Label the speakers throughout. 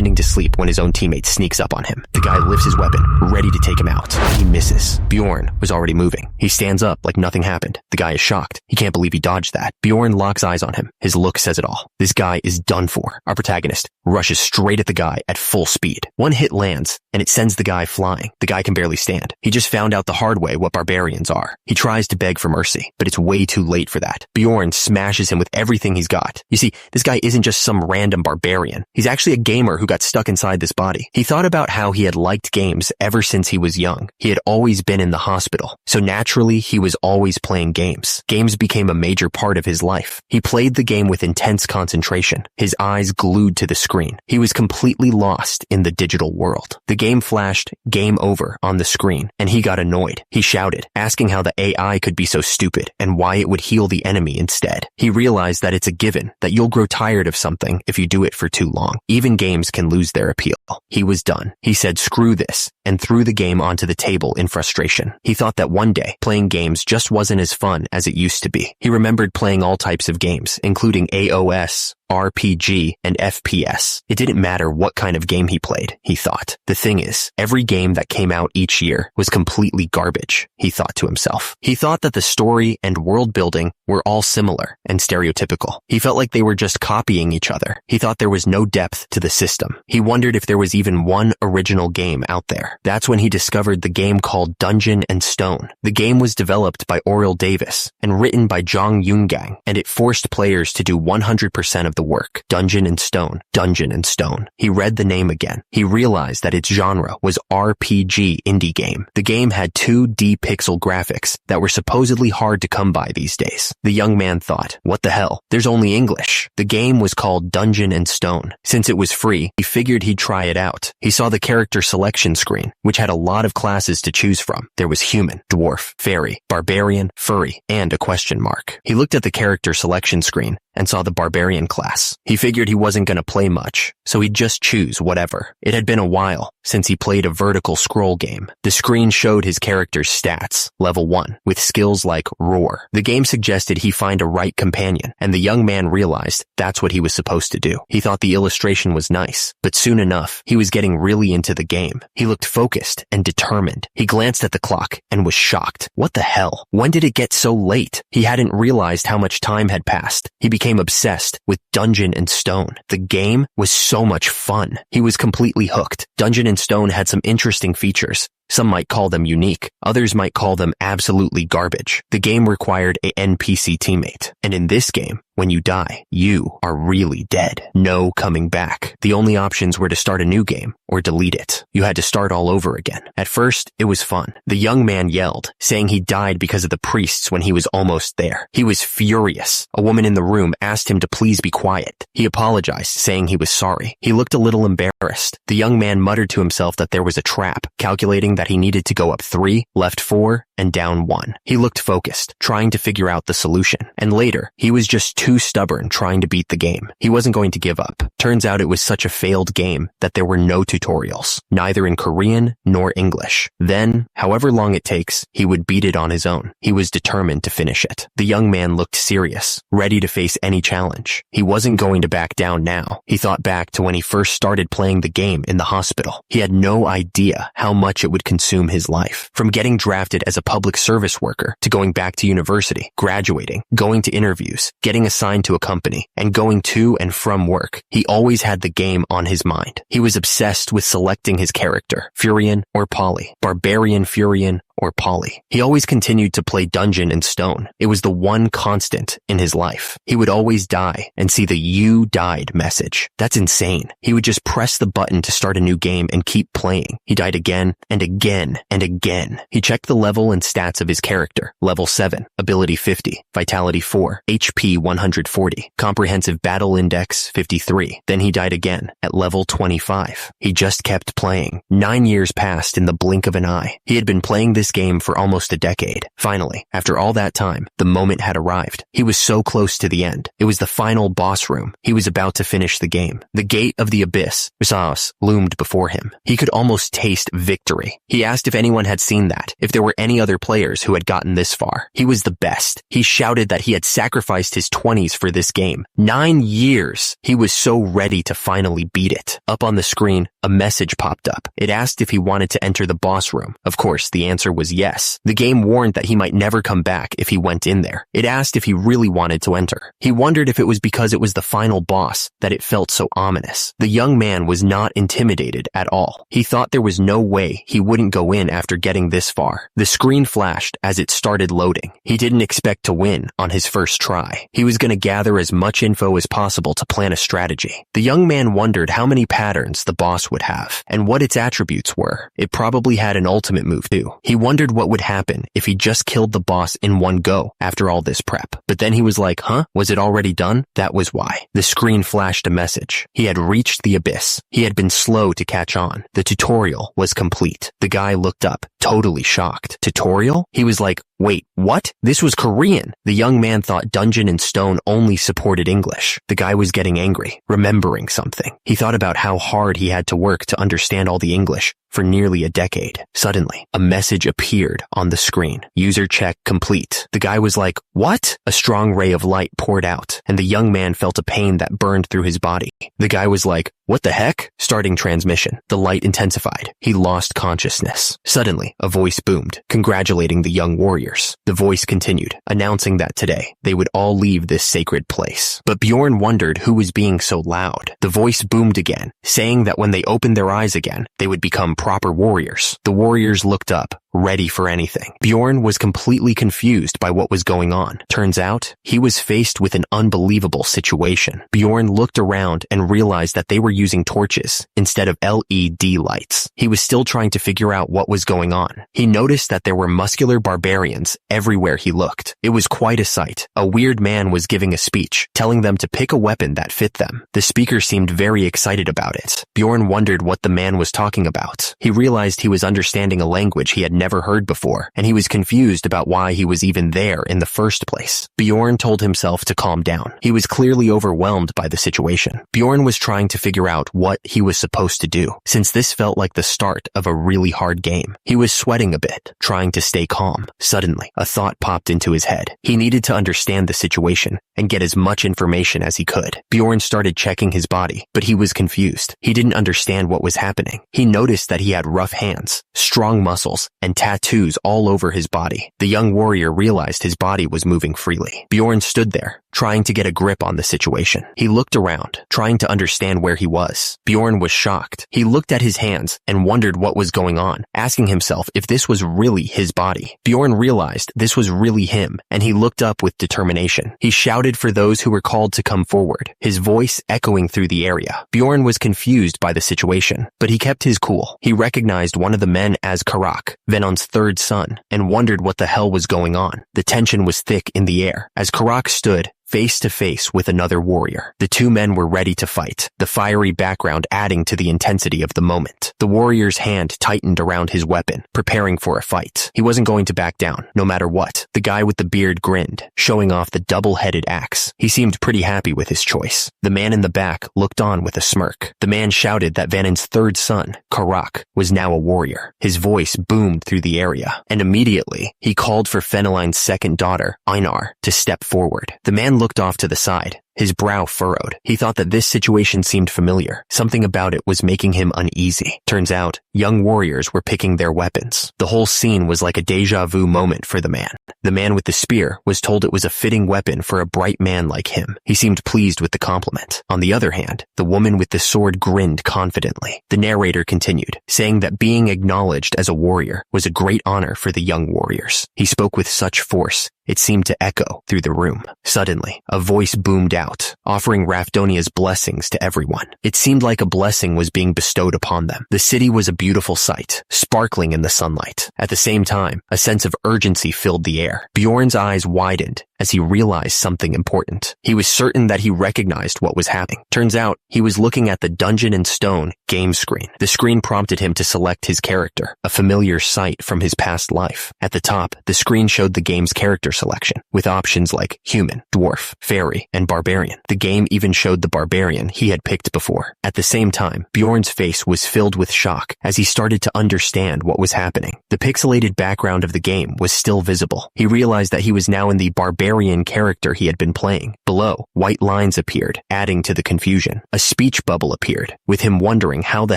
Speaker 1: pretending to sleep when his own teammate sneaks up on him. The guy lifts his weapon, ready to take him out. He misses. Bjorn was already moving. He stands up like nothing happened. The guy is shocked. He can't believe he dodged that. Bjorn locks eyes on him. His look says it all. This guy is done for. Our protagonist rushes straight at the guy at full speed. One hit lands, and it sends the guy flying. The guy can barely stand. He just found out the hard way what barbarians are. He tries to beg for mercy, but it's way too late for that. Bjorn smashes him with everything he's got. You see, this guy isn't just some random barbarian. He's actually a gamer who got stuck inside this body. He thought about how he had liked games ever since he was young. He had always been in the hospital, so naturally he was always playing games. Games became a major part of his life. He played the game with intense concentration, his eyes glued to the screen. He was completely lost in the digital world. The game flashed "Game Over" on the screen, and he got annoyed. He shouted, asking how the AI could be so stupid and why it would heal the enemy instead. He realized that it's a given that you'll grow tired of something if you do it for too long. Even games can lose their appeal. He was done. He said screw this and threw the game onto the table in frustration. He thought that one day playing games just wasn't as fun as it used to be. He remembered playing all types of games, including AOS, RPG, and FPS. It didn't matter what kind of game he played, he thought. The thing is, every game that came out each year was completely garbage, he thought to himself. He thought that the story and world building were all similar and stereotypical. He felt like they were just copying each other. He thought there was no depth to the system. He wondered if there was even one original game out there. That's when he discovered the game called Dungeon and Stone. The game was developed by Oriel Davis and written by Jong Yoongang, and it forced players to do 100% of the work. Dungeon and Stone. Dungeon and Stone. He read the name again. He realized that its genre was RPG indie game. The game had 2D pixel graphics that were supposedly hard to come by these days. The young man thought, what the hell? There's only English. The game was called Dungeon and Stone. Since it was free, he figured he'd try it out. He saw the character selection screen, which had a lot of classes to choose from. There was human, dwarf, fairy, barbarian, furry, and a question mark. He looked at the character selection screen and saw the barbarian class. He figured he wasn't going to play much, so he'd just choose whatever. It had been a while since he played a vertical scroll game. The screen showed his character's stats, level 1, with skills like roar. The game suggested he find a right companion, and the young man realized that's what he was supposed to do. He thought the illustration was nice, but soon enough, he was getting really into the game. He looked focused and determined. He glanced at the clock and was shocked. What the hell? When did it get so late? He hadn't realized how much time had passed. He became obsessed with Dungeon and Stone. The game was so much fun. He was completely hooked. Dungeon and Stone had some interesting features. Some might call them unique. Others might call them absolutely garbage. The game required a NPC teammate. And in this game, when you die, you are really dead. No coming back. The only options were to start a new game or delete it. You had to start all over again. At first, it was fun. The young man yelled, saying he died because of the priests when he was almost there. He was furious. A woman in the room asked him to please be quiet. He apologized, saying he was sorry. He looked a little embarrassed. The young man muttered to himself that there was a trap, calculating that he needed to go up 3, left 4, and down 1. He looked focused, trying to figure out the solution. And later, he was just too stubborn trying to beat the game. He wasn't going to give up. Turns out it was such a failed game that there were no tutorials, neither in Korean nor English. Then, however long it takes, he would beat it on his own. He was determined to finish it. The young man looked serious, ready to face any challenge. He wasn't going to back down now. He thought back to when he first started playing the game in the hospital. He had no idea how much it would consume his life. From getting drafted as a public service worker to going back to university, graduating, going to interviews, getting assigned to a company, and going to and from work, he always had the game on his mind. He was obsessed with selecting his character, Furion or Polly, Barbarian Furion or Polly. He always continued to play Dungeon and Stone. It was the one constant in his life. He would always die and see the "you died" message. That's insane. He would just press the button to start a new game and keep playing. He died again and again and again. He checked the level and stats of his character. Level 7, ability 50, vitality 4, HP 140, comprehensive battle index 53. Then he died again at level 25. He just kept playing. 9 years passed in the blink of an eye. He had been playing this this game for almost a decade. Finally, after all that time, the moment had arrived. He was so close to the end. It was the final boss room. He was about to finish the game. The gate of the abyss, Usaos, loomed before him. He could almost taste victory. He asked if anyone had seen that, if there were any other players who had gotten this far. He was the best. He shouted that he had sacrificed his 20s for this game. 9 years. He was so ready to finally beat it. Up on the screen, a message popped up. It asked if he wanted to enter the boss room. Of course, the answer was yes. The game warned that he might never come back if he went in there. It asked if he really wanted to enter. He wondered if it was because it was the final boss that it felt so ominous. The young man was not intimidated at all. He thought there was no way he wouldn't go in after getting this far. The screen flashed as it started loading. He didn't expect to win on his first try. He was going to gather as much info as possible to plan a strategy. The young man wondered how many patterns the boss would have and what its attributes were. It probably had an ultimate move too. He wondered what would happen if he just killed the boss in one go after all this prep. But then he was like, huh? Was it already done? That was why. The screen flashed a message. He had reached the abyss. He had been slow to catch on. The tutorial was complete. The guy looked up, totally shocked. Tutorial? He was like, wait, what? This was Korean. The young man thought Dungeon and Stone only supported English. The guy was getting angry, remembering something. He thought about how hard he had to work to understand all the English for nearly a decade. Suddenly, a message appeared on the screen. User check complete. The guy was like, what? A strong ray of light poured out, and the young man felt a pain that burned through his body. The guy was like, what the heck? Starting transmission. The light intensified. He lost consciousness. Suddenly, a voice boomed, congratulating the young warriors. The voice continued, announcing that today, they would all leave this sacred place. But Bjorn wondered who was being so loud. The voice boomed again, saying that when they opened their eyes again, they would become proper warriors. The warriors looked up, ready for anything. Bjorn was completely confused by what was going on. Turns out, he was faced with an unbelievable situation. Bjorn looked around and realized that they were using torches instead of LED lights. He was still trying to figure out what was going on. He noticed that there were muscular barbarians everywhere he looked. It was quite a sight. A weird man was giving a speech, telling them to pick a weapon that fit them. The speaker seemed very excited about it. Bjorn wondered what the man was talking about. He realized he was understanding a language he had never heard before, and he was confused about why he was even there in the first place. Bjorn told himself to calm down. He was clearly overwhelmed by the situation. Bjorn was trying to figure out what he was supposed to do, since this felt like the start of a really hard game. He was sweating a bit, trying to stay calm. Suddenly, a thought popped into his head. He needed to understand the situation and get as much information as he could. Bjorn started checking his body, but he was confused. He didn't understand what was happening. He noticed that he had rough hands, strong muscles, and tattoos all over his body. The young warrior realized his body was moving freely. Bjorn stood there, trying to get a grip on the situation. He looked around, trying to understand where he was. Bjorn was shocked. He looked at his hands and wondered what was going on, asking himself if this was really his body. Bjorn realized this was really him, and he looked up with determination. He shouted for those who were called to come forward, his voice echoing through the area. Bjorn was confused by the situation, but he kept his cool. He recognized one of the men as Karak, Venon's third son, and wondered what the hell was going on. The tension was thick in the air as Karak stood face to face with another warrior. The two men were ready to fight, the fiery background adding to the intensity of the moment. The warrior's hand tightened around his weapon, preparing for a fight. He wasn't going to back down, no matter what. The guy with the beard grinned, showing off the double-headed axe. He seemed pretty happy with his choice. The man in the back looked on with a smirk. The man shouted that Vanon's third son, Karak, was now a warrior. His voice boomed through the area, and immediately, he called for Feneline's second daughter, Einar, to step forward. The man looked off to the side, his brow furrowed. He thought that this situation seemed familiar. Something about it was making him uneasy. Turns out, young warriors were picking their weapons. The whole scene was like a deja vu moment for the man. The man with the spear was told it was a fitting weapon for a bright man like him. He seemed pleased with the compliment. On the other hand, the woman with the sword grinned confidently. The narrator continued, saying that being acknowledged as a warrior was a great honor for the young warriors. He spoke with such force, it seemed to echo through the room. Suddenly, a voice boomed out, offering Rafdonia's blessings to everyone. It seemed like a blessing was being bestowed upon them. The city was a beautiful sight, sparkling in the sunlight. At the same time, a sense of urgency filled the air. Bjorn's eyes widened as he realized something important. He was certain that he recognized what was happening. Turns out, he was looking at the Dungeon and Stone game screen. The screen prompted him to select his character, a familiar sight from his past life. At the top, the screen showed the game's character selection, with options like human, dwarf, fairy, and barbarian. The game even showed the barbarian he had picked before. At the same time, Bjorn's face was filled with shock as he started to understand what was happening. The pixelated background of the game was still visible. He realized that he was now in the barbarian character he had been playing. Below, white lines appeared, adding to the confusion. A speech bubble appeared, with him wondering how the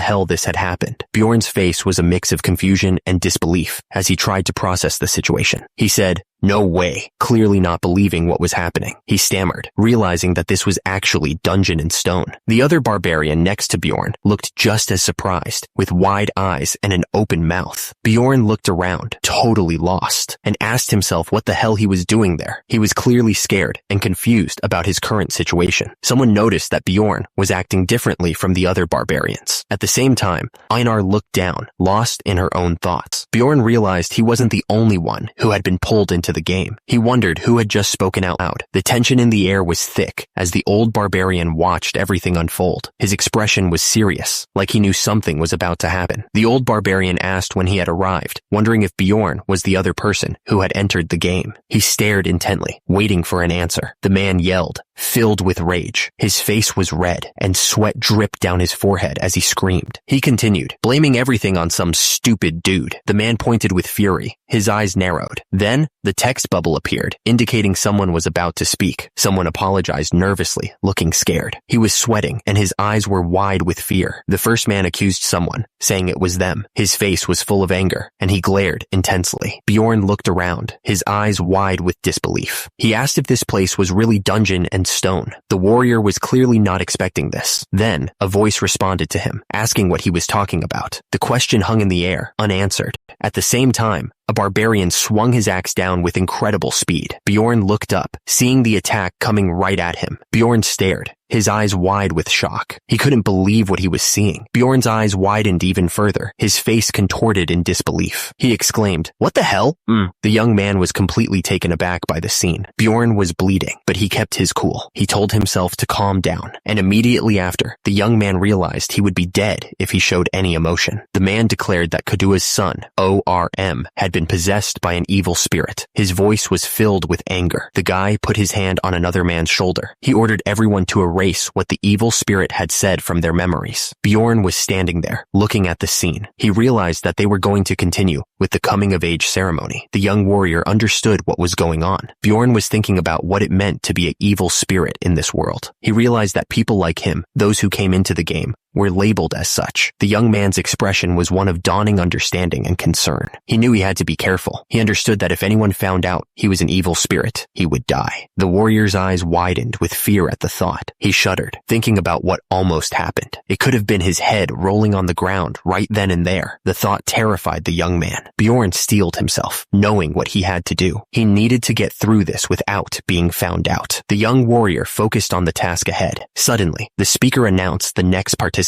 Speaker 1: hell this had happened. Bjorn's face was a mix of confusion and disbelief as he tried to process the situation. He said, "No way," clearly not believing what was happening. He stammered, realizing that this was actually Dungeon and Stone. The other barbarian next to Bjorn looked just as surprised, with wide eyes and an open mouth. Bjorn looked around, totally lost, and asked himself what the hell he was doing there. He was clearly scared and confused about his current situation. Someone noticed that Bjorn was acting differently from the other barbarians. At the same time, Einar looked down, lost in her own thoughts. Bjorn realized he wasn't the only one who had been pulled into the game. He wondered who had just spoken out loud. The tension in the air was thick as the old barbarian watched everything unfold. His expression was serious, like he knew something was about to happen. The old barbarian asked when he had arrived, wondering if Bjorn was the other person who had entered the game. He stared intently, waiting for an answer. The man yelled, filled with rage. His face was red, and sweat dripped down his forehead as he screamed. He continued, blaming everything on some stupid dude. The man pointed with fury. His eyes narrowed. Then, the text bubble appeared, indicating someone was about to speak. Someone apologized nervously, looking scared. He was sweating, and his eyes were wide with fear. The first man accused someone, saying it was them. His face was full of anger, and he glared intensely. Bjorn looked around, his eyes wide with disbelief. He asked if this place was really Dungeon and Stone. The warrior was clearly not expecting this. Then, a voice responded to him, asking what he was talking about. The question hung in the air, unanswered. At the same time, a barbarian swung his axe down with incredible speed. Bjorn looked up, seeing the attack coming right at him. Bjorn stared, his eyes wide with shock. He couldn't believe what he was seeing. Bjorn's eyes widened even further, his face contorted in disbelief. He exclaimed, "What the hell?" The young man was completely taken aback by the scene. Bjorn was bleeding, but he kept his cool. He told himself to calm down, and immediately after, the young man realized he would be dead if he showed any emotion. The man declared that Kadua's son, ORM, had been possessed by an evil spirit. His voice was filled with anger. The guy put his hand on another man's shoulder. He ordered everyone to erase what the evil spirit had said from their memories. Bjorn was standing there, looking at the scene. He realized that they were going to continue with the coming-of-age ceremony. The young warrior understood what was going on. Bjorn was thinking about what it meant to be an evil spirit in this world. He realized that people like him, those who came into the game, were labeled as such. The young man's expression was one of dawning understanding and concern. He knew he had to be careful. He understood that if anyone found out he was an evil spirit, he would die. The warrior's eyes widened with fear at the thought. He shuddered, thinking about what almost happened. It could have been his head rolling on the ground right then and there. The thought terrified the young man. Bjorn steeled himself, knowing what he had to do. He needed to get through this without being found out. The young warrior focused on the task ahead. Suddenly, the speaker announced the next participant.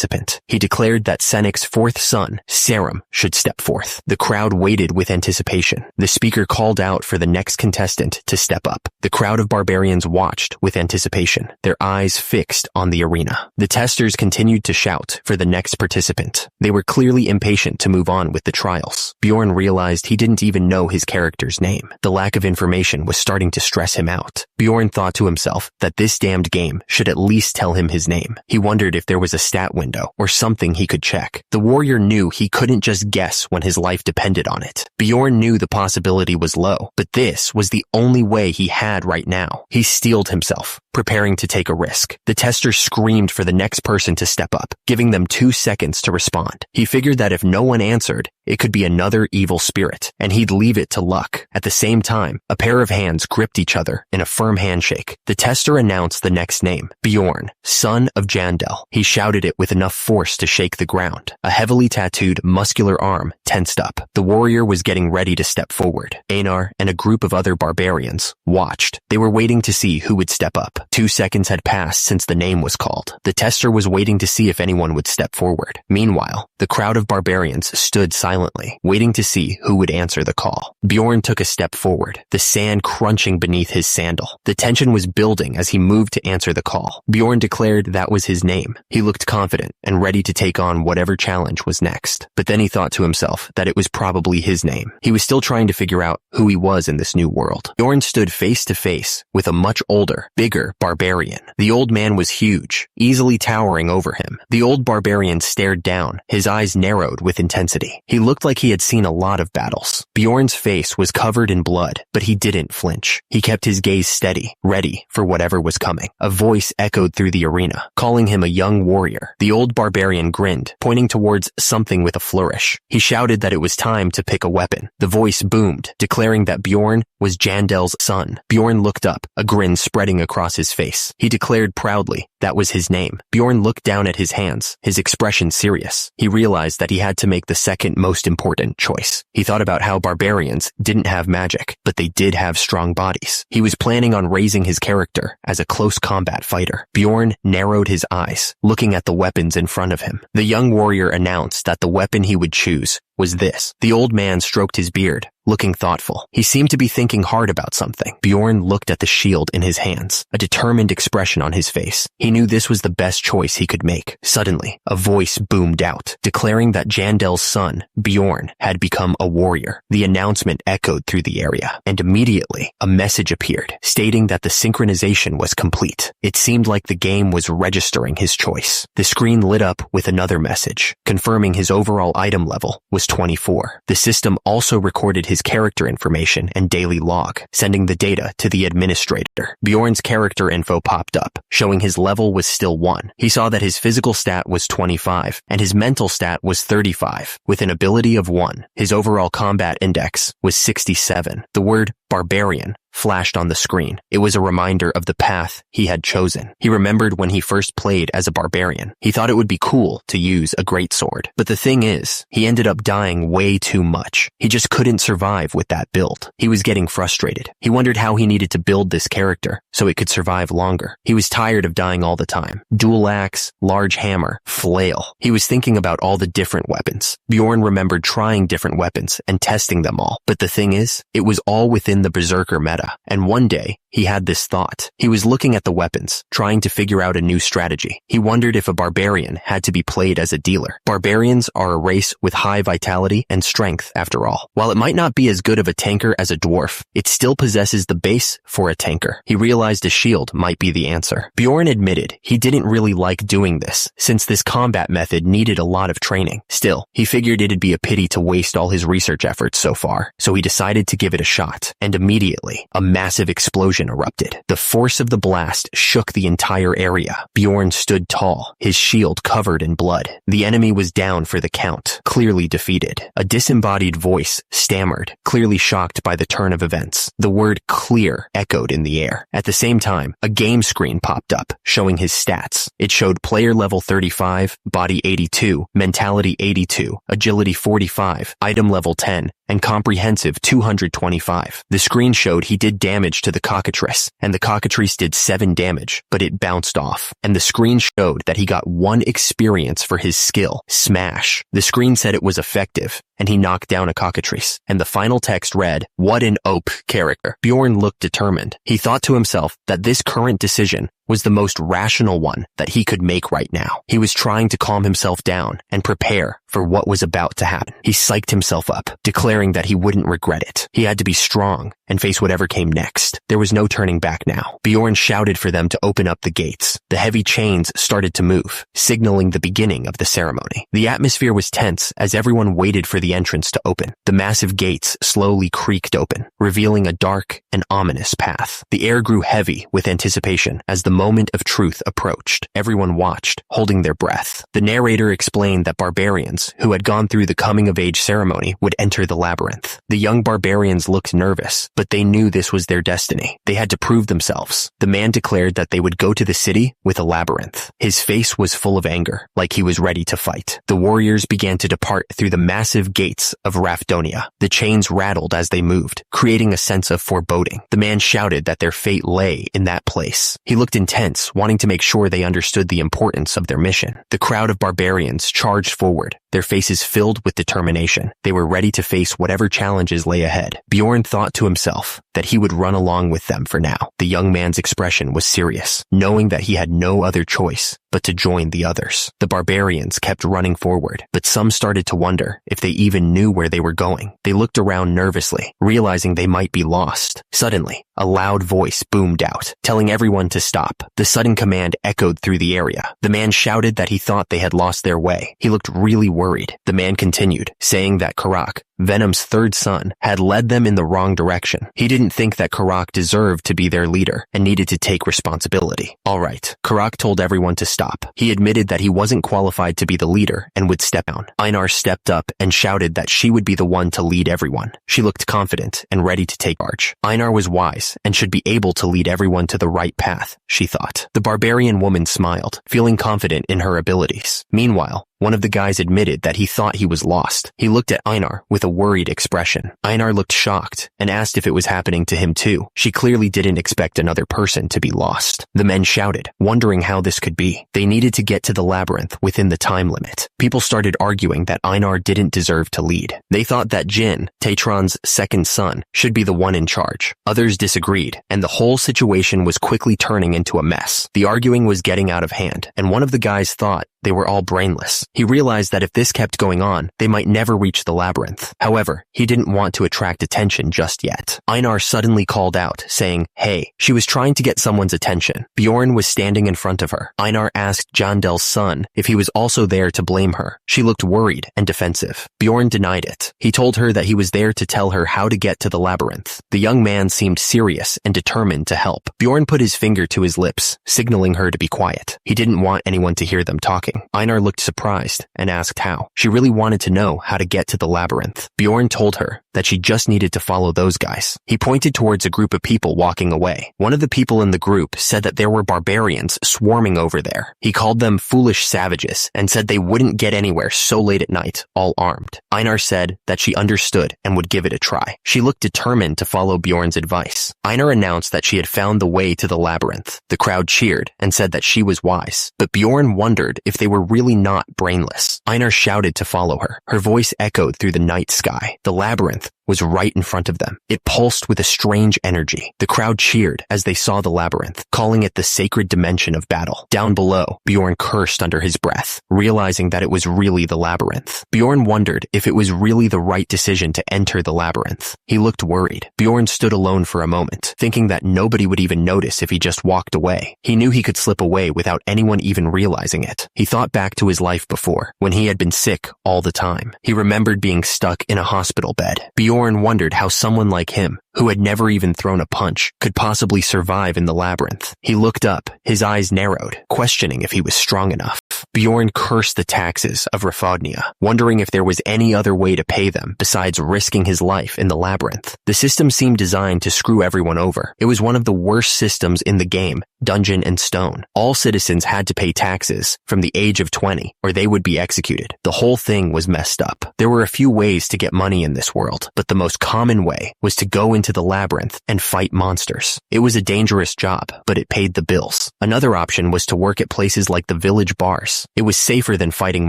Speaker 1: He declared that Senik's fourth son, Sarum, should step forth. The crowd waited with anticipation. The speaker called out for the next contestant to step up. The crowd of barbarians watched with anticipation, their eyes fixed on the arena. The testers continued to shout for the next participant. They were clearly impatient to move on with the trials. Bjorn realized he didn't even know his character's name. The lack of information was starting to stress him out. Bjorn thought to himself that this damned game should at least tell him his name. He wondered if there was a stat window or something he could check. The warrior knew he couldn't just guess when his life depended on it. Bjorn knew the possibility was low, but this was the only way he had right now. He steeled himself, preparing to take a risk. The tester screamed for the next person to step up, giving them 2 seconds to respond. He figured that if no one answered, It could be another evil spirit, and he'd leave it to luck. At the same time, a pair of hands gripped each other in a firm handshake. The tester announced the next name, Bjorn, son of Jandel. He shouted it with enough force to shake the ground. A heavily tattooed, muscular arm tensed up. The warrior was getting ready to step forward. Einar and a group of other barbarians watched. They were waiting to see who would step up. 2 seconds had passed since the name was called. The tester was waiting to see if anyone would step forward. Meanwhile, the crowd of barbarians stood silently, waiting to see who would answer the call. Bjorn took a step forward, the sand crunching beneath his sandal. The tension was building as he moved to answer the call. Bjorn declared that was his name. He looked confident and ready to take on whatever challenge was next. But then he thought to himself that it was probably his name. He was still trying to figure out who he was in this new world. Bjorn stood face to face with a much older, bigger barbarian. The old man was huge, easily towering over him. The old barbarian stared down, his eyes narrowed with intensity. He looked like he had seen a lot of battles. Bjorn's face was covered in blood, but he didn't flinch. He kept his gaze steady, ready for whatever was coming. A voice echoed through the arena, calling him a young warrior. The old barbarian grinned, pointing towards something with a flourish. He shouted that it was time to pick a weapon. The voice boomed, declaring that Bjorn was Jandel's son. Bjorn looked up, a grin spreading across his face. He declared proudly that was his name. Bjorn looked down at his hands, his expression serious. He realized that he had to make the second most important choice. He thought about how barbarians didn't have magic, but they did have strong bodies. He was planning on raising his character as a close combat fighter. Bjorn narrowed his eyes, looking at the weapons in front of him. The young warrior announced that the weapon he would choose was this. The old man stroked his beard, looking thoughtful. He seemed to be thinking hard about something. Bjorn looked at the shield in his hands, a determined expression on his face. He knew this was the best choice he could make. Suddenly, a voice boomed out, declaring that Jandel's son, Bjorn, had become a warrior. The announcement echoed through the area, and immediately, a message appeared, stating that the synchronization was complete. It seemed like the game was registering his choice. The screen lit up with another message, confirming his overall item level was 24. The system also recorded his character information and daily log, sending the data to the administrator. Bjorn's character info popped up, showing his level was still 1. He saw that his physical stat was 25, and his mental stat was 35, with an ability of 1. His overall combat index was 67. The word Barbarian flashed on the screen. It was a reminder of the path he had chosen. He remembered when he first played as a barbarian. He thought it would be cool to use a greatsword. But the thing is, he ended up dying way too much. He just couldn't survive with that build. He was getting frustrated. He wondered how he needed to build this character so it could survive longer. He was tired of dying all the time. Dual axe, large hammer, flail. He was thinking about all the different weapons. Bjorn remembered trying different weapons and testing them all. But the thing is, it was all within the berserker meta. And one day, he had this thought. He was looking at the weapons, trying to figure out a new strategy. He wondered if a barbarian had to be played as a dealer. Barbarians are a race with high vitality and strength, after all. While it might not be as good of a tanker as a dwarf, it still possesses the base for a tanker. He realized a shield might be the answer. Bjorn admitted he didn't really like doing this, since this combat method needed a lot of training. Still, he figured it'd be a pity to waste all his research efforts so far, so he decided to give it a shot. And immediately, a massive explosion erupted. The force of the blast shook the entire area. Bjorn stood tall, his shield covered in blood. The enemy was down for the count, clearly defeated. A disembodied voice stammered, clearly shocked by the turn of events. The word clear echoed in the air. At the same time, a game screen popped up, showing his stats. It showed player level 35, body 82, mentality 82, agility 45, item level 10, and comprehensive 225. The screen showed he did damage to the cockatrice, and the cockatrice did 7 damage, but it bounced off. And the screen showed that he got 1 experience for his skill, Smash. The screen said it was effective, and he knocked down a cockatrice. And the final text read, "What an OP character." Bjorn looked determined. He thought to himself that this current decision was the most rational one that he could make right now. He was trying to calm himself down and prepare for what was about to happen. He psyched himself up, declaring that he wouldn't regret it. He had to be strong and face whatever came next. There was no turning back now. Bjorn shouted for them to open up the gates. The heavy chains started to move, signaling the beginning of the ceremony. The atmosphere was tense as everyone waited for the entrance to open. The massive gates slowly creaked open, revealing a dark and ominous path. The air grew heavy with anticipation as the moment of truth approached. Everyone watched, holding their breath. The narrator explained that barbarians, who had gone through the coming-of-age ceremony, would enter the labyrinth. The young barbarians looked nervous, but they knew this was their destiny. They had to prove themselves. The man declared that they would go to the city with a labyrinth. His face was full of anger, like he was ready to fight. The warriors began to depart through the massive gates of Rafdonia. The chains rattled as they moved, creating a sense of foreboding. The man shouted that their fate lay in that place. He looked intense, wanting to make sure they understood the importance of their mission. The crowd of barbarians charged forward, their faces filled with determination. They were ready to face whatever challenges lay ahead. Bjorn thought to himself that he would run along with them for now. The young man's expression was serious, knowing that he had no other choice but to join the others. The barbarians kept running forward, but some started to wonder if they even knew where they were going. They looked around nervously, realizing they might be lost. Suddenly, a loud voice boomed out, telling everyone to stop. The sudden command echoed through the area. The man shouted that he thought they had lost their way. He looked really worried. The man continued, saying that Karak, Venom's third son, had led them in the wrong direction. He didn't think that Karak deserved to be their leader and needed to take responsibility. All right, Karak told everyone to stop. He admitted that he wasn't qualified to be the leader and would step down. Einar stepped up and shouted that she would be the one to lead everyone. She looked confident and ready to take charge. Einar was wise and should be able to lead everyone to the right path, she thought. The barbarian woman smiled, feeling confident in her abilities. Meanwhile, one of the guys admitted that he thought he was lost. He looked at Einar with a worried expression. Einar looked shocked and asked if it was happening to him too. She clearly didn't expect another person to be lost. The men shouted, wondering how this could be. They needed to get to the labyrinth within the time limit. People started arguing that Einar didn't deserve to lead. They thought that Jin, Tatron's second son, should be the one in charge. Others disagreed, and the whole situation was quickly turning into a mess. The arguing was getting out of hand, and one of the guys thought they were all brainless. He realized that if this kept going on, they might never reach the labyrinth. However, he didn't want to attract attention just yet. Einar suddenly called out, saying, "Hey." She was trying to get someone's attention. Bjorn was standing in front of her. Einar asked Jondel's son if he was also there to blame her. She looked worried and defensive. Bjorn denied it. He told her that he was there to tell her how to get to the labyrinth. The young man seemed serious and determined to help. Bjorn put his finger to his lips, signaling her to be quiet. He didn't want anyone to hear them talking. Einar looked surprised and asked how. She really wanted to know how to get to the labyrinth. Bjorn told her that she just needed to follow those guys. He pointed towards a group of people walking away. One of the people in the group said that there were barbarians swarming over there. He called them foolish savages and said they wouldn't get anywhere so late at night, all armed. Einar said that she understood and would give it a try. She looked determined to follow Bjorn's advice. Einar announced that she had found the way to the labyrinth. The crowd cheered and said that she was wise, but Bjorn wondered if they were really not brainless. Einar shouted to follow her. Her voice echoed through the night sky. The labyrinth was right in front of them. It pulsed with a strange energy. The crowd cheered as they saw the labyrinth, calling it the sacred dimension of battle. Down below, Bjorn cursed under his breath, realizing that it was really the labyrinth. Bjorn wondered if it was really the right decision to enter the labyrinth. He looked worried. Bjorn stood alone for a moment, thinking that nobody would even notice if he just walked away. He knew he could slip away without anyone even realizing it. He thought back to his life before, when he had been sick all the time. He remembered being stuck in a hospital bed. Bjorn wondered how someone like him, who had never even thrown a punch, could possibly survive in the labyrinth. He looked up, his eyes narrowed, questioning if he was strong enough. Bjorn cursed the taxes of Rafodnia, wondering if there was any other way to pay them besides risking his life in the labyrinth. The system seemed designed to screw everyone over. It was one of the worst systems in the game, Dungeon and Stone. All citizens had to pay taxes from the age of 20, or they would be executed. The whole thing was messed up. There were a few ways to get money in this world, but the most common way was to go into the labyrinth and fight monsters. It was a dangerous job, but it paid the bills. Another option was to work at places like the village bars. It was safer than fighting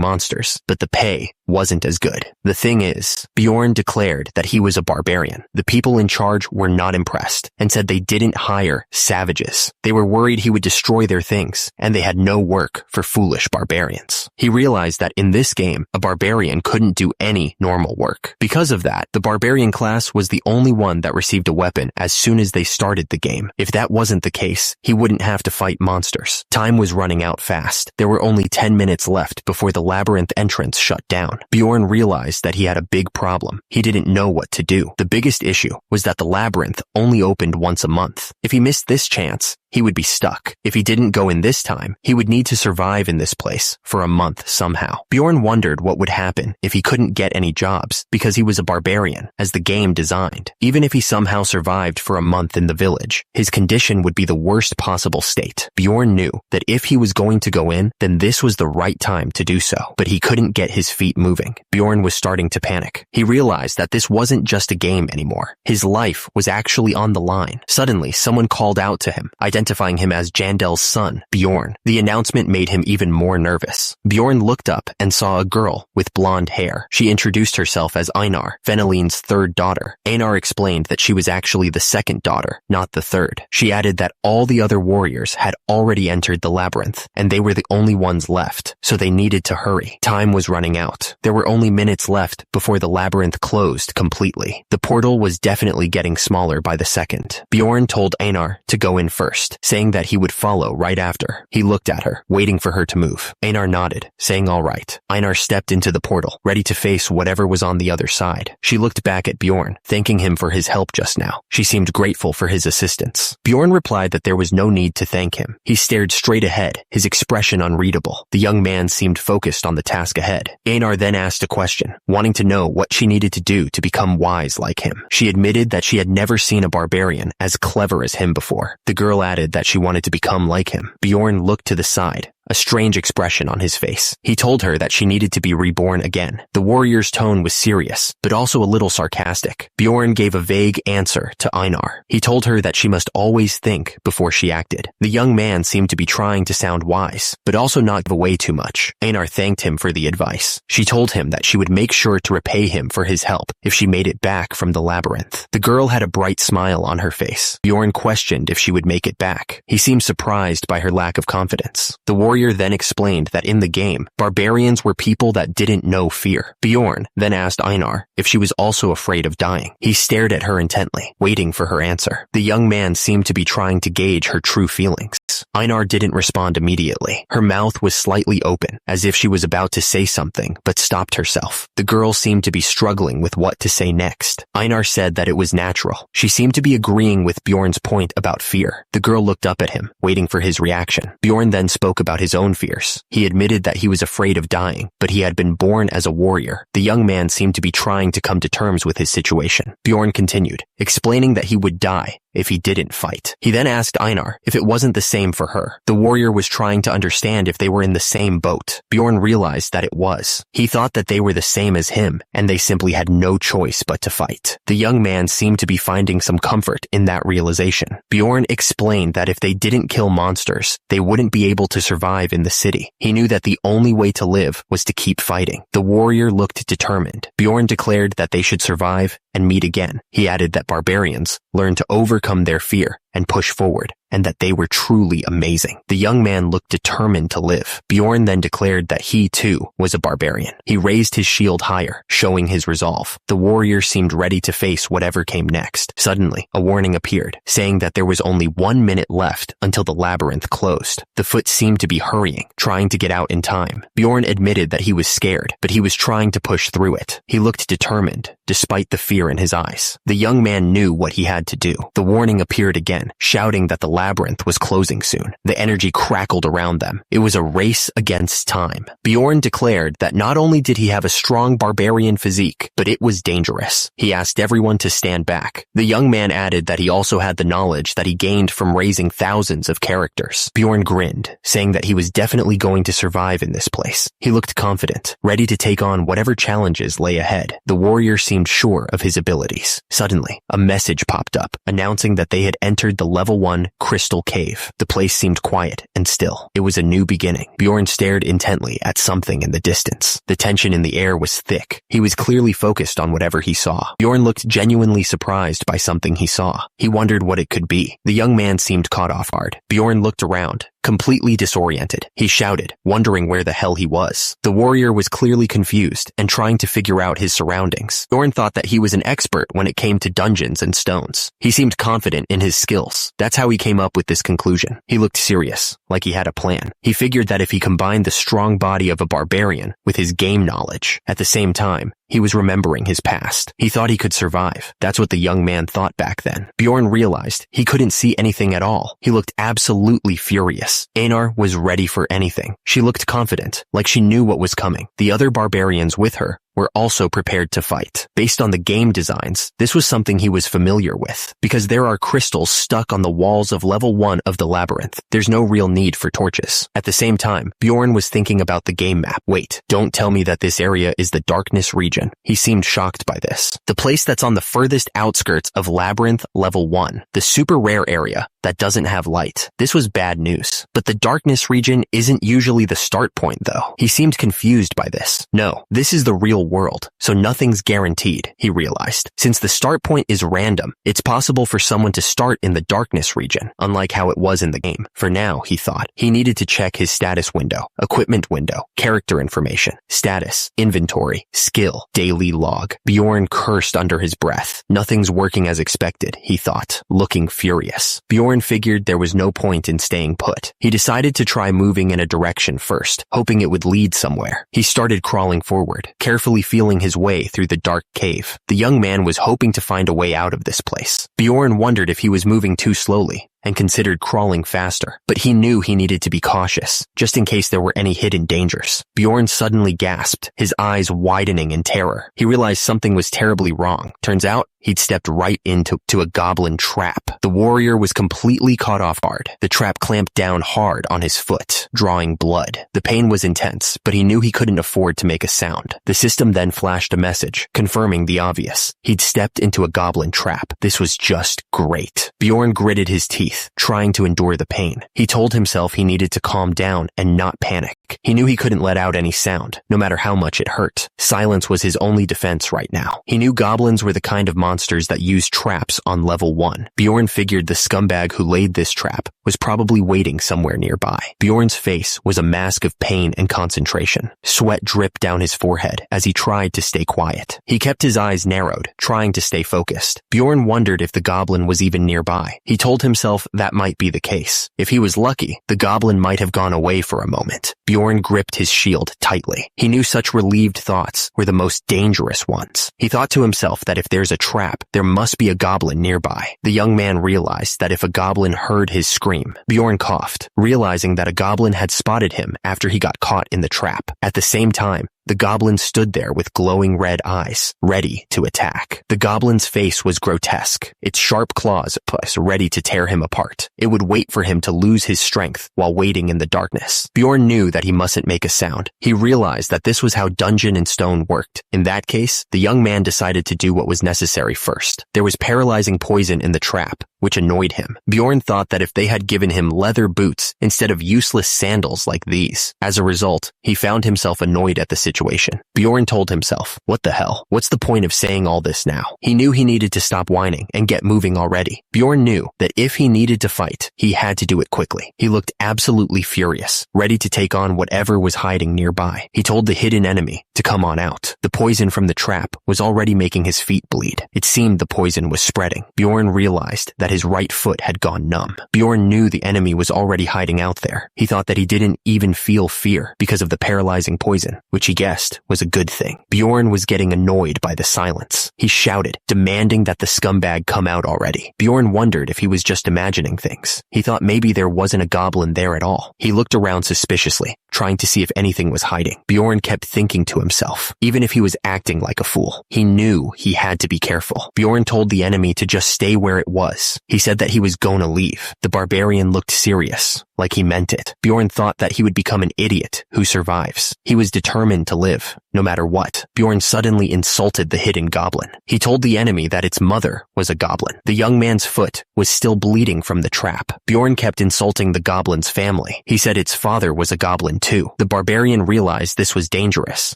Speaker 1: monsters, but the pay wasn't as good. The thing is, Bjorn declared that he was a barbarian. The people in charge were not impressed and said they didn't hire savages. They were worried he would destroy their things, and they had no work for foolish barbarians. He realized that in this game, a barbarian couldn't do any normal work. Because of that, the barbarian class was the only one that received a weapon as soon as they started the game. If that wasn't the case, he wouldn't have to fight monsters. Time was running out fast. There were only 10 minutes left before the labyrinth entrance shut down. Bjorn realized that he had a big problem. He didn't know what to do. The biggest issue was that the labyrinth only opened once a month. If he missed this chance, He would be stuck. If he didn't go in this time, he would need to survive in this place for a month somehow. Bjorn wondered what would happen if he couldn't get any jobs because he was a barbarian, as the game designed. Even if he somehow survived for a month in the village, his condition would be the worst possible state. Bjorn knew that if he was going to go in, then this was the right time to do so, but he couldn't get his feet moving. Bjorn was starting to panic. He realized that this wasn't just a game anymore. His life was actually on the line. Suddenly, someone called out to him, identifying him as Jandel's son, Bjorn. The announcement made him even more nervous. Bjorn looked up and saw a girl with blonde hair. She introduced herself as Einar, Veneline's third daughter. Einar explained that she was actually the second daughter, not the third. She added that all the other warriors had already entered the labyrinth, and they were the only ones left, so they needed to hurry. Time was running out. There were only minutes left before the labyrinth closed completely. The portal was definitely getting smaller by the second. Bjorn told Einar to go in first, saying that he would follow right after. He looked at her, waiting for her to move. Einar nodded, saying all right. Einar stepped into the portal, ready to face whatever was on the other side. She looked back at Bjorn, thanking him for his help just now. She seemed grateful for his assistance. Bjorn replied that there was no need to thank him. He stared straight ahead, his expression unreadable. The young man seemed focused on the task ahead. Einar then asked a question, wanting to know what she needed to do to become wise like him. She admitted that she had never seen a barbarian as clever as him before. The girl added that she wanted to become like him. Bjorn looked to the side, a strange expression on his face. He told her that she needed to be reborn again. The warrior's tone was serious, but also a little sarcastic. Bjorn gave a vague answer to Einar. He told her that she must always think before she acted. The young man seemed to be trying to sound wise, but also not give away too much. Einar thanked him for the advice. She told him that she would make sure to repay him for his help if she made it back from the labyrinth. The girl had a bright smile on her face. Bjorn questioned if she would make it back. He seemed surprised by her lack of confidence. The warrior then explained that in the game, barbarians were people that didn't know fear. Bjorn then asked Einar if she was also afraid of dying. He stared at her intently, waiting for her answer. The young man seemed to be trying to gauge her true feelings. Einar didn't respond immediately. Her mouth was slightly open, as if she was about to say something, but stopped herself. The girl seemed to be struggling with what to say next. Einar said that it was natural. She seemed to be agreeing with Bjorn's point about fear. The girl looked up at him, waiting for his reaction. Bjorn then spoke about his own fears. He admitted that he was afraid of dying, but he had been born as a warrior. The young man seemed to be trying to come to terms with his situation. Bjorn continued, explaining that he would die if he didn't fight. He then asked Einar if it wasn't the same for her. The warrior was trying to understand if they were in the same boat. Bjorn realized that it was. He thought that they were the same as him, and they simply had no choice but to fight. The young man seemed to be finding some comfort in that realization. Bjorn explained that if they didn't kill monsters, they wouldn't be able to survive in the city. He knew that the only way to live was to keep fighting. The warrior looked determined. Bjorn declared that they should survive and meet again. He added that barbarians learn to overcome their fear and push forward, and that they were truly amazing. The young man looked determined to live. Bjorn then declared that he, too, was a barbarian. He raised his shield higher, showing his resolve. The warrior seemed ready to face whatever came next. Suddenly, a warning appeared, saying that there was only 1 minute left until the labyrinth closed. The foot seemed to be hurrying, trying to get out in time. Bjorn admitted that he was scared, but he was trying to push through it. He looked determined, despite the fear in his eyes. The young man knew what he had to do. The warning appeared again, shouting that the labyrinth was closing soon. The energy crackled around them. It was a race against time. Bjorn declared that not only did he have a strong barbarian physique, but it was dangerous. He asked everyone to stand back. The young man added that he also had the knowledge that he gained from raising thousands of characters. Bjorn grinned, saying that he was definitely going to survive in this place. He looked confident, ready to take on whatever challenges lay ahead. The warrior seemed sure of his abilities. Suddenly, a message popped up, announcing that they had entered the level 1 crystal cave. The place seemed quiet and still. It was a new beginning. Bjorn stared intently at something in the distance. The tension in the air was thick. He was clearly focused on whatever he saw. Bjorn looked genuinely surprised by something he saw. He wondered what it could be. The young man seemed caught off guard. Bjorn looked around, completely disoriented. He shouted, wondering where the hell he was. The warrior was clearly confused and trying to figure out his surroundings. Bjorn thought that he was an expert when it came to dungeons and stones. He seemed confident in his skills. That's how he came up with this conclusion. He looked serious, like he had a plan. He figured that if he combined the strong body of a barbarian with his game knowledge, at the same time, He was remembering his past. He thought he could survive. That's what the young man thought back then. Bjorn realized he couldn't see anything at all. He looked absolutely furious. Einar was ready for anything. She looked confident, like she knew what was coming. The other barbarians with her were also prepared to fight. Based on the game designs, this was something he was familiar with, because there are crystals stuck on the walls of level 1 of the labyrinth. There's no real need for torches. At the same time, Bjorn was thinking about the game map. Wait, don't tell me that this area is the darkness region. He seemed shocked by this. The place that's on the furthest outskirts of labyrinth level 1, the super rare area that doesn't have light. This was bad news. But the darkness region isn't usually the start point, though. He seemed confused by this. No, this is the real world, so nothing's guaranteed, he realized. Since the start point is random, it's possible for someone to start in the darkness region, unlike how it was in the game. For now, he thought, he needed to check his status window, equipment window, character information, status, inventory, skill, daily log. Bjorn cursed under his breath. Nothing's working as expected, he thought, looking furious. Bjorn figured there was no point in staying put. He decided to try moving in a direction first, hoping it would lead somewhere. He started crawling forward, carefully feeling his way through the dark cave. The young man was hoping to find a way out of this place. Bjorn wondered if he was moving too slowly and considered crawling faster, but he knew he needed to be cautious, just in case there were any hidden dangers. Bjorn suddenly gasped, his eyes widening in terror. He realized something was terribly wrong. Turns out, he'd stepped right into a goblin trap. The warrior was completely caught off guard. The trap clamped down hard on his foot, drawing blood. The pain was intense, but he knew he couldn't afford to make a sound. The system then flashed a message, confirming the obvious. He'd stepped into a goblin trap. This was just great. Bjorn gritted his teeth, trying to endure the pain. He told himself he needed to calm down and not panic. He knew he couldn't let out any sound, no matter how much it hurt. Silence was his only defense right now. He knew goblins were the kind of monsters that use traps on level 1. Bjorn figured the scumbag who laid this trap was probably waiting somewhere nearby. Bjorn's face was a mask of pain and concentration. Sweat dripped down his forehead as he tried to stay quiet. He kept his eyes narrowed, trying to stay focused. Bjorn wondered if the goblin was even nearby. He told himself that might be the case. If he was lucky, the goblin might have gone away for a moment. Bjorn gripped his shield tightly. He knew such relieved thoughts were the most dangerous ones. He thought to himself that if there's a trap, there must be a goblin nearby. The young man realized that if a goblin heard his scream, Bjorn coughed, realizing that a goblin had spotted him after he got caught in the trap. At the same time, the goblin stood there with glowing red eyes, ready to attack. The goblin's face was grotesque, its sharp claws ready to tear him apart. It would wait for him to lose his strength while waiting in the darkness. Bjorn knew that he mustn't make a sound. He realized that this was how Dungeon and Stone worked. In that case, the young man decided to do what was necessary first. There was paralyzing poison in the trap, which annoyed him. Bjorn thought that if they had given him leather boots instead of useless sandals like these. As a result, he found himself annoyed at the situation. Bjorn told himself, what the hell? What's the point of saying all this now? He knew he needed to stop whining and get moving already. Bjorn knew that if he needed to fight, he had to do it quickly. He looked absolutely furious, ready to take on whatever was hiding nearby. He told the hidden enemy to come on out. The poison from the trap was already making his feet bleed. It seemed the poison was spreading. Bjorn realized that his right foot had gone numb. Bjorn knew the enemy was already hiding out there. He thought that he didn't even feel fear because of the paralyzing poison, which he guessed was a good thing. Bjorn was getting annoyed by the silence. He shouted, demanding that the scumbag come out already. Bjorn wondered if he was just imagining things. He thought maybe there wasn't a goblin there at all. He looked around suspiciously, trying to see if anything was hiding. Bjorn kept thinking to himself, even if he was acting like a fool, he knew he had to be careful. Bjorn told the enemy to just stay where it was. He said that he was gonna leave. The barbarian looked serious, like he meant it. Bjorn thought that he would become an idiot who survives. He was determined to live, no matter what. Bjorn suddenly insulted the hidden goblin. He told the enemy that its mother was a goblin. The young man's foot was still bleeding from the trap. Bjorn kept insulting the goblin's family. He said its father was a goblin too. The barbarian realized this was dangerous,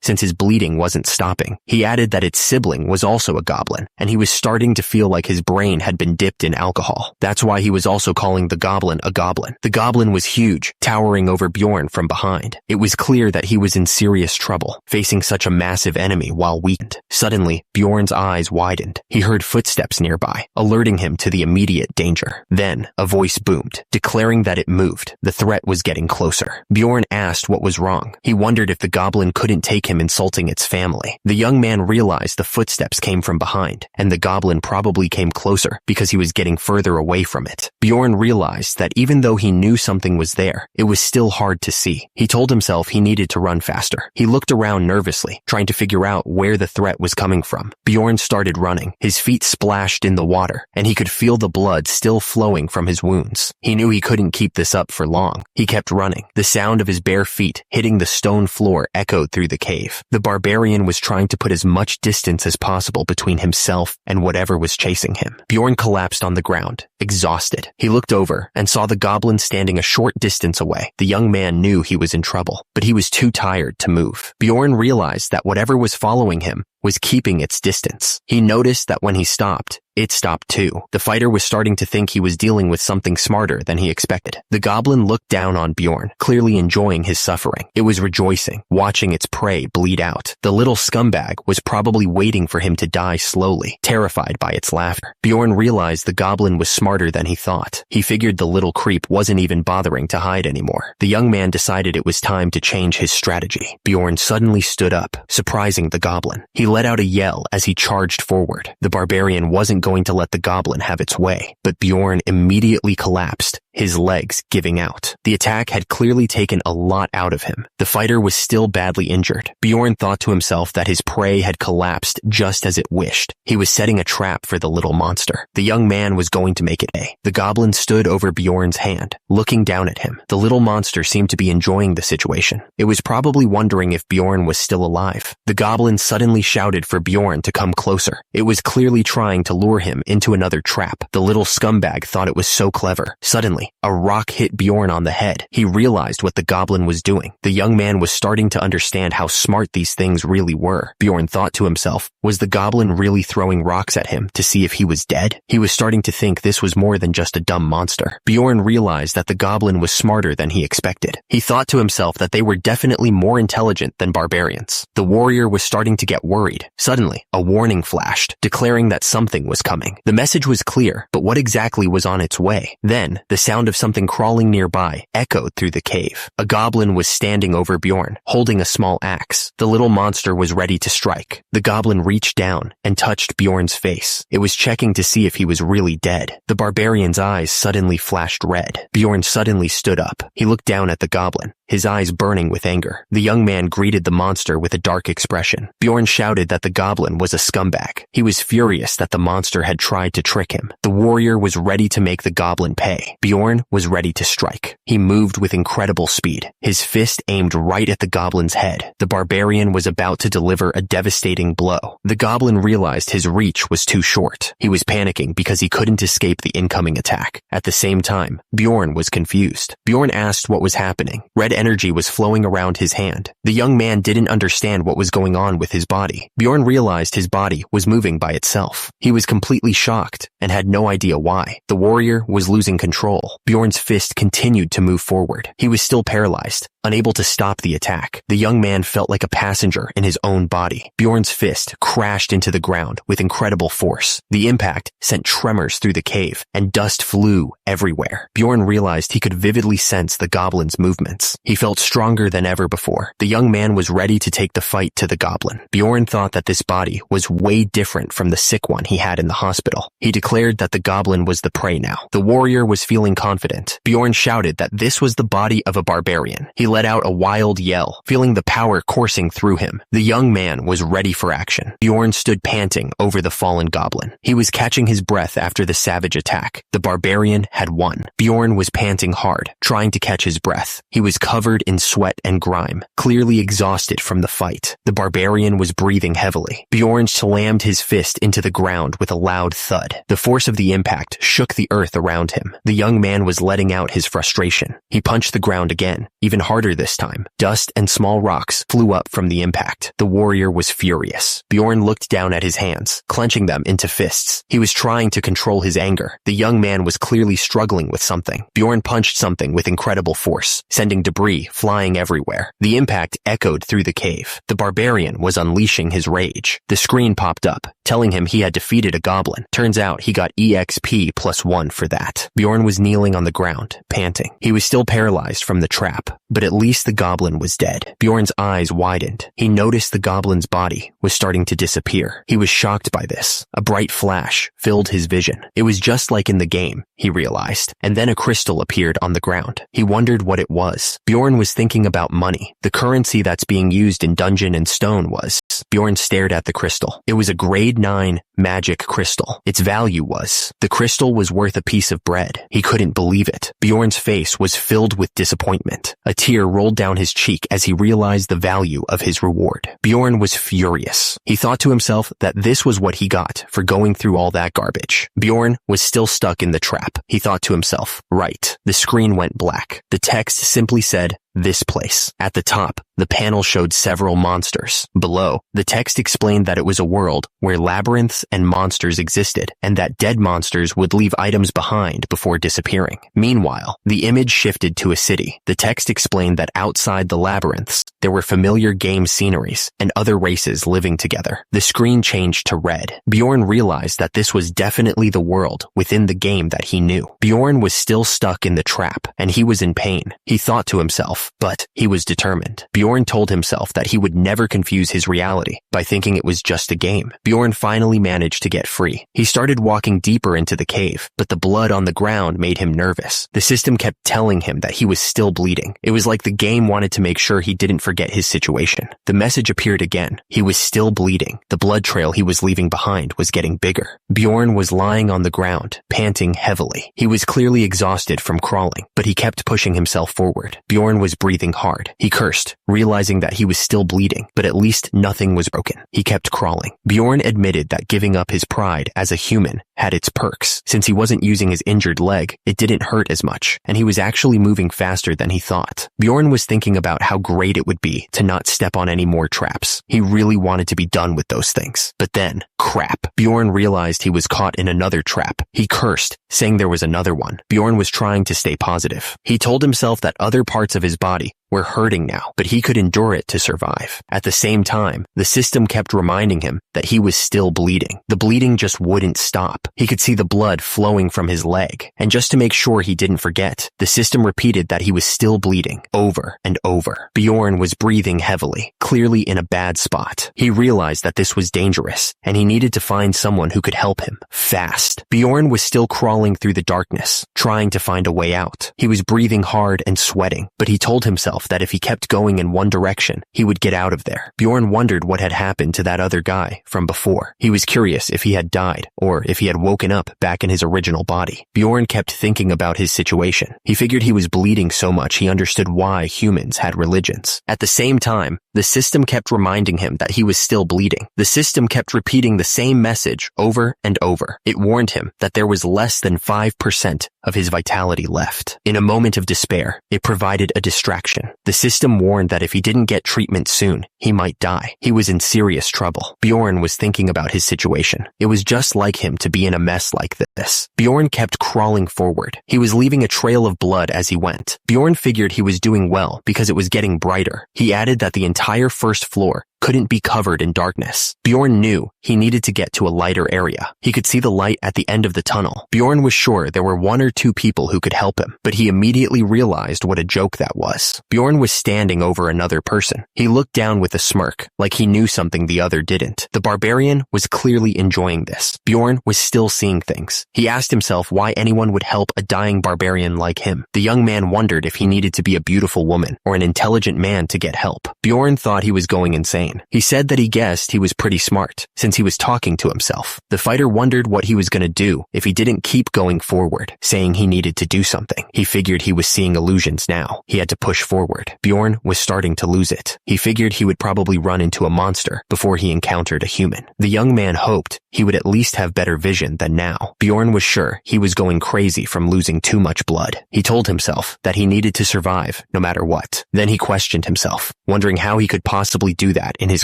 Speaker 1: since his bleeding wasn't stopping. He added that its sibling was also a goblin, and he was starting to feel like his brain had been dipped in alcohol. That's why he was also calling the goblin a goblin. The goblin was huge, towering over Bjorn from behind. It was clear that he was in serious trouble, facing facing such a massive enemy while weakened. Suddenly, Bjorn's eyes widened. He heard footsteps nearby, alerting him to the immediate danger. Then, a voice boomed, declaring that it moved. The threat was getting closer. Bjorn asked what was wrong. He wondered if the goblin couldn't take him insulting its family. The young man realized the footsteps came from behind, and the goblin probably came closer because he was getting further away from it. Bjorn realized that even though he knew something was there, it was still hard to see. He told himself he needed to run faster. He looked around nervously, trying to figure out where the threat was coming from. Bjorn started running. His feet splashed in the water, and he could feel the blood still flowing from his wounds. He knew he couldn't keep this up for long. He kept running. The sound of his bare feet hitting the stone floor echoed through the cave. The barbarian was trying to put as much distance as possible between himself and whatever was chasing him. Bjorn collapsed on the ground, exhausted. He looked over and saw the goblin standing a short distance away. The young man knew he was in trouble, but he was too tired to move. Bjorn realized that whatever was following him was keeping its distance. He noticed that when he stopped, it stopped too. The fighter was starting to think he was dealing with something smarter than he expected. The goblin looked down on Bjorn, clearly enjoying his suffering. It was rejoicing, watching its prey bleed out. The little scumbag was probably waiting for him to die slowly, terrified by its laughter. Bjorn realized the goblin was smarter than he thought. He figured the little creep wasn't even bothering to hide anymore. The young man decided it was time to change his strategy. Bjorn suddenly stood up, surprising the goblin. He let out a yell as he charged forward. The barbarian wasn't going to let the goblin have its way, but Bjorn immediately collapsed, his legs giving out. The attack had clearly taken a lot out of him. The fighter was still badly injured. Bjorn thought to himself that his prey had collapsed just as it wished. He was setting a trap for the little monster. The young man was going to make it pay. The goblin stood over Bjorn's hand, looking down at him. The little monster seemed to be enjoying the situation. It was probably wondering if Bjorn was still alive. The goblin suddenly shouted for Bjorn to come closer. It was clearly trying to lure him into another trap. The little scumbag thought it was so clever. Suddenly, a rock hit Bjorn on the head. He realized what the goblin was doing. The young man was starting to understand how smart these things really were. Bjorn thought to himself, was the goblin really throwing rocks at him to see if he was dead? He was starting to think this was more than just a dumb monster. Bjorn realized that the goblin was smarter than he expected. He thought to himself that they were definitely more intelligent than barbarians. The warrior was starting to get worried. Suddenly, a warning flashed, declaring that something was coming. The message was clear, but what exactly was on its way? Then, the sound of something crawling nearby echoed through the cave. A goblin was standing over Bjorn, holding a small axe. The little monster was ready to strike. The goblin reached down and touched Bjorn's face. It was checking to see if he was really dead. The barbarian's eyes suddenly flashed red. Bjorn suddenly stood up. He looked down at the goblin, his eyes burning with anger. The young man greeted the monster with a dark expression. Bjorn shouted that the goblin was a scumbag. He was furious that the monster had tried to trick him. The warrior was ready to make the goblin pay. Bjorn was ready to strike. He moved with incredible speed. His fist aimed right at the goblin's head. The barbarian was about to deliver a devastating blow. The goblin realized his reach was too short. He was panicking because he couldn't escape the incoming attack. At the same time, Bjorn was confused. Bjorn asked what was happening. Red energy was flowing around his hand. The young man didn't understand what was going on with his body. Bjorn realized his body was moving by itself. He was completely shocked and had no idea why. The warrior was losing control. Bjorn's fist continued to move forward. He was still paralyzed, unable to stop the attack. The young man felt like a passenger in his own body. Bjorn's fist crashed into the ground with incredible force. The impact sent tremors through the cave, and dust flew everywhere. Bjorn realized he could vividly sense the goblin's movements. He felt stronger than ever before. The young man was ready to take the fight to the goblin. Bjorn thought that this body was way different from the sick one he had in the hospital. He declared that the goblin was the prey now. The warrior was feeling confident. Bjorn shouted that this was the body of a barbarian. He let out a wild yell, feeling the power coursing through him. The young man was ready for action. Bjorn stood panting over the fallen goblin. He was catching his breath after the savage attack. The barbarian had won. Bjorn was panting hard, trying to catch his breath. He was covered in sweat and grime, clearly exhausted from the fight. The barbarian was breathing heavily. Bjorn slammed his fist into the ground with a loud thud. The force of the impact shook the earth around him. The young man was letting out his frustration. He punched the ground again, even harder this time. Dust and small rocks flew up from the impact. The warrior was furious. Bjorn looked down at his hands, clenching them into fists. He was trying to control his anger. The young man was clearly struggling with something. Bjorn punched something with incredible force, sending debris debris flying everywhere. The impact echoed through the cave. The barbarian was unleashing his rage. The screen popped up, telling him he had defeated a goblin. Turns out he got EXP +1 for that. Bjorn was kneeling on the ground, panting. He was still paralyzed from the trap, but at least the goblin was dead. Bjorn's eyes widened. He noticed the goblin's body was starting to disappear. He was shocked by this. A bright flash filled his vision. It was just like in the game, he realized. And then a crystal appeared on the ground. He wondered what it was. Bjorn was thinking about money. The currency that's being used in Dungeon and Stone was. Bjorn stared at the crystal. It was a grade 9 magic crystal. Its value was. The crystal was worth a piece of bread. He couldn't believe it. Bjorn's face was filled with disappointment. A tear rolled down his cheek as he realized the value of his reward. Bjorn was furious. He thought to himself that this was what he got for going through all that garbage. Bjorn was still stuck in the trap. He thought to himself, right. The screen went black. The text simply said, "This place." At the top, the panel showed several monsters. Below, the text explained that it was a world where labyrinths and monsters existed, and that dead monsters would leave items behind before disappearing. Meanwhile, the image shifted to a city. The text explained that outside the labyrinths, there were familiar game sceneries and other races living together. The screen changed to red. Bjorn realized that this was definitely the world within the game that he knew. Bjorn was still stuck in the trap, and he was in pain. He thought to himself, but he was determined. Bjorn told himself that he would never confuse his reality by thinking it was just a game. Bjorn finally managed to get free. He started walking deeper into the cave, but the blood on the ground made him nervous. The system kept telling him that he was still bleeding. It was like the game wanted to make sure he didn't forget his situation. The message appeared again. He was still bleeding. The blood trail he was leaving behind was getting bigger. Bjorn was lying on the ground, panting heavily. He was clearly exhausted from crawling, but he kept pushing himself forward. Bjorn was breathing hard. He cursed, realizing that he was still bleeding, but at least nothing was broken. He kept crawling. Bjorn admitted that giving up his pride as a human had its perks. Since he wasn't using his injured leg, it didn't hurt as much, and he was actually moving faster than he thought. Bjorn was thinking about how great it would be to not step on any more traps. He really wanted to be done with those things. But then, crap. Bjorn realized he was caught in another trap. He cursed, saying there was another one. Bjorn was trying to stay positive. He told himself that other parts of his body were hurting now, but he could endure it to survive. At the same time, the system kept reminding him that he was still bleeding. The bleeding just wouldn't stop. He could see the blood flowing from his leg, and just to make sure he didn't forget, the system repeated that he was still bleeding, over and over. Bjorn was breathing heavily, clearly in a bad spot. He realized that this was dangerous, and he needed to find someone who could help him, fast. Bjorn was still crawling through the darkness, trying to find a way out. He was breathing hard and sweating, but he told himself that if he kept going in one direction, he would get out of there. Bjorn wondered what had happened to that other guy from before. He was curious if he had died, or if he had woken up back in his original body. Bjorn kept thinking about his situation. He figured he was bleeding so much he understood why humans had religions. At the same time, the system kept reminding him that he was still bleeding. The system kept repeating the same message over and over. It warned him that there was less than 5% of his vitality left. In a moment of despair, it provided a distraction. The system warned that if he didn't get treatment soon, he might die. He was in serious trouble. Bjorn was thinking about his situation. It was just like him to be in a mess like this. Bjorn kept crawling forward. He was leaving a trail of blood as he went. Bjorn figured he was doing well because it was getting brighter. He added that the entire first floor couldn't be covered in darkness. Bjorn knew he needed to get to a lighter area. He could see the light at the end of the tunnel. Bjorn was sure there were 1 or 2 people who could help him, but he immediately realized what a joke that was. Bjorn was standing over another person. He looked down with a smirk, like he knew something the other didn't. The barbarian was clearly enjoying this. Bjorn was still seeing things. He asked himself why anyone would help a dying barbarian like him. The young man wondered if he needed to be a beautiful woman or an intelligent man to get help. Bjorn thought he was going insane. He said that he guessed he was pretty smart, since he was talking to himself. The fighter wondered what he was going to do if he didn't keep going forward, saying he needed to do something. He figured he was seeing illusions now. He had to push forward. Bjorn was starting to lose it. He figured he would probably run into a monster before he encountered a human. The young man hoped he would at least have better vision than now. Bjorn was sure he was going crazy from losing too much blood. He told himself that he needed to survive no matter what. Then he questioned himself, wondering how he could possibly do that in in his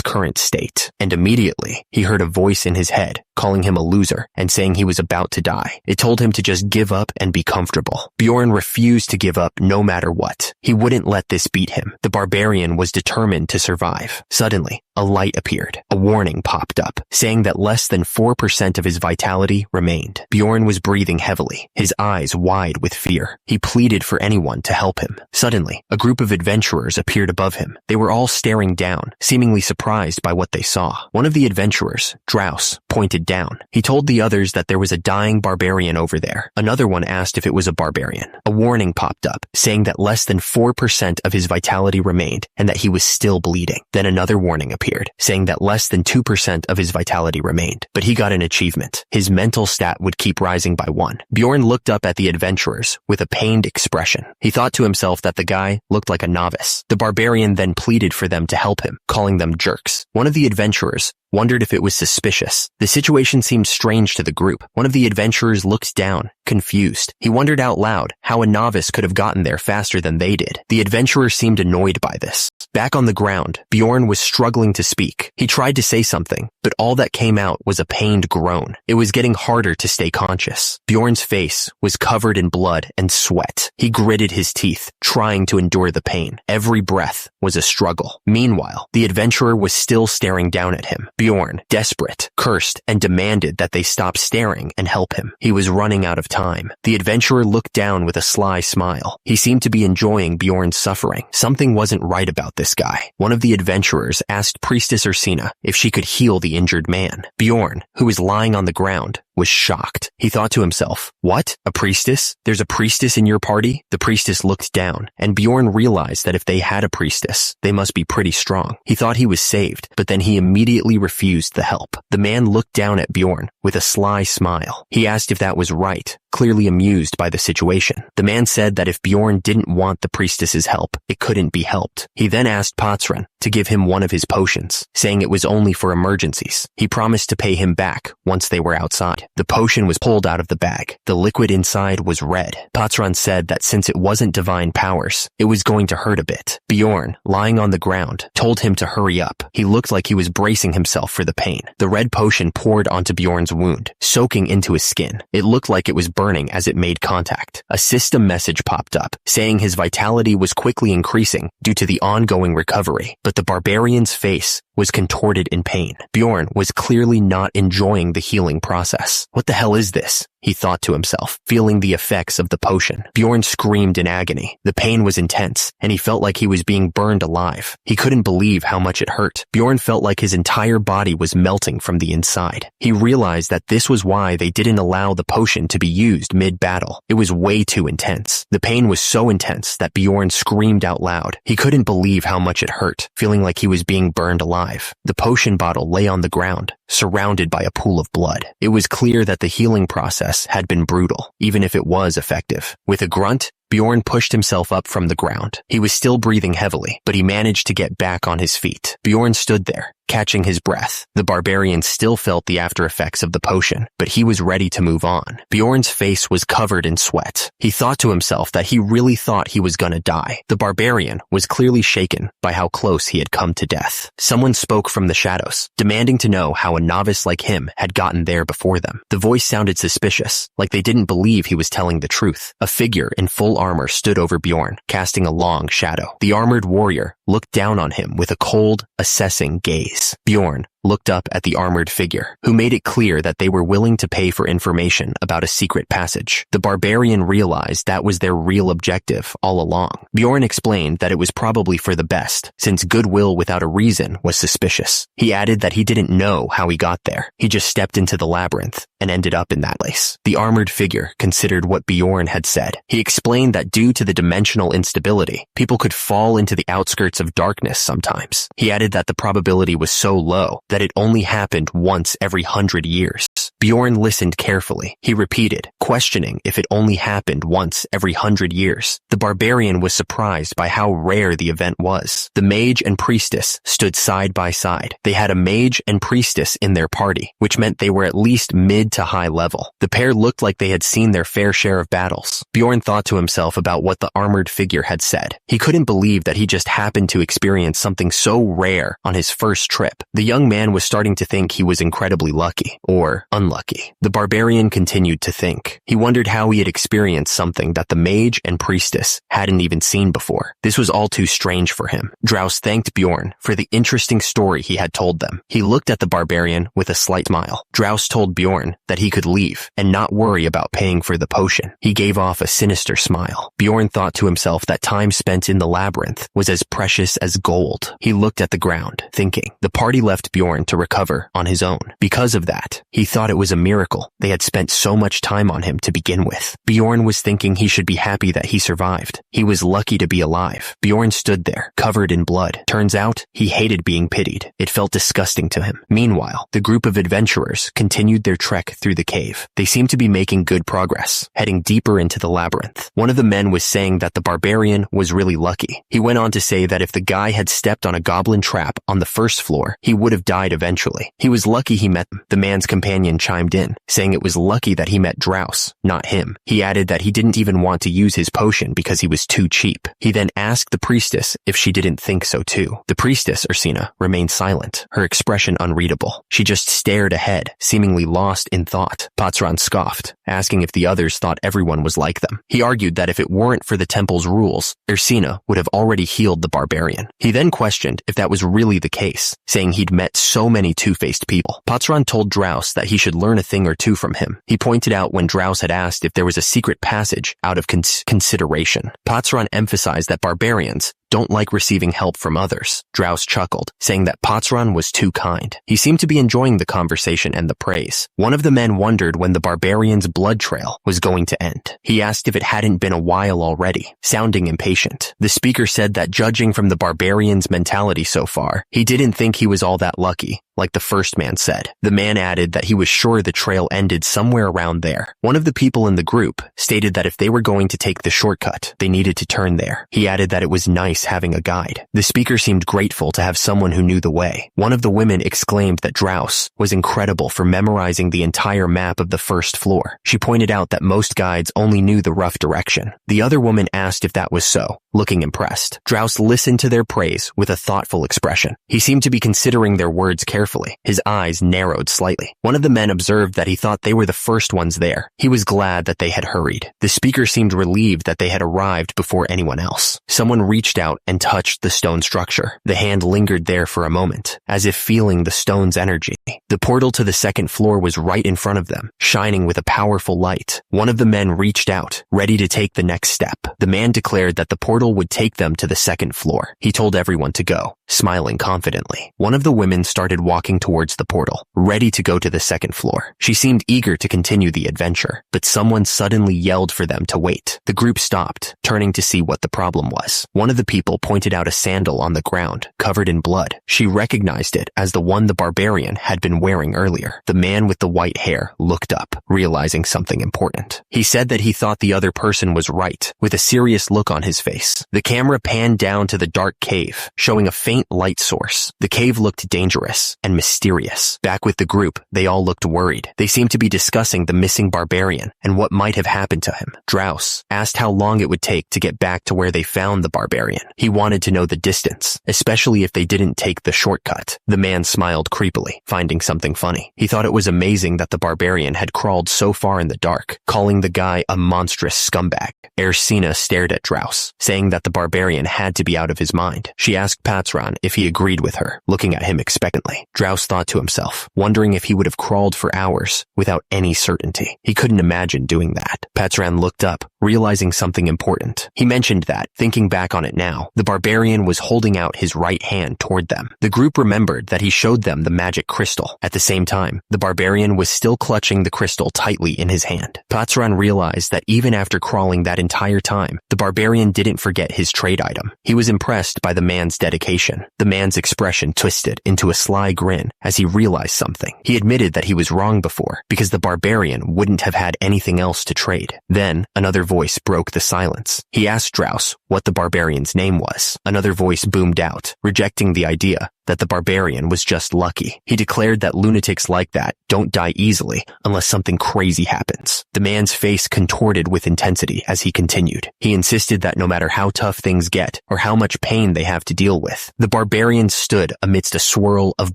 Speaker 1: current state. And immediately, he heard a voice in his head, calling him a loser and saying he was about to die. It told him to just give up and be comfortable. Bjorn refused to give up no matter what. He wouldn't let this beat him. The barbarian was determined to survive. Suddenly, a light appeared. A warning popped up, saying that less than 4% of his vitality remained. Bjorn was breathing heavily, his eyes wide with fear. He pleaded for anyone to help him. Suddenly, a group of adventurers appeared above him. They were all staring down, seemingly surprised by what they saw. One of the adventurers, Drouse, pointed down. He told the others that there was a dying barbarian over there. Another one asked if it was a barbarian. A warning popped up, saying that less than 4% of his vitality remained and that he was still bleeding. Then another warning appeared, saying that less than 2% of his vitality remained. But he got an achievement. His mental stat would keep rising by 1. Bjorn looked up at the adventurers with a pained expression. He thought to himself that the guy looked like a novice. The barbarian then pleaded for them to help him, calling them jerks. One of the adventurers wondered if it was suspicious. The situation seemed strange to the group. One of the adventurers looked down, confused. He wondered out loud how a novice could have gotten there faster than they did. The adventurer seemed annoyed by this. Back on the ground, Bjorn was struggling to speak. He tried to say something, but all that came out was a pained groan. It was getting harder to stay conscious. Bjorn's face was covered in blood and sweat. He gritted his teeth, trying to endure the pain. Every breath was a struggle. Meanwhile, the adventurer was still staring down at him. Bjorn, desperate, cursed and demanded that they stop staring and help him. He was running out of time. The adventurer looked down with a sly smile. He seemed to be enjoying Bjorn's suffering. Something wasn't right about this guy. One of the adventurers asked Priestess Ursina if she could heal the injured man. Bjorn, who was lying on the ground, was shocked. He thought to himself, "What? A priestess? There's a priestess in your party?" The priestess looked down, and Bjorn realized that if they had a priestess, they must be pretty strong. He thought he was saved, but then he immediately refused the help. The man looked down at Bjorn with a sly smile. He asked if that was right, clearly amused by the situation. The man said that if Bjorn didn't want the priestess's help, it couldn't be helped. He then asked Patsran to give him one of his potions, saying it was only for emergencies. He promised to pay him back once they were outside. The potion was pulled out of the bag. The liquid inside was red. Patsran said that since it wasn't divine powers, it was going to hurt a bit. Bjorn, lying on the ground, told him to hurry up. He looked like he was bracing himself for the pain. The red potion poured onto Bjorn's wound, soaking into his skin. It looked like it was burning as it made contact. A system message popped up, saying his vitality was quickly increasing due to the ongoing recovery, but the barbarian's face was contorted in pain. Bjorn was clearly not enjoying the healing process. What the hell is this? He thought to himself, feeling the effects of the potion. Bjorn screamed in agony. The pain was intense, and he felt like he was being burned alive. He couldn't believe how much it hurt. Bjorn felt like his entire body was melting from the inside. He realized that this was why they didn't allow the potion to be used mid-battle. It was way too intense. The pain was so intense that Bjorn screamed out loud. He couldn't believe how much it hurt, feeling like he was being burned alive. The potion bottle lay on the ground, surrounded by a pool of blood. It was clear that the healing process had been brutal, even if it was effective. With a grunt, Bjorn pushed himself up from the ground. He was still breathing heavily, but he managed to get back on his feet. Bjorn stood there, catching his breath. The barbarian still felt the after effects of the potion, but he was ready to move on. Bjorn's face was covered in sweat. He thought to himself that he really thought he was gonna die. The barbarian was clearly shaken by how close he had come to death. Someone spoke from the shadows, demanding to know how a novice like him had gotten there before them. The voice sounded suspicious, like they didn't believe he was telling the truth. A figure in full armor stood over Bjorn, casting a long shadow. The armored warrior looked down on him with a cold, assessing gaze. Bjorn looked up at the armored figure, who made it clear that they were willing to pay for information about a secret passage. The barbarian realized that was their real objective all along. Bjorn explained that it was probably for the best, since goodwill without a reason was suspicious. He added that he didn't know how he got there. He just stepped into the labyrinth and ended up in that place. The armored figure considered what Bjorn had said. He explained that due to the dimensional instability, people could fall into the outskirts of darkness sometimes. He added that the probability was so low that it only happened once every 100 years. Bjorn listened carefully. He repeated, questioning if it only happened once every 100 years. The barbarian was surprised by how rare the event was. The mage and priestess stood side by side. They had a mage and priestess in their party, which meant they were at least mid to high level. The pair looked like they had seen their fair share of battles. Bjorn thought to himself about what the armored figure had said. He couldn't believe that he just happened to experience something so rare on his first trip. The young man was starting to think he was incredibly lucky, or unlucky. The barbarian continued to think. He wondered how he had experienced something that the mage and priestess hadn't even seen before. This was all too strange for him. Drouse thanked Bjorn for the interesting story he had told them. He looked at the barbarian with a slight smile. Drouse told Bjorn that he could leave and not worry about paying for the potion. He gave off a sinister smile. Bjorn thought to himself that time spent in the labyrinth was as precious as gold. He looked at the ground, thinking. The party left Bjorn to recover on his own. Because of that, he thought it was a miracle they had spent so much time on him to begin with. Bjorn was thinking he should be happy that he survived. He was lucky to be alive. Bjorn stood there, covered in blood. Turns out, he hated being pitied. It felt disgusting to him. Meanwhile, the group of adventurers continued their trek through the cave. They seemed to be making good progress, heading deeper into the labyrinth. One of the men was saying that the barbarian was really lucky. He went on to say that if the guy had stepped on a goblin trap on the first floor, he would have died eventually. He was lucky he met them. The man's companion chimed in, saying it was lucky that he met Drouse, not him. He added that he didn't even want to use his potion because he was too cheap. He then asked the priestess if she didn't think so too. The priestess, Ursina, remained silent, her expression unreadable. She just stared ahead, seemingly lost in thought. Patran scoffed, asking if the others thought everyone was like them. He argued that if it weren't for the temple's rules, Ursina would have already healed the barbarian. He then questioned if that was really the case, saying he'd met so many two-faced people. Patran told Drouse that he should learn a thing or two from him. He pointed out when Drouse had asked if there was a secret passage out of consideration. Patran emphasized that barbarians don't like receiving help from others. Drouse chuckled, saying that Patran was too kind. He seemed to be enjoying the conversation and the praise. One of the men wondered when the barbarian's blood trail was going to end. He asked if it hadn't been a while already, sounding impatient. The speaker said that judging from the barbarian's mentality so far, he didn't think he was all that lucky, like the first man said. The man added that he was sure the trail ended somewhere around there. One of the people in the group stated that if they were going to take the shortcut, they needed to turn there. He added that it was nice having a guide. The speaker seemed grateful to have someone who knew the way. One of the women exclaimed that Drouse was incredible for memorizing the entire map of the first floor. She pointed out that most guides only knew the rough direction. The other woman asked if that was so, looking impressed. Drouse listened to their praise with a thoughtful expression. He seemed to be considering their words carefully. His eyes narrowed slightly. One of the men observed that he thought they were the first ones there. He was glad that they had hurried. The speaker seemed relieved that they had arrived before anyone else. Someone reached out and touched the stone structure. The hand lingered there for a moment, as if feeling the stone's energy. The portal to the second floor was right in front of them, shining with a powerful light. One of the men reached out, ready to take the next step. The man declared that the portal would take them to the second floor. He told everyone to go, smiling confidently. One of the women started walking towards the portal, ready to go to the second floor. She seemed eager to continue the adventure, but someone suddenly yelled for them to wait. The group stopped, turning to see what the problem was. One of the people pointed out a sandal on the ground, covered in blood. She recognized it as the one the barbarian had been wearing earlier. The man with the white hair looked up, realizing something important. He said that he thought the other person was right, with a serious look on his face. The camera panned down to the dark cave, showing a faint light source. The cave looked dangerous and mysterious. Back with the group, they all looked worried. They seemed to be discussing the missing barbarian and what might have happened to him. Drouse asked how long it would take to get back to where they found the barbarian. He wanted to know the distance, especially if they didn't take the shortcut. The man smiled creepily, finding something funny. He thought it was amazing that the barbarian had crawled so far in the dark, calling the guy a monstrous scumbag. Ursina stared at Drouse, saying that the barbarian had to be out of his mind. She asked Patran if he agreed with her, looking at him expectantly. Drouse thought to himself, wondering if he would have crawled for hours without any certainty. He couldn't imagine doing that. Patran looked up, realizing something important. He mentioned that, thinking back on it now, the barbarian was holding out his right hand toward them. The group remembered that he showed them the magic crystal. At the same time, the barbarian was still clutching the crystal tightly in his hand. Patran realized that even after crawling that entire time, the barbarian didn't forget forget his trade item. He was impressed by the man's dedication. The man's expression twisted into a sly grin as he realized something. He admitted that he was wrong before, because the barbarian wouldn't have had anything else to trade. Then, another voice broke the silence. He asked Strauss what the barbarian's name was. Another voice boomed out, rejecting the idea that the barbarian was just lucky. He declared that lunatics like that don't die easily unless something crazy happens. The man's face contorted with intensity as he continued. He insisted that no matter how tough things get or how much pain they have to deal with, the barbarian stood amidst a swirl of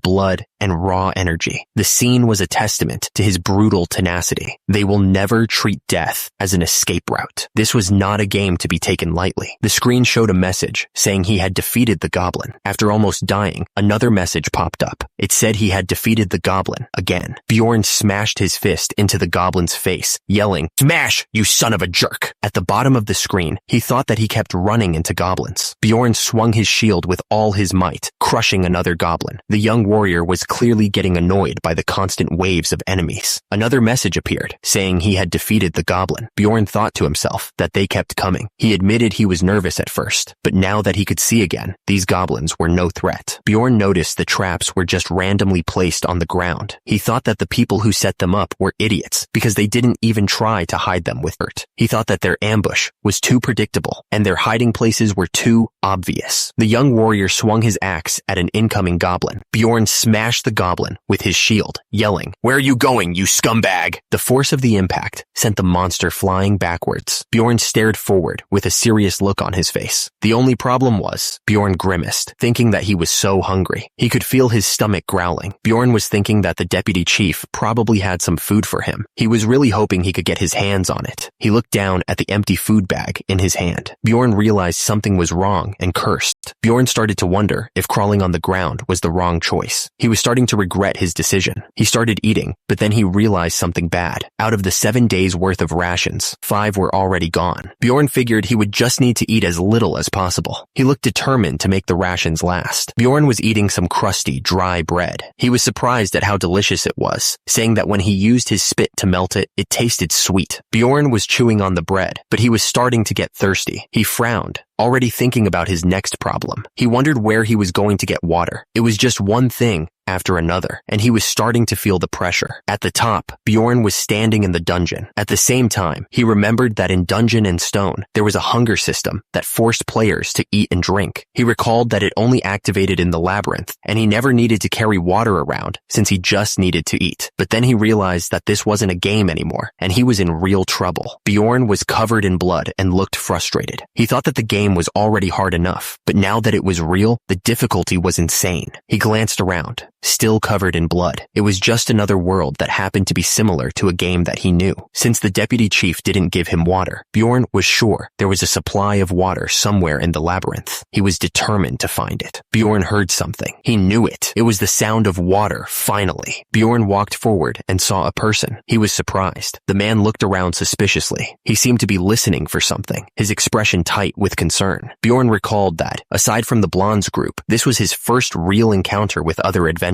Speaker 1: blood and raw energy. The scene was a testament to his brutal tenacity. They will never treat death as an escape route. This was not a game to be taken lightly. The screen showed a message saying he had defeated the goblin. After almost dying, another message popped up. It said he had defeated the goblin again. Bjorn smashed his fist into the goblin's face, yelling, "Smash, you son of a jerk!" At the bottom of the screen, he thought that he kept running into goblins. Bjorn swung his shield with all his might, crushing another goblin. The young warrior was clearly getting annoyed by the constant waves of enemies. Another message appeared, saying he had defeated the goblin. Bjorn thought to himself that they kept coming. He admitted he was nervous at first, but now that he could see again, these goblins were no threat. Bjorn noticed the traps were just randomly placed on the ground. He thought that the people who set them up were idiots because they didn't even try to hide them with dirt. He thought that their ambush was too predictable and their hiding places were too obvious. The young warrior swung his axe at an incoming goblin. Bjorn smashed the goblin with his shield, yelling, "Where are you going, you scumbag?" The force of the impact sent the monster flying backwards. Bjorn stared forward with a serious look on his face. The only problem was, Bjorn grimaced, thinking that he was so hungry. He could feel his stomach growling. Bjorn was thinking that the deputy chief probably had some food for him. He was really hoping he could get his hands on it. He looked down at the empty food bag in his hand. Bjorn realized something was wrong and cursed. Bjorn started to wonder if crawling on the ground was the wrong choice. He was starting to regret his decision. He started eating, but then he realized something bad. Out of the 7 days worth of rations, 5 were already gone. Bjorn figured he would just need to eat as little as possible. He looked determined to make the rations last. Bjorn was eating some crusty, dry bread. He was surprised at how delicious it was, saying that when he used his spit to melt it, it tasted sweet. Bjorn was chewing on the bread, but he was starting to get thirsty. He frowned, already thinking about his next problem. He wondered where he was going to get water. It was just one thing after another, and he was starting to feel the pressure. At the top, Bjorn was standing in the dungeon. At the same time, he remembered that in Dungeon and Stone, there was a hunger system that forced players to eat and drink. He recalled that it only activated in the labyrinth, and he never needed to carry water around since he just needed to eat. But then he realized that this wasn't a game anymore, and he was in real trouble. Bjorn was covered in blood and looked frustrated. He thought that the game was already hard enough, but now that it was real, the difficulty was insane. He glanced around. Still covered in blood. It was just another world that happened to be similar to a game that he knew. Since the deputy chief didn't give him water, Bjorn was sure there was a supply of water somewhere in the labyrinth. He was determined to find it. Bjorn heard something. He knew it. It was the sound of water, finally. Bjorn walked forward and saw a person. He was surprised. The man looked around suspiciously. He seemed to be listening for something, his expression tight with concern. Bjorn recalled that, aside from the Blondes group, this was his first real encounter with other adventurers.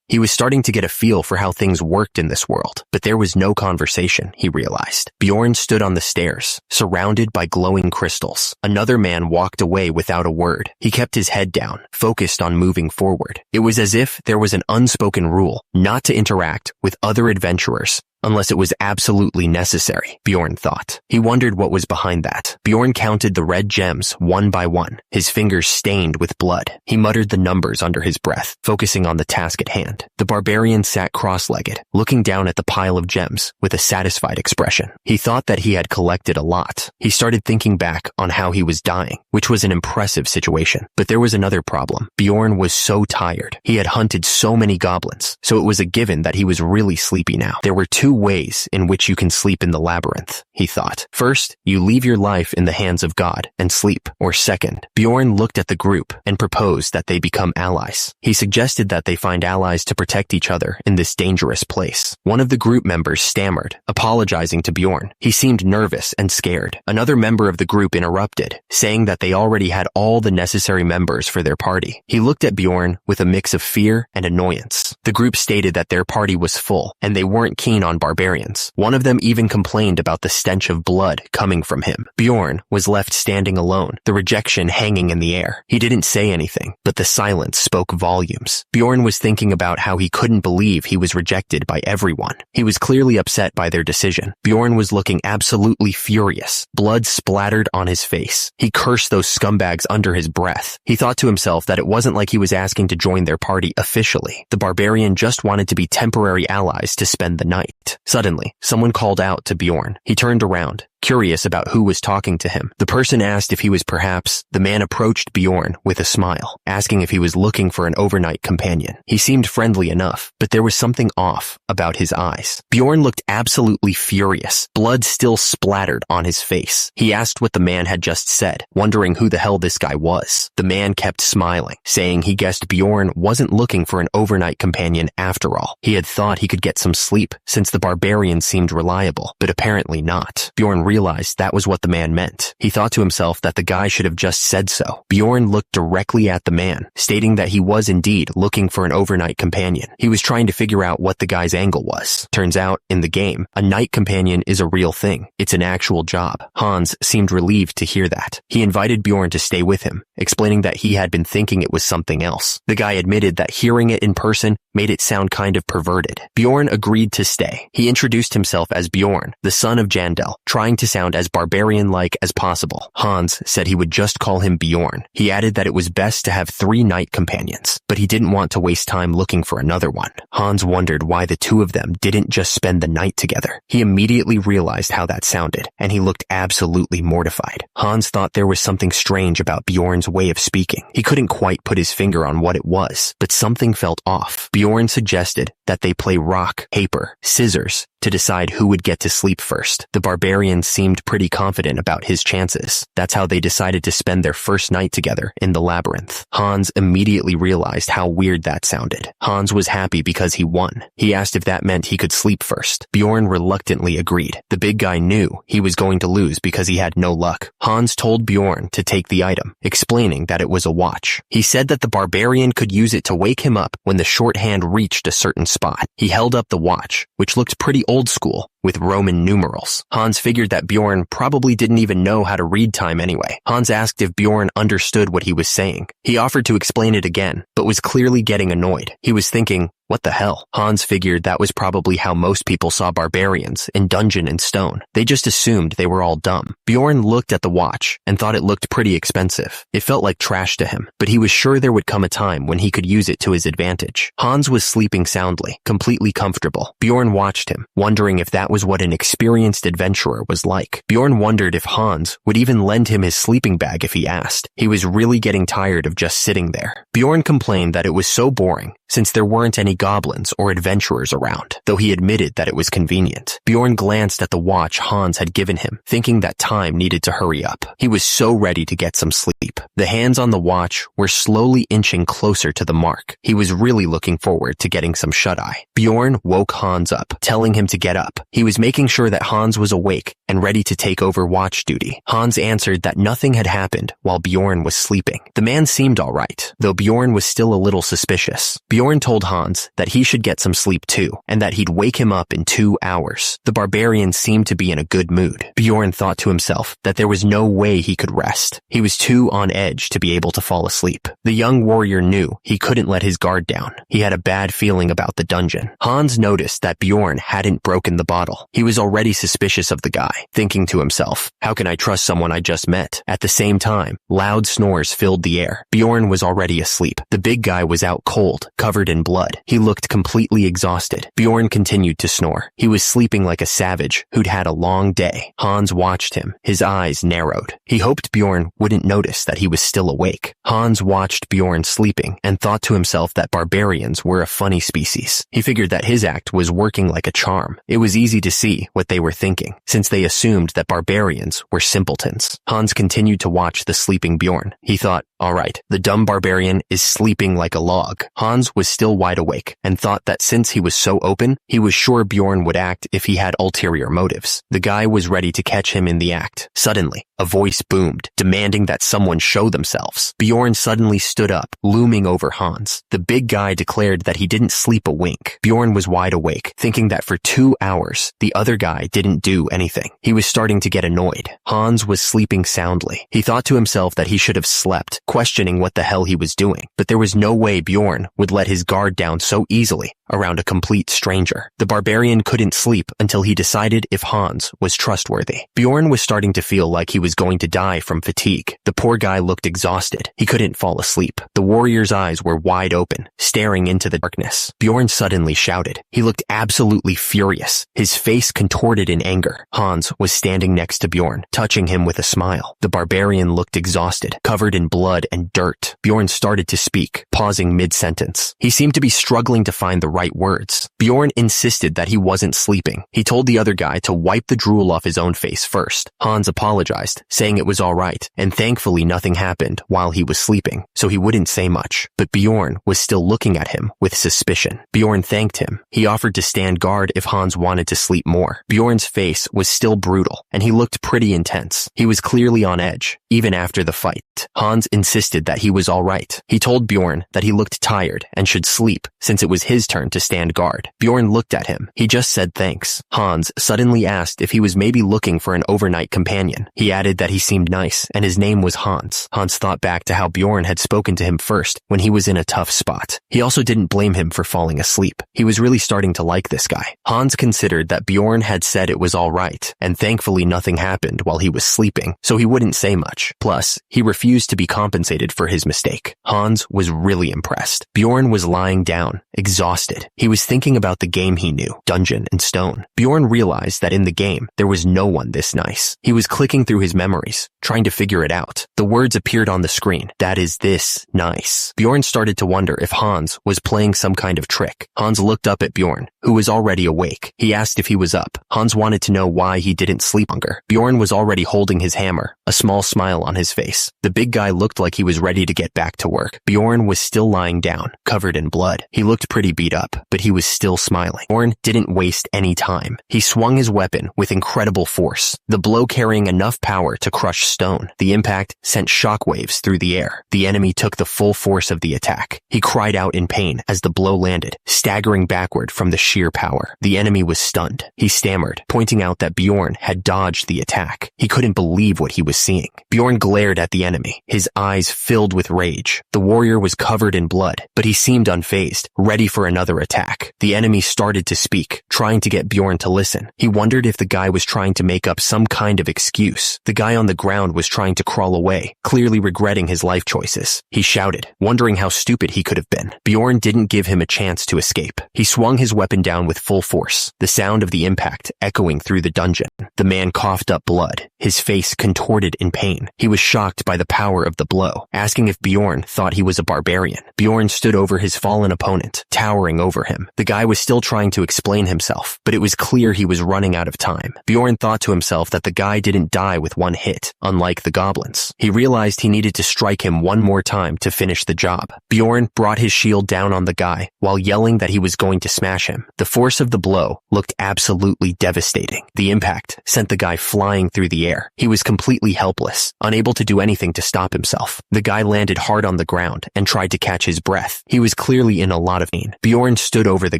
Speaker 1: He was starting to get a feel for how things worked in this world, but there was no conversation, he realized. Bjorn stood on the stairs, surrounded by glowing crystals. Another man walked away without a word. He kept his head down, focused on moving forward. It was as if there was an unspoken rule not to interact with other adventurers unless it was absolutely necessary, Bjorn thought. He wondered what was behind that. Bjorn counted the red gems one by one, his fingers stained with blood. He muttered the numbers under his breath, focusing on the task at hand. The barbarian sat cross-legged, looking down at the pile of gems with a satisfied expression. He thought that he had collected a lot. He started thinking back on how he was dying, which was an impressive situation. But there was another problem. Bjorn was so tired. He had hunted so many goblins, so it was a given that he was really sleepy now. There were 2 ways in which you can sleep in the labyrinth, he thought. First, you leave your life in the hands of God and sleep. Or second, Bjorn looked at the group and proposed that they become allies. He suggested that they find allies to protect each other in this dangerous place. One of the group members stammered, apologizing to Bjorn. He seemed nervous and scared. Another member of the group interrupted, saying that they already had all the necessary members for their party. He looked at Bjorn with a mix of fear and annoyance. The group stated that their party was full, and they weren't keen on barbarians. One of them even complained about the stench of blood coming from him. Bjorn was left standing alone, the rejection hanging in the air. He didn't say anything, but the silence spoke volumes. Bjorn was thinking about how he couldn't believe he was rejected by everyone. He was clearly upset by their decision. Bjorn was looking absolutely furious. Blood splattered on his face. He cursed those scumbags under his breath. He thought to himself that it wasn't like he was asking to join their party officially. The barbarian just wanted to be temporary allies to spend the night. Suddenly, someone called out to Bjorn. He turned around, curious about who was talking to him. The person asked if he was perhaps. The man approached Bjorn with a smile, asking if he was looking for an overnight companion. He seemed friendly enough, but there was something off about his eyes. Bjorn looked absolutely furious. Blood still splattered on his face. He asked what the man had just said, wondering who the hell this guy was. The man kept smiling, saying he guessed Bjorn wasn't looking for an overnight companion after all. He had thought he could get some sleep, since the barbarian seemed reliable, but apparently not. Bjorn realized that was what the man meant. He thought to himself that the guy should have just said so. Bjorn looked directly at the man, stating that he was indeed looking for an overnight companion. He was trying to figure out what the guy's angle was. Turns out, in the game, a night companion is a real thing. It's an actual job. Hans seemed relieved to hear that. He invited Bjorn to stay with him, explaining that he had been thinking it was something else. The guy admitted that hearing it in person made it sound kind of perverted. Bjorn agreed to stay. He introduced himself as Bjorn, the son of Jandel, trying to sound as barbarian-like as possible. Hans said he would just call him Bjorn. He added that it was best to have 3 night companions, but he didn't want to waste time looking for another one. Hans wondered why the two of them didn't just spend the night together. He immediately realized how that sounded, and he looked absolutely mortified. Hans thought there was something strange about Bjorn's way of speaking. He couldn't quite put his finger on what it was, but something felt off. Bjorn suggested that they play rock, paper, scissors to decide who would get to sleep first. The barbarian seemed pretty confident about his chances. That's how they decided to spend their first night together in the labyrinth. Hans immediately realized how weird that sounded. Hans was happy because he won. He asked if that meant he could sleep first. Bjorn reluctantly agreed. The big guy knew he was going to lose because he had no luck. Hans told Bjorn to take the item, explaining that it was a watch. He said that the barbarian could use it to wake him up when the shorthand reached a certain spot. He held up the watch, which looked pretty old school, with Roman numerals. Hans figured that Bjorn probably didn't even know how to read time anyway. Hans asked if Bjorn understood what he was saying. He offered to explain it again, but was clearly getting annoyed. He was thinking, what the hell? Hans figured that was probably how most people saw barbarians, in Dungeon and Stone. They just assumed they were all dumb. Bjorn looked at the watch and thought it looked pretty expensive. It felt like trash to him, but he was sure there would come a time when he could use it to his advantage. Hans was sleeping soundly, completely comfortable. Bjorn watched him, wondering if that was what an experienced adventurer was like. Bjorn wondered if Hans would even lend him his sleeping bag if he asked. He was really getting tired of just sitting there. Bjorn complained that it was so boring, since there weren't any goblins or adventurers around, though he admitted that it was convenient. Bjorn glanced at the watch Hans had given him, thinking that time needed to hurry up. He was so ready to get some sleep. The hands on the watch were slowly inching closer to the mark. He was really looking forward to getting some shut-eye. Bjorn woke Hans up, telling him to get up. He was making sure that Hans was awake and ready to take over watch duty. Hans answered that nothing had happened while Bjorn was sleeping. The man seemed all right, though Bjorn was still a little suspicious. Bjorn told Hans that he should get some sleep too, and that he'd wake him up in 2 hours. The barbarian seemed to be in a good mood. Bjorn thought to himself that there was no way he could rest. He was too on edge to be able to fall asleep. The young warrior knew he couldn't let his guard down. He had a bad feeling about the dungeon. Hans noticed that Bjorn hadn't broken the bottle. He was already suspicious of the guy, thinking to himself, how can I trust someone I just met? At the same time, loud snores filled the air. Bjorn was already asleep. The big guy was out cold, covered in blood. He looked completely exhausted. Bjorn continued to snore. He was sleeping like a savage who'd had a long day. Hans watched him. His eyes narrowed. He hoped Bjorn wouldn't notice that he was still awake. Hans watched Bjorn sleeping and thought to himself that barbarians were a funny species. He figured that his act was working like a charm. It was easy to see what they were thinking, since they assumed that barbarians were simpletons. Hans continued to watch the sleeping Bjorn. He thought, all right, the dumb barbarian is sleeping like a log. Hans was still wide awake and thought that since he was so open, he was sure Bjorn would act if he had ulterior motives. The guy was ready to catch him in the act. Suddenly, A voice boomed, demanding that someone show themselves. Bjorn suddenly stood up, looming over Hans. The big guy declared that he didn't sleep a wink. Bjorn was wide awake, thinking that for 2 hours, the other guy didn't do anything. He was starting to get annoyed. Hans was sleeping soundly. He thought to himself that he should have slept, questioning what the hell he was doing. But there was no way Bjorn would let his guard down so easily around a complete stranger. The barbarian couldn't sleep until he decided if Hans was trustworthy. Bjorn was starting to feel like he was going to die from fatigue. The poor guy looked exhausted. He couldn't fall asleep. The warrior's eyes were wide open, staring into the darkness. Bjorn suddenly shouted. He looked absolutely furious, his face contorted in anger. Hans was standing next to Bjorn, touching him with a smile. The barbarian looked exhausted, covered in blood and dirt. Bjorn started to speak, pausing mid-sentence. He seemed to be struggling to find the right words. Bjorn insisted that he wasn't sleeping. He told the other guy to wipe the drool off his own face first. Hans apologized, saying it was all right, and thankfully nothing happened while he was sleeping, so he wouldn't say much. But Bjorn was still looking at him with suspicion. Bjorn thanked him. He offered to stand guard if Hans wanted to sleep more. Bjorn's face was still brutal, and he looked pretty intense. He was clearly on edge, even after the fight. Hans insisted that he was all right. He told Bjorn that he looked tired and should sleep, since it was his turn to stand guard. Bjorn looked at him. He just said thanks. Hans suddenly asked if he was maybe looking for an overnight companion. He added that he seemed nice, and his name was Hans. Hans thought back to how Bjorn had spoken to him first when he was in a tough spot. He also didn't blame him for falling asleep. He was really starting to like this guy. Hans considered that Bjorn had said it was all right, and thankfully nothing happened while he was sleeping, so he wouldn't say much. Plus, he refused to be compensated for his mistake. Hans was really impressed. Bjorn was lying down, exhausted. He was thinking about the game he knew, Dungeon and Stone. Bjorn realized that in the game, there was no one this nice. He was clicking through his memories, trying to figure it out. The words appeared on the screen. That is this nice. Bjorn started to wonder if Hans was playing some kind of trick. Hans looked up at Bjorn, who was already awake. He asked if he was up. Hans wanted to know why he didn't sleep longer. Bjorn was already holding his hammer, a small smile on his face. The big guy looked like he was ready to get back to work. Bjorn was still lying down, covered in blood. He looked pretty beat up, but he was still smiling. Bjorn didn't waste any time. He swung his weapon with incredible force, the blow carrying enough power to crush stone. The impact sent shockwaves through the air. The enemy took the full force of the attack. He cried out in pain as the blow landed, staggering backward from the sheer power. The enemy was stunned. He stammered, pointing out that Bjorn had dodged the attack. He couldn't believe what he was seeing. Bjorn glared at the enemy, his eyes filled with rage. The warrior was covered in blood, but he seemed unfazed, ready for another attack. The enemy started to speak, trying to get Bjorn to listen. He wondered if the guy was trying to make up some kind of excuse. The guy on the ground was trying to crawl away, clearly regretting his life choices. He shouted, wondering how stupid he could have been. Bjorn didn't give him a chance to escape. He swung his weapon down with full force, the sound of the impact echoing through the dungeon. The man coughed up blood, his face contorted in pain. He was shocked by the power of the blow, asking if Bjorn thought he was a barbarian. Bjorn stood over his fallen opponent, towering over him. The guy was still trying to explain himself, but it was clear he was running out of time. Bjorn thought to himself that the guy didn't die with one hit, unlike the goblins. He realized he needed to strike him one more time to finish the job. Bjorn brought his shield down on the guy while yelling that he was going to smash him. The force of the blow looked absolutely devastating. The impact sent the guy flying through the air. He was completely helpless, unable to do anything to stop himself. The guy landed hard on the ground and tried to catch his breath. He was clearly in a lot of pain. Bjorn stood over the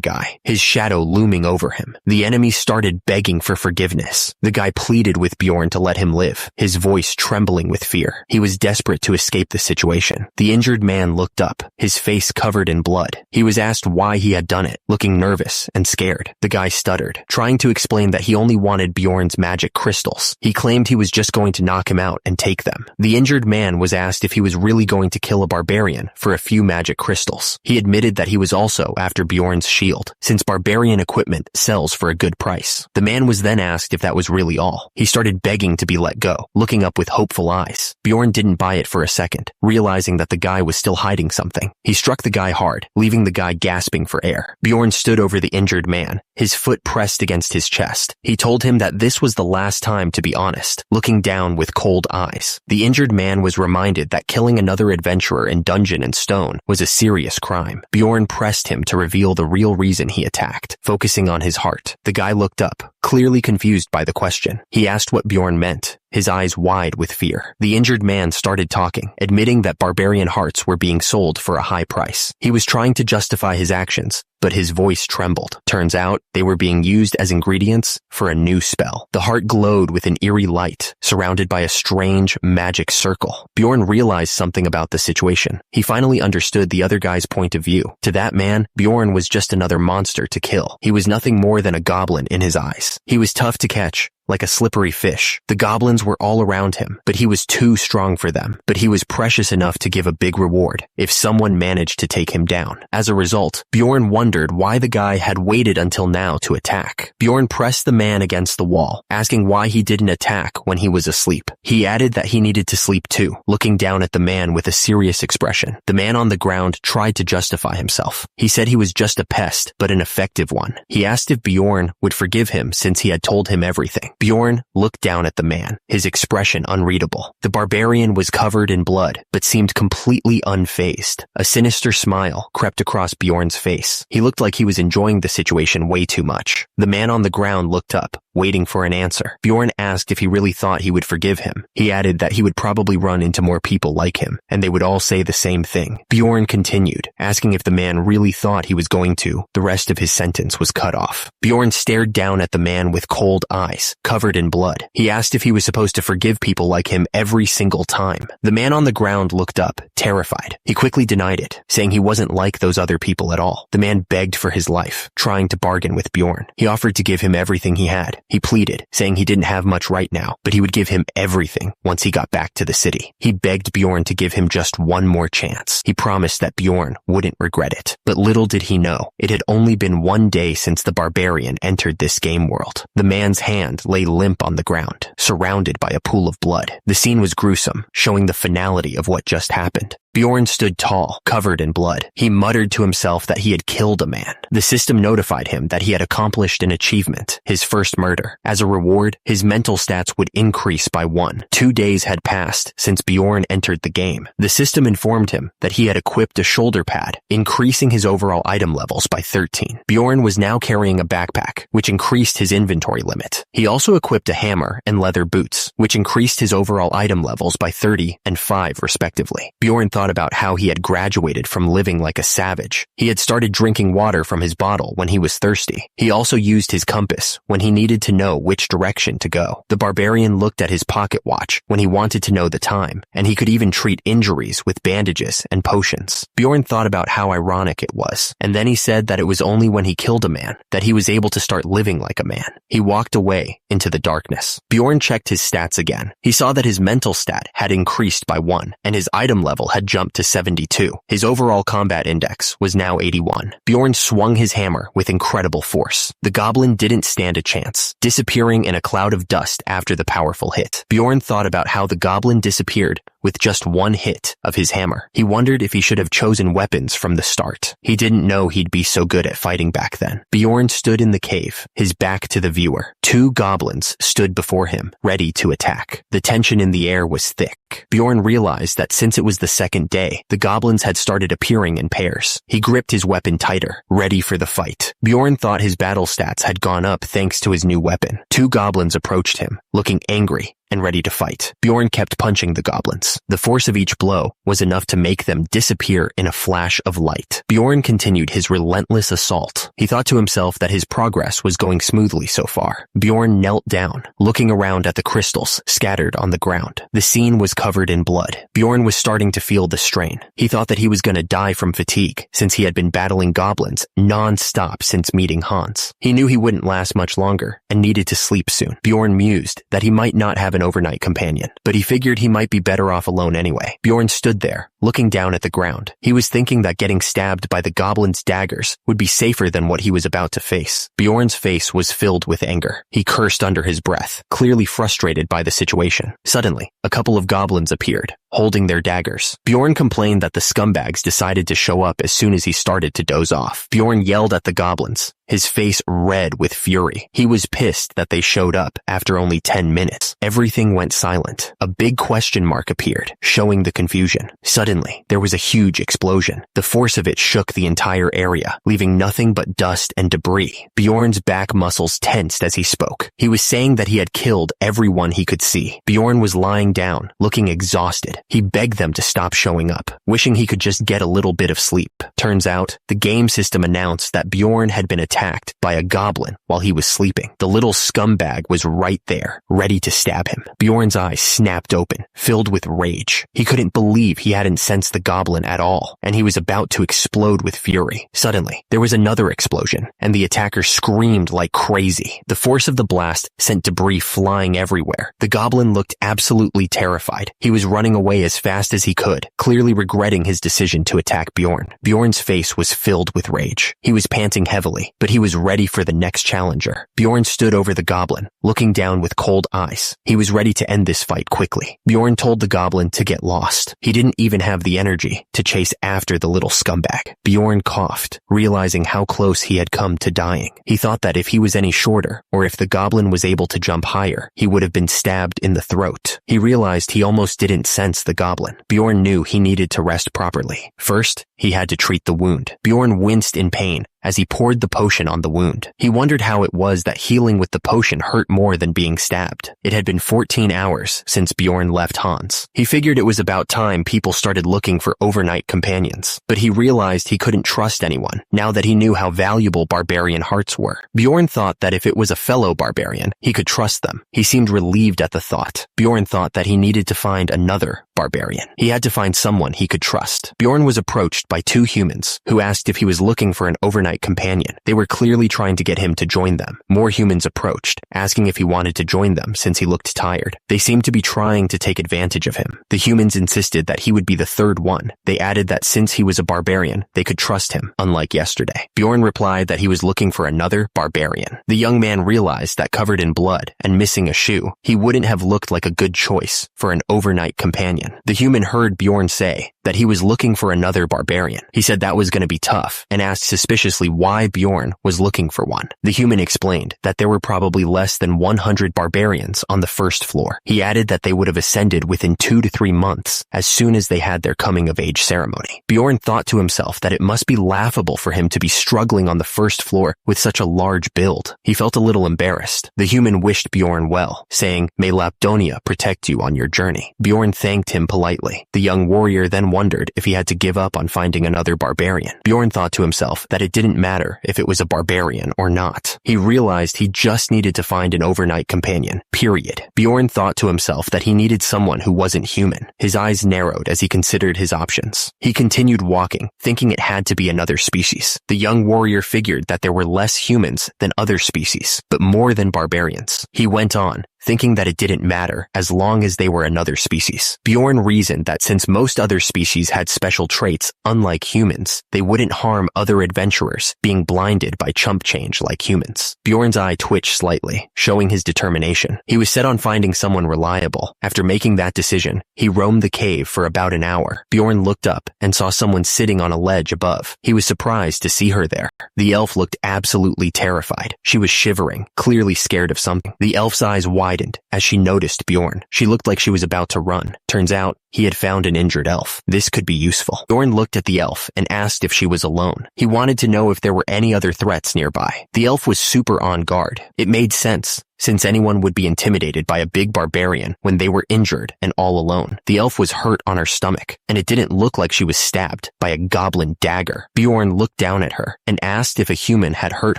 Speaker 1: guy, his shadow looming over him. The enemy started begging for forgiveness. The guy pleaded with Bjorn to let him live, his voice trembling with fear. He was desperate to escape the situation. The injured man looked up, his face covered in blood. He was asked why he had done it, looking nervous and scared. The guy stuttered, trying to explain that he only wanted Bjorn's magic crystals. He claimed he was just going to knock him out and take them. The injured man was asked if he was really going to kill a barbarian for a few magic crystals. He admitted that he was also after Bjorn's shield, since barbarian equipment sells for a good price. The man was then asked if that was really all. He started begging to be let go, looking up with hopeful eyes. Bjorn didn't buy it for a second, realizing that the guy was still hiding something. He struck the guy hard, leaving the guy gasping for air. Bjorn stood over the injured man, his foot pressed against his chest. He told him that this was the last time to be honest, looking down with cold eyes. The injured man was reminded that killing another adventurer in Dungeon and Stone was a serious crime. Bjorn pressed him to reveal the real reason he attacked, focusing on his heart. The guy looked up, clearly confused by the question. He asked what Bjorn meant. his eyes wide with fear. The injured man started talking, admitting that barbarian hearts were being sold for a high price. He was trying to justify his actions, but his voice trembled. Turns out, they were being used as ingredients for a new spell. The heart glowed with an eerie light, surrounded by a strange, magic circle. Bjorn realized something about the situation. He finally understood the other guy's point of view. To that man, Bjorn was just another monster to kill. He was nothing more than a goblin in his eyes. He was tough to catch, like a slippery fish. The goblins were all around him, but he was too strong for them. But he was precious enough to give a big reward if someone managed to take him down. As a result, Bjorn wondered why the guy had waited until now to attack. Bjorn pressed the man against the wall, asking why he didn't attack when he was asleep. He added that he needed to sleep too, looking down at the man with a serious expression. The man on the ground tried to justify himself. He said he was just a pest, but an effective one. He asked if Bjorn would forgive him since he had told him everything. Bjorn looked down at the man, his expression unreadable. The barbarian was covered in blood, but seemed completely unfazed. A sinister smile crept across Bjorn's face. He looked like he was enjoying the situation way too much. The man on the ground looked up, waiting for an answer. Bjorn asked if he really thought he would forgive him. He added that he would probably run into more people like him, and they would all say the same thing. Bjorn continued, asking if the man really thought he was going to. The rest of his sentence was cut off. Bjorn stared down at the man with cold eyes, covered in blood. He asked if he was supposed to forgive people like him every single time. The man on the ground looked up, terrified. He quickly denied it, saying he wasn't like those other people at all. The man begged for his life, trying to bargain with Bjorn. He offered to give him everything he had. He pleaded, saying he didn't have much right now, but he would give him everything once he got back to the city. He begged Bjorn to give him just one more chance. He promised that Bjorn wouldn't regret it. But little did he know, it had only been one day since the barbarian entered this game world. The man's hand lay limp on the ground, surrounded by a pool of blood. The scene was gruesome, showing the finality of what just happened. Bjorn stood tall, covered in blood. He muttered to himself that he had killed a man. The system notified him that he had accomplished an achievement, his first murder. As a reward, his mental stats would increase by 1. 2 days had passed since Bjorn entered the game. The system informed him that he had equipped a shoulder pad, increasing his overall item levels by 13. Bjorn was now carrying a backpack, which increased his inventory limit. He also equipped a hammer and leather boots, which increased his overall item levels by 30 and 5 respectively. Bjorn thought about how he had graduated from living like a savage. He had started drinking water from his bottle when he was thirsty. He also used his compass when he needed to know which direction to go. The barbarian looked at his pocket watch when he wanted to know the time, and he could even treat injuries with bandages and potions. Bjorn thought about how ironic it was, and then he said that it was only when he killed a man that he was able to start living like a man. He walked away into the darkness. Bjorn checked his stats again. He saw that his mental stat had increased by 1, and his item level had jumped to 72. His overall combat index was now 81. Bjorn swung his hammer with incredible force. The goblin didn't stand a chance, disappearing in a cloud of dust after the powerful hit. Bjorn thought about how the goblin disappeared with just one hit of his hammer. He wondered if he should have chosen weapons from the start. He didn't know he'd be so good at fighting back then. Bjorn stood in the cave, his back to the viewer. 2 goblins stood before him, ready to attack. The tension in the air was thick. Bjorn realized that since it was the second day, the goblins had started appearing in pairs. He gripped his weapon tighter, ready for the fight. Bjorn thought his battle stats had gone up thanks to his new weapon. 2 goblins approached him, looking angry and ready to fight. Bjorn kept punching the goblins. The force of each blow was enough to make them disappear in a flash of light. Bjorn continued his relentless assault. He thought to himself that his progress was going smoothly so far. Bjorn knelt down, looking around at the crystals scattered on the ground. The scene was covered in blood. Bjorn was starting to feel the strain. He thought that he was going to die from fatigue, since he had been battling goblins non-stop since meeting Hans. He knew he wouldn't last much longer and needed to sleep soon. Bjorn mused that he might not have an overnight companion, but he figured he might be better off alone anyway. Bjorn stood there, looking down at the ground. He was thinking that getting stabbed by the goblins' daggers would be safer than what he was about to face. Bjorn's face was filled with anger. He cursed under his breath, clearly frustrated by the situation. Suddenly, a couple of goblins appeared, holding their daggers. Bjorn complained that the scumbags decided to show up as soon as he started to doze off. Bjorn yelled at the goblins, his face red with fury. He was pissed that they showed up after only 10 minutes. Everything went silent. A big question mark appeared, showing the confusion. Suddenly, there was a huge explosion. The force of it shook the entire area, leaving nothing but dust and debris. Bjorn's back muscles tensed as he spoke. He was saying that he had killed everyone he could see. Bjorn was lying down, looking exhausted. He begged them to stop showing up, wishing he could just get a little bit of sleep. Turns out, the game system announced that Bjorn had been attacked by a goblin while he was sleeping. The little scumbag was right there, ready to stab him. Bjorn's eyes snapped open, filled with rage. He couldn't believe he hadn't sensed the goblin at all, and he was about to explode with fury. Suddenly, there was another explosion, and the attacker screamed like crazy. The force of the blast sent debris flying everywhere. The goblin looked absolutely terrified. He was running away as fast as he could, clearly regretting his decision to attack Bjorn. Bjorn's face was filled with rage. He was panting heavily, but he was ready for the next challenger. Bjorn stood over the goblin, looking down with cold eyes. He was ready to end this fight quickly. Bjorn told the goblin to get lost. He didn't even have the energy to chase after the little scumbag. Bjorn coughed, realizing how close he had come to dying. He thought that if he was any shorter, or if the goblin was able to jump higher, he would have been stabbed in the throat. He realized he almost didn't sense the goblin. Bjorn knew he needed to rest properly. First, he had to treat the wound. Bjorn winced in pain as he poured the potion on the wound. He wondered how it was that healing with the potion hurt more than being stabbed. It had been 14 hours since Bjorn left Hans. He figured it was about time people started looking for overnight companions, but he realized he couldn't trust anyone now that he knew how valuable barbarian hearts were. Bjorn thought that if it was a fellow barbarian, he could trust them. He seemed relieved at the thought. Bjorn thought that he needed to find another barbarian. He had to find someone he could trust. Bjorn was approached by two humans who asked if he was looking for an overnight companion. They were clearly trying to get him to join them. More humans approached, asking if he wanted to join them since he looked tired. They seemed to be trying to take advantage of him. The humans insisted that he would be the third one. They added that since he was a barbarian, they could trust him, unlike yesterday. Bjorn replied that he was looking for another barbarian. The young man realized that covered in blood and missing a shoe, he wouldn't have looked like a good choice for an overnight companion. The human heard Bjorn say that he was looking for another barbarian. He said that was going to be tough and asked suspiciously why Bjorn was looking for one. The human explained that there were probably less than 100 barbarians on the first floor. He added that they would have ascended within 2 to 3 months as soon as they had their coming-of-age ceremony. Bjorn thought to himself that it must be laughable for him to be struggling on the first floor with such a large build. He felt a little embarrassed. The human wished Bjorn well, saying, "May Lapdonia protect you on your journey." Bjorn thanked him politely. The young warrior then wondered if he had to give up on finding another barbarian. Bjorn thought to himself that it didn't matter if it was a barbarian or not. He realized he just needed to find an overnight companion, period. Bjorn thought to himself that he needed someone who wasn't human. His eyes narrowed as he considered his options. He continued walking, thinking it had to be another species. The young warrior figured that there were less humans than other species, but more than barbarians. He went on, thinking that it didn't matter as long as they were another species. Bjorn reasoned that since most other species had special traits unlike humans, they wouldn't harm other adventurers being blinded by chump change like humans. Bjorn's eye twitched slightly, showing his determination. He was set on finding someone reliable. After making that decision, he roamed the cave for about an hour. Bjorn looked up and saw someone sitting on a ledge above. He was surprised to see her there. The elf looked absolutely terrified. She was shivering, clearly scared of something. The elf's eyes widened as she noticed Bjorn. She looked like she was about to run. Turns out, he had found an injured elf. This could be useful. Bjorn looked at the elf and asked if she was alone. He wanted to know if there were any other threats nearby. The elf was super on guard. It made sense, since anyone would be intimidated by a big barbarian when they were injured and all alone. The elf was hurt on her stomach, and it didn't look like she was stabbed by a goblin dagger. Bjorn looked down at her and asked if a human had hurt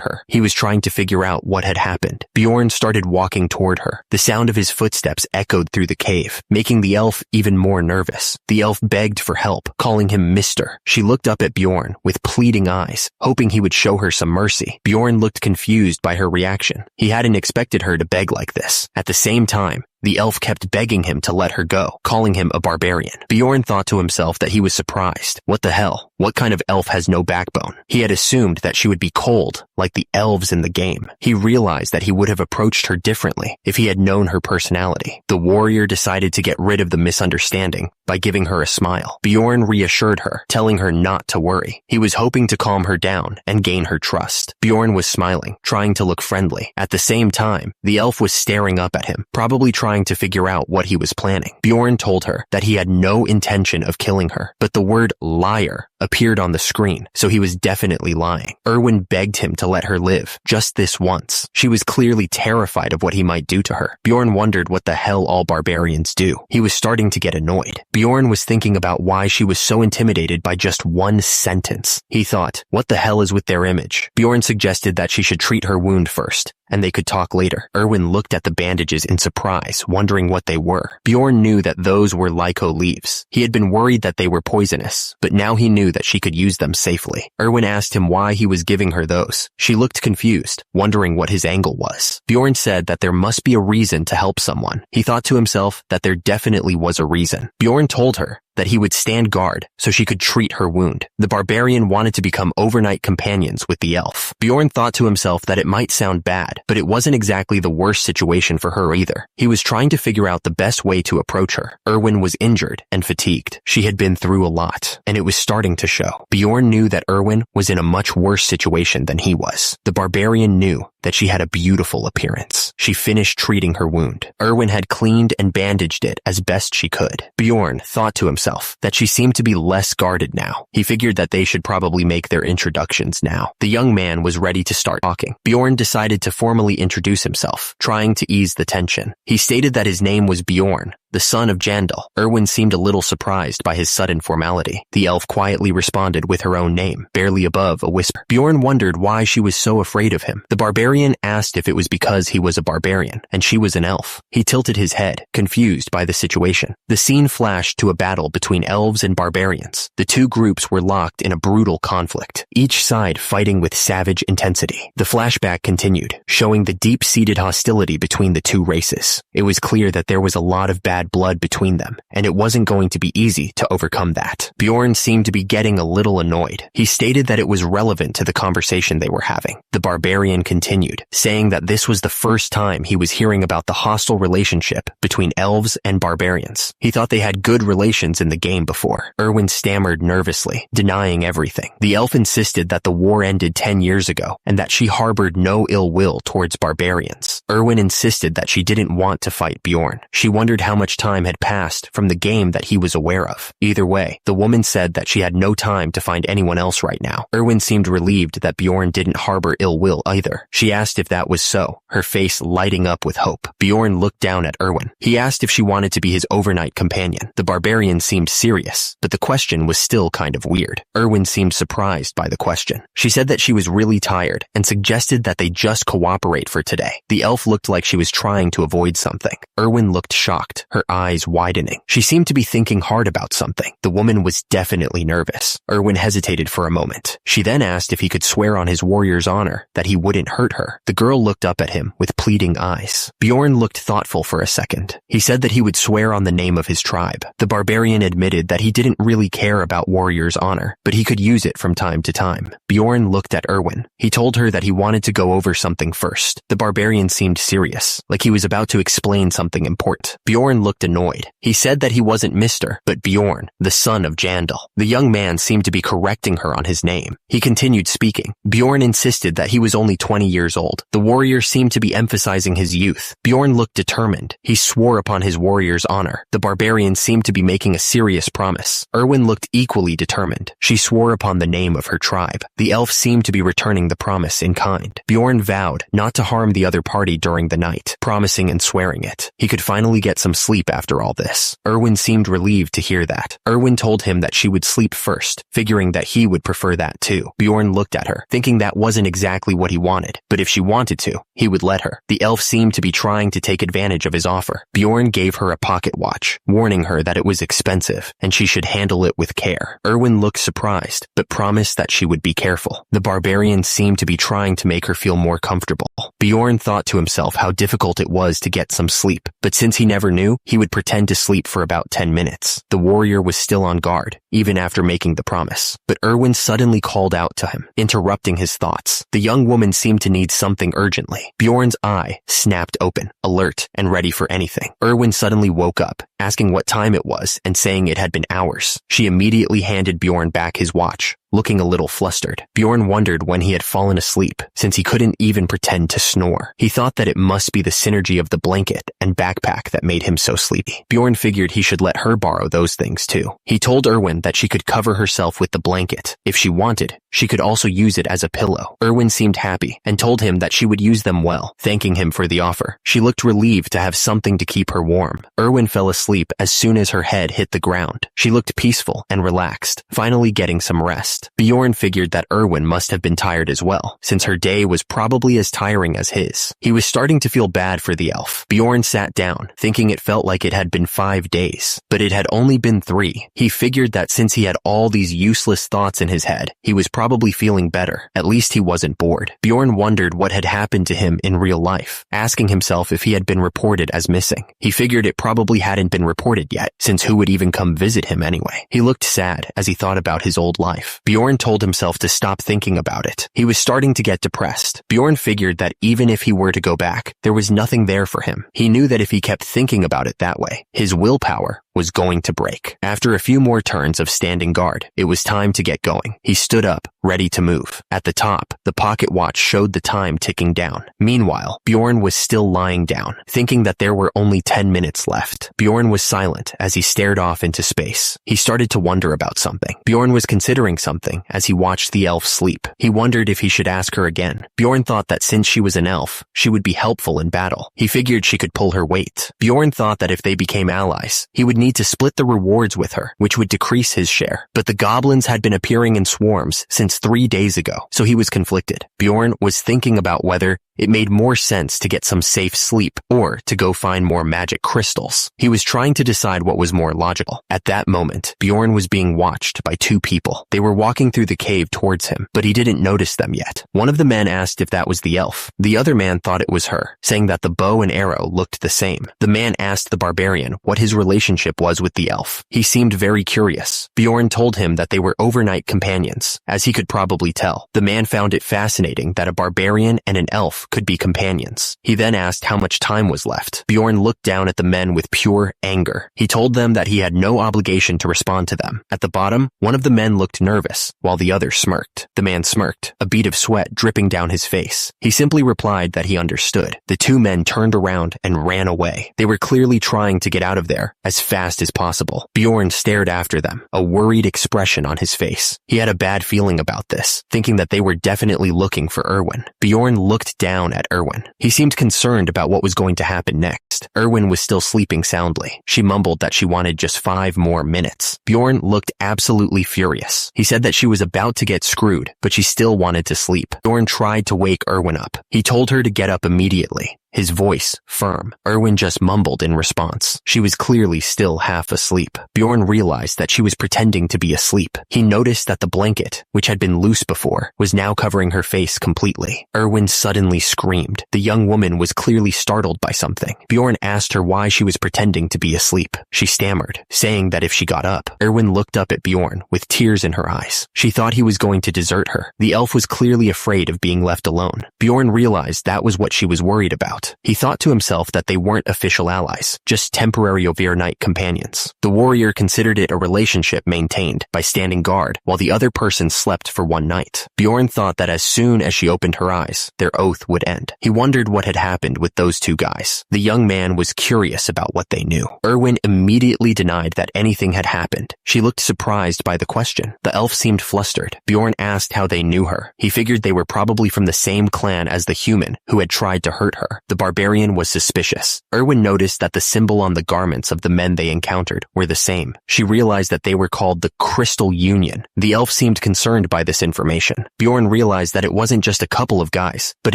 Speaker 1: her. He was trying to figure out what had happened. Bjorn started walking toward her. The sound of his footsteps echoed through the cave, making the elf even more nervous. The elf begged for help, calling him Mister. She looked up at Bjorn with pleading eyes, hoping he would show her some mercy. Bjorn looked confused by her reaction. He hadn't expected her to beg like this. At the same time, The elf kept begging him to let her go, calling him a barbarian. Bjorn thought to himself that he was surprised. What the hell? What kind of elf has no backbone? He had assumed that she would be cold, like the elves in the game. He realized that he would have approached her differently if he had known her personality. The warrior decided to get rid of the misunderstanding by giving her a smile. Bjorn reassured her, telling her not to worry. He was hoping to calm her down and gain her trust. Bjorn was smiling, trying to look friendly. At the same time, the elf was staring up at him, probably trying to figure out what he was planning. Bjorn told her that he had no intention of killing her, but the word liar appeared on the screen, so he was definitely lying. Erwin begged him to let her live, just this once. She was clearly terrified of what he might do to her. Bjorn wondered what the hell all barbarians do. He was starting to get annoyed. Bjorn was thinking about why she was so intimidated by just one sentence. He thought, what the hell is with their image? Bjorn suggested that she should treat her wound first, and they could talk later. Erwin looked at the bandages in surprise, wondering what they were. Bjorn knew that those were lyco leaves. He had been worried that they were poisonous, but now he knew that she could use them safely. Erwin asked him why he was giving her those. She looked confused, wondering what his angle was. Bjorn said that there must be a reason to help someone. He thought to himself that there definitely was a reason. Bjorn told her that he would stand guard so she could treat her wound. The barbarian wanted to become overnight companions with the elf. Bjorn thought to himself that it might sound bad, but it wasn't exactly the worst situation for her either. He was trying to figure out the best way to approach her. Erwin was injured and fatigued. She had been through a lot, and it was starting to show. Bjorn knew that Erwin was in a much worse situation than he was. The barbarian knew that she had a beautiful appearance. She finished treating her wound. Erwin had cleaned and bandaged it as best she could. Bjorn thought to himself that she seemed to be less guarded now. He figured that they should probably make their introductions now. The young man was ready to start talking. Bjorn decided to formally introduce himself, trying to ease the tension. He stated that his name was Bjorn, the son of Jandal. Erwin seemed a little surprised by his sudden formality. The elf quietly responded with her own name, barely above a whisper. Bjorn wondered why she was so afraid of him. The barbarian asked if it was because he was a barbarian and she was an elf. He tilted his head, confused by the situation. The scene flashed to a battle between elves and barbarians. The two groups were locked in a brutal conflict, each side fighting with savage intensity. The flashback continued, showing the deep-seated hostility between the two races. It was clear that there was a lot of bad blood between them, and it wasn't going to be easy to overcome that. Bjorn seemed to be getting a little annoyed. He stated that it was relevant to the conversation they were having. The barbarian continued, saying that this was the first time he was hearing about the hostile relationship between elves and barbarians. He thought they had good relations in the game before. Erwin stammered nervously, denying everything. The elf insisted that the war ended 10 years ago, and that she harbored no ill will towards barbarians. Erwin insisted that she didn't want to fight Bjorn. She wondered how much time had passed from the game that he was aware of. Either way, the woman said that she had no time to find anyone else right now. Erwin seemed relieved that Bjorn didn't harbor ill will either. She asked if that was so, her face lighting up with hope. Bjorn looked down at Erwin. He asked if she wanted to be his overnight companion. The barbarian seemed serious, but the question was still kind of weird. Erwin seemed surprised by the question. She said that she was really tired and suggested that they just cooperate for today. The elf looked like she was trying to avoid something. Erwin looked shocked, her eyes widening. She seemed to be thinking hard about something. The woman was definitely nervous. Erwin hesitated for a moment. She then asked if he could swear on his warrior's honor that he wouldn't hurt her. The girl looked up at him with pleading eyes. Bjorn looked thoughtful for a second. He said that he would swear on the name of his tribe. The barbarian admitted that he didn't really care about warrior's honor, but he could use it from time to time. Bjorn looked at Erwin. He told her that he wanted to go over something first. The barbarian seemed serious, like he was about to explain something important. Bjorn looked annoyed. He said that he wasn't Mr., but Bjorn, the son of Jandal. The young man seemed to be correcting her on his name. He continued speaking. Bjorn insisted that he was only 20 years old. The warrior seemed to be emphasizing his youth. Bjorn looked determined. He swore upon his warrior's honor. The barbarian seemed to be making a serious promise. Erwin looked equally determined. She swore upon the name of her tribe. The elf seemed to be returning the promise in kind. Bjorn vowed not to harm the other party during the night, promising and swearing it. He could finally get some sleep after all this. Erwin seemed relieved to hear that. Erwin told him that she would sleep first, figuring that he would prefer that too. Bjorn looked at her, thinking that wasn't exactly what he wanted, but if she wanted to, he would let her. The elf seemed to be trying to take advantage of his offer. Bjorn gave her a pocket watch, warning her that it was expensive and she should handle it with care. Erwin looked surprised, but promised that she would be careful. The barbarian seemed to be trying to make her feel more comfortable. Bjorn thought to himself how difficult it was to get some sleep, but since he never knew, he would pretend to sleep for about 10 minutes. The warrior was still on guard, even after making the promise. But Erwin suddenly called out to him, interrupting his thoughts. The young woman seemed to need something urgently. Bjorn's eye snapped open, alert and ready for anything. Erwin suddenly woke up, asking what time it was and saying it had been hours. She immediately handed Bjorn back his watch, looking a little flustered. Bjorn wondered when he had fallen asleep, since he couldn't even pretend to snore. He thought that it must be the synergy of the blanket and backpack that made him so sleepy. Bjorn figured he should let her borrow those things too. He told Erwin that she could cover herself with the blanket. If she wanted, she could also use it as a pillow. Erwin seemed happy and told him that she would use them well, thanking him for the offer. She looked relieved to have something to keep her warm. Erwin fell asleep as soon as her head hit the ground. She looked peaceful and relaxed, finally getting some rest. Bjorn figured that Erwin must have been tired as well, since her day was probably as tiring as his. He was starting to feel bad for the elf. Bjorn sat down, thinking it felt like it had been 5 days, but it had only been 3. He figured that since he had all these useless thoughts in his head, he was probably feeling better. At least he wasn't bored. Bjorn wondered what had happened to him in real life, asking himself if he had been reported as missing. He figured it probably hadn't been reported yet, since who would even come visit him anyway? He looked sad as he thought about his old life. Bjorn told himself to stop thinking about it. He was starting to get depressed. Bjorn figured that even if he were to go back, there was nothing there for him. He knew that if he kept thinking about it that way, his willpower was going to break. After a few more turns of standing guard, it was time to get going. He stood up, ready to move. At the top, the pocket watch showed the time ticking down. Meanwhile, Bjorn was still lying down, thinking that there were only 10 minutes left. Bjorn was silent as he stared off into space. He started to wonder about something. Bjorn was considering something as he watched the elf sleep. He wondered if he should ask her again. Bjorn thought that since she was an elf, she would be helpful in battle. He figured she could pull her weight. Bjorn thought that if they became allies, he would need to split the rewards with her, which would decrease his share. But the goblins had been appearing in swarms since 3 days ago, so he was conflicted. Bjorn was thinking about whether it made more sense to get some safe sleep or to go find more magic crystals. He was trying to decide what was more logical. At that moment, Bjorn was being watched by 2 people. They were walking through the cave towards him, but he didn't notice them yet. One of the men asked if that was the elf. The other man thought it was her, saying that the bow and arrow looked the same. The man asked the barbarian what his relationship was with the elf. He seemed very curious. Bjorn told him that they were overnight companions, as he could probably tell. The man found it fascinating that a barbarian and an elf could be companions. He then asked how much time was left. Bjorn looked down at the men with pure anger. He told them that he had no obligation to respond to them. At the bottom, one of the men looked nervous, while the other smirked. The man smirked, a bead of sweat dripping down his face. He simply replied that he understood. The 2 men turned around and ran away. They were clearly trying to get out of there as fast as possible. Bjorn stared after them, a worried expression on his face. He had a bad feeling about this, thinking that they were definitely looking for Erwin. Bjorn looked down at Erwin. He seemed concerned about what was going to happen next. Erwin was still sleeping soundly. She mumbled that she wanted just 5 more minutes. Bjorn looked absolutely furious. He said that she was about to get screwed, but she still wanted to sleep. Bjorn tried to wake Erwin up. He told her to get up immediately, his voice firm. Erwin just mumbled in response. She was clearly still half asleep. Bjorn realized that she was pretending to be asleep. He noticed that the blanket, which had been loose before, was now covering her face completely. Erwin suddenly screamed. The young woman was clearly startled by something. Bjorn asked her why she was pretending to be asleep. She stammered, saying that if she got up. Erwin looked up at Bjorn with tears in her eyes. She thought he was going to desert her. The elf was clearly afraid of being left alone. Bjorn realized that was what she was worried about. He thought to himself that they weren't official allies, just temporary overnight companions. The warrior considered it a relationship maintained by standing guard while the other person slept for one night. Bjorn thought that as soon as she opened her eyes, their oath would end. He wondered what had happened with those 2 guys. The young man was curious about what they knew. Erwin immediately denied that anything had happened. She looked surprised by the question. The elf seemed flustered. Bjorn asked how they knew her. He figured they were probably from the same clan as the human who had tried to hurt her. The barbarian was suspicious. Erwin noticed that the symbol on the garments of the men they encountered were the same. She realized that they were called the Crystal Union. The elf seemed concerned by this information. Bjorn realized that it wasn't just a couple of guys, but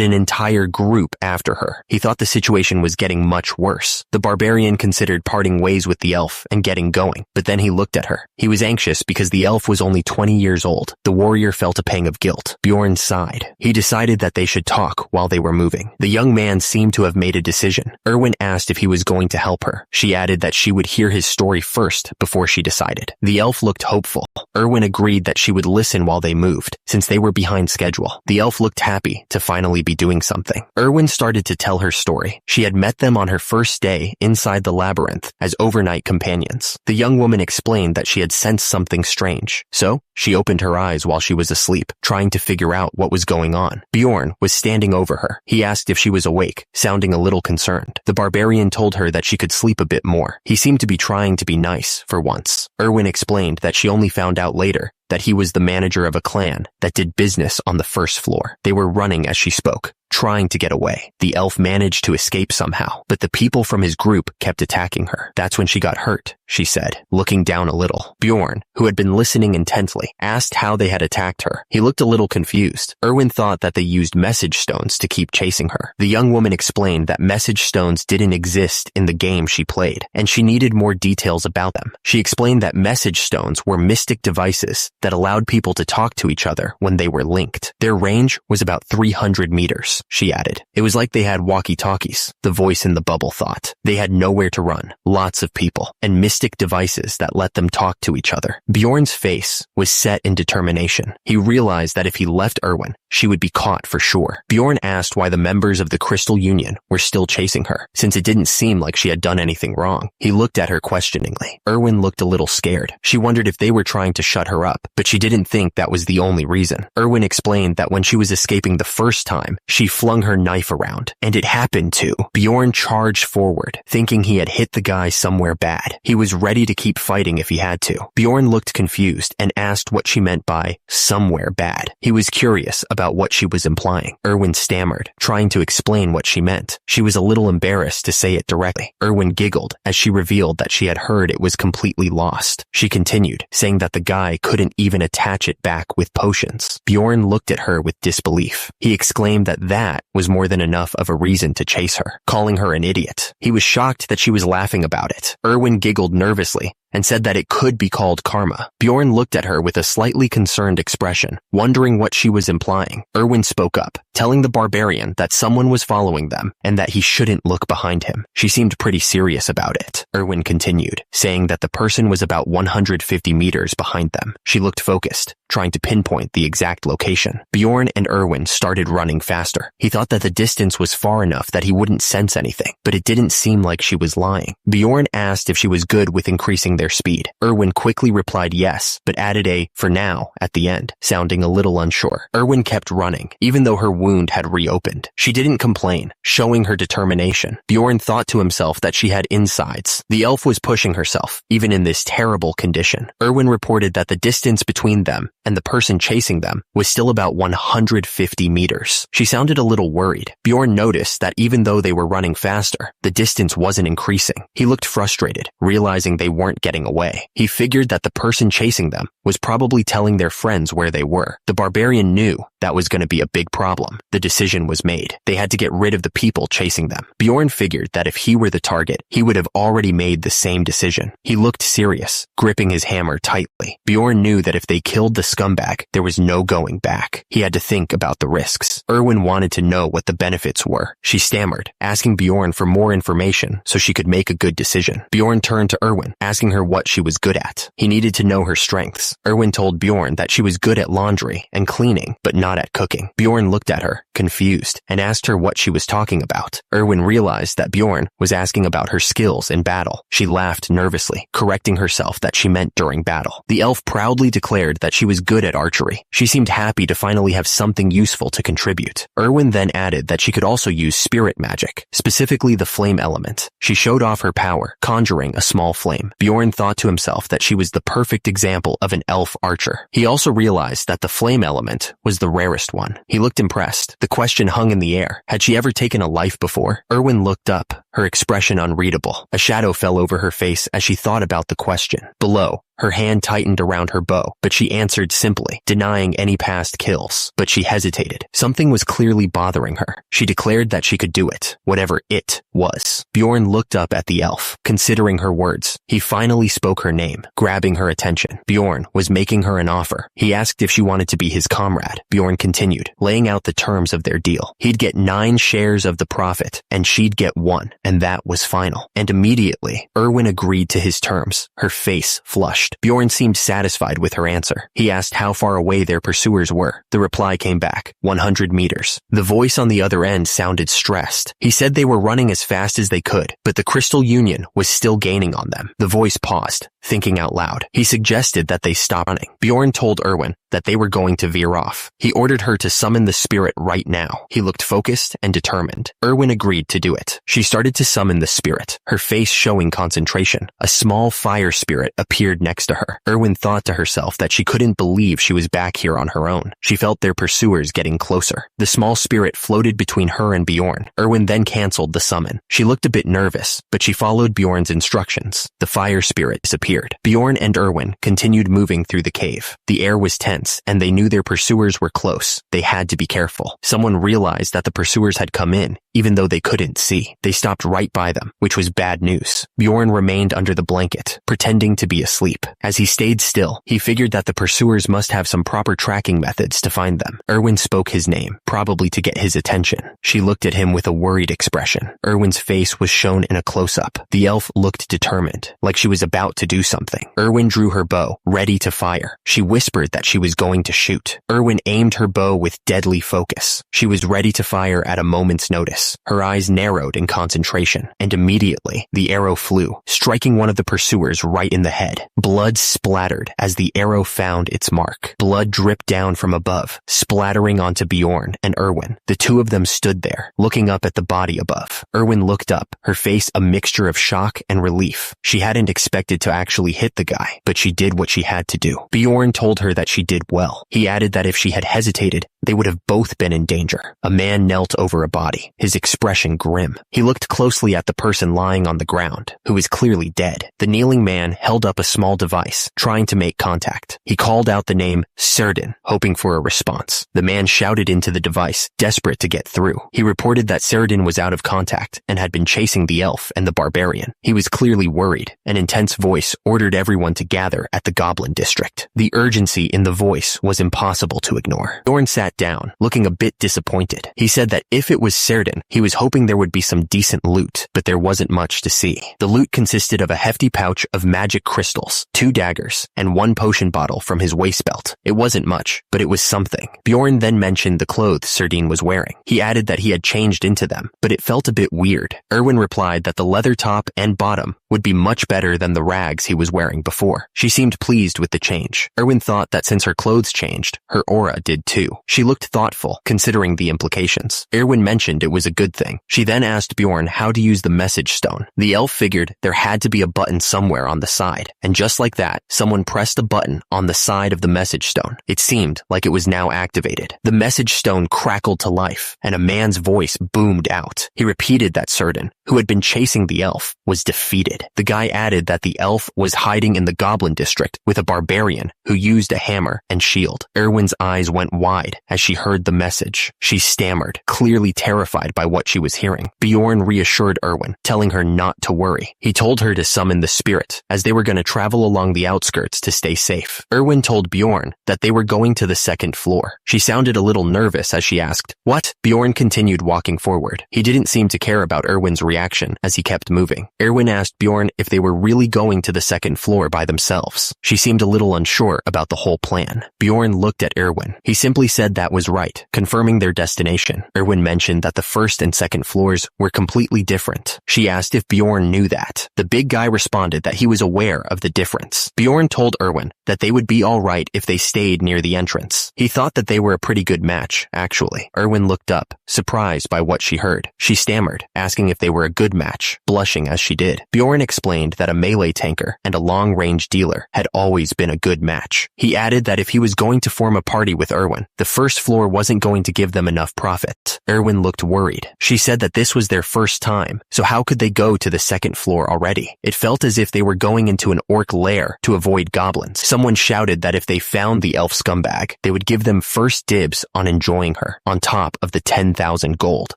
Speaker 1: an entire group after her. He thought the situation was getting much much worse. The barbarian considered parting ways with the elf and getting going, but then he looked at her. He was anxious because the elf was only 20 years old. The warrior felt a pang of guilt. Bjorn sighed. He decided that they should talk while they were moving. The young man seemed to have made a decision. Erwin asked if he was going to help her. She added that she would hear his story first before she decided. The elf looked hopeful. Erwin agreed that she would listen while they moved, since they were behind schedule. The elf looked happy to finally be doing something. Erwin started to tell her story. She had met them on her first day inside the labyrinth as overnight companions. The young woman explained that she had sensed something strange, so she opened her eyes while she was asleep, trying to figure out what was going on. Bjorn was standing over her. He asked if she was awake, sounding a little concerned. The barbarian told her that she could sleep a bit more. He seemed to be trying to be nice for once. Erwin explained that she only found out later that he was the manager of a clan that did business on the first floor. They were running as she spoke, trying to get away. The elf managed to escape somehow, but the people from his group kept attacking her. That's when she got hurt, she said, looking down a little. Bjorn, who had been listening intently, asked how they had attacked her. He looked a little confused. Erwin thought that they used message stones to keep chasing her. The young woman explained that message stones didn't exist in the game she played, and she needed more details about them. She explained that message stones were mystic devices that allowed people to talk to each other when they were linked. Their range was about 300 meters, she added. It was like they had walkie-talkies, the voice in the bubble thought. They had nowhere to run, lots of people, and mystic devices that let them talk to each other. Bjorn's face was set in determination. He realized that if he left Erwin, she would be caught for sure. Bjorn asked why the members of the Crystal Union were still chasing her, since it didn't seem like she had done anything wrong. He looked at her questioningly. Erwin looked a little scared. She wondered if they were trying to shut her up, but she didn't think that was the only reason. Erwin explained that when she was escaping the first time, she flung her knife around, and it happened to. Bjorn charged forward, thinking he had hit the guy somewhere bad. He was ready to keep fighting if he had to. Bjorn looked confused and asked what she meant by somewhere bad. He was curious about what she was implying. Erwin stammered, trying to explain what she meant. She was a little embarrassed to say it directly. Erwin giggled as she revealed that she had heard it was completely lost. She continued, saying that the guy couldn't even attach it back with potions. Bjorn looked at her with disbelief. He exclaimed that that was more than enough of a reason to chase her, calling her an idiot. He was shocked that she was laughing about it. Erwin giggled nervously and said that it could be called karma. Bjorn looked at her with a slightly concerned expression, wondering what she was implying. Erwin spoke up, telling the barbarian that someone was following them and that he shouldn't look behind him. She seemed pretty serious about it. Erwin continued, saying that the person was about 150 meters behind them. She looked focused, trying to pinpoint the exact location. Bjorn and Erwin started running faster. He thought that the distance was far enough that he wouldn't sense anything, but it didn't seem like she was lying. Bjorn asked if she was good with increasing their speed. Erwin quickly replied yes, but added a "for now" at the end, sounding a little unsure. Erwin kept running, even though her wound had reopened. She didn't complain, showing her determination. Bjorn thought to himself that she had insides. The elf was pushing herself, even in this terrible condition. Erwin reported that the distance between them and the person chasing them was still about 150 meters. She sounded a little worried. Bjorn noticed that even though they were running faster, the distance wasn't increasing. He looked frustrated, realizing they weren't getting away. He figured that the person chasing them was probably telling their friends where they were. The barbarian knew that was going to be a big problem. The decision was made. They had to get rid of the people chasing them. Bjorn figured that if he were the target, he would have already made the same decision. He looked serious, gripping his hammer tightly. Bjorn knew that if they killed the scumbag, there was no going back. He had to think about the risks. Erwin wanted to know what the benefits were. She stammered, asking Bjorn for more information so she could make a good decision. Bjorn turned to Erwin, asking her what she was good at. He needed to know her strengths. Erwin told Bjorn that she was good at laundry and cleaning, but not at cooking. Bjorn looked at her, confused, and asked her what she was talking about. Erwin realized that Bjorn was asking about her skills in battle. She laughed nervously, correcting herself that she meant during battle. The elf proudly declared that she was good at archery. She seemed happy to finally have something useful to contribute. Erwin then added that she could also use spirit magic, specifically the flame element. She showed off her power, conjuring a small flame. Bjorn thought to himself that she was the perfect example of an elf archer. He also realized that the flame element was the rarest one. He looked impressed. The question hung in the air. Had she ever taken a life before? Erwin looked up, her expression unreadable. A shadow fell over her face as she thought about the question. Below, her hand tightened around her bow, but she answered simply, denying any past kills. But she hesitated. Something was clearly bothering her. She declared that she could do it, whatever it was. Bjorn looked up at the elf, considering her words. He finally spoke her name, grabbing her attention. Bjorn was making her an offer. He asked if she wanted to be his comrade. Bjorn continued, laying out the terms of their deal. He'd get 9 shares of the profit, and she'd get 1, and that was final. And immediately, Erwin agreed to his terms. Her face flushed. Bjorn seemed satisfied with her answer. He asked how far away their pursuers were. The reply came back, 100 meters. The voice on the other end sounded stressed. He said they were running as fast as they could, but the Crystal Union was still gaining on them. The voice paused, thinking out loud. He suggested that they stop running. Bjorn told Erwin that they were going to veer off. He ordered her to summon the spirit right now. He looked focused and determined. Erwin agreed to do it. She started to summon the spirit, her face showing concentration. A small fire spirit appeared next to her. Erwin thought to herself that she couldn't believe she was back here on her own. She felt their pursuers getting closer. The small spirit floated between her and Bjorn. Erwin then canceled the summon. She looked a bit nervous, but she followed Bjorn's instructions. The fire spirit disappeared. Bjorn and Erwin continued moving through the cave. The air was tense, and they knew their pursuers were close. They had to be careful. Someone realized that the pursuers had come in, even though they couldn't see. They stopped right by them, which was bad news. Bjorn remained under the blanket, pretending to be asleep. As he stayed still, he figured that the pursuers must have some proper tracking methods to find them. Erwin spoke his name, probably to get his attention. She looked at him with a worried expression. Erwin's face was shown in a close-up. The elf looked determined, like she was about to do something. Erwin drew her bow, ready to fire. She whispered that she was going to shoot. Erwin aimed her bow with deadly focus. She was ready to fire at a moment's notice. Her eyes narrowed in concentration, and immediately, the arrow flew, striking one of the pursuers right in the head. Blood splattered as the arrow found its mark. Blood dripped down from above, splattering onto Bjorn and Erwin. The two of them stood there, looking up at the body above. Erwin looked up, her face a mixture of shock and relief. She hadn't expected to actually hit the guy, but she did what she had to do. Bjorn told her that she did well. He added that if she had hesitated, they would have both been in danger. A man knelt over a body, his expression grim. He looked closely at the person lying on the ground, who was clearly dead. The kneeling man held up a small device, trying to make contact. He called out the name Serdin, hoping for a response. The man shouted into the device, desperate to get through. He reported that Serdin was out of contact and had been chasing the elf and the barbarian. He was clearly worried. An intense voice ordered everyone to gather at the Goblin District. The urgency in the voice was impossible to ignore. Bjorn sat down, looking a bit disappointed. He said that if it was Serdin, he was hoping there would be some decent loot, but there wasn't much to see. The loot consisted of a hefty pouch of magic crystals, 2 daggers, and 1 potion bottle from his waist belt. It wasn't much, but it was something. Bjorn then mentioned the clothes Serdin was wearing. He added that he had changed into them, but it felt a bit weird. Erwin replied that the leather top and bottom would be much better than the rags he was wearing before. She seemed pleased with the change. Erwin thought that since her clothes changed, her aura did too. She looked thoughtful, considering the implications. Erwin mentioned it was a good thing. She then asked Bjorn how to use the message stone. The elf figured there had to be a button somewhere on the side, and just like that, someone pressed a button on the side of the message stone. It seemed like it was now activated. The message stone crackled to life, and a man's voice boomed out. He repeated that Serdin, who had been chasing the elf, was defeated. The guy added that the elf was hiding in the Goblin District with a barbarian who used a hammer and shield. Erwin's eyes went wide as she heard the message. She stammered, clearly terrified by what she was hearing. Bjorn reassured Erwin, telling her not to worry. He told her to summon the spirit, as they were going to travel along the outskirts to stay safe. Erwin told Bjorn that they were going to the 2nd floor. She sounded a little nervous as she asked, "What?" Bjorn continued walking forward. He didn't seem to care about Erwin's reaction as he kept moving. Erwin asked Bjorn if they were really going to the 2nd floor by themselves. She seemed a little unsure about the whole plan. Bjorn looked at Erwin. He simply said that was right, confirming their destination. Erwin mentioned that the 1st and 2nd floors were completely different. She asked if Bjorn knew that. The big guy responded that he was aware of the difference. Bjorn told Erwin that they would be alright if they stayed near the entrance. He thought that they were a pretty good match, actually. Erwin looked up, surprised by what she heard. She stammered, asking if they were a good match, blushing as she did. Bjorn explained that a melee tanker and a long-range dealer had always been a good match. He added that if he was going to form a party with Erwin, the first first floor wasn't going to give them enough profit. Erwin looked worried. She said that this was their first time, so how could they go to the second floor already? It felt as if they were going into an orc lair to avoid goblins. Someone shouted that if they found the elf scumbag, they would give them first dibs on enjoying her, on top of the 10,000 gold.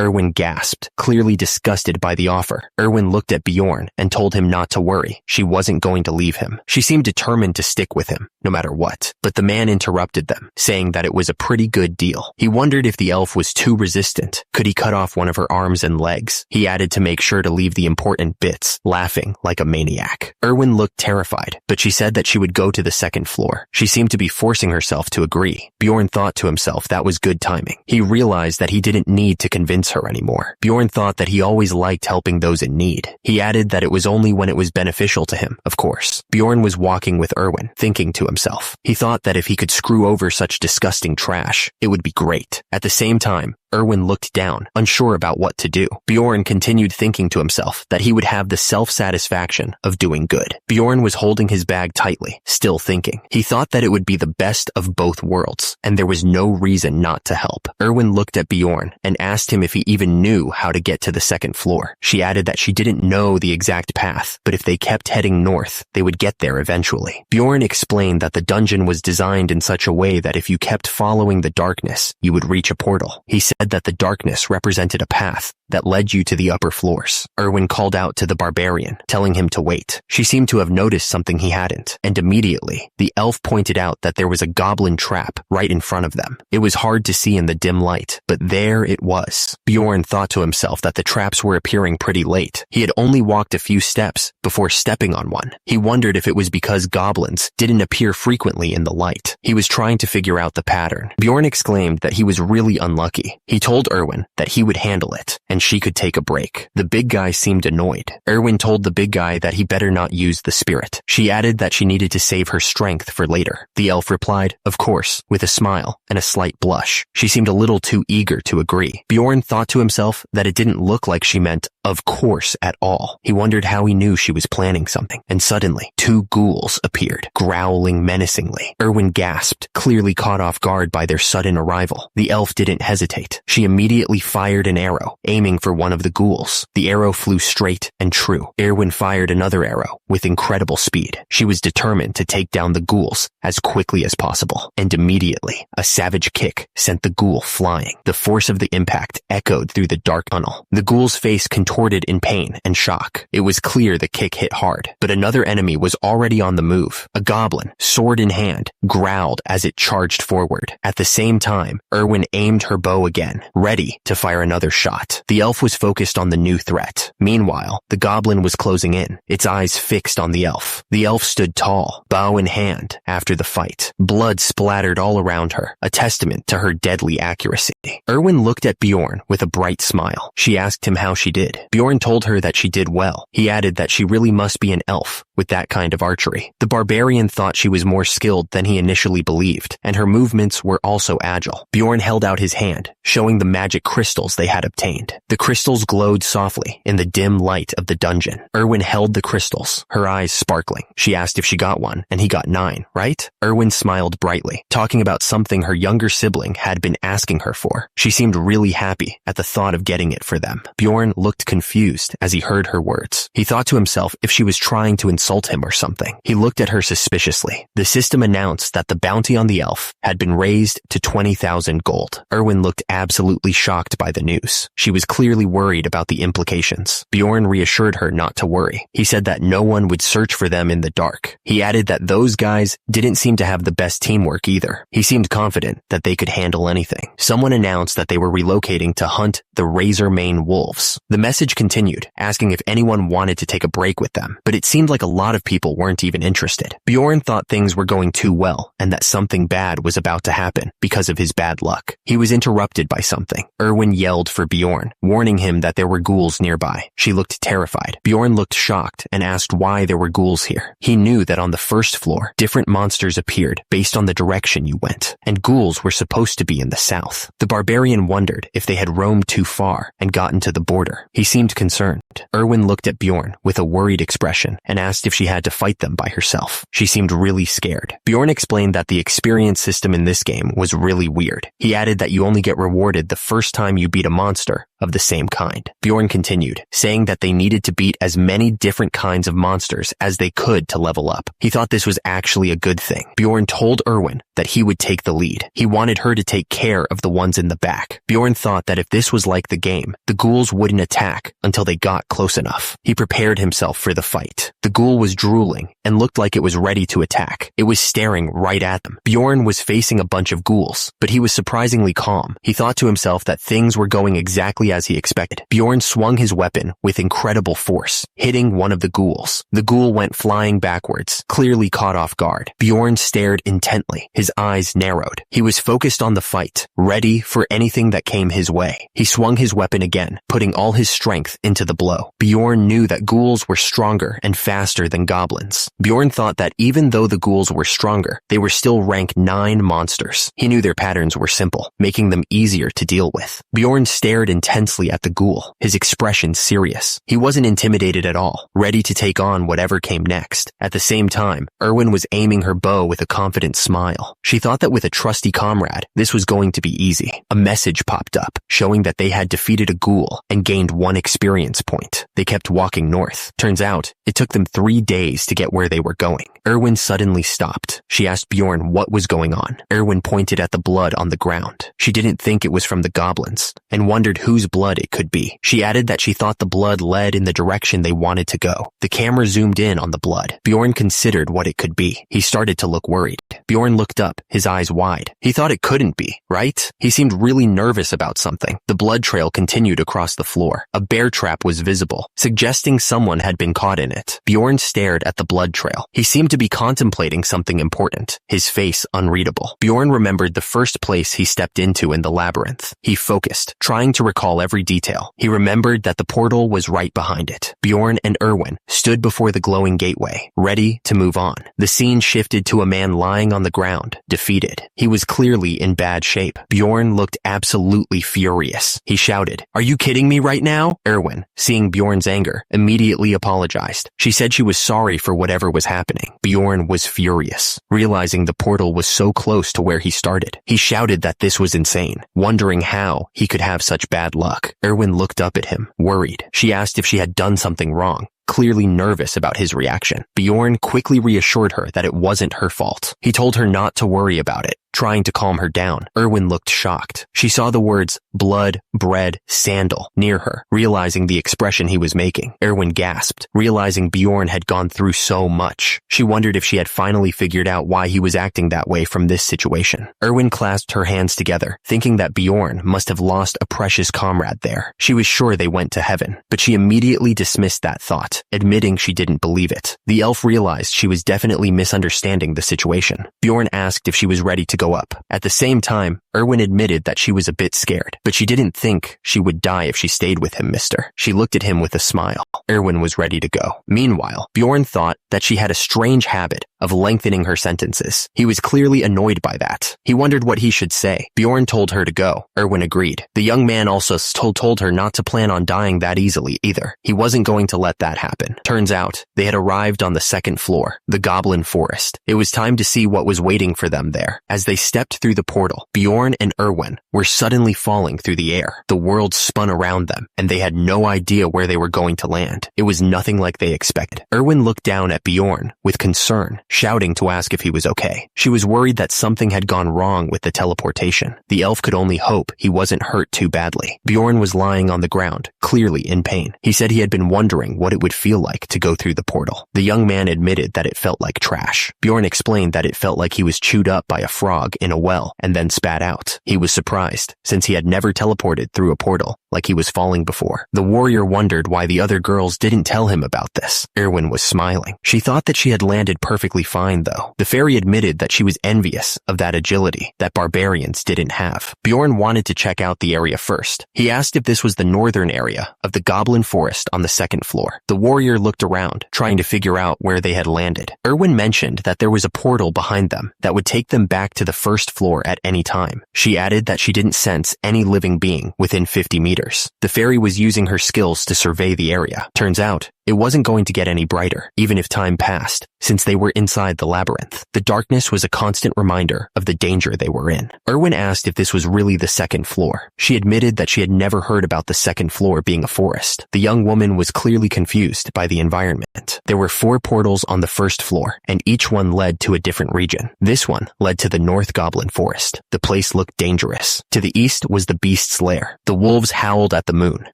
Speaker 1: Erwin gasped, clearly disgusted by the offer. Erwin looked at Bjorn and told him not to worry. She wasn't going to leave him. She seemed determined to stick with him, no matter what. But the man interrupted them, saying that it was a pretty good deal. He wondered if the elf was too resistant. Could he cut off one of her arms and legs? He added to make sure to leave the important bits, laughing like a maniac. Erwin looked terrified, but she said that she would go to the second floor. She seemed to be forcing herself to agree. Bjorn thought to himself that was good timing. He realized that he didn't need to convince her anymore. Bjorn thought that he always liked helping those in need. He added that it was only when it was beneficial to him, of course. Bjorn was walking with Erwin, thinking to himself. He thought that if he could screw over such disgusting trash, it would be great. At the same time, Erwin looked down, unsure about what to do. Bjorn continued thinking to himself that he would have the self-satisfaction of doing good. Bjorn was holding his bag tightly, still thinking. He thought that it would be the best of both worlds, and there was no reason not to help. Erwin looked at Bjorn and asked him if he even knew how to get to the second floor. She added that she didn't know the exact path, but if they kept heading north, they would get there eventually. Bjorn explained that the dungeon was designed in such a way that if you kept following the darkness, you would reach a portal. He said that the darkness represented a path that led you to the upper floors. Erwin called out to the barbarian, telling him to wait. She seemed to have noticed something he hadn't, and immediately, the elf pointed out that there was a goblin trap right in front of them. It was hard to see in the dim light, but there it was. Bjorn thought to himself that the traps were appearing pretty late. He had only walked a few steps before stepping on one. He wondered if it was because goblins didn't appear frequently in the light. He was trying to figure out the pattern. Bjorn exclaimed that he was really unlucky. He told Erwin that he would handle it, and she could take a break. The big guy seemed annoyed. Erwin told the big guy that he better not use the spirit. She added that she needed to save her strength for later. The elf replied, of course, with a smile and a slight blush. She seemed a little too eager to agree. Bjorn thought to himself that it didn't look like she meant of course at all. He wondered how he knew she was planning something, and suddenly, two ghouls appeared, growling menacingly. Erwin gasped, clearly caught off guard by their sudden arrival. The elf didn't hesitate. She immediately fired an arrow, aiming for one of the ghouls. The arrow flew straight and true. Erwin fired another arrow with incredible speed. She was determined to take down the ghouls as quickly as possible, and immediately, a savage kick sent the ghoul flying. The force of the impact echoed through the dark tunnel. The ghoul's face contorted in pain and shock. It was clear the kick hit hard, but another enemy was already on the move. A goblin, sword in hand, growled as it charged forward. At the same time, Erwin aimed her bow again, ready to fire another shot. The elf was focused on the new threat. Meanwhile, the goblin was closing in, its eyes fixed on the elf. The elf stood tall, bow in hand, after the fight. Blood splattered all around her, a testament to her deadly accuracy. Erwin looked at Bjorn with a bright smile. She asked him how she did. Bjorn told her that she did well. He added that she really must be an elf with that kind of archery. The barbarian thought she was more skilled than he initially believed, and her movements were also agile. Bjorn held out his hand, showing the magic crystals they had obtained. The crystals glowed softly in the dim light of the dungeon. Erwin held the crystals, her eyes sparkling. She asked if she got one, and he got 9, right? Erwin smiled brightly, talking about something her younger sibling had been asking her for. She seemed really happy at the thought of getting it for them. Bjorn looked confused as he heard her words. He thought to himself if she was trying to insult him or something. He looked at her suspiciously. The system announced that the bounty on the elf had been raised to 20,000 gold. Erwin looked absolutely shocked by the news. She was clearly worried about the implications. Bjorn reassured her not to worry. He said that no one would search for them in the dark. He added that those guys didn't seem to have the best teamwork either. He seemed confident that they could handle anything. Someone announced that they were relocating to hunt the razor-mane wolves. The message continued, asking if anyone wanted to take a break with them, but it seemed like a lot of people weren't even interested. Bjorn thought things were going too well and that something bad was about to happen because of his bad luck. He was interrupted by something. Erwin yelled for Bjorn, warning him that there were ghouls nearby. She looked terrified. Bjorn looked shocked and asked why there were ghouls here. He knew that on the first floor, different monsters appeared based on the direction you went, and ghouls were supposed to be in the south. The barbarian wondered if they had roamed too far and gotten to the border. He seemed concerned. Erwin looked at Bjorn with a worried expression and asked asked if she had to fight them by herself. She seemed really scared. Bjorn explained that the experience system in this game was really weird. He added that you only get rewarded the first time you beat a monster of the same kind. Bjorn continued, saying that they needed to beat as many different kinds of monsters as they could to level up. He thought this was actually a good thing. Bjorn told Erwin that he would take the lead. He wanted her to take care of the ones in the back. Bjorn thought that if this was like the game, the ghouls wouldn't attack until they got close enough. He prepared himself for the fight. The ghoul was drooling and looked like it was ready to attack. It was staring right at them. Bjorn was facing a bunch of ghouls, but he was surprisingly calm. He thought to himself that things were going exactly as he expected. Bjorn swung his weapon with incredible force, hitting one of the ghouls. The ghoul went flying backwards, clearly caught off guard. Bjorn stared intently. His eyes narrowed. He was focused on the fight, ready for anything that came his way. He swung his weapon again, putting all his strength into the blow. Bjorn knew that ghouls were stronger and faster than goblins. Bjorn thought that even though the ghouls were stronger, they were still rank 9 monsters. He knew their patterns were simple, making them easier to deal with. Bjorn stared intensely at the ghoul, his expression serious. He wasn't intimidated at all, ready to take on whatever came next. At the same time, Erwin was aiming her bow with a confident smile. She thought that with a trusty comrade, this was going to be easy. A message popped up, showing that they had defeated a ghoul and gained 1 experience point. They kept walking north. Turns out, it took them 3 days to get where they were going. Erwin suddenly stopped. She asked Bjorn what was going on. Erwin pointed at the blood on the ground. She didn't think it was from the goblins, and wondered whose blood it could be. She added that she thought the blood led in the direction they wanted to go. The camera zoomed in on the blood. Bjorn considered what it could be. He started to look worried. Bjorn looked up, his eyes wide. He thought it couldn't be, right? He seemed really nervous about something. The blood trail continued across the floor. A bear trap was visible, suggesting someone had been caught in it. Bjorn stared at the blood trail. He seemed to be contemplating something important, his face unreadable. Bjorn remembered the first place he stepped into in the labyrinth. He focused, trying to recall every detail. He remembered that the portal was right behind it. Bjorn and Erwin stood before the glowing gateway, ready to move on. The scene shifted to a man lying on the ground, defeated. He was clearly in bad shape. Bjorn looked absolutely furious. He shouted, "Are you kidding me right now?" Erwin, seeing Bjorn's anger, immediately apologized. She said she was sorry for whatever was happening. Bjorn was furious, realizing the portal was so close to where he started. He shouted that this was insane, wondering how he could have such bad luck. Erwin looked up at him, worried. She asked if she had done something wrong, clearly nervous about his reaction. Bjorn quickly reassured her that it wasn't her fault. He told her not to worry about it, trying to calm her down. Erwin looked shocked. She saw the words blood, bread, sandal near her, realizing the expression he was making. Erwin gasped, realizing Bjorn had gone through so much. She wondered if she had finally figured out why he was acting that way from this situation. Erwin clasped her hands together, thinking that Bjorn must have lost a precious comrade there. She was sure they went to heaven, but she immediately dismissed that thought, admitting she didn't believe it. The elf realized she was definitely misunderstanding the situation. Bjorn asked if she was ready to go up. At the same time, Erwin admitted that she was a bit scared, but she didn't think she would die if she stayed with him, mister. She looked at him with a smile. Erwin was ready to go. Meanwhile, Bjorn thought that she had a strange habit of lengthening her sentences. He was clearly annoyed by that. He wondered what he should say. Bjorn told her to go. Erwin agreed. The young man also told her not to plan on dying that easily either. He wasn't going to let that happen. Turns out, they had arrived on the 2nd floor, the Goblin Forest. It was time to see what was waiting for them there. As they stepped through the portal, Bjorn and Erwin were suddenly falling through the air. The world spun around them, and they had no idea where they were going to land. It was nothing like they expected. Erwin looked down at Bjorn with concern, shouting to ask if he was okay. She was worried that something had gone wrong with the teleportation. The elf could only hope he wasn't hurt too badly. Bjorn was lying on the ground, clearly in pain. He said he had been wondering what it would feel like to go through the portal. The young man admitted that it felt like trash. Bjorn explained that it felt like he was chewed up by a frog in a well and then spat out. He was surprised, since he had never teleported through a portal like he was falling before. The warrior wondered why the other girls didn't tell him about this. Erwin was smiling. She thought that she had landed perfectly fine, though. The fairy admitted that she was envious of that agility that barbarians didn't have. Bjorn wanted to check out the area first. He asked if this was the northern area of the Goblin Forest on the 2nd floor. The warrior looked around, trying to figure out where they had landed. Erwin mentioned that there was a portal behind them that would take them back to the 1st floor at any time. She added that she didn't sense any living being within 50 meters. The fairy was using her skills to survey the area. Turns out, It wasn't going to get any brighter, even if time passed, since they were inside the labyrinth. The darkness was a constant reminder of the danger they were in. Erwin asked if this was really the second floor. She admitted that she had never heard about the second floor being a forest. The young woman was clearly confused by the environment. There were 4 portals on the first floor, and each one led to a different region. This one led to the North Goblin Forest. The place looked dangerous. To the east was the beast's lair. The wolves howled at the moon,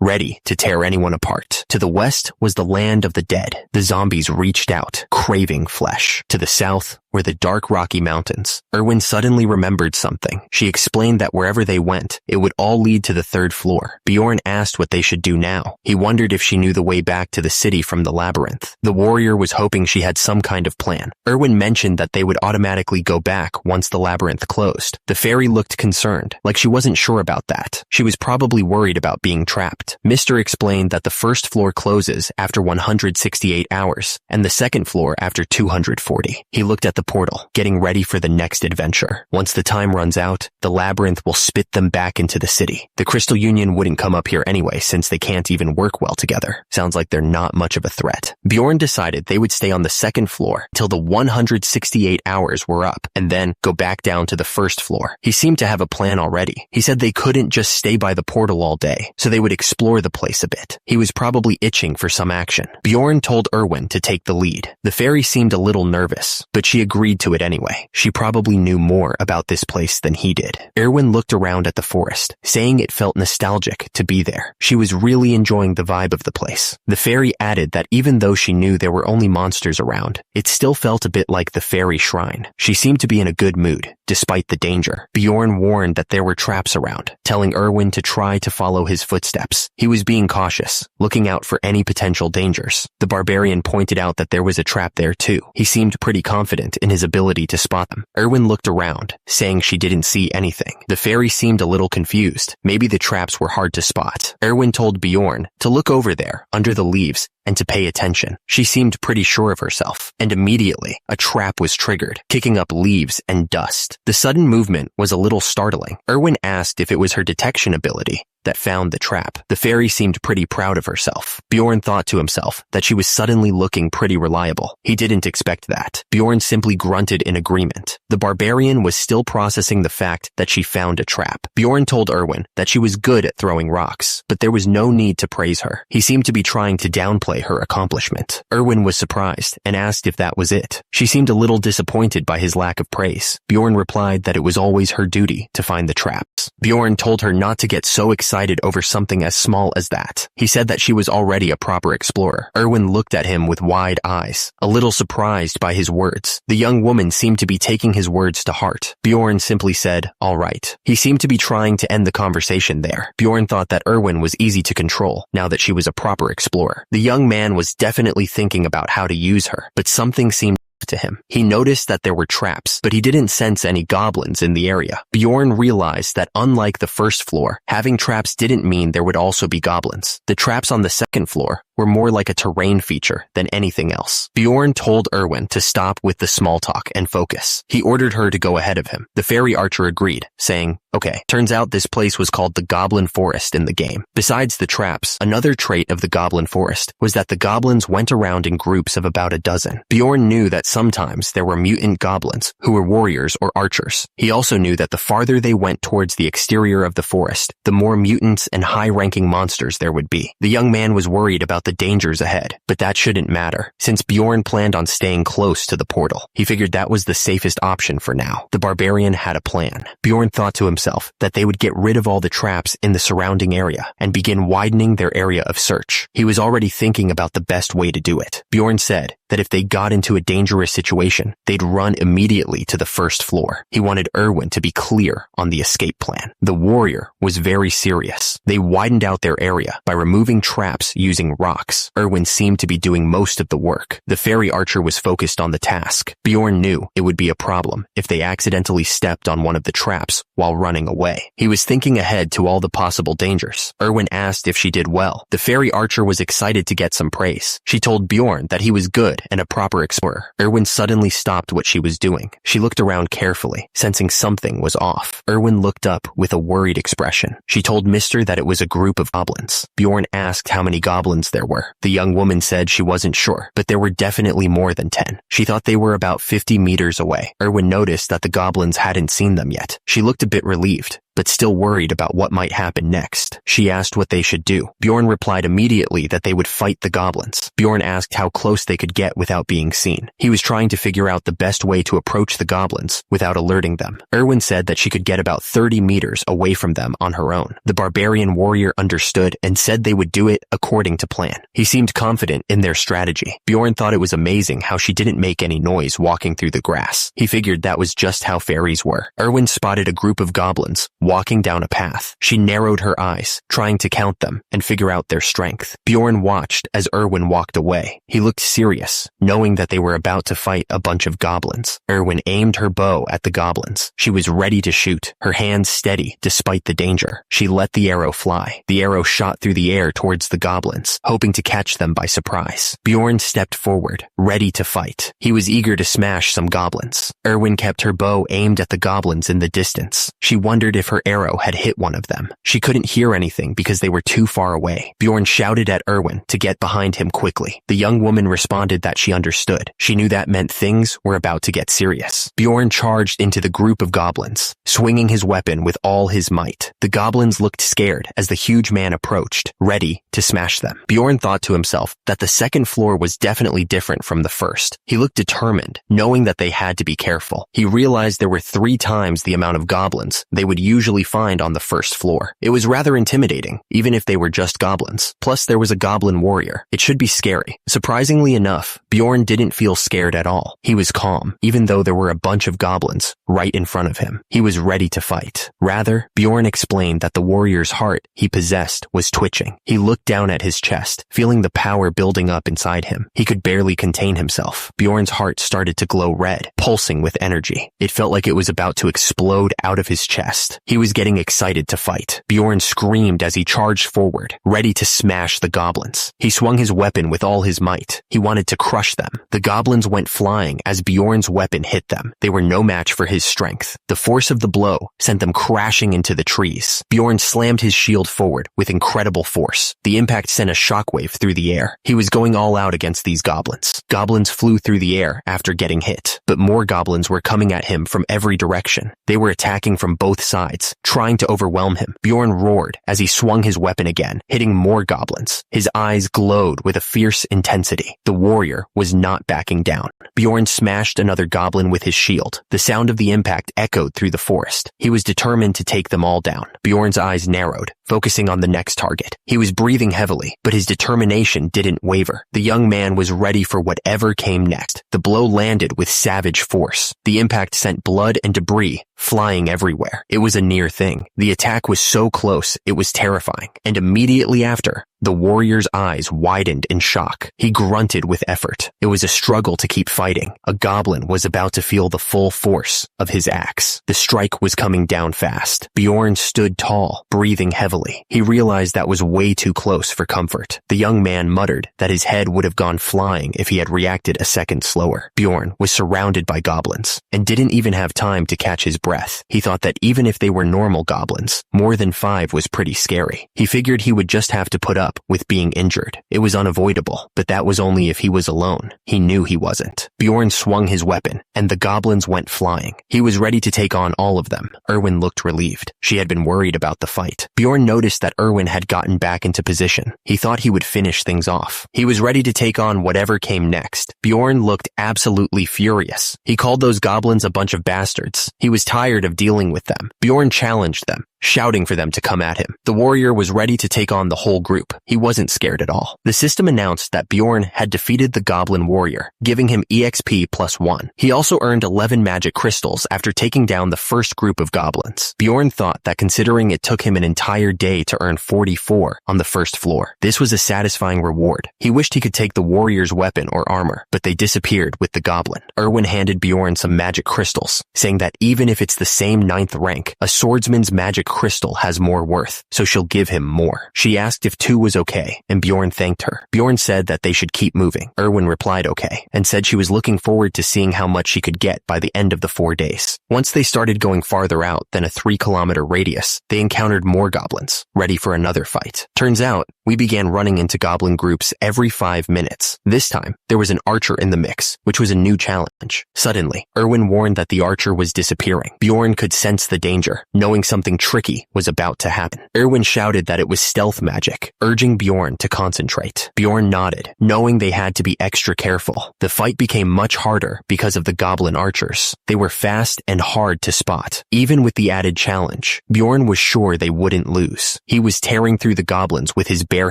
Speaker 1: ready to tear anyone apart. To the west was the land of the dead. The zombies reached out, craving flesh. To the south were the dark Rocky Mountains. Erwin suddenly remembered something. She explained that wherever they went, it would all lead to the 3rd floor. Bjorn asked what they should do now. He wondered if she knew the way back to the city from the labyrinth. The warrior was hoping she had some kind of plan. Erwin mentioned that they would automatically go back once the labyrinth closed. The fairy looked concerned, like she wasn't sure about that. She was probably worried about being trapped. Mr. explained that the 1st floor closes after 168 hours, and the 2nd floor after 240. He looked at the portal, getting ready for the next adventure. Once the time runs out, the labyrinth will spit them back into the city. The Crystal Union wouldn't come up here anyway, since they can't even work well together. Sounds like they're not much of a threat. Bjorn decided they would stay on the 2nd floor till the 168 hours were up, and then go back down to the 1st floor. He seemed to have a plan already. He said they couldn't just stay by the portal all day, so they would explore the place a bit. He was probably itching for some action. Bjorn told Erwin to take the lead. The fairy seemed a little nervous, but she agreed to it anyway. She probably knew more about this place than he did. Erwin looked around at the forest, saying it felt nostalgic to be there. She was really enjoying the vibe of the place. The fairy added that even though she knew there were only monsters around, it still felt a bit like the fairy shrine. She seemed to be in a good mood, despite the danger. Bjorn warned that there were traps around, telling Erwin to try to follow his footsteps. He was being cautious, looking out for any potential dangers. The barbarian pointed out that there was a trap there too. He seemed pretty confident in his ability to spot them. Erwin looked around, saying she didn't see anything. The fairy seemed a little confused. Maybe the traps were hard to spot. Erwin told Bjorn to look over there, under the leaves, and to pay attention. She seemed pretty sure of herself, and immediately, a trap was triggered, kicking up leaves and dust. The sudden movement was a little startling. Erwin asked if it was her detection ability that found the trap. The fairy seemed pretty proud of herself. Bjorn thought to himself that she was suddenly looking pretty reliable. He didn't expect that. Bjorn simply grunted in agreement. The barbarian was still processing the fact that she found a trap. Bjorn told Erwin that she was good at throwing rocks, but there was no need to praise her. He seemed to be trying to downplay her accomplishment. Erwin was surprised and asked if that was it. She seemed a little disappointed by his lack of praise. Bjorn replied that it was always her duty to find the traps. Bjorn told her not to get so excited over something as small as that. He said that she was already a proper explorer. Erwin looked at him with wide eyes, a little surprised by his words. The young woman seemed to be taking his words to heart. Bjorn simply said, "All right." He seemed to be trying to end the conversation there. Bjorn thought that Erwin was easy to control, now that she was a proper explorer. The young man was definitely thinking about how to use her, but something seemed to him. He noticed that there were traps, but he didn't sense any goblins in the area. Bjorn realized that unlike the first floor, having traps didn't mean there would also be goblins. The traps on the second floor were more like a terrain feature than anything else. Bjorn told Erwin to stop with the small talk and focus. He ordered her to go ahead of him. The fairy archer agreed, saying, "Okay, turns out this place was called the Goblin Forest in the game." Besides the traps, another trait of the Goblin Forest was that the goblins went around in groups of about a dozen. Bjorn knew that sometimes there were mutant goblins who were warriors or archers. He also knew that the farther they went towards the exterior of the forest, the more mutants and high-ranking monsters there would be. The young man was worried about the dangers ahead, but that shouldn't matter, since Bjorn planned on staying close to the portal. He figured that was the safest option for now. The barbarian had a plan. Bjorn thought to himself that they would get rid of all the traps in the surrounding area and begin widening their area of search. He was already thinking about the best way to do it. Bjorn said that if they got into a dangerous situation, they'd run immediately to the first floor. He wanted Erwin to be clear on the escape plan. The warrior was very serious. They widened out their area by removing traps using rocks. Erwin seemed to be doing most of the work. The fairy archer was focused on the task. Bjorn knew it would be a problem if they accidentally stepped on one of the traps while running away. He was thinking ahead to all the possible dangers. Erwin asked if she did well. The fairy archer was excited to get some praise. She told Bjorn that he was good good and a proper explorer. Erwin suddenly stopped what she was doing. She looked around carefully, sensing something was off. Erwin looked up with a worried expression. She told Mr. that it was a group of goblins. Bjorn asked how many goblins there were. The young woman said she wasn't sure, but there were definitely more than 10. She thought they were about 50 meters away. Erwin noticed that the goblins hadn't seen them yet. She looked a bit relieved, but still worried about what might happen next. She asked what they should do. Bjorn replied immediately that they would fight the goblins. Bjorn asked how close they could get without being seen. He was trying to figure out the best way to approach the goblins without alerting them. Erwin said that she could get about 30 meters away from them on her own. The barbarian warrior understood and said they would do it according to plan. He seemed confident in their strategy. Bjorn thought it was amazing how she didn't make any noise walking through the grass. He figured that was just how fairies were. Erwin spotted a group of goblins walking down a path. She narrowed her eyes, trying to count them and figure out their strength. Bjorn watched as Erwin walked away. He looked serious, knowing that they were about to fight a bunch of goblins. Erwin aimed her bow at the goblins. She was ready to shoot, her hands steady despite the danger. She let the arrow fly. The arrow shot through the air towards the goblins, hoping to catch them by surprise. Bjorn stepped forward, ready to fight. He was eager to smash some goblins. Erwin kept her bow aimed at the goblins in the distance. She wondered if her arrow had hit one of them. She couldn't hear anything because they were too far away. Bjorn shouted at Erwin to get behind him quickly. The young woman responded that she understood. She knew that meant things were about to get serious. Bjorn charged into the group of goblins, swinging his weapon with all his might. The goblins looked scared as the huge man approached, ready to smash them. Bjorn thought to himself that the second floor was definitely different from the first. He looked determined, knowing that they had to be careful. He realized there were 3 times the amount of goblins they would usually find on the first floor. It was rather intimidating, even if they were just goblins. Plus, there was a goblin warrior. It should be scary. Surprisingly enough, Bjorn didn't feel scared at all. He was calm, even though there were a bunch of goblins right in front of him. He was ready to fight. Rather, Bjorn explained that the warrior's heart he possessed was twitching. He looked down at his chest, feeling the power building up inside him. He could barely contain himself. Bjorn's heart started to glow red, pulsing with energy. It felt like it was about to explode out of his chest. He was getting excited to fight. Bjorn screamed as he charged forward, ready to smash the goblins. He swung his weapon with all his might. He wanted to crush them. The goblins went flying as Bjorn's weapon hit them. They were no match for his strength. The force of the blow sent them crashing into the trees. Bjorn slammed his shield forward with incredible force. The impact sent a shockwave through the air. He was going all out against these goblins. Goblins flew through the air after getting hit, but more goblins were coming at him from every direction. They were attacking from both sides, trying to overwhelm him. Bjorn roared as he swung his weapon again, hitting more goblins. His eyes glowed with a fierce intensity. The warrior was not backing down. Bjorn smashed another goblin with his shield. The sound of the impact echoed through the forest. He was determined to take them all down. Bjorn's eyes narrowed, focusing on the next target. He was breathing heavily, but his determination didn't waver. The young man was ready for whatever came next. The blow landed with savage force. The impact sent blood and debris flying everywhere. It was a near thing. The attack was so close, it was terrifying. And immediately after, the warrior's eyes widened in shock. He grunted with effort. It was a struggle to keep fighting. A goblin was about to feel the full force of his axe. The strike was coming down fast. Bjorn stood tall, breathing heavily. He realized that was way too close for comfort. The young man muttered that his head would have gone flying if he had reacted a second slower. Bjorn was surrounded by goblins and didn't even have time to catch his breath. He thought that even if they were normal goblins, more than 5 was pretty scary. He figured he would just have to put up with being injured. It was unavoidable, but that was only if he was alone. He knew he wasn't. Bjorn swung his weapon, and the goblins went flying. He was ready to take on all of them. Erwin looked relieved. She had been worried about the fight. Bjorn noticed that Erwin had gotten back into position. He thought he would finish things off. He was ready to take on whatever came next. Bjorn looked absolutely furious. He called those goblins a bunch of bastards. He was tired of dealing with them. Bjorn challenged them, shouting for them to come at him. The warrior was ready to take on the whole group. He wasn't scared at all. The system announced that Bjorn had defeated the goblin warrior, giving him EXP +1. He also earned 11 magic crystals after taking down the first group of goblins. Bjorn thought that considering it took him an entire day to earn 44 on the first floor, this was a satisfying reward. He wished he could take the warrior's weapon or armor, but they disappeared with the goblin. Erwin handed Bjorn some magic crystals, saying that even if it's the same 9th rank, a swordsman's magic crystal has more worth, so she'll give him more. She asked if 2 was okay, and Bjorn thanked her. Bjorn said that they should keep moving. Erwin replied okay, and said she was looking forward to seeing how much she could get by the end of the 4 days. Once they started going farther out than a 3-kilometer radius, they encountered more goblins, ready for another fight. Turns out, we began running into goblin groups every 5 minutes. This time, there was an archer in the mix, which was a new challenge. Suddenly, Erwin warned that the archer was disappearing. Bjorn could sense the danger, knowing something tricky was about to happen. Erwin shouted that it was stealth magic, urging Bjorn to concentrate. Bjorn nodded, knowing they had to be extra careful. The fight became much harder because of the goblin archers. They were fast and hard to spot. Even with the added challenge, Bjorn was sure they wouldn't lose. He was tearing through the goblins with his bare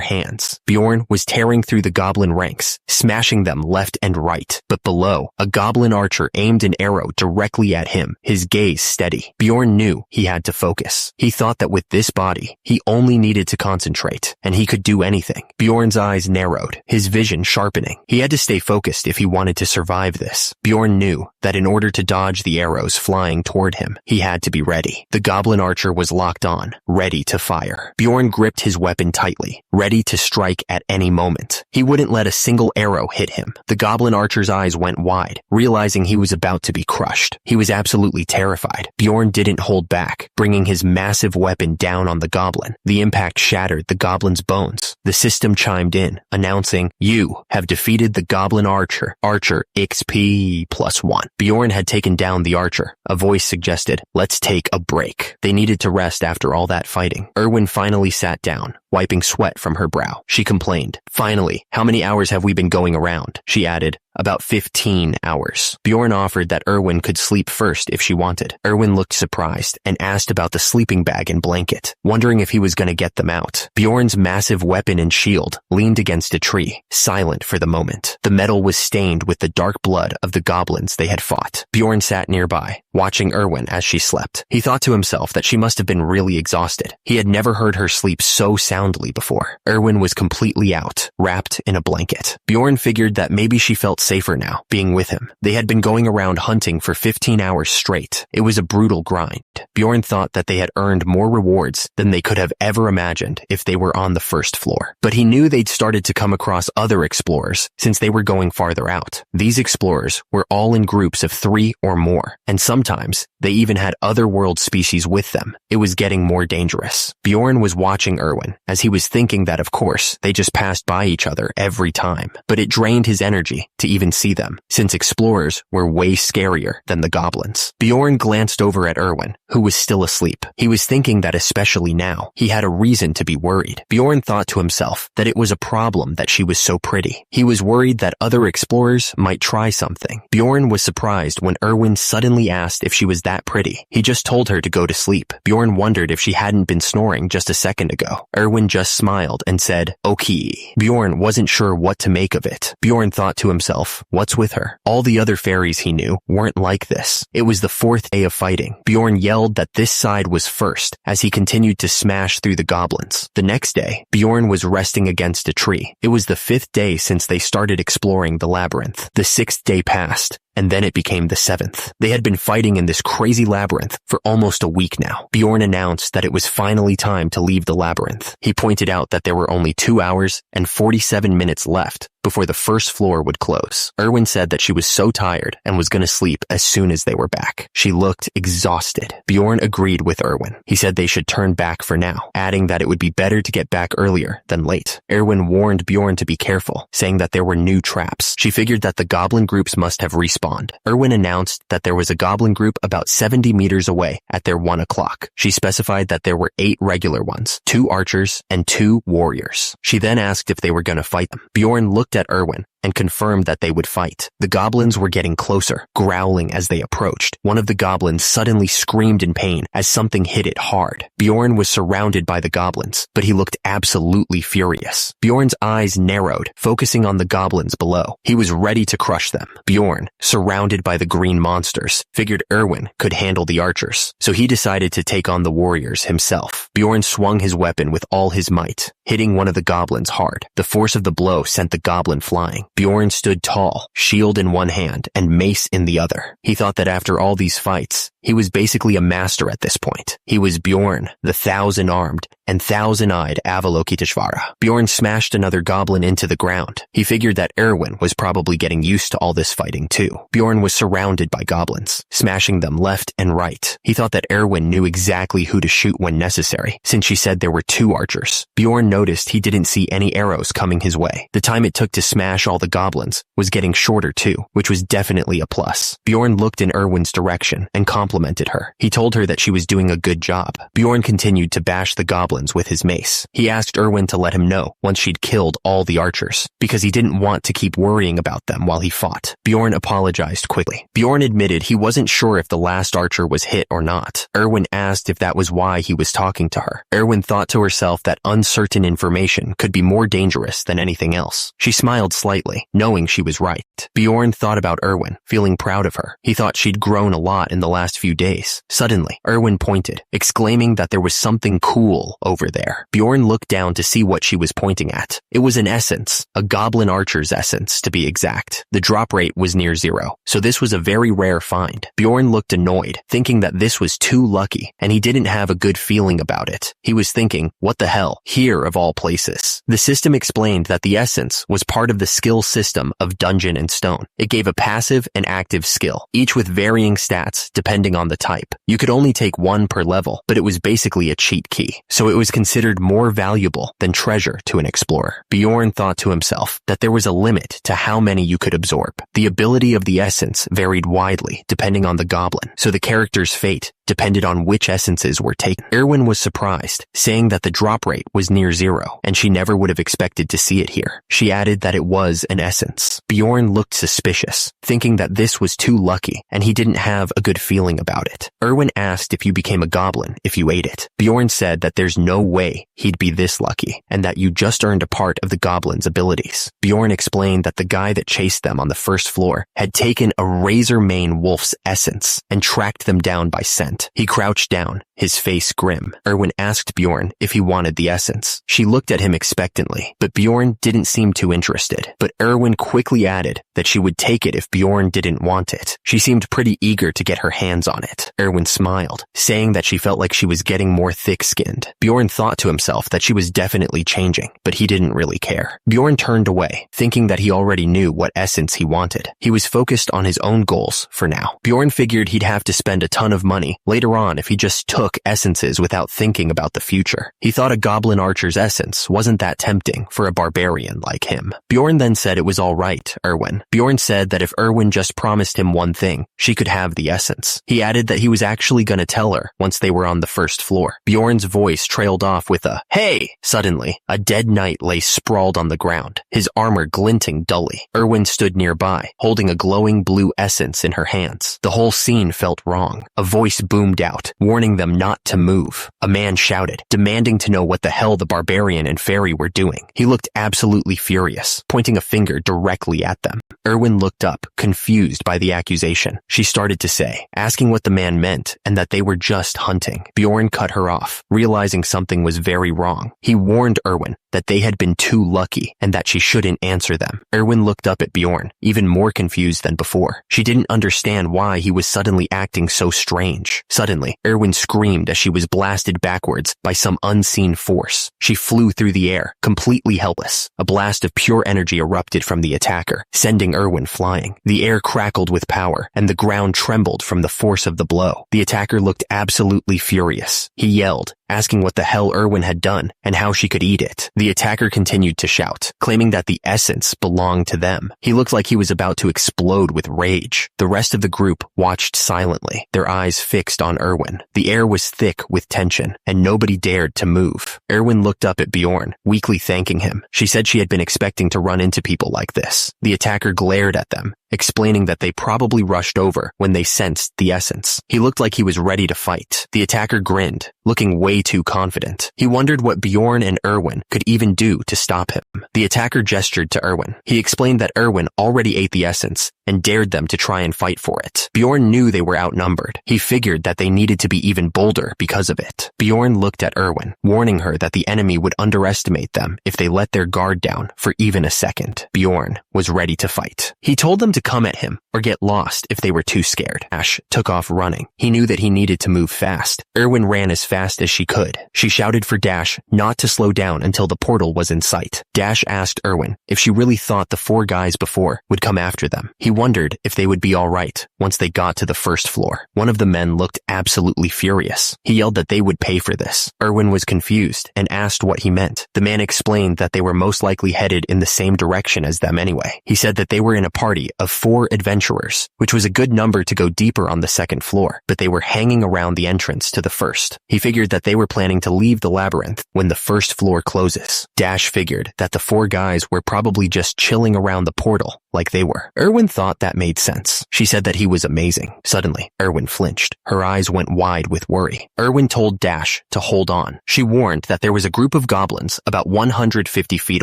Speaker 1: hands. Bjorn was tearing through the goblin ranks, smashing them left and right. But below, a goblin archer aimed an arrow directly at him, his gaze steady. Bjorn knew he had to focus. He thought that with this body, he only needed to concentrate, and he could do anything. Bjorn's eyes narrowed, his vision sharpening. He had to stay focused if he wanted to survive this. Bjorn knew that in order to dodge the arrows flying toward him, he had to be ready. The goblin archer was locked on, ready to fire. Bjorn gripped his weapon tightly, ready to strike at any moment. He wouldn't let a single arrow hit him. The goblin archer's eyes went wide, realizing he was about to be crushed. He was absolutely terrified. Bjorn didn't hold back, bringing his massive weapon down on the goblin. The impact shattered the goblin's bones. The system chimed in, announcing, "You have defeated the goblin archer. Archer XP +1. Bjorn had taken down the archer. A voice suggested, "Let's take a break." They needed to rest after all that fighting. Erwin finally sat down, wiping sweat from her brow. She complained, "Finally, how many hours have we been going around?" She added, "About 15 hours. Bjorn offered that Erwin could sleep first if she wanted. Erwin looked surprised and asked about the sleeping bag and blanket, wondering if he was going to get them out. Bjorn's massive weapon and shield leaned against a tree, silent for the moment. The metal was stained with the dark blood of the goblins they had fought. Bjorn sat nearby, watching Erwin as she slept. He thought to himself that she must have been really exhausted. He had never heard her sleep so soundly before. Erwin was completely out, wrapped in a blanket. Bjorn figured that maybe she felt safer now, being with him. They had been going around hunting for 15 hours straight. It was a brutal grind. Bjorn thought that they had earned more rewards than they could have ever imagined if they were on the first floor. But he knew they'd started to come across other explorers since they were going farther out. These explorers were all in groups of 3 or more, and sometimes they even had other world species with them. It was getting more dangerous. Bjorn was watching Erwin, as he was thinking that of course they just passed by each other every time. But it drained his energy to even see them, since explorers were way scarier than the goblins. Bjorn glanced over at Erwin, who was still asleep. He was thinking that especially now, he had a reason to be worried. Bjorn thought to himself that it was a problem that she was so pretty. He was worried that other explorers might try something. Bjorn was surprised when Erwin suddenly asked if she was that pretty. He just told her to go to sleep. Bjorn wondered if she hadn't been snoring just a second ago. Erwin just smiled and said, "Okay." Bjorn wasn't sure what to make of it. Bjorn thought to himself, what's with her? All the other fairies he knew weren't like this. It was the 4th day of fighting. Bjorn yelled that this side was first as he continued to smash through the goblins. The next day, Bjorn was resting against a tree. It was the 5th day since they started exploring the labyrinth. The 6th day passed, and then it became the 7th. They had been fighting in this crazy labyrinth for almost a week now. Bjorn announced that it was finally time to leave the labyrinth. He pointed out that there were only 2 hours and 47 minutes left before the first floor would close. Erwin said that she was so tired and was going to sleep as soon as they were back. She looked exhausted. Bjorn agreed with Erwin. He said they should turn back for now, adding that it would be better to get back earlier than late. Erwin warned Bjorn to be careful, saying that there were new traps. She figured that the goblin groups must have respawned. Erwin announced that there was a goblin group about 70 meters away at their 1 o'clock. She specified that there were 8 regular ones, 2 archers, and 2 warriors. She then asked if they were going to fight them. Bjorn looked at Erwin and confirmed that they would fight. The goblins were getting closer, growling as they approached. One of the goblins suddenly screamed in pain as something hit it hard. Bjorn was surrounded by the goblins, but he looked absolutely furious. Bjorn's eyes narrowed, focusing on the goblins below. He was ready to crush them. Bjorn, surrounded by the green monsters, figured Erwin could handle the archers, so he decided to take on the warriors himself. Bjorn swung his weapon with all his might. hitting one of the goblins hard. The force of the blow sent the goblin flying. Bjorn stood tall, shield in one hand and mace in the other. He thought that after all these fights, he was basically a master at this point. He was Bjorn, the 1,000-armed and 1,000-eyed Avalokiteshvara. Bjorn smashed another goblin into the ground. He figured that Erwin was probably getting used to all this fighting too. Bjorn was surrounded by goblins, smashing them left and right. He thought that Erwin knew exactly who to shoot when necessary, since she said there were 2 archers. Bjorn noticed he didn't see any arrows coming his way. The time it took to smash all the goblins was getting shorter too, which was definitely a plus. Bjorn looked in Erwin's direction and complimented her. He told her that she was doing a good job. Bjorn continued to bash the goblins with his mace. He asked Erwin to let him know once she'd killed all the archers, because he didn't want to keep worrying about them while he fought. Bjorn apologized quickly. Bjorn admitted he wasn't sure if the last archer was hit or not. Erwin asked if that was why he was talking to her. Erwin thought to herself that uncertain information could be more dangerous than anything else. She smiled slightly, knowing she was right. Bjorn thought about Erwin, feeling proud of her. He thought she'd grown a lot in the last few days. Suddenly, Erwin pointed, exclaiming that there was something cool over there. Bjorn looked down to see what she was pointing at. It was an essence, a goblin archer's essence to be exact. The drop rate was near 0, so this was a very rare find. Bjorn looked annoyed, thinking that this was too lucky, and he didn't have a good feeling about it. He was thinking, what the hell, here of all places. The system explained that the essence was part of the skill system of Dungeon and Stone. It gave a passive and active skill, each with varying stats depending on the type. You could only take 1 per level, but it was basically a cheat key, so it was considered more valuable than treasure to an explorer. Bjorn thought to himself that there was a limit to how many you could absorb. The ability of the essence varied widely depending on the goblin, so the character's fate depended on which essences were taken. Erwin was surprised, saying that the drop rate was near 0, and she never would have expected to see it here. She added that it was an essence. Bjorn looked suspicious, thinking that this was too lucky, and he didn't have a good feeling about it. Erwin asked if you became a goblin if you ate it. Bjorn said that there's no way he'd be this lucky, and that you just earned a part of the goblin's abilities. Bjorn explained that the guy that chased them on the first floor had taken a razor mane wolf's essence and tracked them down by scent. He crouched down, his face grim. Erwin asked Bjorn if he wanted the essence. She looked at him expectantly, but Bjorn didn't seem too interested. But Erwin quickly added that she would take it if Bjorn didn't want it. She seemed pretty eager to get her hands on it. Erwin smiled, saying that she felt like she was getting more thick-skinned. Bjorn thought to himself that she was definitely changing, but he didn't really care. Bjorn turned away, thinking that he already knew what essence he wanted. He was focused on his own goals for now. Bjorn figured he'd have to spend a ton of money later on if he just took essences without thinking about the future. He thought a goblin archer's essence wasn't that tempting for a barbarian like him. Bjorn then said it was all right, Erwin. Bjorn said that if Erwin just promised him one thing, she could have the essence. He added that he was actually gonna tell her once they were on the first floor. Bjorn's voice trailed off with a, "Hey!" Suddenly, a dead knight lay sprawled on the ground, his armor glinting dully. Erwin stood nearby, holding a glowing blue essence in her hands. The whole scene felt wrong. A voice boomed out, warning them not to move. A man shouted, demanding to know what the hell the barbarian and fairy were doing. He looked absolutely furious, pointing a finger directly at them. Erwin looked up, confused by the accusation. She started to say, asking what the man meant and that they were just hunting. Bjorn cut her off, realizing something was very wrong. He warned Erwin that they had been too lucky and that she shouldn't answer them. Erwin looked up at Bjorn, even more confused than before. She didn't understand why he was suddenly acting so strange. Suddenly, Erwin screamed as she was blasted backwards by some unseen force. She flew through the air, completely helpless. A blast of pure energy erupted from the attacker, sending Erwin flying. The air crackled with power, and the ground trembled from the force of the blow. The attacker looked absolutely furious. He yelled, asking what the hell Erwin had done and how she could eat it. The attacker continued to shout, claiming that the essence belonged to them. He looked like he was about to explode with rage. The rest of the group watched silently, their eyes fixed on Erwin. The air was thick with tension, and nobody dared to move. Erwin looked up at Bjorn, weakly thanking him. She said she had been expecting to run into people like this. The attacker glared at them, explaining that they probably rushed over when they sensed the essence. He looked like he was ready to fight. The attacker grinned, looking way too confident. He wondered what Bjorn and Erwin could even do to stop him. The attacker gestured to Erwin. He explained that Erwin already ate the essence and dared them to try and fight for it. Bjorn knew they were outnumbered. He figured that they needed to be even bolder because of it. Bjorn looked at Erwin, warning her that the enemy would underestimate them if they let their guard down for even a second. Bjorn was ready to fight. He told them to come at him or get lost if they were too scared. Dash took off running. He knew that he needed to move fast. Erwin ran as fast as she could. She shouted for Dash not to slow down until the portal was in sight. Dash asked Erwin if she really thought the 4 guys before would come after them. He wondered if they would be all right once they got to the first floor. One of the men looked absolutely furious. He yelled that they would pay for this. Erwin was confused and asked what he meant. The man explained that they were most likely headed in the same direction as them anyway. He said that they were in a party of 4 adventurers, which was a good number to go deeper on the second floor, but they were hanging around the entrance to the first. He figured that they were planning to leave the labyrinth when the first floor closes. Dash figured that the 4 guys were probably just chilling around the portal like they were. Erwin thought that made sense. She said that he was amazing. Suddenly, Erwin flinched. Her eyes went wide with worry. Erwin told Dash to hold on. She warned that there was a group of goblins about 150 feet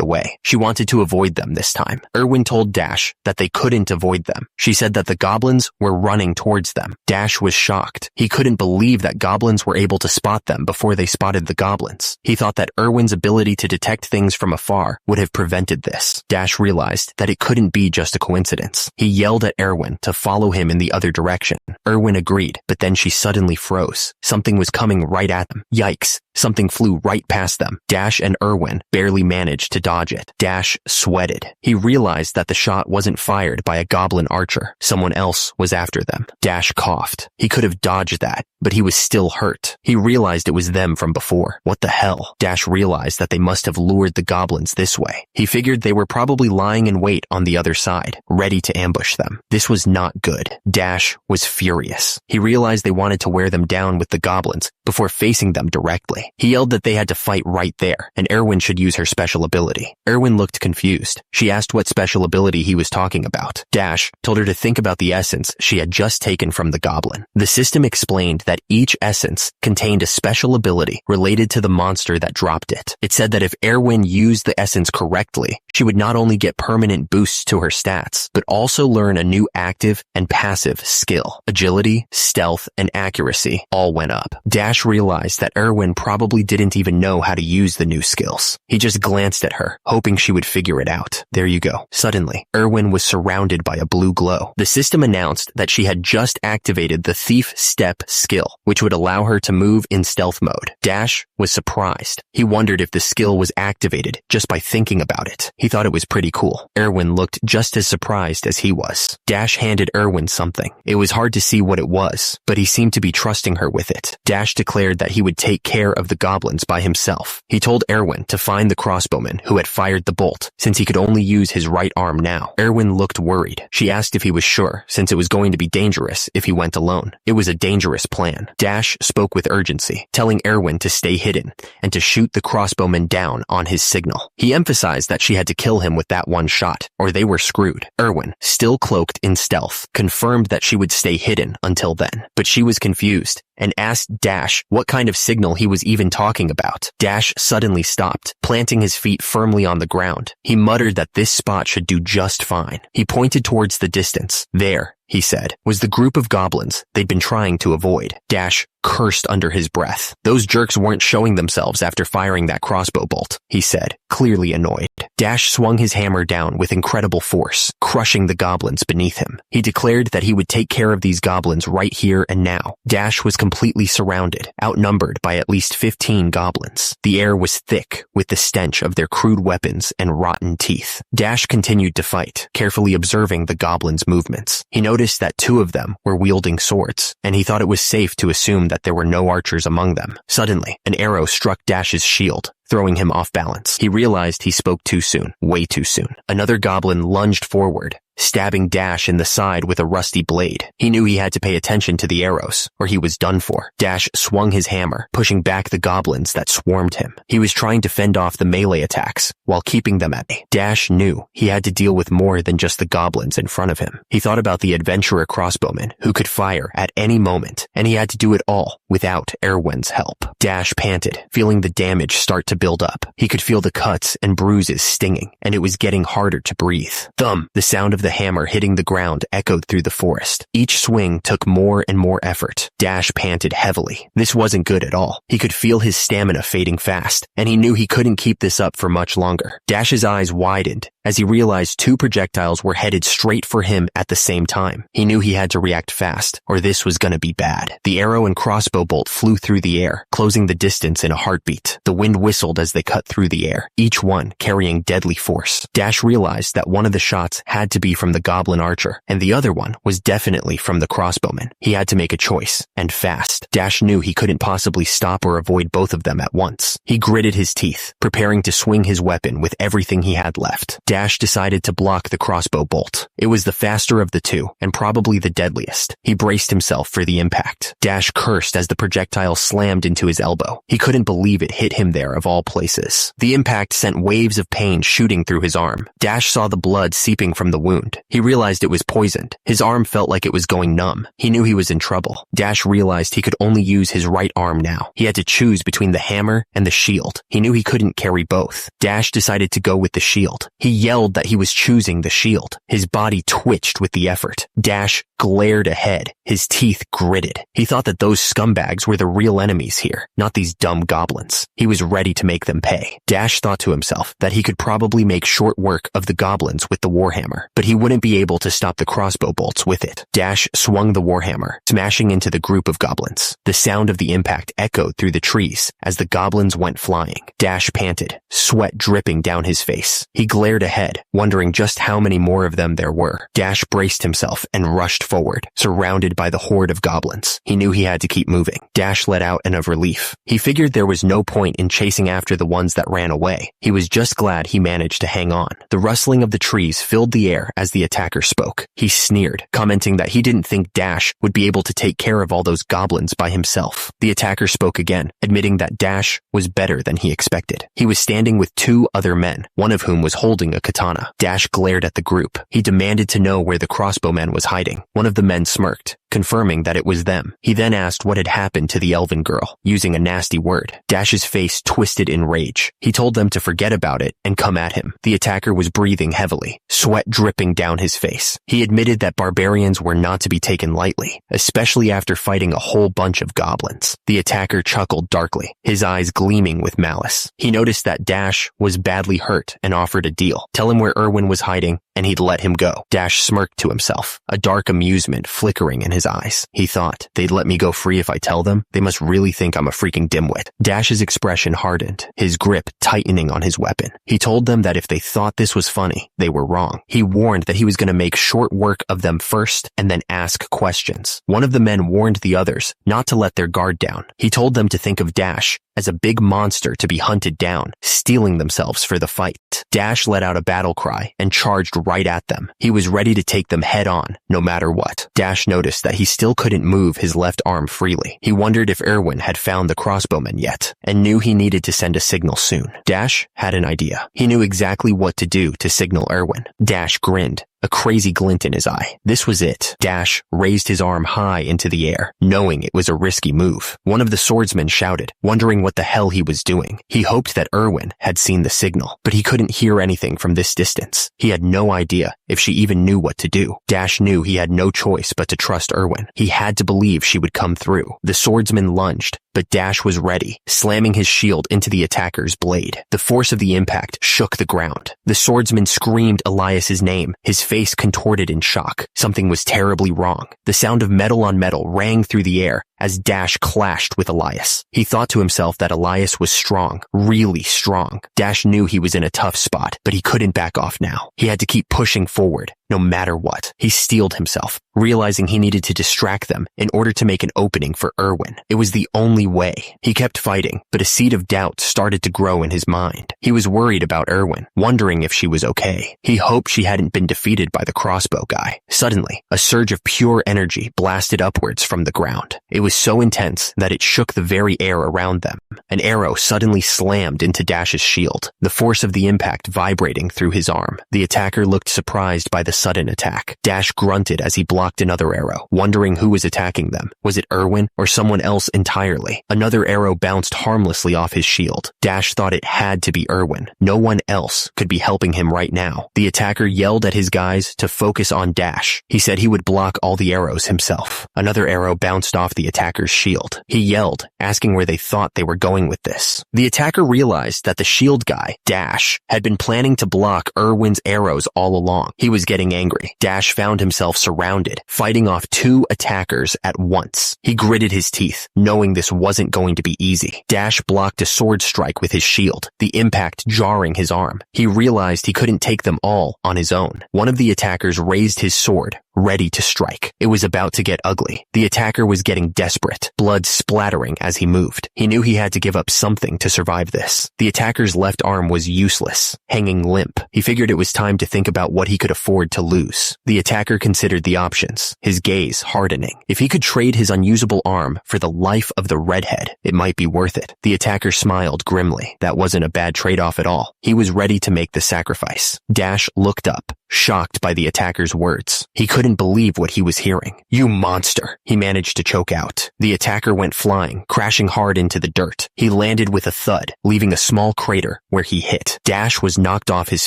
Speaker 1: away. She wanted to avoid them this time. Erwin told Dash that they couldn't avoid them. She said that the goblins were running towards them. Dash was shocked. He couldn't believe that goblins were able to spot them before they spotted the goblins. He thought that Erwin's ability to detect things from afar would have prevented this. Dash realized that it couldn't be just a coincidence. He yelled at Erwin to follow him in the other direction. Erwin agreed, but then she suddenly froze. Something was coming right at them. Yikes. Something flew right past them. Dash and Erwin barely managed to dodge it. Dash sweated. He realized that the shot wasn't fired by a goblin archer. Someone else was after them. Dash coughed. He could have dodged that, but he was still hurt. He realized it was them from before. What the hell? Dash realized that they must have lured the goblins this way. He figured they were probably lying in wait on the other side, ready to ambush them. This was not good. Dash was furious. He realized they wanted to wear them down with the goblins before facing them directly. He yelled that they had to fight right there, and Erwin should use her special ability. Erwin looked confused. She asked what special ability he was talking about. Dash told her to think about the essence she had just taken from the goblin. The system explained that each essence contained a special ability related to the monster that dropped it. It said that if Erwin used the essence correctly, she would not only get permanent boosts to her stats, but also learn a new active and passive skill. Agility, stealth, and accuracy all went up. Dash realized that Erwin probably didn't even know how to use the new skills. He just glanced at her, hoping she would figure it out. There you go. Suddenly, Erwin was surrounded by a blue glow. The system announced that she had just activated the Thief Step skill, which would allow her to move in stealth mode. Dash was surprised. He wondered if the skill was activated just by thinking about it. He thought it was pretty cool. Erwin looked just as surprised as he was. Dash handed Erwin something. It was hard to see what it was, but he seemed to be trusting her with it. Dash declared that he would take care of the goblins by himself. He told Erwin to find the crossbowman who had fired the bolt, since he could only use his right arm now. Erwin looked worried. She asked if he was sure, since it was going to be dangerous if he went alone. It was a dangerous plan. Dash spoke with urgency, telling Erwin to stay hidden and to shoot the crossbowman down on his signal. He emphasized that she had to kill him with that one shot, or they were screwed. Erwin, still cloaked in stealth, confirmed that she would stay hidden until then, but she was confused and asked Dash what kind of signal he was even talking about. Dash suddenly stopped, planting his feet firmly on the ground. He muttered that this spot should do just fine. He pointed towards the distance. There, he said, was the group of goblins they'd been trying to avoid. Dash cursed under his breath. Those jerks weren't showing themselves after firing that crossbow bolt, he said, clearly annoyed. Dash swung his hammer down with incredible force, crushing the goblins beneath him. He declared that he would take care of these goblins right here and now. Dash was completely surrounded, outnumbered by at least 15 goblins. The air was thick with the stench of their crude weapons and rotten teeth. Dash continued to fight, carefully observing the goblins' movements. He noticed that 2 of them were wielding swords, and he thought it was safe to assume that there were no archers among them. Suddenly, an arrow struck Dash's shield, throwing him off balance. He realized he spoke too soon, way too soon. Another goblin lunged forward, stabbing Dash in the side with a rusty blade. He knew he had to pay attention to the arrows, or he was done for. Dash swung his hammer, pushing back the goblins that swarmed him. He was trying to fend off the melee attacks, while keeping them at bay. Dash knew he had to deal with more than just the goblins in front of him. He thought about the adventurer crossbowman, who could fire at any moment, and he had to do it all without Erwin's help. Dash panted, feeling the damage start to build up. He could feel the cuts and bruises stinging, and it was getting harder to breathe. Thump! The sound of the hammer hitting the ground echoed through the forest. Each swing took more and more effort. Dash panted heavily. This wasn't good at all. He could feel his stamina fading fast, and he knew he couldn't keep this up for much longer. Dash's eyes widened as he realized 2 projectiles were headed straight for him at the same time. He knew he had to react fast, or this was gonna be bad. The arrow and crossbow bolt flew through the air, closing the distance in a heartbeat. The wind whistled as they cut through the air, each one carrying deadly force. Dash realized that one of the shots had to be from the goblin archer, and the other one was definitely from the crossbowman. He had to make a choice, and fast. Dash knew he couldn't possibly stop or avoid both of them at once. He gritted his teeth, preparing to swing his weapon with everything he had left. Dash decided to block the crossbow bolt. It was the faster of the two, and probably the deadliest. He braced himself for the impact. Dash cursed as the projectile slammed into his elbow. He couldn't believe it hit him there of all places. The impact sent waves of pain shooting through his arm. Dash saw the blood seeping from the wound. He realized it was poisoned. His arm felt like it was going numb. He knew he was in trouble. Dash realized he could only use his right arm now. He had to choose between the hammer and the shield. He knew he couldn't carry both. Dash decided to go with the shield. He yelled that he was choosing the shield. His body twitched with the effort. Dash glared ahead, his teeth gritted. He thought that those scumbags were the real enemies here, not these dumb goblins. He was ready to make them pay. Dash thought to himself that he could probably make short work of the goblins with the warhammer, but he wouldn't be able to stop the crossbow bolts with it. Dash swung the warhammer, smashing into the group of goblins. The sound of the impact echoed through the trees as the goblins went flying. Dash panted, sweat dripping down his face. He glared ahead, wondering just how many more of them there were. Dash braced himself and rushed forward, surrounded by the horde of goblins. He knew he had to keep moving. Dash let out an of relief. He figured there was no point in chasing after the ones that ran away. He was just glad he managed to hang on. The rustling of the trees filled the air as the attacker spoke. He sneered, commenting that he didn't think Dash would be able to take care of all those goblins by himself. The attacker spoke again, admitting that Dash was better than he expected. He was standing with 2 other men, one of whom was holding a katana. Dash glared at the group. He demanded to know where the crossbowman was hiding. One of the men smirked, confirming that it was them. He then asked what had happened to the elven girl, using a nasty word. Dash's face twisted in rage. He told them to forget about it and come at him. The attacker was breathing heavily, sweat dripping down his face. He admitted that barbarians were not to be taken lightly, especially after fighting a whole bunch of goblins. The attacker chuckled darkly, his eyes gleaming with malice. He noticed that Dash was badly hurt and offered a deal. Tell him where Erwin was hiding, and he'd let him go. Dash smirked to himself, a dark amusement flickering in his eyes. He thought, they'd let me go free if I tell them? They must really think I'm a freaking dimwit. Dash's expression hardened, his grip tightening on his weapon. He told them that if they thought this was funny, they were wrong. He warned that he was going to make short work of them first and then ask questions. One of the men warned the others not to let their guard down. He told them to think of Dash as a big monster to be hunted down, steeling themselves for the fight. Dash let out a battle cry and charged right at them. He was ready to take them head on, no matter what. Dash noticed that he still couldn't move his left arm freely. He wondered if Erwin had found the crossbowman yet, and knew he needed to send a signal soon. Dash had an idea. He knew exactly what to do to signal Erwin. Dash grinned, a crazy glint in his eye. This was it. Dash raised his arm high into the air, knowing it was a risky move. One of the swordsmen shouted, wondering what the hell he was doing. He hoped that Erwin had seen the signal, but he couldn't hear anything from this distance. He had no idea if she even knew what to do. Dash knew he had no choice but to trust Erwin. He had to believe she would come through. The swordsman lunged, but Dash was ready, slamming his shield into the attacker's blade. The force of the impact shook the ground. The swordsman screamed Elias's name, his face contorted in shock. Something was terribly wrong. The sound of metal on metal rang through the air as Dash clashed with Elias. He thought to himself that Elias was strong, really strong. Dash knew he was in a tough spot, but he couldn't back off now. He had to keep pushing forward, no matter what. He steeled himself, realizing he needed to distract them in order to make an opening for Erwin. It was the only way. He kept fighting, but a seed of doubt started to grow in his mind. He was worried about Erwin, wondering if she was okay. He hoped she hadn't been defeated by the crossbow guy. Suddenly, a surge of pure energy blasted upwards from the ground. It was so intense that it shook the very air around them. An arrow suddenly slammed into Dash's shield, the force of the impact vibrating through his arm. The attacker looked surprised by the sudden attack. Dash grunted as he blocked another arrow, wondering who was attacking them. Was it Erwin or someone else entirely? Another arrow bounced harmlessly off his shield. Dash thought it had to be Erwin. No one else could be helping him right now. The attacker yelled at his guys to focus on Dash. He said he would block all the arrows himself. Another arrow bounced off the attacker's shield. He yelled, asking where they thought they were going with this. The attacker realized that the shield guy, Dash, had been planning to block Erwin's arrows all along. He was getting angry. Dash found himself surrounded, fighting off two attackers at once. He gritted his teeth, knowing this wasn't going to be easy. Dash blocked a sword strike with his shield, the impact jarring his arm. He realized he couldn't take them all on his own. One of the attackers raised his sword, ready to strike. It was about to get ugly. The attacker was getting desperate, blood splattering as he moved. He knew he had to give up something to survive this. The attacker's left arm was useless, hanging limp. He figured it was time to think about what he could afford to lose. The attacker considered the options, his gaze hardening. If he could trade his unusable arm for the life of the redhead, it might be worth it. The attacker smiled grimly. That wasn't a bad trade-off at all. He was ready to make the sacrifice. Dash looked up, shocked by the attacker's words. He couldn't believe what he was hearing. "You monster," he managed to choke out. The attacker went flying, crashing hard into the dirt. He landed with a thud, leaving a small crater where he hit. Dash was knocked off his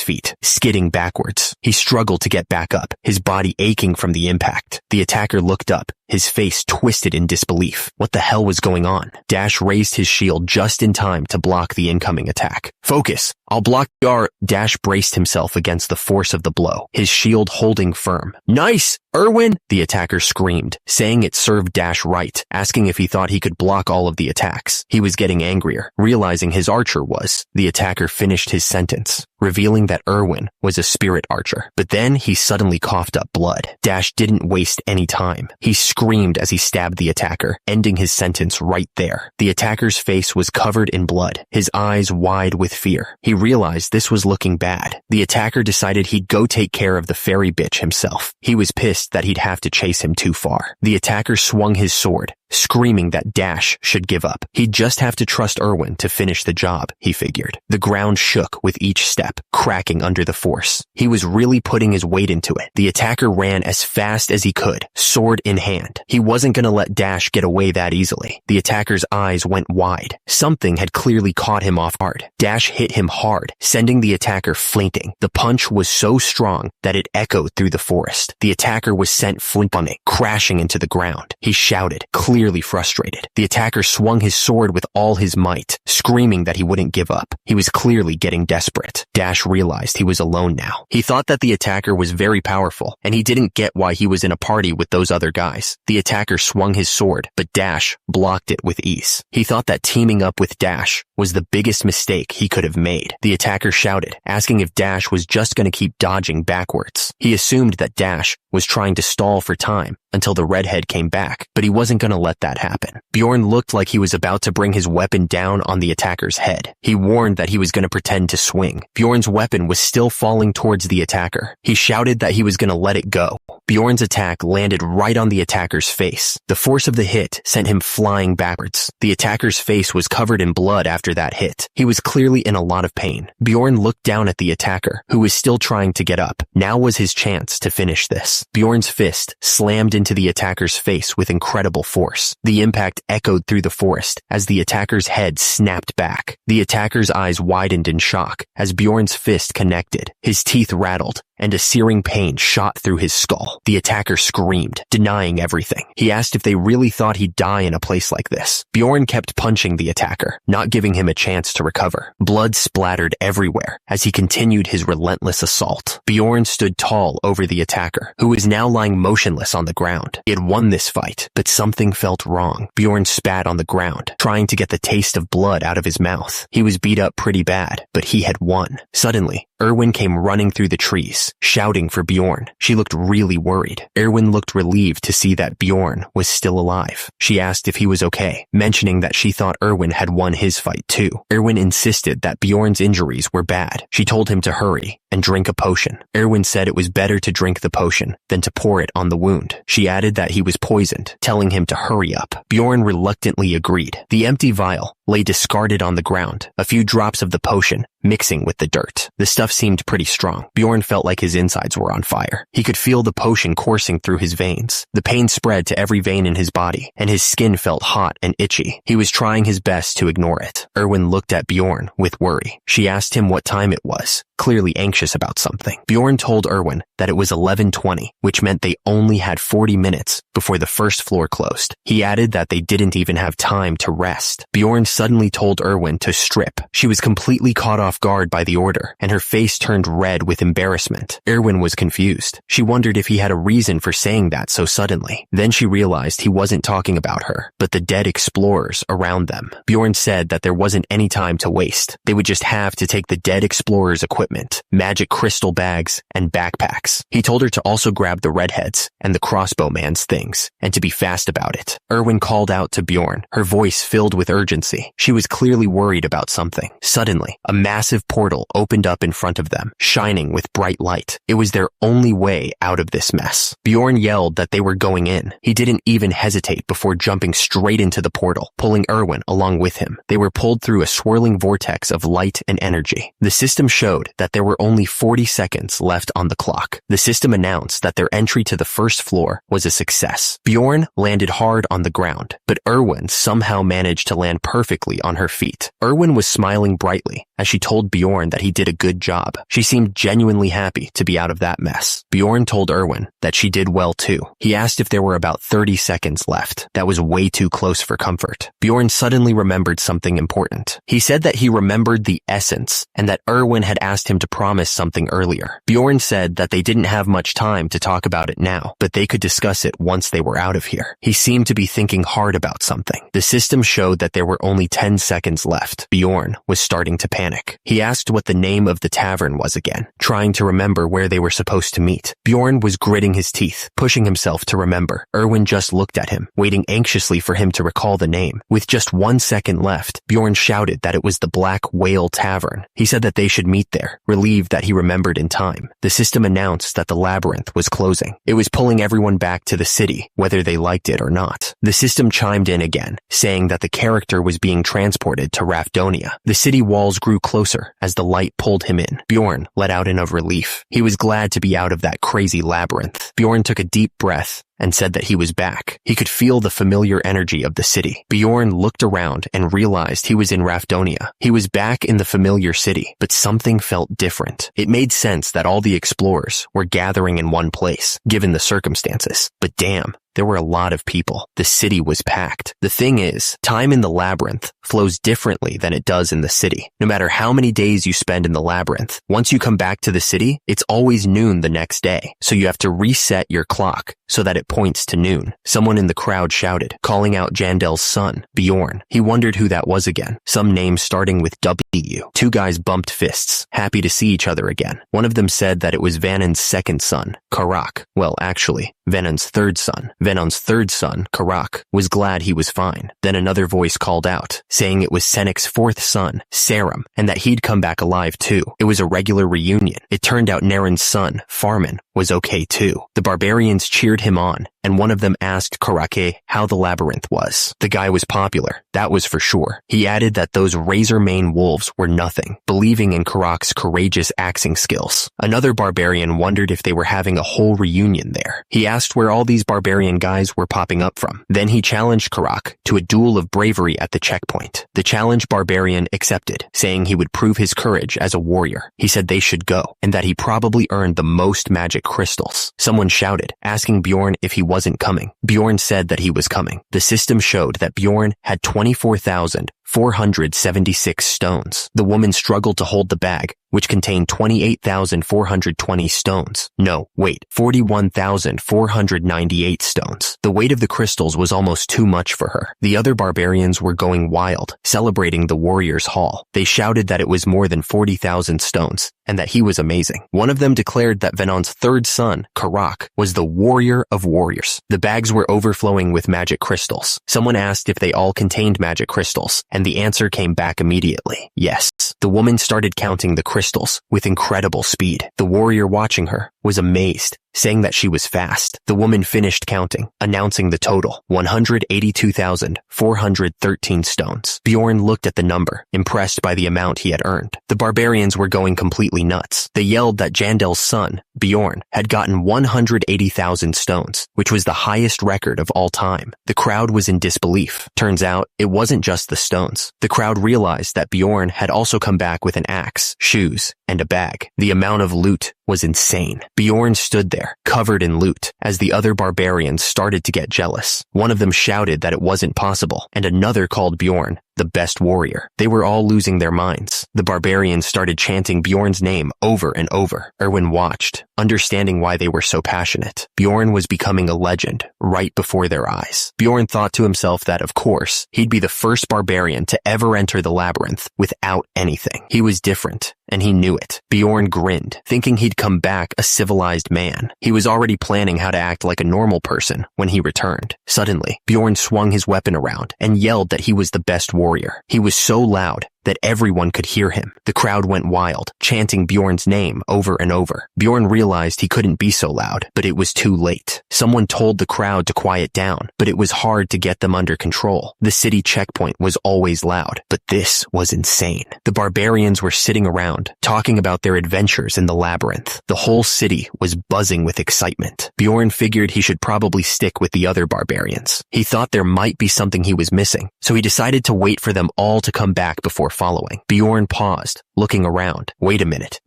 Speaker 1: feet, skidding backwards. He struggled to get back up, his body aching from the impact. The attacker looked up, his face twisted in disbelief. What the hell was going on? Dash raised his shield just in time to block the incoming attack. "Focus! I'll block your—" Dash braced himself against the force of the blow, his shield holding firm. "Nice! Erwin!" the attacker screamed, saying it served Dash right, asking if he thought he could block all of the attacks. He was getting angrier, realizing his archer was. The attacker finished his sentence, revealing that Erwin was a spirit archer. But then he suddenly coughed up blood. Dash didn't waste any time. He screamed as he stabbed the attacker, ending his sentence right there. The attacker's face was covered in blood, his eyes wide with fear. He realized this was looking bad. The attacker decided he'd go take care of the fairy bitch himself. He was pissed that he'd have to chase him too far. The attacker swung his sword, screaming that Dash should give up. He'd just have to trust Erwin to finish the job, he figured. The ground shook with each step, cracking under the force. He was really putting his weight into it. The attacker ran as fast as he could, sword in hand. He wasn't going to let Dash get away that easily. The attacker's eyes went wide. Something had clearly caught him off guard. Dash hit him hard, sending the attacker flinting. The punch was so strong that it echoed through the forest. The attacker was sent flinting, crashing into the ground. He shouted, clearly frustrated. The attacker swung his sword with all his might, screaming that he wouldn't give up. He was clearly getting desperate. Dash realized he was alone now. He thought that the attacker was very powerful, and he didn't get why he was in a party with those other guys. The attacker swung his sword, but Dash blocked it with ease. He thought that teaming up with Dash was the biggest mistake he could have made. The attacker shouted, asking if Dash was just going to keep dodging backwards. He assumed that Dash was trying to stall for time until the redhead came back, but he wasn't going to let that happen. Bjorn looked like he was about to bring his weapon down on the attacker's head. He warned that he was going to pretend to swing. Bjorn's weapon was still falling towards the attacker. He shouted that he was going to let it go. Bjorn's attack landed right on the attacker's face. The force of the hit sent him flying backwards. The attacker's face was covered in blood after that hit. He was clearly in a lot of pain. Bjorn looked down at the attacker, who was still trying to get up. Now was his chance to finish this. Bjorn's fist slammed into the attacker's face with incredible force. The impact echoed through the forest as the attacker's head snapped back. The attacker's eyes widened in shock as Bjorn's fist connected. His teeth rattled and a searing pain shot through his skull. The attacker screamed, denying everything. He asked if they really thought he'd die in a place like this. Bjorn kept punching the attacker, not giving him a chance to recover. Blood splattered everywhere as he continued his relentless assault. Bjorn stood tall over the attacker, who was now lying motionless on the ground. He had won this fight, but something felt wrong. Bjorn spat on the ground, trying to get the taste of blood out of his mouth. He was beat up pretty bad, but he had won. Suddenly, Erwin came running through the trees, shouting for Bjorn. She looked really worried. Erwin looked relieved to see that Bjorn was still alive. She asked if he was okay, mentioning that she thought Erwin had won his fight too. Erwin insisted that Bjorn's injuries were bad. She told him to hurry and drink a potion. Erwin said it was better to drink the potion than to pour it on the wound. She added that he was poisoned, telling him to hurry up. Bjorn reluctantly agreed. The empty vial lay discarded on the ground, a few drops of the potion mixing with the dirt. The stuff seemed pretty strong. Bjorn felt like his insides were on fire. He could feel the potion coursing through his veins. The pain spread to every vein in his body, and his skin felt hot and itchy. He was trying his best to ignore it. Erwin looked at Bjorn with worry. She asked him what time it was, clearly anxious about something. Bjorn told Erwin that it was 11:20, which meant they only had 40 minutes before the first floor closed. He added that they didn't even have time to rest. Bjorn suddenly told Erwin to strip. She was completely caught off guard by the order, and her face turned red with embarrassment. Erwin was confused. She wondered if he had a reason for saying that so suddenly. Then she realized he wasn't talking about her, but the dead explorers around them. Bjorn said that there wasn't any time to waste. They would just have to take the dead explorers' equipment, magic crystal bags, and backpacks. He told her to also grab the redheads and the crossbowman's things, and to be fast about it. Erwin called out to Bjorn, her voice filled with urgency. She was clearly worried about something. Suddenly, a massive portal opened up in front of them, shining with bright light. It was their only way out of this mess. Bjorn yelled that they were going in. He didn't even hesitate before jumping straight into the portal, pulling Erwin along with him. They were pulled through a swirling vortex of light and energy. The system showed that there were only 40 seconds left on the clock. The system announced that their entry to the first floor was a success. Bjorn landed hard on the ground, but Erwin somehow managed to land perfectly on her feet. Erwin was smiling brightly as she told Bjorn that he did a good job. She seemed genuinely happy to be out of that mess. Bjorn told Erwin that she did well too. He asked if there were about 30 seconds left. That was way too close for comfort. Bjorn suddenly remembered something important. He said that he remembered the essence and that Erwin had asked him to promise something earlier. Bjorn said that they didn't have much time to talk about it now, but they could discuss it once they were out of here. He seemed to be thinking hard about something. The system showed that there were only 10 seconds left. Bjorn was starting to panic. He asked what the name of the tavern was again, trying to remember where they were supposed to meet. Bjorn was gritting his teeth, pushing himself to remember. Erwin just looked at him, waiting anxiously for him to recall the name. With just 1 second left, Bjorn shouted that it was the Black Whale Tavern. He said that they should meet there, relieved that he remembered in time. The system announced that the labyrinth was closing. It was pulling everyone back to the city, whether they liked it or not. The system chimed in again, saying that the character was being transported to Rafdonia. The city walls grew closer as the light pulled him in. Bjorn let out in of relief. He was glad to be out of that crazy labyrinth. Bjorn took a deep breath and said that he was back. He could feel the familiar energy of the city. Bjorn looked around and realized he was in Rafdonia. He was back in the familiar city, but something felt different. It made sense that all the explorers were gathering in one place, given the circumstances. But damn, there were a lot of people. The city was packed. The thing is, time in the labyrinth flows differently than it does in the city. No matter how many days you spend in the labyrinth, once you come back to the city, it's always noon the next day. So you have to reset your clock so that it points to noon. Someone in the crowd shouted, calling out Jandel's son, Bjorn. He wondered who that was again. Some name starting with W. Two guys bumped fists, happy to see each other again. One of them said that it was Vanon's second son, Karak. Well, actually, Venon's third son. Venon's third son, Karak, was glad he was fine. Then another voice called out, saying it was Senec's fourth son, Sarum, and that he'd come back alive too. It was a regular reunion. It turned out Naren's son, Farman, was okay too. The barbarians cheered him on, and one of them asked Karake how the labyrinth was. The guy was popular, that was for sure. He added that those razor-mane wolves were nothing, believing in Karak's courageous axing skills. Another barbarian wondered if they were having a whole reunion there. He asked where all these barbarian guys were popping up from. Then he challenged Karak to a duel of bravery at the checkpoint. The challenged barbarian accepted, saying he would prove his courage as a warrior. He said they should go, and that he probably earned the most magic crystals. Someone shouted, asking Bjorn if he wasn't coming. Bjorn said that he was coming. The system showed that Bjorn had 24,476 stones. The woman struggled to hold the bag, which contained 28,420 stones. No, wait, 41,498 stones. The weight of the crystals was almost too much for her. The other barbarians were going wild, celebrating the warrior's haul. They shouted that it was more than 40,000 stones, and that he was amazing. One of them declared that Venon's third son, Karak, was the warrior of warriors. The bags were overflowing with magic crystals. Someone asked if they all contained magic crystals, and the answer came back immediately. Yes. The woman started counting the crystals with incredible speed. The warrior watching her was amazed, saying that she was fast. The woman finished counting, announcing the total, 182,413 stones. Bjorn looked at the number, impressed by the amount he had earned. The barbarians were going completely nuts. They yelled that Jandel's son, Bjorn, had gotten 180,000 stones, which was the highest record of all time. The crowd was in disbelief. Turns out, it wasn't just the stones. The crowd realized that Bjorn had also come back with an axe, shoes, and a bag. The amount of loot was insane. Bjorn stood there, covered in loot, as the other barbarians started to get jealous. One of them shouted that it wasn't possible, and another called Bjorn the best warrior. They were all losing their minds. The barbarians started chanting Bjorn's name over and over. Erwin watched, understanding why they were so passionate. Bjorn was becoming a legend right before their eyes. Bjorn thought to himself that, of course, he'd be the first barbarian to ever enter the labyrinth without anything. He was different, and he knew it. Bjorn grinned, thinking he'd come back a civilized man. He was already planning how to act like a normal person when he returned. Suddenly, Bjorn swung his weapon around and yelled that he was the best warrior. He was so loud that everyone could hear him. The crowd went wild, chanting Bjorn's name over and over. Bjorn realized he couldn't be so loud, but it was too late. Someone told the crowd to quiet down, but it was hard to get them under control. The city checkpoint was always loud, but this was insane. The barbarians were sitting around, talking about their adventures in the labyrinth. The whole city was buzzing with excitement. Bjorn figured he should probably stick with the other barbarians. He thought there might be something he was missing, so he decided to wait for them all to come back before following. Bjorn paused, looking around. Wait a minute.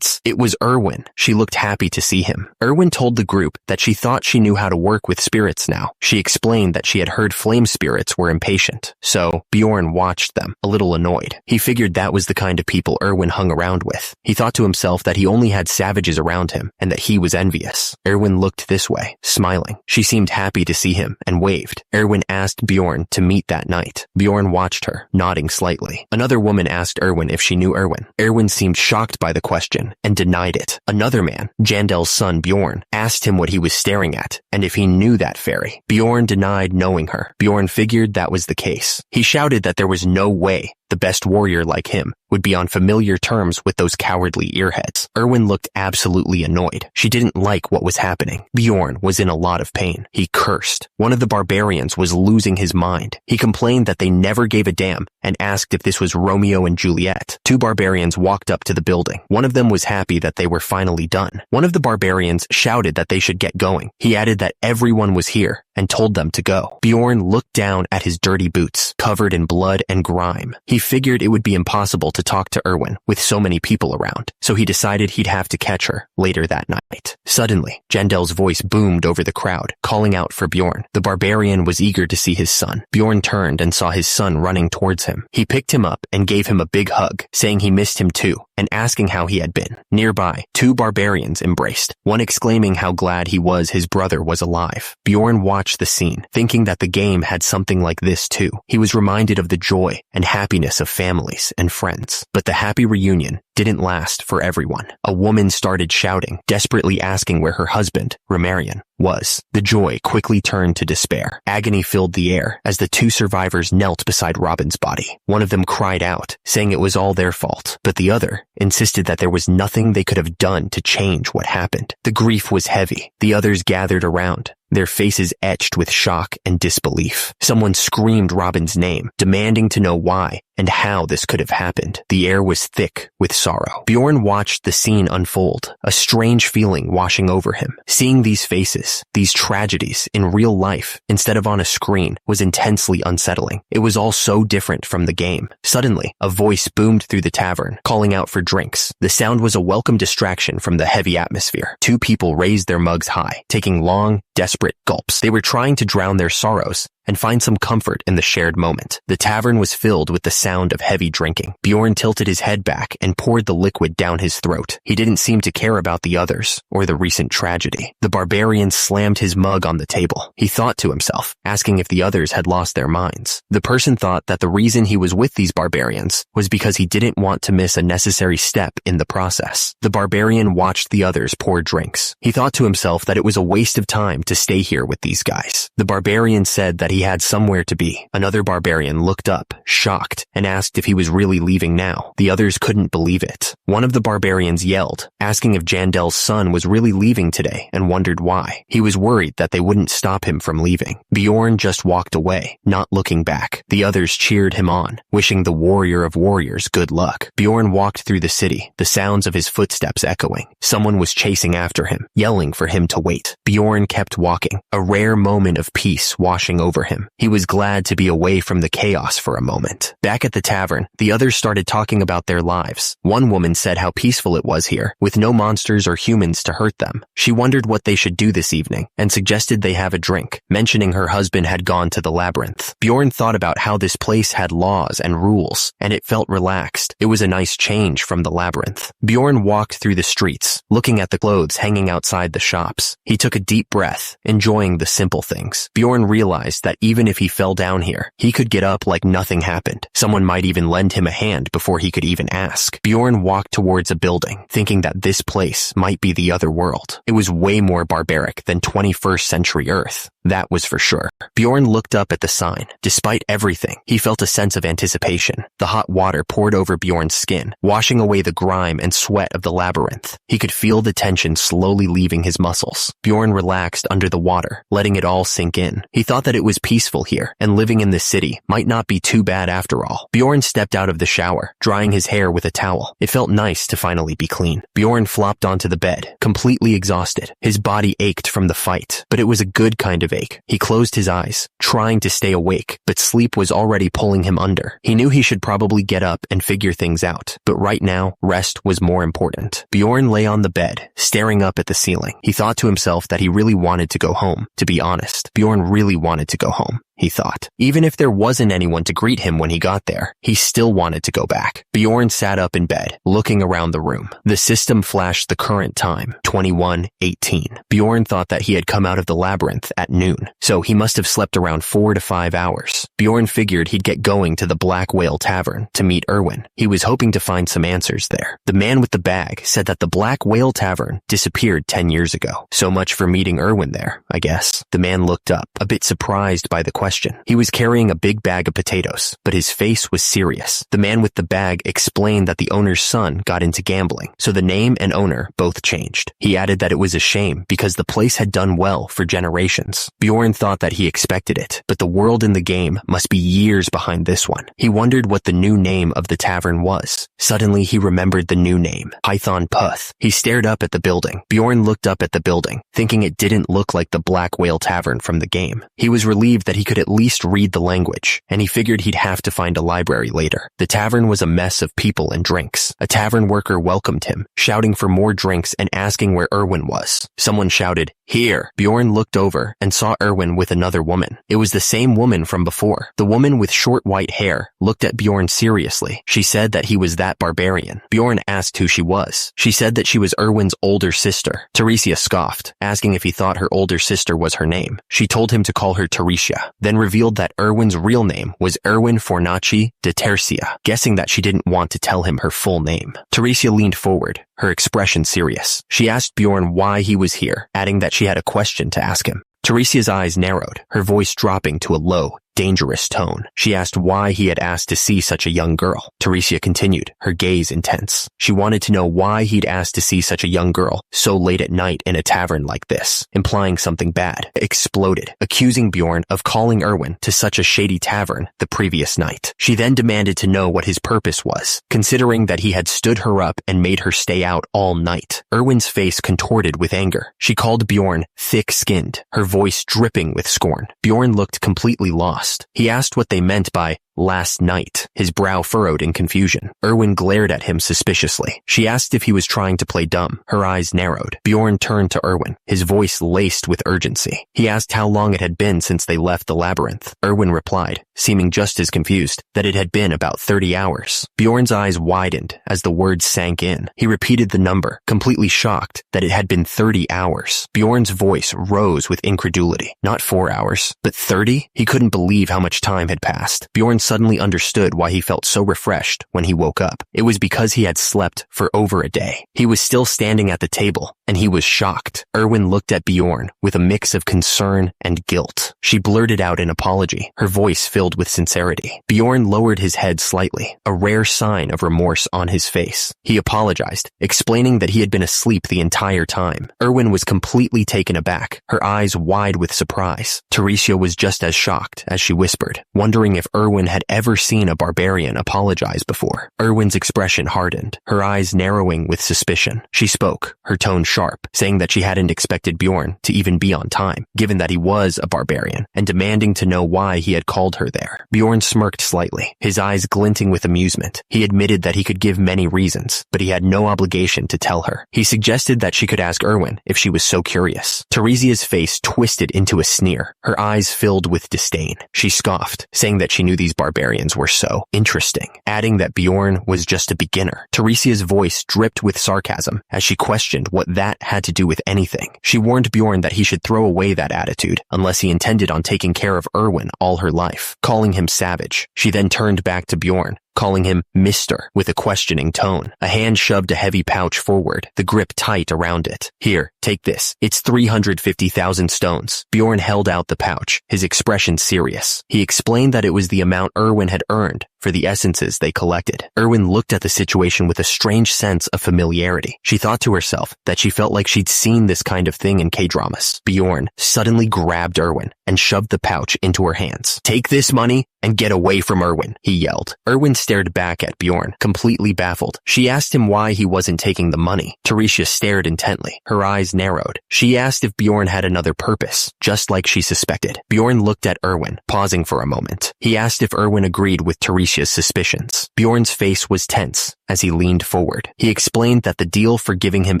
Speaker 1: It was Erwin. She looked happy to see him. Erwin told the group that she thought she knew how to work with spirits now. She explained that she had heard flame spirits were impatient. So, Bjorn watched them, a little annoyed. He figured that was the kind of people Erwin hung around with. He thought to himself that he only had savages around him, and that he was envious. Erwin looked this way, smiling. She seemed happy to see him, and waved. Erwin asked Bjorn to meet that night. Bjorn watched her, nodding slightly. Another woman asked Erwin if she knew Erwin. Erwin seemed shocked by the question and denied it. Another man, Jandel's son Bjorn, asked him what he was staring at and if he knew that fairy. Bjorn denied knowing her. Bjorn figured that was the case. He shouted that there was no way the best warrior like him would be on familiar terms with those cowardly earheads. Erwin looked absolutely annoyed. She didn't like what was happening. Bjorn was in a lot of pain. He cursed. One of the barbarians was losing his mind. He complained that they never gave a damn and asked if this was Romeo and Juliet. Two barbarians walked up to the building. One of them was happy that they were finally done. One of the barbarians shouted that they should get going. He added that everyone was here and told them to go. Bjorn looked down at his dirty boots, covered in blood and grime. He figured it would be impossible to talk to Erwin with so many people around, so he decided he'd have to catch her later that night. Suddenly, Jandel's voice boomed over the crowd, calling out for Bjorn. The barbarian was eager to see his son. Bjorn turned and saw his son running towards him. He picked him up and gave him a big hug, saying he missed him too, and asking how he had been. Nearby, two barbarians embraced, one exclaiming how glad he was his brother was alive. Bjorn watched the scene, thinking that the game had something like this too. He was reminded of the joy and happiness happiness of families and friends. But the happy reunion didn't last for everyone. A woman started shouting, desperately asking where her husband, Reincarnates, was. The joy quickly turned to despair. Agony filled the air as the two survivors knelt beside Robin's body. One of them cried out, saying it was all their fault, but the other insisted that there was nothing they could have done to change what happened. The grief was heavy. The others gathered around, their faces etched with shock and disbelief. Someone screamed Robin's name, demanding to know why and how this could have happened. The air was thick with sorrow. Bjorn watched the scene unfold, a strange feeling washing over him. Seeing these faces, these tragedies in real life instead of on a screen was intensely unsettling. It was all so different from the game. Suddenly, a voice boomed through the tavern, calling out for drinks. The sound was a welcome distraction from the heavy atmosphere. Two people raised their mugs high, taking long, desperate gulps. They were trying to drown their sorrows and find some comfort in the shared moment. The tavern was filled with the sound of heavy drinking. Bjorn tilted his head back and poured the liquid down his throat. He didn't seem to care about the others or the recent tragedy. The barbarian slammed his mug on the table. He thought to himself, asking if the others had lost their minds. The person thought that the reason he was with these barbarians was because he didn't want to miss a necessary step in the process. The barbarian watched the others pour drinks. He thought to himself that it was a waste of time to stay here with these guys. The barbarian said that he had somewhere to be. Another barbarian looked up, shocked, and asked if he was really leaving now. The others couldn't believe it. One of the barbarians yelled, asking if Jandel's son was really leaving today and wondered why. He was worried that they wouldn't stop him from leaving. Bjorn just walked away, not looking back. The others cheered him on, wishing the warrior of warriors good luck. Bjorn walked through the city, the sounds of his footsteps echoing. Someone was chasing after him, yelling for him to wait. Bjorn kept walking, a rare moment of peace washing over him. He was glad to be away from the chaos for a moment. Back at the tavern, the others started talking about their lives. One woman said how peaceful it was here, with no monsters or humans to hurt them. She wondered what they should do this evening, and suggested they have a drink, mentioning her husband had gone to the labyrinth. Bjorn thought about how this place had laws and rules, and it felt relaxed. It was a nice change from the labyrinth. Bjorn walked through the streets, looking at the clothes hanging outside the shops. He took a deep breath, enjoying the simple things. Bjorn realized that even if he fell down here, he could get up like nothing happened. Someone might even lend him a hand before he could even ask. Bjorn walked towards a building, thinking that this place might be the other world. It was way more barbaric than 21st century Earth. That was for sure. Bjorn looked up at the sign. Despite everything, he felt a sense of anticipation. The hot water poured over Bjorn's skin, washing away the grime and sweat of the labyrinth. He could feel the tension slowly leaving his muscles. Bjorn relaxed under the water, letting it all sink in. He thought that it was peaceful here, and living in this city might not be too bad after all. Bjorn stepped out of the shower, drying his hair with a towel. It felt nice to finally be clean. Bjorn flopped onto the bed, completely exhausted. His body ached from the fight, but it was a good kind of ache. He closed his eyes, trying to stay awake, but sleep was already pulling him under. He knew he should probably get up and figure things out, but right now, rest was more important. Bjorn lay on the bed, staring up at the ceiling. He thought to himself that he really wanted to go home. To be honest, Bjorn really wanted to go home. He thought. Even if there wasn't anyone to greet him when he got there, he still wanted to go back. Bjorn sat up in bed, looking around the room. The system flashed the current time, 21:18. Bjorn thought that he had come out of the labyrinth at noon, so he must have slept around 4 to 5 hours. Bjorn figured he'd get going to the Black Whale Tavern to meet Erwin. He was hoping to find some answers there. The man with the bag said that the Black Whale Tavern disappeared 10 years ago. So much for meeting Erwin there, I guess. The man looked up, a bit surprised by the question. He was carrying a big bag of potatoes, but his face was serious. The man with the bag explained that the owner's son got into gambling, so the name and owner both changed. He added that it was a shame because the place had done well for generations. Bjorn thought that he expected it, but the world in the game must be years behind this one. He wondered what the new name of the tavern was. Suddenly he remembered the new name, Python Puth. He stared up at the building. Bjorn looked up at the building, thinking it didn't look like the Black Whale Tavern from the game. He was relieved that he could at least read the language, and he figured he'd have to find a library later. The tavern was a mess of people and drinks. A tavern worker welcomed him, shouting for more drinks and asking where Erwin was. Someone shouted, "Here!" Bjorn looked over and saw Erwin with another woman. It was the same woman from before. The woman with short white hair looked at Bjorn seriously. She said that he was that barbarian. Bjorn asked who she was. She said that she was Erwin's older sister. Teresia scoffed, asking if he thought her older sister was her name. She told him to call her Teresia. then revealed that Erwin's real name was Erwin Fornaci de Tercia, guessing that she didn't want to tell him her full name. Teresia leaned forward, her expression serious. She asked Bjorn why he was here, adding that she had a question to ask him. Teresia's eyes narrowed, her voice dropping to a low, dangerous tone. She asked why he had asked to see such a young girl. Teresia continued, her gaze intense. She wanted to know why he'd asked to see such a young girl so late at night in a tavern like this, implying something bad. Exploded, accusing Bjorn of calling Erwin to such a shady tavern the previous night. She then demanded to know what his purpose was, considering that he had stood her up and made her stay out all night. Erwin's face contorted with anger. She called Bjorn thick-skinned, her voice dripping with scorn. Bjorn looked completely lost. He asked what they meant by last night, his brow furrowed in confusion. Erwin glared at him suspiciously. She asked if he was trying to play dumb. Her eyes narrowed. Bjorn turned to Erwin, his voice laced with urgency. He asked how long it had been since they left the labyrinth. Erwin replied, seeming just as confused, that it had been about 30 hours. Bjorn's eyes widened as the words sank in. He repeated the number, completely shocked that it had been 30 hours. Bjorn's voice rose with incredulity. Not 4 hours, but 30? He couldn't believe how much time had passed. Bjorn suddenly understood why he felt so refreshed when he woke up. It was because he had slept for over a day. He was still standing at the table, and he was shocked. Erwin looked at Bjorn with a mix of concern and guilt. She blurted out an apology, her voice filled with sincerity. Bjorn lowered his head slightly, a rare sign of remorse on his face. He apologized, explaining that he had been asleep the entire time. Erwin was completely taken aback, her eyes wide with surprise. Teresia was just as shocked as she whispered, wondering if Erwin had ever seen a barbarian apologize before. Erwin's expression hardened, her eyes narrowing with suspicion. She spoke, her tone sharp, saying that she hadn't expected Bjorn to even be on time, given that he was a barbarian, and demanding to know why he had called her there. Bjorn smirked slightly, his eyes glinting with amusement. He admitted that he could give many reasons, but he had no obligation to tell her. He suggested that she could ask Erwin if she was so curious. Teresia's face twisted into a sneer, her eyes filled with disdain. She scoffed, saying that she knew these barbarians were so interesting, adding that Bjorn was just a beginner. Teresia's voice dripped with sarcasm as she questioned what that had to do with anything. She warned Bjorn that he should throw away that attitude unless he intended on taking care of Erwin all her life, calling him savage. She then turned back to Bjorn, calling him Mr. with a questioning tone. A hand shoved a heavy pouch forward, the grip tight around it. Here, take this. It's 350,000 stones. Bjorn held out the pouch, his expression serious. He explained that it was the amount Erwin had earned for the essences they collected. Erwin looked at the situation with a strange sense of familiarity. She thought to herself that she felt like she'd seen this kind of thing in K-dramas. Bjorn suddenly grabbed Erwin and shoved the pouch into her hands. Take this money and get away from Erwin, he yelled. Erwin stared back at Bjorn, completely baffled. She asked him why he wasn't taking the money. Teresia stared intently, her eyes narrowed. She asked if Bjorn had another purpose, just like she suspected. Bjorn looked at Erwin, pausing for a moment. He asked if Erwin agreed with Teresia's suspicions. Bjorn's face was tense as he leaned forward. He explained that the deal for giving him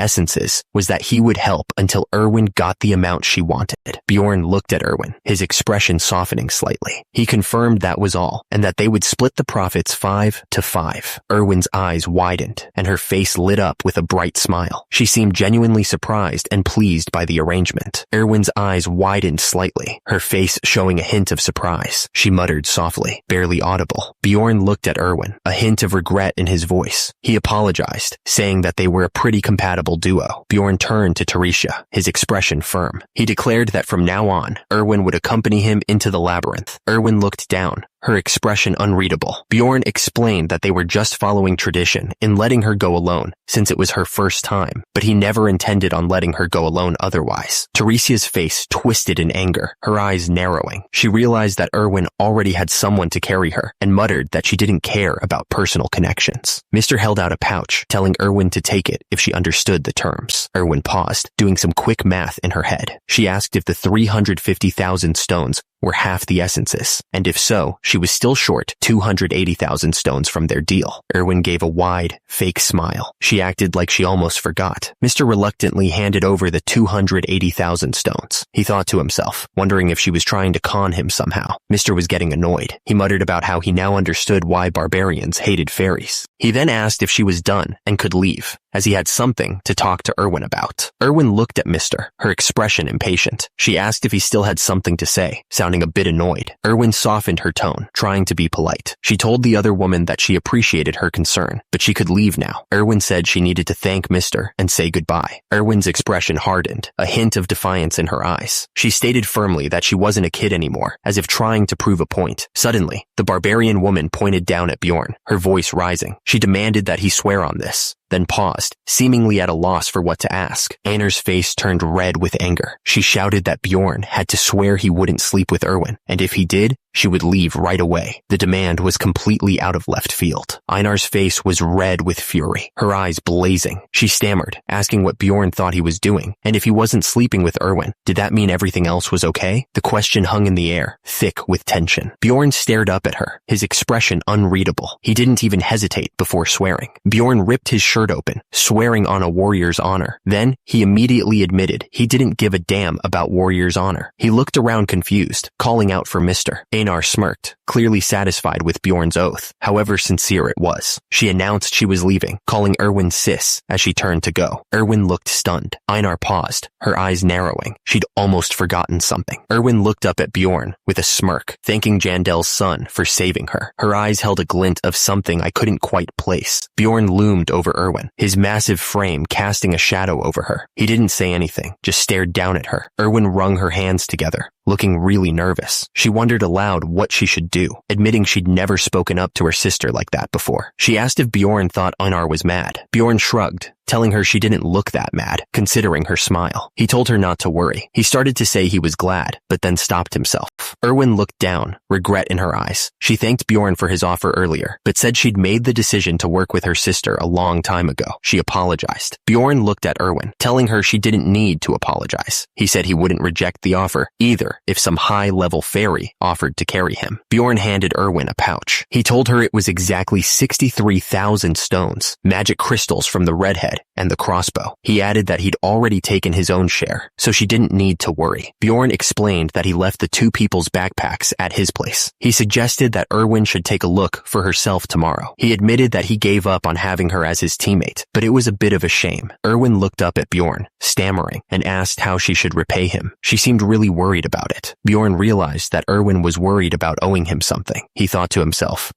Speaker 1: essences was that he would help until Erwin got the amount she wanted. Bjorn looked at Erwin, his expression softening slightly. He confirmed that was all, and that they would split the profits 5 to 5. Erwin's eyes widened, and her face lit up with a bright smile. She seemed genuinely surprised and pleased by the arrangement. Erwin's eyes widened slightly, her face showing a hint of surprise. She muttered softly, barely audible. Bjorn looked at Erwin, a hint of regret in his voice. He apologized, saying that they were a pretty compatible duo. Bjorn turned to Teresia, his expression firm. He declared that from now on, Erwin would accompany him into the labyrinth. Erwin looked down, her expression unreadable. Bjorn explained that they were just following tradition in letting her go alone, since it was her first time, but he never intended on letting her go alone otherwise. Teresia's face twisted in anger, her eyes narrowing. She realized that Erwin already had someone to carry her, and muttered that she didn't care about personal connections. Mr. held out a pouch, telling Erwin to take it if she understood the terms. Erwin paused, doing some quick math in her head. She asked if the 350,000 stones were half the essences, and if so, she was still short 280,000 stones from their deal. Erwin gave a wide, fake smile. She acted like she almost forgot. Mr. reluctantly handed over the 280,000 stones. He thought to himself, wondering if she was trying to con him somehow. Mr. was getting annoyed. He muttered about how he now understood why barbarians hated fairies. He then asked if she was done and could leave, as he had something to talk to Erwin about. Erwin looked at Mr., her expression impatient. She asked if he still had something to say, sounding a bit annoyed. Erwin softened her tone, trying to be polite. She told the other woman that she appreciated her concern, but she could leave now. Erwin said she needed to thank Mr. and say goodbye. Erwin's expression hardened, a hint of defiance in her eyes. She stated firmly that she wasn't a kid anymore, as if trying to prove a point. Suddenly, the barbarian woman pointed down at Bjorn, her voice rising. She demanded that he swear on this, then paused, seemingly at a loss for what to ask. Einar's face turned red with anger. She shouted that Bjorn had to swear he wouldn't sleep with Erwin, and if he did, she would leave right away. The demand was completely out of left field. Einar's face was red with fury, her eyes blazing. She stammered, asking what Bjorn thought he was doing, and if he wasn't sleeping with Erwin, did that mean everything else was okay? The question hung in the air, thick with tension. Bjorn stared up at her, his expression unreadable. He didn't even hesitate before swearing. Bjorn ripped his shirt open, swearing on a warrior's honor. Then, he immediately admitted he didn't give a damn about warrior's honor. He looked around confused, calling out for Mr. Einar smirked, clearly satisfied with Bjorn's oath, however sincere it was. She announced she was leaving, calling Erwin sis as she turned to go. Erwin looked stunned. Einar paused, her eyes narrowing. She'd almost forgotten something. Erwin looked up at Bjorn with a smirk, thanking Jandel's son for saving her. Her eyes held a glint of something I couldn't quite place. Bjorn loomed over Erwin, his massive frame casting a shadow over her. He didn't say anything, just stared down at her. Erwin wrung her hands together, looking really nervous. She wondered aloud what she should do, admitting she'd never spoken up to her sister like that before. She asked if Bjorn thought Einar was mad. Bjorn shrugged, telling her she didn't look that mad, considering her smile. He told her not to worry. He started to say he was glad, but then stopped himself. Erwin looked down, regret in her eyes. She thanked Bjorn for his offer earlier, but said she'd made the decision to work with her sister a long time ago. She apologized. Bjorn looked at Erwin, telling her she didn't need to apologize. He said he wouldn't reject the offer, either, if some high-level fairy offered to carry him. Bjorn handed Erwin a pouch. He told her it was exactly 63,000 stones, magic crystals from the redhead, and the crossbow. He added that he'd already taken his own share, so she didn't need to worry. Bjorn explained that he left the two people's backpacks at his place. He suggested that Erwin should take a look for herself tomorrow. He admitted that he gave up on having her as his teammate, but it was a bit of a shame. Erwin looked up at Bjorn, stammering, and asked how she should repay him. She seemed really worried about it. Bjorn realized that Erwin was worried about owing him something. He thought to himself,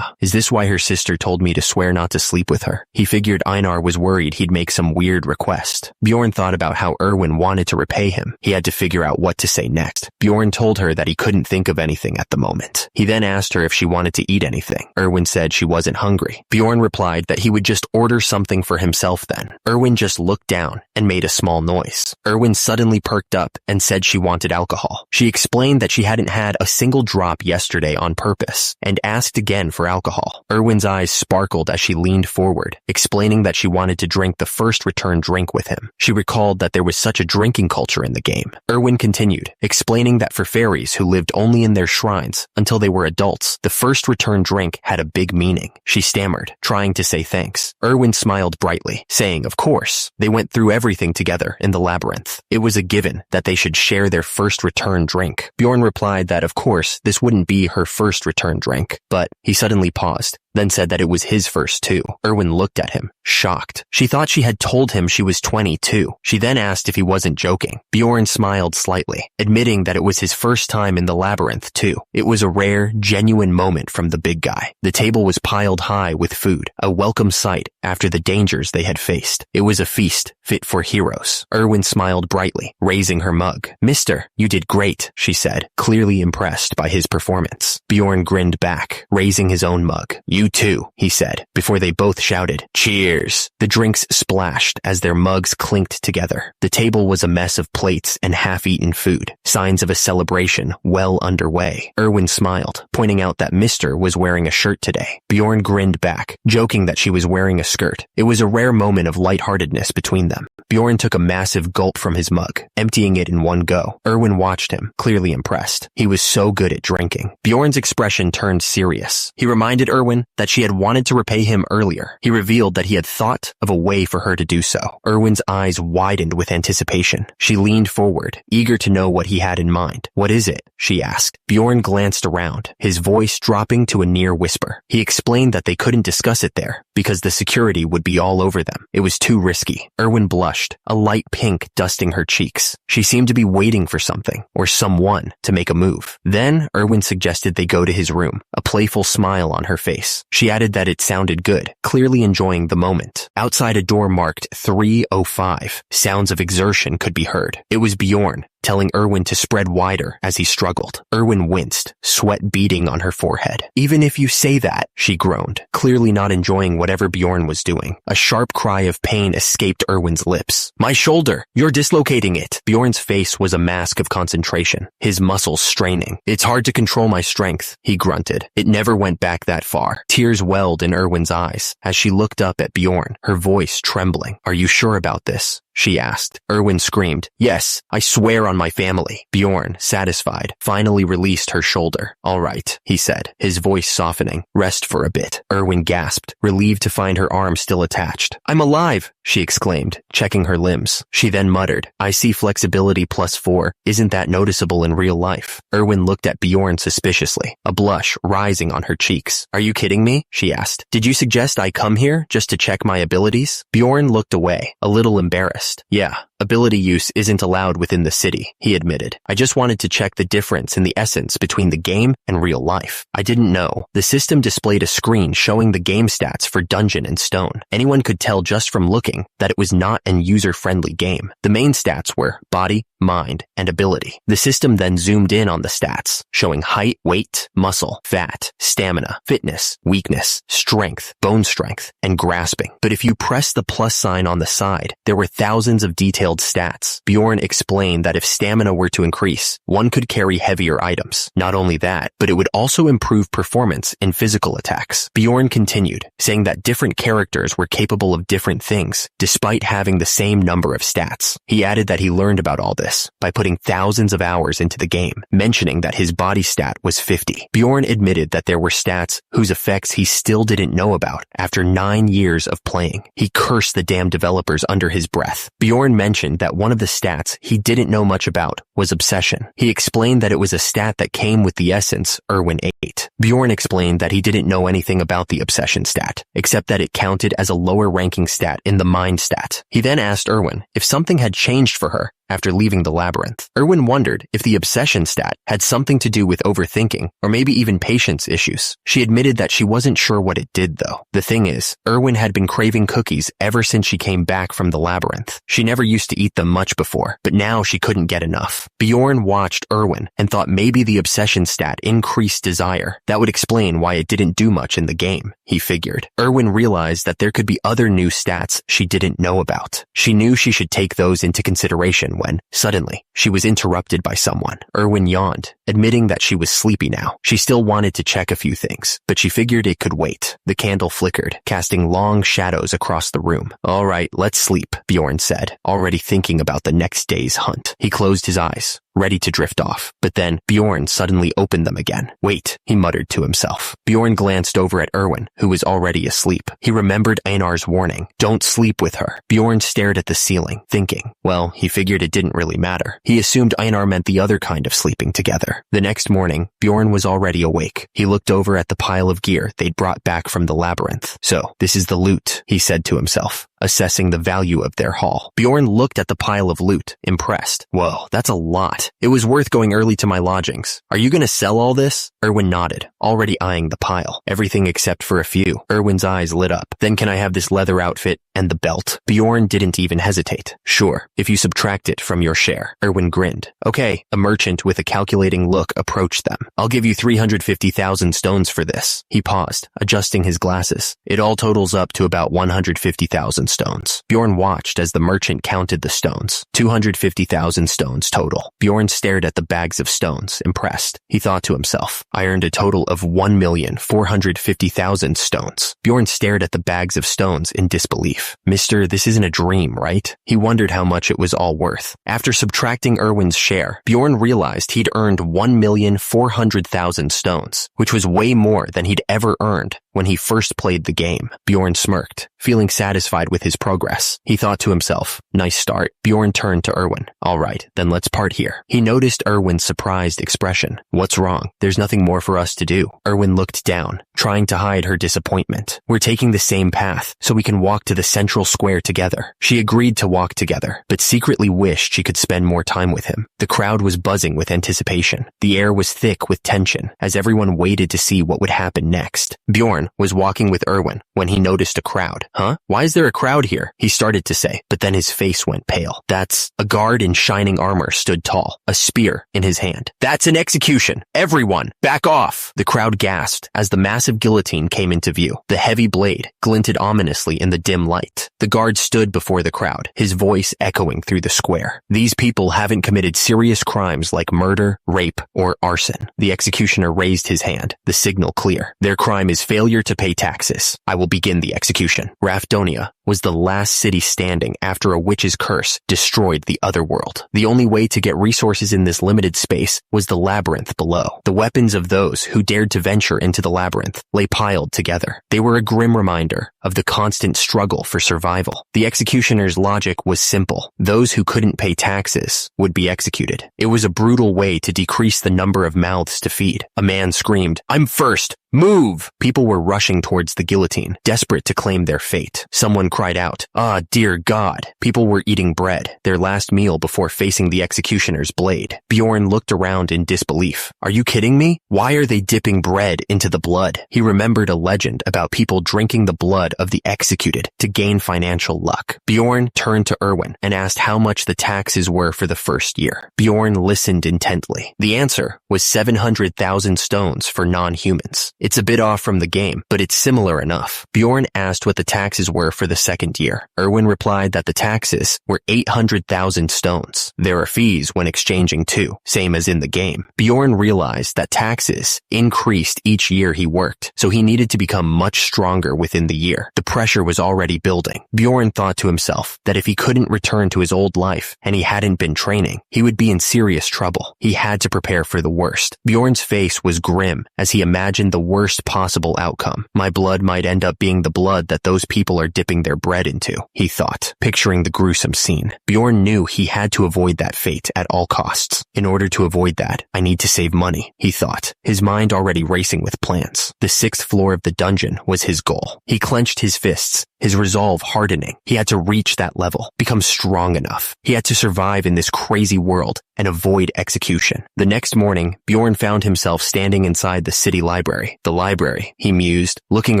Speaker 1: is this why her sister told me to swear not to sleep with her? He figured Einar was worried he'd make some weird request. Bjorn thought about how Erwin wanted to repay him. He had to figure out what to say next. Bjorn told her that he couldn't think of anything at the moment. He then asked her if she wanted to eat anything. Erwin said she wasn't hungry. Bjorn replied that he would just order something for himself then. Erwin just looked down and made a small noise. Erwin suddenly perked up and said she wanted alcohol. She explained that she hadn't had a single drop yesterday on purpose and asked again for alcohol. Erwin's eyes sparkled as she leaned forward, explaining that she wanted to drink the first return drink with him. She recalled that there was such a drinking culture in the game. Erwin continued, explaining that for fairies who lived only in their shrines until they were adults, the first return drink had a big meaning. She stammered, trying to say thanks. Erwin smiled brightly, saying, of course. They went through everything together in the labyrinth. It was a given that they should share their first return drink. Bjorn replied that, of course, this wouldn't be her first return drink, but he suddenly paused, then said that it was his first too. Erwin looked at him, shocked. She thought she had told him she was 22. She then asked if he wasn't joking. Bjorn smiled slightly, admitting that it was his first time in the labyrinth too. It was a rare, genuine moment from the big guy. The table was piled high with food, a welcome sight after the dangers they had faced. It was a feast fit for heroes. Erwin smiled brightly, raising her mug. Mister, you did great, she said, clearly impressed by his performance. Bjorn grinned back, raising his own mug. You too, he said, before they both shouted, cheers. The drinks splashed as their mugs clinked together. The table was a mess of plates and half-eaten food, signs of a celebration well underway. Erwin smiled, pointing out that Mr. was wearing a shirt today. Bjorn grinned back, joking that she was wearing a skirt. It was a rare moment of lightheartedness between them. Bjorn took a massive gulp from his mug, emptying it in one go. Erwin watched him, clearly impressed. He was so good at drinking. Bjorn's expression turned serious. He reminded Erwin that she had wanted to repay him earlier. He revealed that he had thought of a way for her to do so. Erwin's eyes widened with anticipation. She leaned forward, eager to know what he had in mind. "What is it?" she asked. Bjorn glanced around, his voice dropping to a near whisper. He explained that they couldn't discuss it there, because the security would be all over them. It was too risky. Erwin blushed, a light pink dusting her cheeks. She seemed to be waiting for something, or someone, to make a move. Then, Erwin suggested they go to his room, a playful smile on her face. She added that it sounded good, clearly enjoying the moment. Outside, a door marked 305. Sounds of exertion could be heard. It was Bjorn, telling Erwin to spread wider as he struggled. Erwin winced, sweat beading on her forehead. "Even if you say that," she groaned, clearly not enjoying whatever Bjorn was doing. A sharp cry of pain escaped Erwin's lips. "My shoulder! You're dislocating it!" Bjorn's face was a mask of concentration, his muscles straining. "It's hard to control my strength," he grunted. It never went back that far. Tears welled in Erwin's eyes as she looked up at Bjorn, her voice trembling. "Are you sure about this?" she asked. Erwin screamed, "Yes, I swear on my family." Bjorn, satisfied, finally released her shoulder. "All right," he said, his voice softening. "Rest for a bit." Erwin gasped, relieved to find her arm still attached. "I'm alive," she exclaimed, checking her limbs. She then muttered, "I see flexibility +4. Isn't that noticeable in real life?" Erwin looked at Bjorn suspiciously, a blush rising on her cheeks. "Are you kidding me?" she asked. "Did you suggest I come here just to check my abilities?" Bjorn looked away, a little embarrassed. "Yeah, ability use isn't allowed within the city," he admitted. "I just wanted to check the difference in the essence between the game and real life. I didn't know." The system displayed a screen showing the game stats for Dungeon and Stone. Anyone could tell just from looking that it was not an user-friendly game. The main stats were body, mind, and ability. The system then zoomed in on the stats, showing height, weight, muscle, fat, stamina, fitness, weakness, strength, bone strength, and grasping. But if you press the plus sign on the side, there were thousands of detailed stats. Bjorn explained that if stamina were to increase, one could carry heavier items. Not only that, but it would also improve performance in physical attacks. Bjorn continued, saying that different characters were capable of different things, despite having the same number of stats. He added that he learned about all this by putting thousands of hours into the game, mentioning that his body stat was 50. Bjorn admitted that there were stats whose effects he still didn't know about after 9 years of playing. He cursed the damn developers under his breath. Bjorn mentioned that one of the stats he didn't know much about was obsession. He explained that it was a stat that came with the essence Erwin ate. Bjorn explained that he didn't know anything about the obsession stat, except that it counted as a lower ranking stat in the mind stat. He then asked Erwin if something had changed for her after leaving the labyrinth. Erwin wondered if the obsession stat had something to do with overthinking or maybe even patience issues. She admitted that she wasn't sure what it did though. The thing is, Erwin had been craving cookies ever since she came back from the labyrinth. She never used to eat them much before, but now she couldn't get enough. Bjorn watched Erwin and thought maybe the obsession stat increased desire. That would explain why it didn't do much in the game, he figured. Erwin realized that there could be other new stats she didn't know about. She knew she should take those into consideration when, suddenly, she was interrupted by someone. Erwin yawned, admitting that she was sleepy now. She still wanted to check a few things, but she figured it could wait. The candle flickered, casting long shadows across the room. "All right, let's sleep," Bjorn said, already thinking about the next day's hunt. He closed his eyes, ready to drift off. But then Bjorn suddenly opened them again. "Wait," he muttered to himself. Bjorn glanced over at Erwin, who was already asleep. He remembered Einar's warning, "Don't sleep with her." Bjorn stared at the ceiling, thinking. Well, he figured it didn't really matter. He assumed Einar meant the other kind of sleeping together. The next morning, Bjorn was already awake. He looked over at the pile of gear they'd brought back from the labyrinth. "So, this is the loot," he said to himself, assessing the value of their haul. Bjorn looked at the pile of loot, impressed. "Whoa, that's a lot. It was worth going early to my lodgings. Are you gonna sell all this?" Erwin nodded, already eyeing the pile. "Everything except for a few." Erwin's eyes lit up. "Then can I have this leather outfit and the belt?" Bjorn didn't even hesitate. "Sure, if you subtract it from your share." Erwin grinned. "Okay." A merchant with a calculating look approached them. "I'll give you 350,000 stones for this." He paused, adjusting his glasses. "It all totals up to about 150,000 stones. Bjorn watched as the merchant counted the stones. 250,000 stones total. Bjorn stared at the bags of stones, impressed. He thought to himself, I earned a total of 1,450,000 stones. Bjorn stared at the bags of stones in disbelief. Mister, this isn't a dream, right? He wondered how much it was all worth. After subtracting Erwin's share, Bjorn realized he'd earned 1,400,000 stones, which was way more than he'd ever earned when he first played the game. Bjorn smirked, feeling satisfied with his progress. He thought to himself, nice start. Bjorn turned to Erwin. All right, then let's part here. He noticed Erwin's surprised expression. What's wrong? There's nothing more for us to do. Erwin looked down, trying to hide her disappointment. We're taking the same path, so we can walk to the central square together. She agreed to walk together, but secretly wished she could spend more time with him. The crowd was buzzing with anticipation. The air was thick with tension, as everyone waited to see what would happen next. Bjorn was walking with Erwin when he noticed a crowd. Huh? Why is there a crowd here? He started to say, but then his face went pale. That's a guard in shining armor stood tall, a spear in his hand. That's an execution. Everyone, back off. The crowd gasped as the massive guillotine came into view. The heavy blade glinted ominously in the dim light. The guard stood before the crowd, his voice echoing through the square. These people haven't committed serious crimes like murder, rape, or arson. The executioner raised his hand, the signal clear. Their crime is failure to pay taxes. I will begin the execution. Rafdonia was the last city standing after a witch's curse destroyed the other world. The only way to get resources in this limited space was the labyrinth below. The weapons of those who dared to venture into the labyrinth lay piled together. They were a grim reminder of the constant struggle for survival. The executioner's logic was simple. Those who couldn't pay taxes would be executed. It was a brutal way to decrease the number of mouths to feed. A man screamed, I'm first! Move! People were rushing towards the guillotine, desperate to claim their fate. Someone cried out, ah, dear God. People were eating bread, their last meal before facing the executioner's blade. Bjorn looked around in disbelief. Are you kidding me? Why are they dipping bread into the blood? He remembered a legend about people drinking the blood of the executed to gain financial luck. Bjorn turned to Erwin and asked how much the taxes were for the first year. Bjorn listened intently. The answer was 700,000 stones for non-humans. It's a bit off from the game, but it's similar enough. Bjorn asked what the taxes were for the second year. Erwin replied that the taxes were 800,000 stones. There are fees when exchanging too, same as in the game. Bjorn realized that taxes increased each year he worked, so he needed to become much stronger within the year. The pressure was already building. Bjorn thought to himself that if he couldn't return to his old life and he hadn't been training, he would be in serious trouble. He had to prepare for the worst. Bjorn's face was grim as he imagined the worst possible outcome. My blood might end up being the blood that those people are dipping their bread into, he thought, picturing the gruesome scene. Bjorn knew he had to avoid that fate at all costs. In order to avoid that, I need to save money, he thought, his mind already racing with plans. The 6th floor of the dungeon was his goal. He clenched his fists, his resolve hardening. He had to reach that level, become strong enough. He had to survive in this crazy world and avoid execution. The next morning, Bjorn found himself standing inside the city library. The library, he mused, looking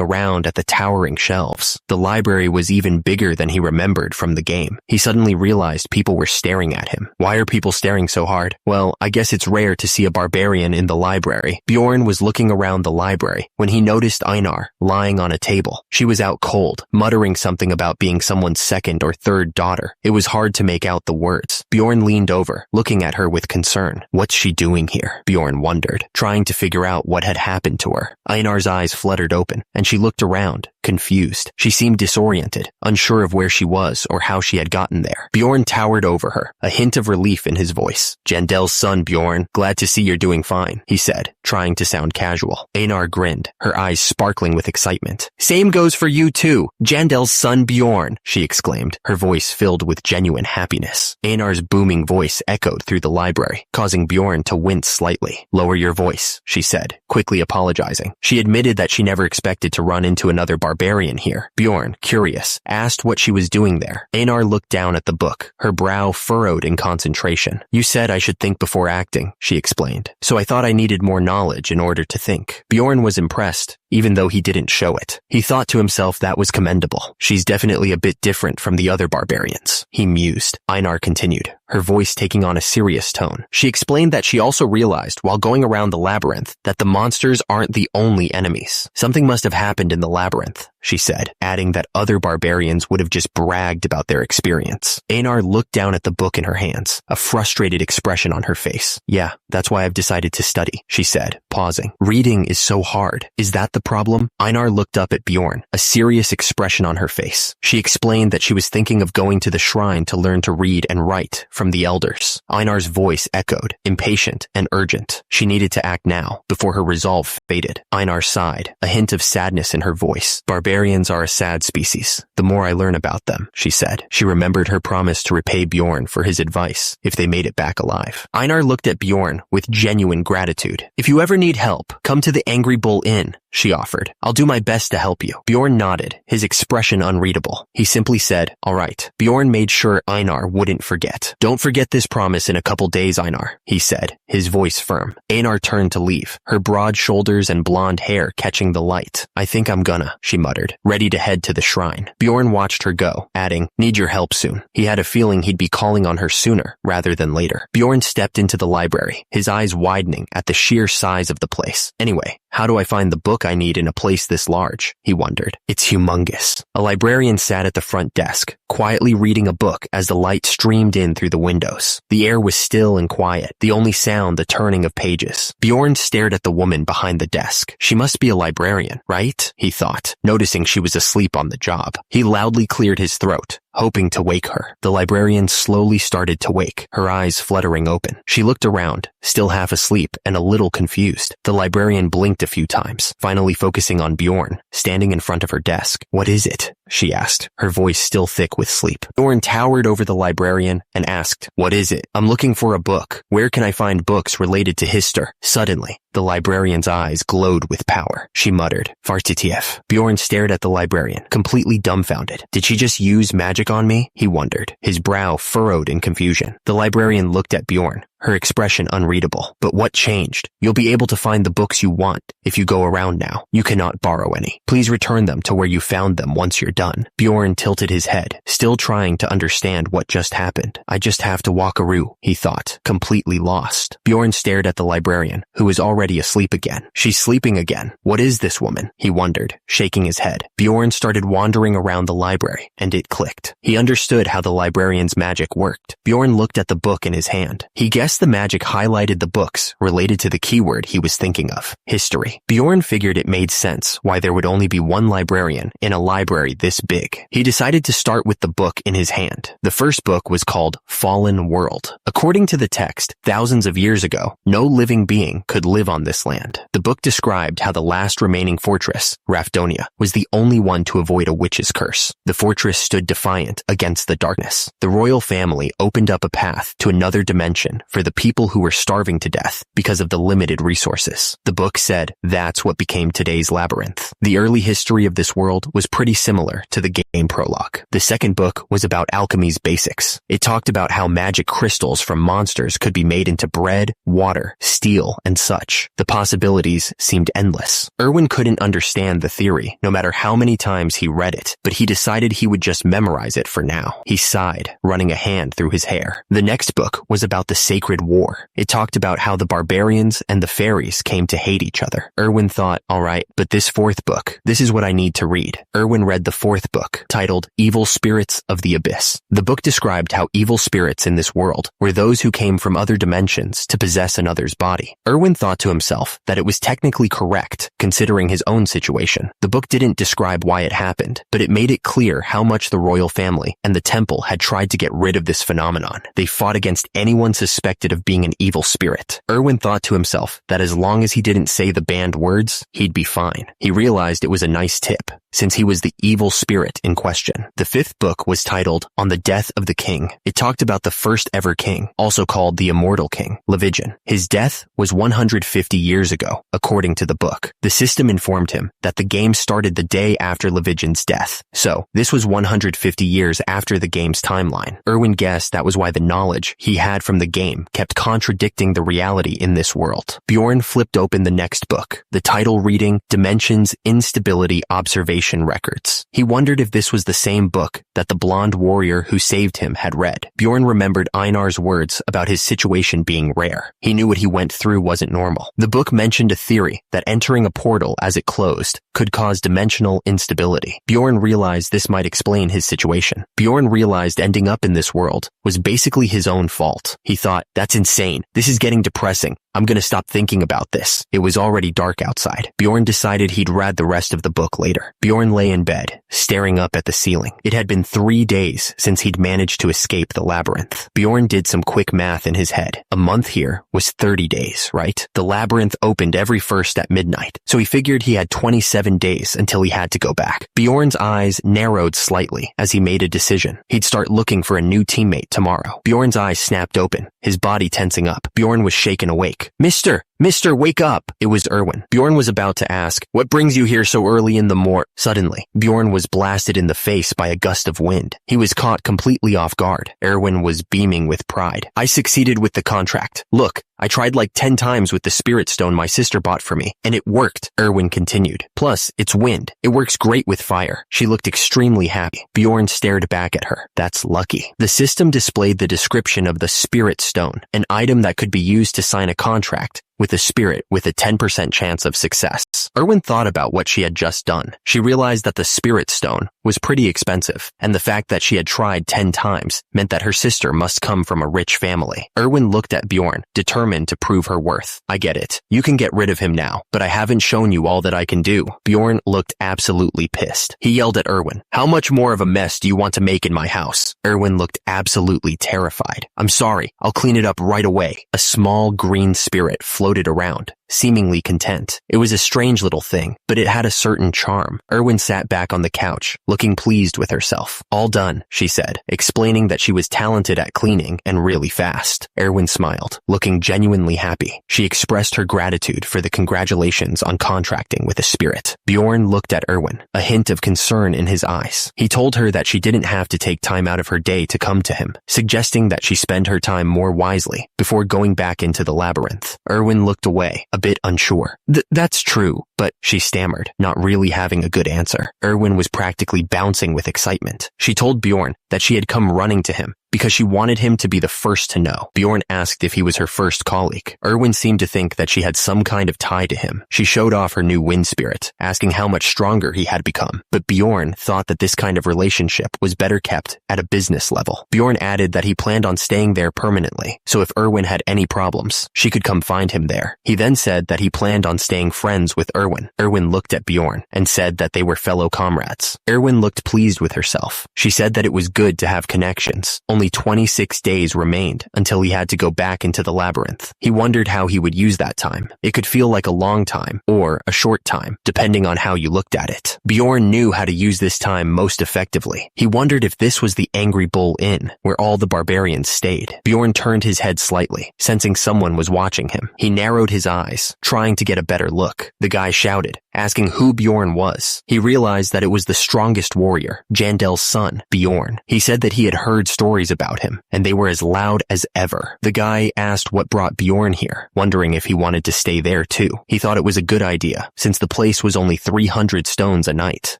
Speaker 1: around at the towering shelves. The library was even bigger than he remembered from the game. He suddenly realized people were staring at him. Why are people staring so hard? Well, I guess it's rare to see a barbarian in the library. Bjorn was looking around the library when he noticed Einar lying on a table. She was out cold, muttering something about being someone's second or third daughter. It was hard to make out the words. Bjorn leaned over, looking at her with concern. What's she doing here? Bjorn wondered, trying to figure out what had happened to her. Einar's eyes fluttered open, and she looked around, confused. She seemed disoriented, unsure of where she was or how she had gotten there. Bjorn towered over her, a hint of relief in his voice. Jandel's son, Bjorn. Glad to see you're doing fine, he said, trying to sound casual. Einar grinned, her eyes sparkling with excitement. Same goes for you too, Jandel's son Bjorn, she exclaimed, her voice filled with genuine happiness. Einar's booming voice echoed through the library, causing Bjorn to wince slightly. Lower your voice, she said, quickly apologizing. She admitted that she never expected to run into another barbarian here. Bjorn, curious, asked what she was doing there. Einar looked down at the book, her brow furrowed in concentration. You said I should think before acting, she explained, so I thought I needed more knowledge in order to think. Bjorn was impressed, even though he didn't show it. He thought to himself that was commendable. She's definitely a bit different from the other barbarians, he mused. Einar continued, her voice taking on a serious tone. She explained that she also realized while going around the labyrinth that the monsters aren't the only enemies. Something must have happened in the labyrinth. she said, adding that other barbarians would have just bragged about their experience. Einar looked down at the book in her hands, a frustrated expression on her face. Yeah, that's why I've decided to study, she said, pausing. Reading is so hard. Is that the problem? Einar looked up at Bjorn, a serious expression on her face. She explained that she was thinking of going to the shrine to learn to read and write from the elders. Einar's voice echoed, impatient and urgent. She needed to act now, before her resolve faded. Einar sighed, a hint of sadness in her voice. Barbarians are a sad species. The more I learn about them, she said. She remembered her promise to repay Bjorn for his advice if they made it back alive. Einar looked at Bjorn with genuine gratitude. If you ever need help, come to the Angry Bull Inn, she offered. I'll do my best to help you. Bjorn nodded, his expression unreadable. He simply said, all right. Bjorn made sure Einar wouldn't forget. Don't forget this promise in a couple days, Einar, he said, his voice firm. Einar turned to leave, her broad shoulders and blonde hair catching the light. I think I'm gonna, she muttered, ready to head to the shrine. Bjorn watched her go, adding, need your help soon. He had a feeling he'd be calling on her sooner rather than later. Bjorn stepped into the library, his eyes widening at the sheer size of the place. Anyway, how do I find the book I need in a place this large? He wondered. It's humongous. A librarian sat at the front desk, quietly reading a book as the light streamed in through the windows. The air was still and quiet, the only sound the turning of pages. Bjorn stared at the woman behind the desk. She must be a librarian, right? He thought, noticing she was asleep on the job. He loudly cleared his throat, hoping to wake her. The librarian slowly started to wake, her eyes fluttering open. She looked around, still half asleep and a little confused. The librarian blinked a few times, finally focusing on Bjorn, standing in front of her desk. What is it? She asked, her voice still thick with sleep. Bjorn towered over the librarian and asked, what is it? I'm looking for a book. Where can I find books related to Hister? Suddenly, the librarian's eyes glowed with power. She muttered, Fartitiev. Bjorn stared at the librarian, completely dumbfounded. Did she just use magic on me? He wondered, his brow furrowed in confusion. The librarian looked at Bjorn, her expression unreadable. But what changed? You'll be able to find the books you want if you go around now. You cannot borrow any. Please return them to where you found them once you're done. Bjorn tilted his head, still trying to understand what just happened. I just have to walkaroo, he thought, completely lost. Bjorn stared at the librarian, who was already asleep again. She's sleeping again. What is this woman? He wondered, shaking his head. Bjorn started wandering around the library, and it clicked. He understood how the librarian's magic worked. Bjorn looked at the book in his hand. He guessed the magic highlighted the books related to the keyword he was thinking of, history. Bjorn figured it made sense why there would only be one librarian in a library this big. He decided to start with the book in his hand. The first book was called Fallen World. According to the text, thousands of years ago, no living being could live on this land. The book described how the last remaining fortress, Rafdonia, was the only one to avoid a witch's curse. The fortress stood defiant against the darkness. The royal family opened up a path to another dimension for the people who were starving to death because of the limited resources. The book said that's what became today's labyrinth. The early history of this world was pretty similar to the game prologue. The second book was about alchemy's basics. It talked about how magic crystals from monsters could be made into bread, water, steel, and such. The possibilities seemed endless. Erwin couldn't understand the theory, no matter how many times he read it, but he decided he would just memorize it for now. He sighed, running a hand through his hair. The next book was about the Sacred War. It talked about how the barbarians and the fairies came to hate each other. Erwin thought, all right, but this fourth book, this is what I need to read. Erwin read the fourth book, titled Evil Spirits of the Abyss. The book described how evil spirits in this world were those who came from other dimensions to possess another's body. Erwin thought to himself that it was technically correct, considering his own situation. The book didn't describe why it happened, but it made it clear how much the royal family and the temple had tried to get rid of this phenomenon. They fought against anyone suspected of being an evil spirit. Erwin thought to himself that as long as he didn't say the banned words, he'd be fine. He realized it was a nice tip, since he was the evil spirit in question. The fifth book was titled On the Death of the King. It talked about the first ever king, also called the Immortal King, Levigen. His death was 150 years ago, according to the book. The system informed him that the game started the day after Levigen's death, so this was 150 years after the game's timeline. Erwin guessed that was why the knowledge he had from the game kept contradicting the reality in this world. Bjorn flipped open the next book, the title reading Dimensions Instability Observation Records. He wondered if this was the same book that the blonde warrior who saved him had read. Bjorn remembered Einar's words about his situation being rare. He knew what he went through wasn't normal. The book mentioned a theory that entering a portal as it closed could cause dimensional instability. Bjorn realized this might explain his situation. Bjorn realized ending up in this world was basically his own fault. He thought, that's insane. This is getting depressing. I'm gonna stop thinking about this. It was already dark outside. Bjorn decided he'd read the rest of the book later. Bjorn lay in bed, staring up at the ceiling. It had been 3 days since he'd managed to escape the labyrinth. Bjorn did some quick math in his head. A month here was 30 days, right? The labyrinth opened every first at midnight, so he figured he had 27 days until he had to go back. Bjorn's eyes narrowed slightly as he made a decision. He'd start looking for a new teammate tomorrow. Bjorn's eyes snapped open, his body tensing up. Bjorn was shaken awake. Mister, wake up! It was Erwin. Bjorn was about to ask, what brings you here so early in the morning? Suddenly, Bjorn was blasted in the face by a gust of wind. He was caught completely off guard. Erwin was beaming with pride. I succeeded with the contract. Look, I tried like 10 times with the spirit stone my sister bought for me, and it worked, Erwin continued. Plus, it's wind. It works great with fire. She looked extremely happy. Bjorn stared back at her. That's lucky. The system displayed the description of the spirit stone, an item that could be used to sign a contract with a spirit with a 10% chance of success. Erwin thought about what she had just done. She realized that the spirit stone was pretty expensive, and the fact that she had tried 10 times meant that her sister must come from a rich family. Erwin looked at Bjorn, determined to prove her worth. I get it. You can get rid of him now, but I haven't shown you all that I can do. Bjorn looked absolutely pissed. He yelled at Erwin, how much more of a mess do you want to make in my house? Erwin looked absolutely terrified. I'm sorry, I'll clean it up right away. A small green spirit floated around, seemingly content. It was a strange little thing, but it had a certain charm. Erwin sat back on the couch, looking pleased with herself. All done, she said, explaining that she was talented at cleaning and really fast. Erwin smiled, looking genuinely happy. She expressed her gratitude for the congratulations on contracting with a spirit. Bjorn looked at Erwin, a hint of concern in his eyes. He told her that she didn't have to take time out of her day to come to him, suggesting that she spend her time more wisely before going back into the labyrinth. Erwin looked away, a bit unsure. That's true, but she stammered, not really having a good answer. Erwin was practically bouncing with excitement. She told Bjorn that she had come running to him because she wanted him to be the first to know. Bjorn asked if he was her first colleague. Erwin seemed to think that she had some kind of tie to him. She showed off her new wind spirit, asking how much stronger he had become. But Bjorn thought that this kind of relationship was better kept at a business level. Bjorn added that he planned on staying there permanently, so if Erwin had any problems, she could come find him there. He then said that he planned on staying friends with Erwin. Erwin looked at Bjorn and said that they were fellow comrades. Erwin looked pleased with herself. She said that it was good to have connections. Only 26 days remained until he had to go back into the labyrinth. He wondered how he would use that time. It could feel like a long time or a short time, depending on how you looked at it. Bjorn knew how to use this time most effectively. He wondered if this was the Angry Bull Inn, where all the barbarians stayed. Bjorn turned his head slightly, sensing someone was watching him. He narrowed his eyes, trying to get a better look. The guy shouted, asking who Bjorn was. He realized that it was the strongest warrior, Jandel's son, Bjorn. He said that he had heard stories about him, and they were as loud as ever. The guy asked what brought Bjorn here, wondering if he wanted to stay there too. He thought it was a good idea, since the place was only 300 stones a night.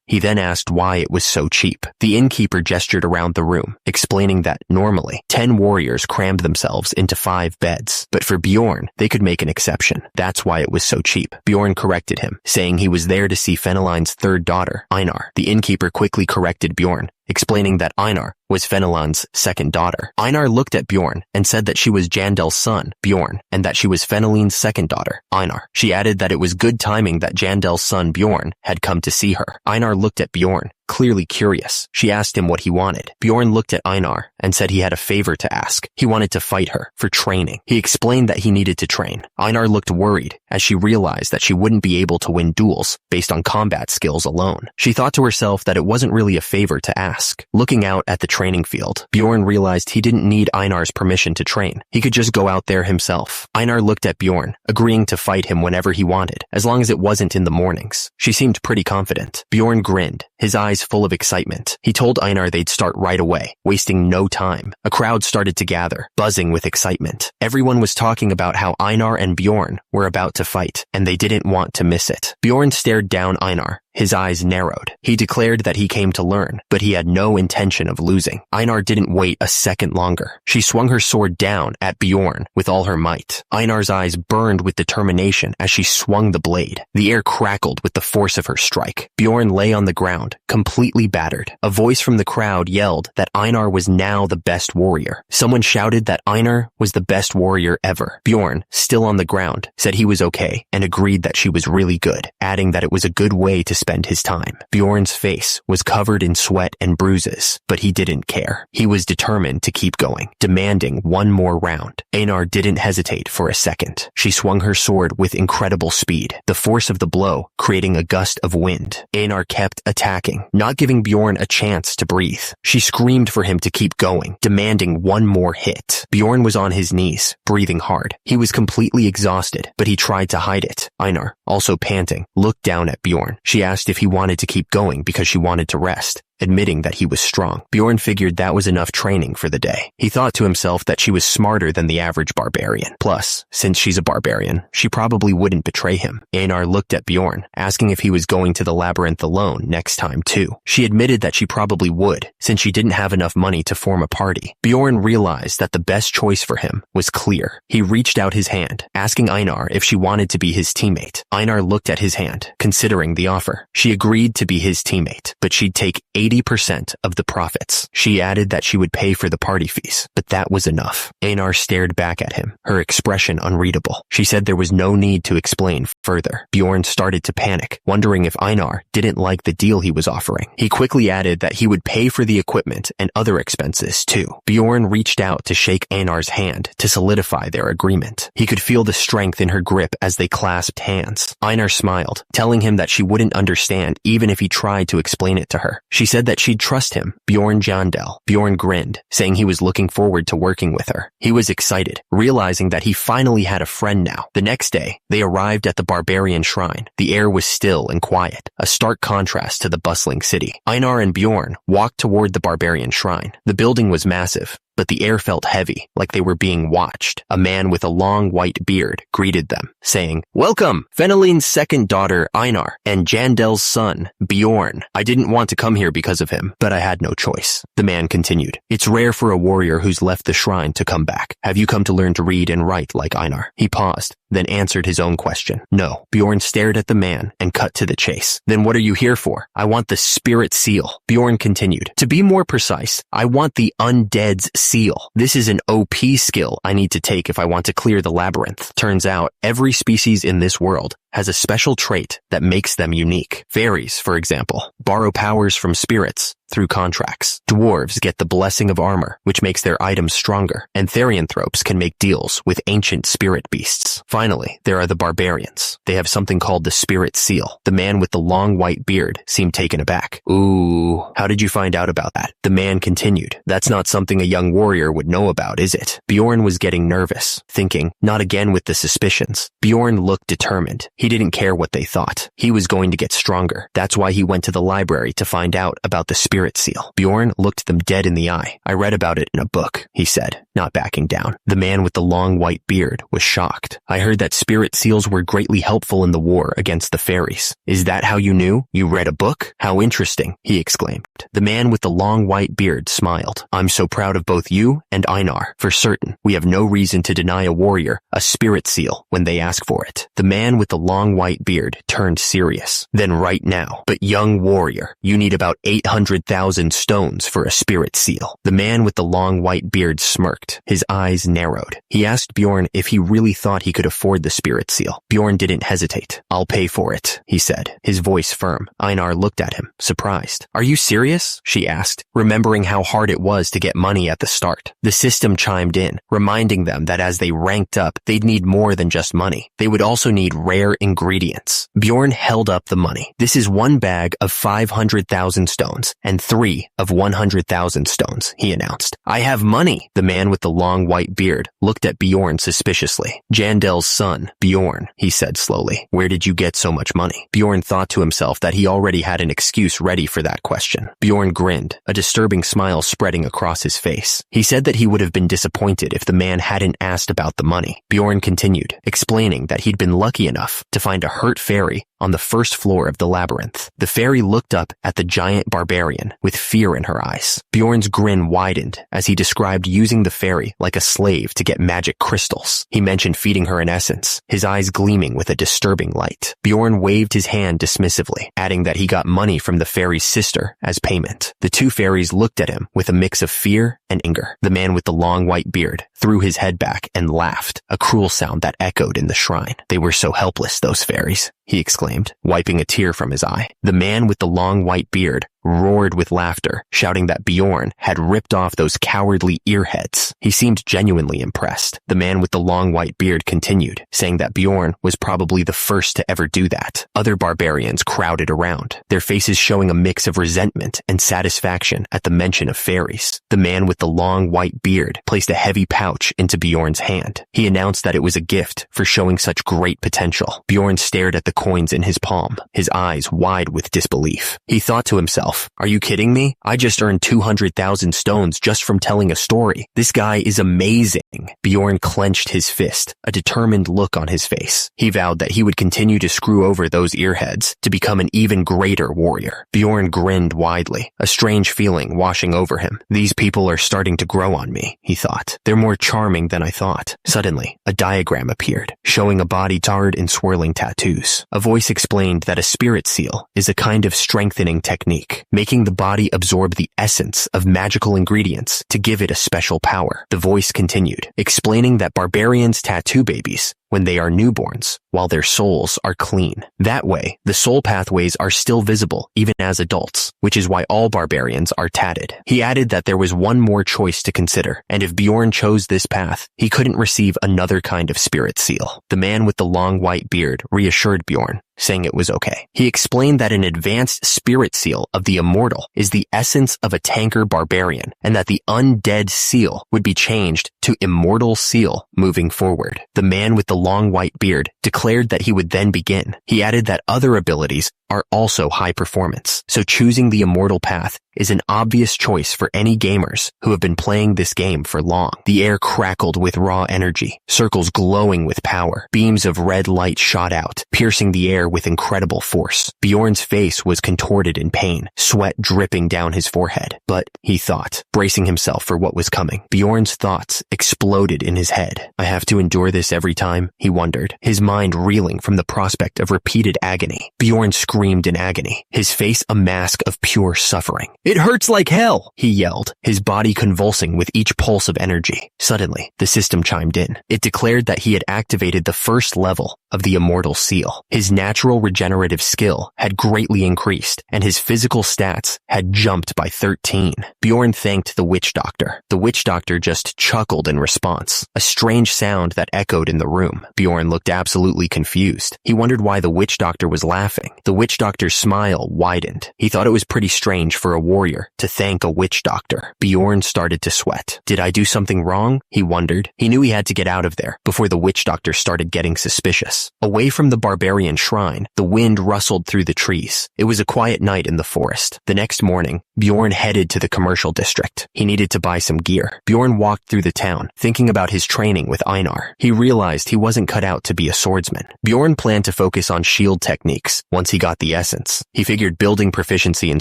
Speaker 1: He then asked why it was so cheap. The innkeeper gestured around the room, explaining that normally 10 warriors crammed themselves into 5 beds, but for Bjorn, they could make an exception. That's why it was so cheap. Bjorn corrected him, saying he was there to see Fenelon's third daughter, Einar. The innkeeper quickly corrected Bjorn, explaining that Einar was Fenelon's second daughter. Einar looked at Bjorn and said that she was Jandel's son, Bjorn, and that she was Fenelon's second daughter, Einar. She added that it was good timing that Jandel's son, Bjorn, had come to see her. Einar looked at Bjorn, clearly curious. She asked him what he wanted. Bjorn looked at Einar and said he had a favor to ask. He wanted to fight her for training. He explained that he needed to train. Einar looked worried as she realized that she wouldn't be able to win duels based on combat skills alone. She thought to herself that it wasn't really a favor to ask. Looking out at the training field, Bjorn realized he didn't need Einar's permission to train. He could just go out there himself. Einar looked at Bjorn, agreeing to fight him whenever he wanted, as long as it wasn't in the mornings. She seemed pretty confident. Bjorn grinned, his eyes full of excitement. He told Einar they'd start right away, wasting no time. A crowd started to gather, buzzing with excitement. Everyone was talking about how Einar and Bjorn were about to fight, and they didn't want to miss it. Bjorn stared down Einar, His eyes narrowed. He declared that he came to learn, but he had no intention of losing. Einar didn't wait a second longer. She swung her sword down at Bjorn with all her might. Einar's eyes burned with determination as she swung the blade. The air crackled with the force of her strike. Bjorn lay on the ground, completely battered. A voice from the crowd yelled that Einar was now the best warrior. Someone shouted that Einar was the best warrior ever. Bjorn, still on the ground, said he was okay and agreed that she was really good, adding that it was a good way to spend his time. Bjorn's face was covered in sweat and bruises, but he didn't care. He was determined to keep going, demanding one more round. Einar didn't hesitate for a second. She swung her sword with incredible speed, the force of the blow creating a gust of wind. Einar kept attacking, not giving Bjorn a chance to breathe. She screamed for him to keep going, demanding one more hit. Bjorn was on his knees, breathing hard. He was completely exhausted, but he tried to hide it. Einar, also panting, looked down at Bjorn. She asked if he wanted to keep going because she wanted to rest, admitting that he was strong. Bjorn figured that was enough training for the day. He thought to himself that she was smarter than the average barbarian. Plus, since she's a barbarian, she probably wouldn't betray him. Einar looked at Bjorn, asking if he was going to the labyrinth alone next time too. She admitted that she probably would, since she didn't have enough money to form a party. Bjorn realized that the best choice for him was clear. He reached out his hand, asking Einar if she wanted to be his teammate. Einar looked at his hand, considering the offer. She agreed to be his teammate, but she'd take 80% of the profits. She added that she would pay for the party fees, but that was enough. Einar stared back at him, her expression unreadable. She said there was no need to explain further. Bjorn started to panic, wondering if Einar didn't like the deal he was offering. He quickly added that he would pay for the equipment and other expenses too. Bjorn reached out to shake Einar's hand to solidify their agreement. He could feel the strength in her grip as they clasped hands. Einar smiled, telling him that she wouldn't understand even if he tried to explain it to her. She said that she'd trust him, Bjorn Jandel. Bjorn grinned, saying he was looking forward to working with her. He was excited, realizing that he finally had a friend now. The next day, they arrived at the Barbarian shrine. The air was still and quiet, a stark contrast to the bustling city. Einar and Bjorn walked toward the Barbarian shrine. The building was massive, but the air felt heavy, like they were being watched. A man with a long white beard greeted them, saying, "Welcome, Feneline's second daughter, Einar, and Jandel's son, Bjorn. I didn't want to come here because of him, but I had no choice." The man continued, "It's rare for a warrior who's left the shrine to come back. Have you come to learn to read and write like Einar?" He paused, then answered his own question. "No." Bjorn stared at the man and cut to the chase. "Then what are you here for?" "I want the spirit seal." Bjorn continued, "To be more precise, I want the undead's seal. This is an OP skill I need to take if I want to clear the labyrinth. Turns out, every species in this world has a special trait that makes them unique. Fairies, for example, borrow powers from spirits through contracts. Dwarves get the blessing of armor, which makes their items stronger, and therianthropes can make deals with ancient spirit beasts. Finally, there are the barbarians. They have something called the spirit seal. The man with the long white beard seemed taken aback. "Ooh, how did you find out about that?" The man continued, "That's not something a young warrior would know about, is it?" Bjorn was getting nervous, thinking, not again with the suspicions. Bjorn looked determined. He didn't care what they thought. He was going to get stronger. That's why he went to the library to find out about the spirit seal. Bjorn looked them dead in the eye. "I read about it in a book," he said, not backing down. The man with the long white beard was shocked. "I heard that spirit seals were greatly helpful in the war against the fairies. Is that how you knew? You read a book? How interesting," he exclaimed. The man with the long white beard smiled. "I'm so proud of both you and Einar. For certain, we have no reason to deny a warrior a spirit seal when they ask for it." The man with the long white beard turned serious. "Then right now, but young warrior, you need about 800,000 stones for a spirit seal." The man with the long white beard smirked. His eyes narrowed. He asked Bjorn if he really thought he could afford the spirit seal. Bjorn didn't hesitate. "I'll pay for it," he said, his voice firm. Einar looked at him, surprised. "Are you serious?" she asked, remembering how hard it was to get money at the start. The system chimed in, reminding them that as they ranked up, they'd need more than just money. They would also need rare ingredients. Bjorn held up the money. "This is one bag of 500,000 stones and 3 of 100,000 stones," he announced. "I have money." The man with the long white beard looked at Bjorn suspiciously. "Jandel's son, Bjorn," he said slowly. "Where did you get so much money?" Bjorn thought to himself that he already had an excuse ready for that question. Bjorn grinned, a disturbing smile spreading across his face. He said that he would have been disappointed if the man hadn't asked about the money. Bjorn continued, explaining that he'd been lucky enough to find a hurt fairy on the first floor of the labyrinth. The fairy looked up at the giant barbarian with fear in her eyes. Bjorn's grin widened as he described using the fairy like a slave to get magic crystals. He mentioned feeding her an essence, his eyes gleaming with a disturbing light. Bjorn waved his hand dismissively, adding that he got money from the fairy's sister as payment. The two fairies looked at him with a mix of fear and anger. The man with the long white beard threw his head back and laughed, a cruel sound that echoed in the shrine. They were so helpless, those fairies, he exclaimed, wiping a tear from his eye. The man with the long white beard roared with laughter, shouting that Bjorn had ripped off those cowardly earheads. He seemed genuinely impressed. The man with the long white beard continued, saying that Bjorn was probably the first to ever do that. Other barbarians crowded around, their faces showing a mix of resentment and satisfaction at the mention of fairies. The man with the long white beard placed a heavy pouch into Bjorn's hand. He announced that it was a gift for showing such great potential. Bjorn stared at the coins in his palm, his eyes wide with disbelief. He thought to himself, "Are you kidding me? I just earned 200,000 stones just from telling a story. This guy is amazing." Bjorn clenched his fist, a determined look on his face. He vowed that he would continue to screw over those earheads to become an even greater warrior. Bjorn grinned widely, a strange feeling washing over him. These people are starting to grow on me, he thought. They're more charming than I thought. Suddenly, a diagram appeared, showing a body tarred in swirling tattoos. A voice explained that a spirit seal is a kind of strengthening technique, making the body absorb the essence of magical ingredients to give it a special power. The voice continued, explaining that barbarians tattoo babies when they are newborns, while their souls are clean. That way, the soul pathways are still visible even as adults, which is why all barbarians are tatted. He added that there was one more choice to consider, and if Bjorn chose this path, he couldn't receive another kind of spirit seal. The man with the long white beard reassured Bjorn, saying it was okay. He explained that an advanced spirit seal of the immortal is the essence of a tanker barbarian, and that the undead seal would be changed to immortal seal moving forward. The man with the long white beard declared that he would then begin. He added that other abilities are also high performance, so choosing the immortal path is an obvious choice for any gamers who have been playing this game for long. The air crackled with raw energy, circles glowing with power. Beams of red light shot out, piercing the air with incredible force. Bjorn's face was contorted in pain, sweat dripping down his forehead. But, he thought, bracing himself for what was coming. Bjorn's thoughts exploded in his head. I have to endure this every time, he wondered, his mind reeling from the prospect of repeated agony. Bjorn screamed in agony, his face a mask of pure suffering. "It hurts like hell!" he yelled, his body convulsing with each pulse of energy. Suddenly, the system chimed in. It declared that he had activated the first level of the immortal seal. His natural regenerative skill had greatly increased, and his physical stats had jumped by 13. Bjorn thanked the witch doctor. The witch doctor just chuckled in response, a strange sound that echoed in the room. Bjorn looked absolutely confused. He wondered why the witch doctor was laughing. The witch doctor's smile widened. He thought it was pretty strange for a warrior to thank a witch doctor. Bjorn started to sweat. Did I do something wrong? He wondered. He knew he had to get out of there before the witch doctor started getting suspicious. Away from the barbarian shrine, the wind rustled through the trees. It was a quiet night in the forest. The next morning, Bjorn headed to the commercial district. He needed to buy some gear. Bjorn walked through the town, thinking about his training with Einar. He realized he wasn't cut out to be a swordsman. Bjorn planned to focus on shield techniques once he got the essence. He figured building proficiency in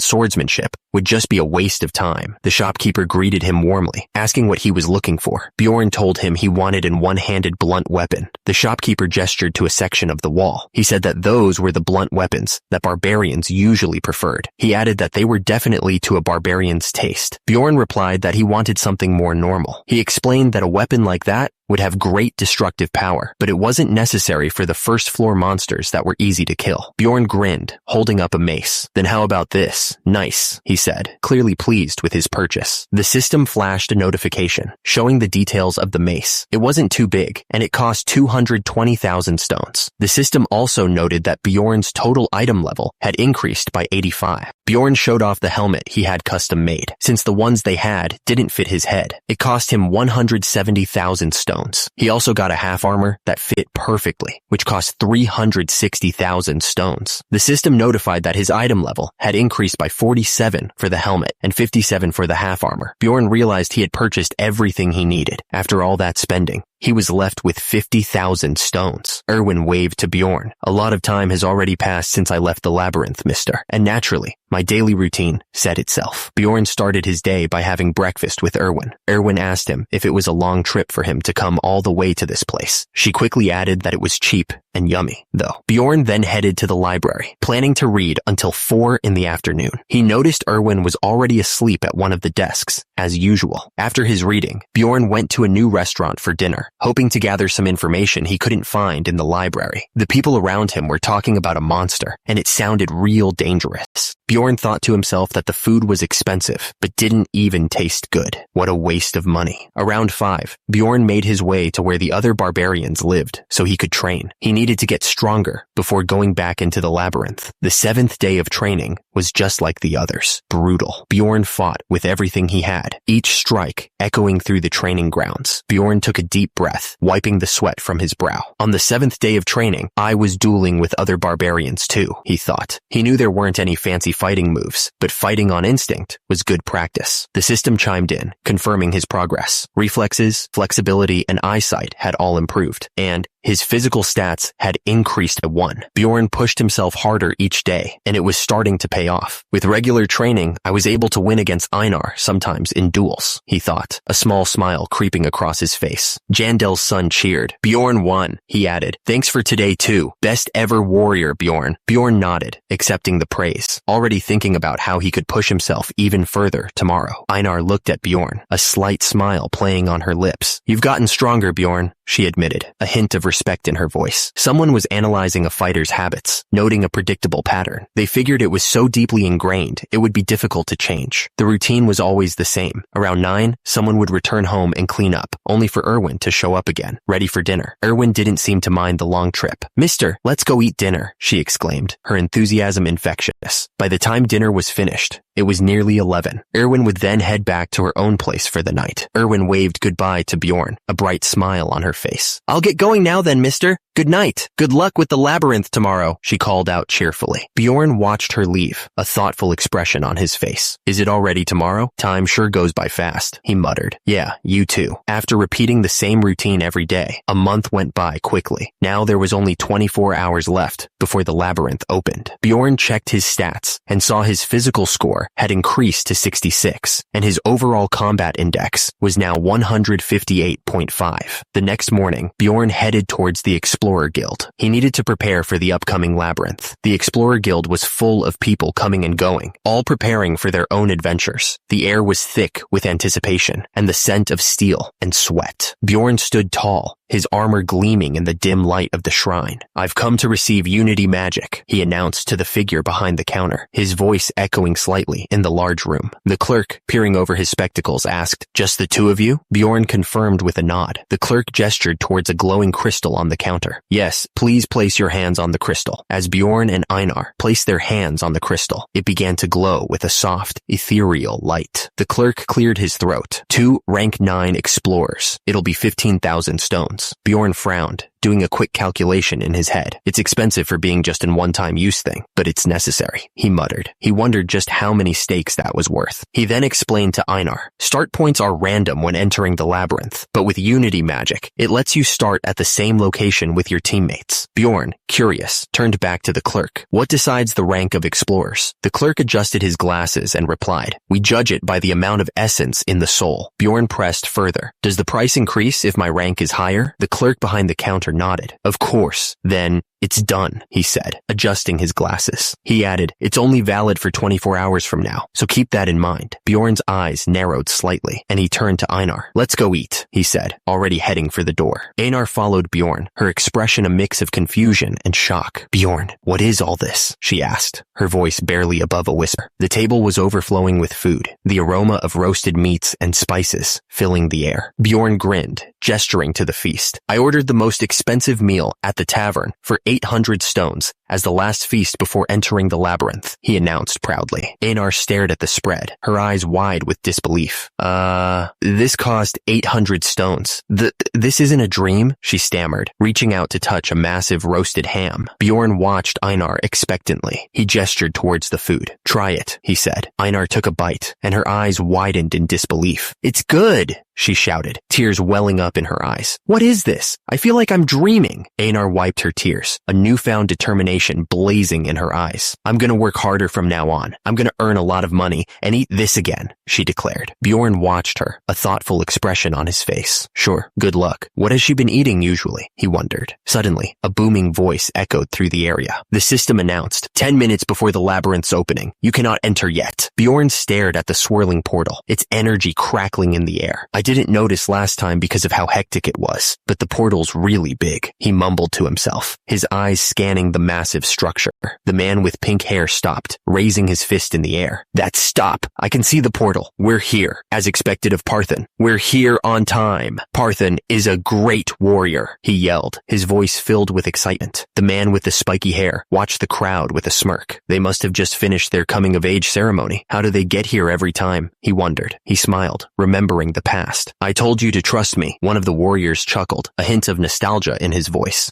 Speaker 1: swordsmanship would just be a waste of time. The shopkeeper greeted him warmly, asking what he was looking for. Bjorn told him he wanted an one-handed blunt weapon. The shopkeeper gestured to a section of the wall. He said that those were the blunt weapons that barbarians usually preferred. He added that they were definitely to a barbarian's taste. Bjorn replied that he wanted something more normal. He explained that a weapon like that would have great destructive power, but it wasn't necessary for the first floor monsters that were easy to kill. Bjorn grinned, holding up a mace. Then how about this? Nice, he said, clearly pleased with his purchase. The system flashed a notification, showing the details of the mace. It wasn't too big, and it cost 220,000 stones. The system also noted that Bjorn's total item level had increased by 85. Bjorn showed off the helmet he had custom made, since the ones they had didn't fit his head. It cost him 170,000 stones. He also got a half armor that fit perfectly, which cost 360,000 stones. The system notified that his item level had increased by 47 for the helmet and 57 for the half armor. Bjorn realized he had purchased everything he needed. After all that spending, he was left with 50,000 stones. Erwin waved to Bjorn. A lot of time has already passed since I left the labyrinth, mister. And naturally, my daily routine set itself. Bjorn started his day by having breakfast with Erwin. Erwin asked him if it was a long trip for him to come all the way to this place. She quickly added that it was cheap and yummy, though. Bjorn then headed to the library, planning to read until 4 in the afternoon. He noticed Erwin was already asleep at one of the desks, as usual. After his reading, Bjorn went to a new restaurant for dinner, hoping to gather some information he couldn't find in the library. The people around him were talking about a monster, and it sounded real dangerous. Bjorn thought to himself that the food was expensive, but didn't even taste good. What a waste of money. Around 5, Bjorn made his way to where the other barbarians lived, so he could train. He needed to get stronger before going back into the labyrinth. The 7th day of training was just like the others. Brutal. Bjorn fought with everything he had, each strike echoing through the training grounds. Bjorn took a deep breath, wiping the sweat from his brow. On the 7th day of training, I was dueling with other barbarians too, he thought. He knew there weren't any fancy fighting moves, but fighting on instinct was good practice. The system chimed in, confirming his progress. Reflexes, flexibility, and eyesight had all improved, and his physical stats had increased by 1. Bjorn pushed himself harder each day, and it was starting to pay off. With regular training, I was able to win against Einar, sometimes in duels, he thought, a small smile creeping across his face. Jandel's son cheered. Bjorn won, he added. Thanks for today too. Best ever warrior, Bjorn. Bjorn nodded, accepting the praise, already thinking about how he could push himself even further tomorrow. Einar looked at Bjorn, a slight smile playing on her lips. You've gotten stronger, Bjorn, she admitted, a hint of respect in her voice. Someone was analyzing a fighter's habits, noting a predictable pattern. They figured it was so deeply ingrained, it would be difficult to change. The routine was always the same. Around 9, someone would return home and clean up, only for Erwin to show up again, ready for dinner. Erwin didn't seem to mind the long trip. Mister, let's go eat dinner, she exclaimed, her enthusiasm infectious. By the time dinner was finished, it was nearly 11. Erwin would then head back to her own place for the night. Erwin waved goodbye to Bjorn, a bright smile on her face. I'll get going now then, mister. Good night. Good luck with the labyrinth tomorrow, she called out cheerfully. Bjorn watched her leave, a thoughtful expression on his face. Is it already tomorrow? Time sure goes by fast, he muttered. Yeah, you too. After repeating the same routine every day, a month went by quickly. Now there was only 24 hours left before the labyrinth opened. Bjorn checked his stats and saw his physical score had increased to 66, and his overall combat index was now 158.5. The next morning, Bjorn headed towards the Explorer Guild. He needed to prepare for the upcoming labyrinth. The Explorer Guild was full of people coming and going, all preparing for their own adventures. The air was thick with anticipation and the scent of steel and sweat. Bjorn stood tall, his armor gleaming in the dim light of the shrine. I've come to receive Unity magic, he announced to the figure behind the counter, his voice echoing slightly in the large room. The clerk, peering over his spectacles, asked, just the two of you? Bjorn confirmed with a nod. The clerk gestured towards a glowing crystal on the counter. Yes, please place your hands on the crystal. As Bjorn and Einar placed their hands on the crystal, it began to glow with a soft, ethereal light. The clerk cleared his throat. 2 rank 9 explorers. It'll be 15,000 stones. Bjorn frowned, doing a quick calculation in his head. It's expensive for being just an one-time use thing, but it's necessary, he muttered. He wondered just how many stakes that was worth. He then explained to Einar, start points are random when entering the labyrinth, but with Unity magic, it lets you start at the same location with your teammates. Bjorn, curious, turned back to the clerk. What decides the rank of explorers? The clerk adjusted his glasses and replied, we judge it by the amount of essence in the soul. Bjorn pressed further. Does the price increase if my rank is higher? The clerk behind the counter nodded. Of course. Then, it's done, he said, adjusting his glasses. He added, it's only valid for 24 hours from now, so keep that in mind. Bjorn's eyes narrowed slightly, and he turned to Einar. Let's go eat, he said, already heading for the door. Einar followed Bjorn, her expression a mix of confusion and shock. Bjorn, what is all this? She asked, her voice barely above a whisper. The table was overflowing with food, the aroma of roasted meats and spices filling the air. Bjorn grinned, gesturing to the feast. I ordered the most expensive meal at the tavern for 800 stones as the last feast before entering the labyrinth, he announced proudly. Einar stared at the spread, her eyes wide with disbelief. This cost 800 stones. This isn't a dream, she stammered, reaching out to touch a massive roasted ham. Bjorn watched Einar expectantly. He gestured towards the food. Try it, he said. Einar took a bite, and her eyes widened in disbelief. It's good, she shouted, tears welling up in her eyes. What is this? I feel like I'm dreaming. Einar wiped her tears, a newfound determination blazing in her eyes. I'm gonna work harder from now on. I'm gonna earn a lot of money and eat this again, she declared. Bjorn watched her, a thoughtful expression on his face. Sure, good luck. What has she been eating usually? He wondered. Suddenly, a booming voice echoed through the area. The system announced, 10 minutes before the labyrinth's opening. You cannot enter yet. Bjorn stared at the swirling portal, its energy crackling in the air. I didn't notice last time because of how hectic it was, but the portal's really big, he mumbled to himself, his eyes scanning the massive structure. The man with pink hair stopped, raising his fist in the air. That's stop! I can see the portal. We're here, as expected of Parthen. We're here on time. Parthen is a great warrior, he yelled, his voice filled with excitement. The man with the spiky hair watched the crowd with a smirk. They must have just finished their coming-of-age ceremony. How do they get here every time? He wondered. He smiled, remembering the past. I told you to trust me, one of the warriors chuckled, a hint of nostalgia in his voice.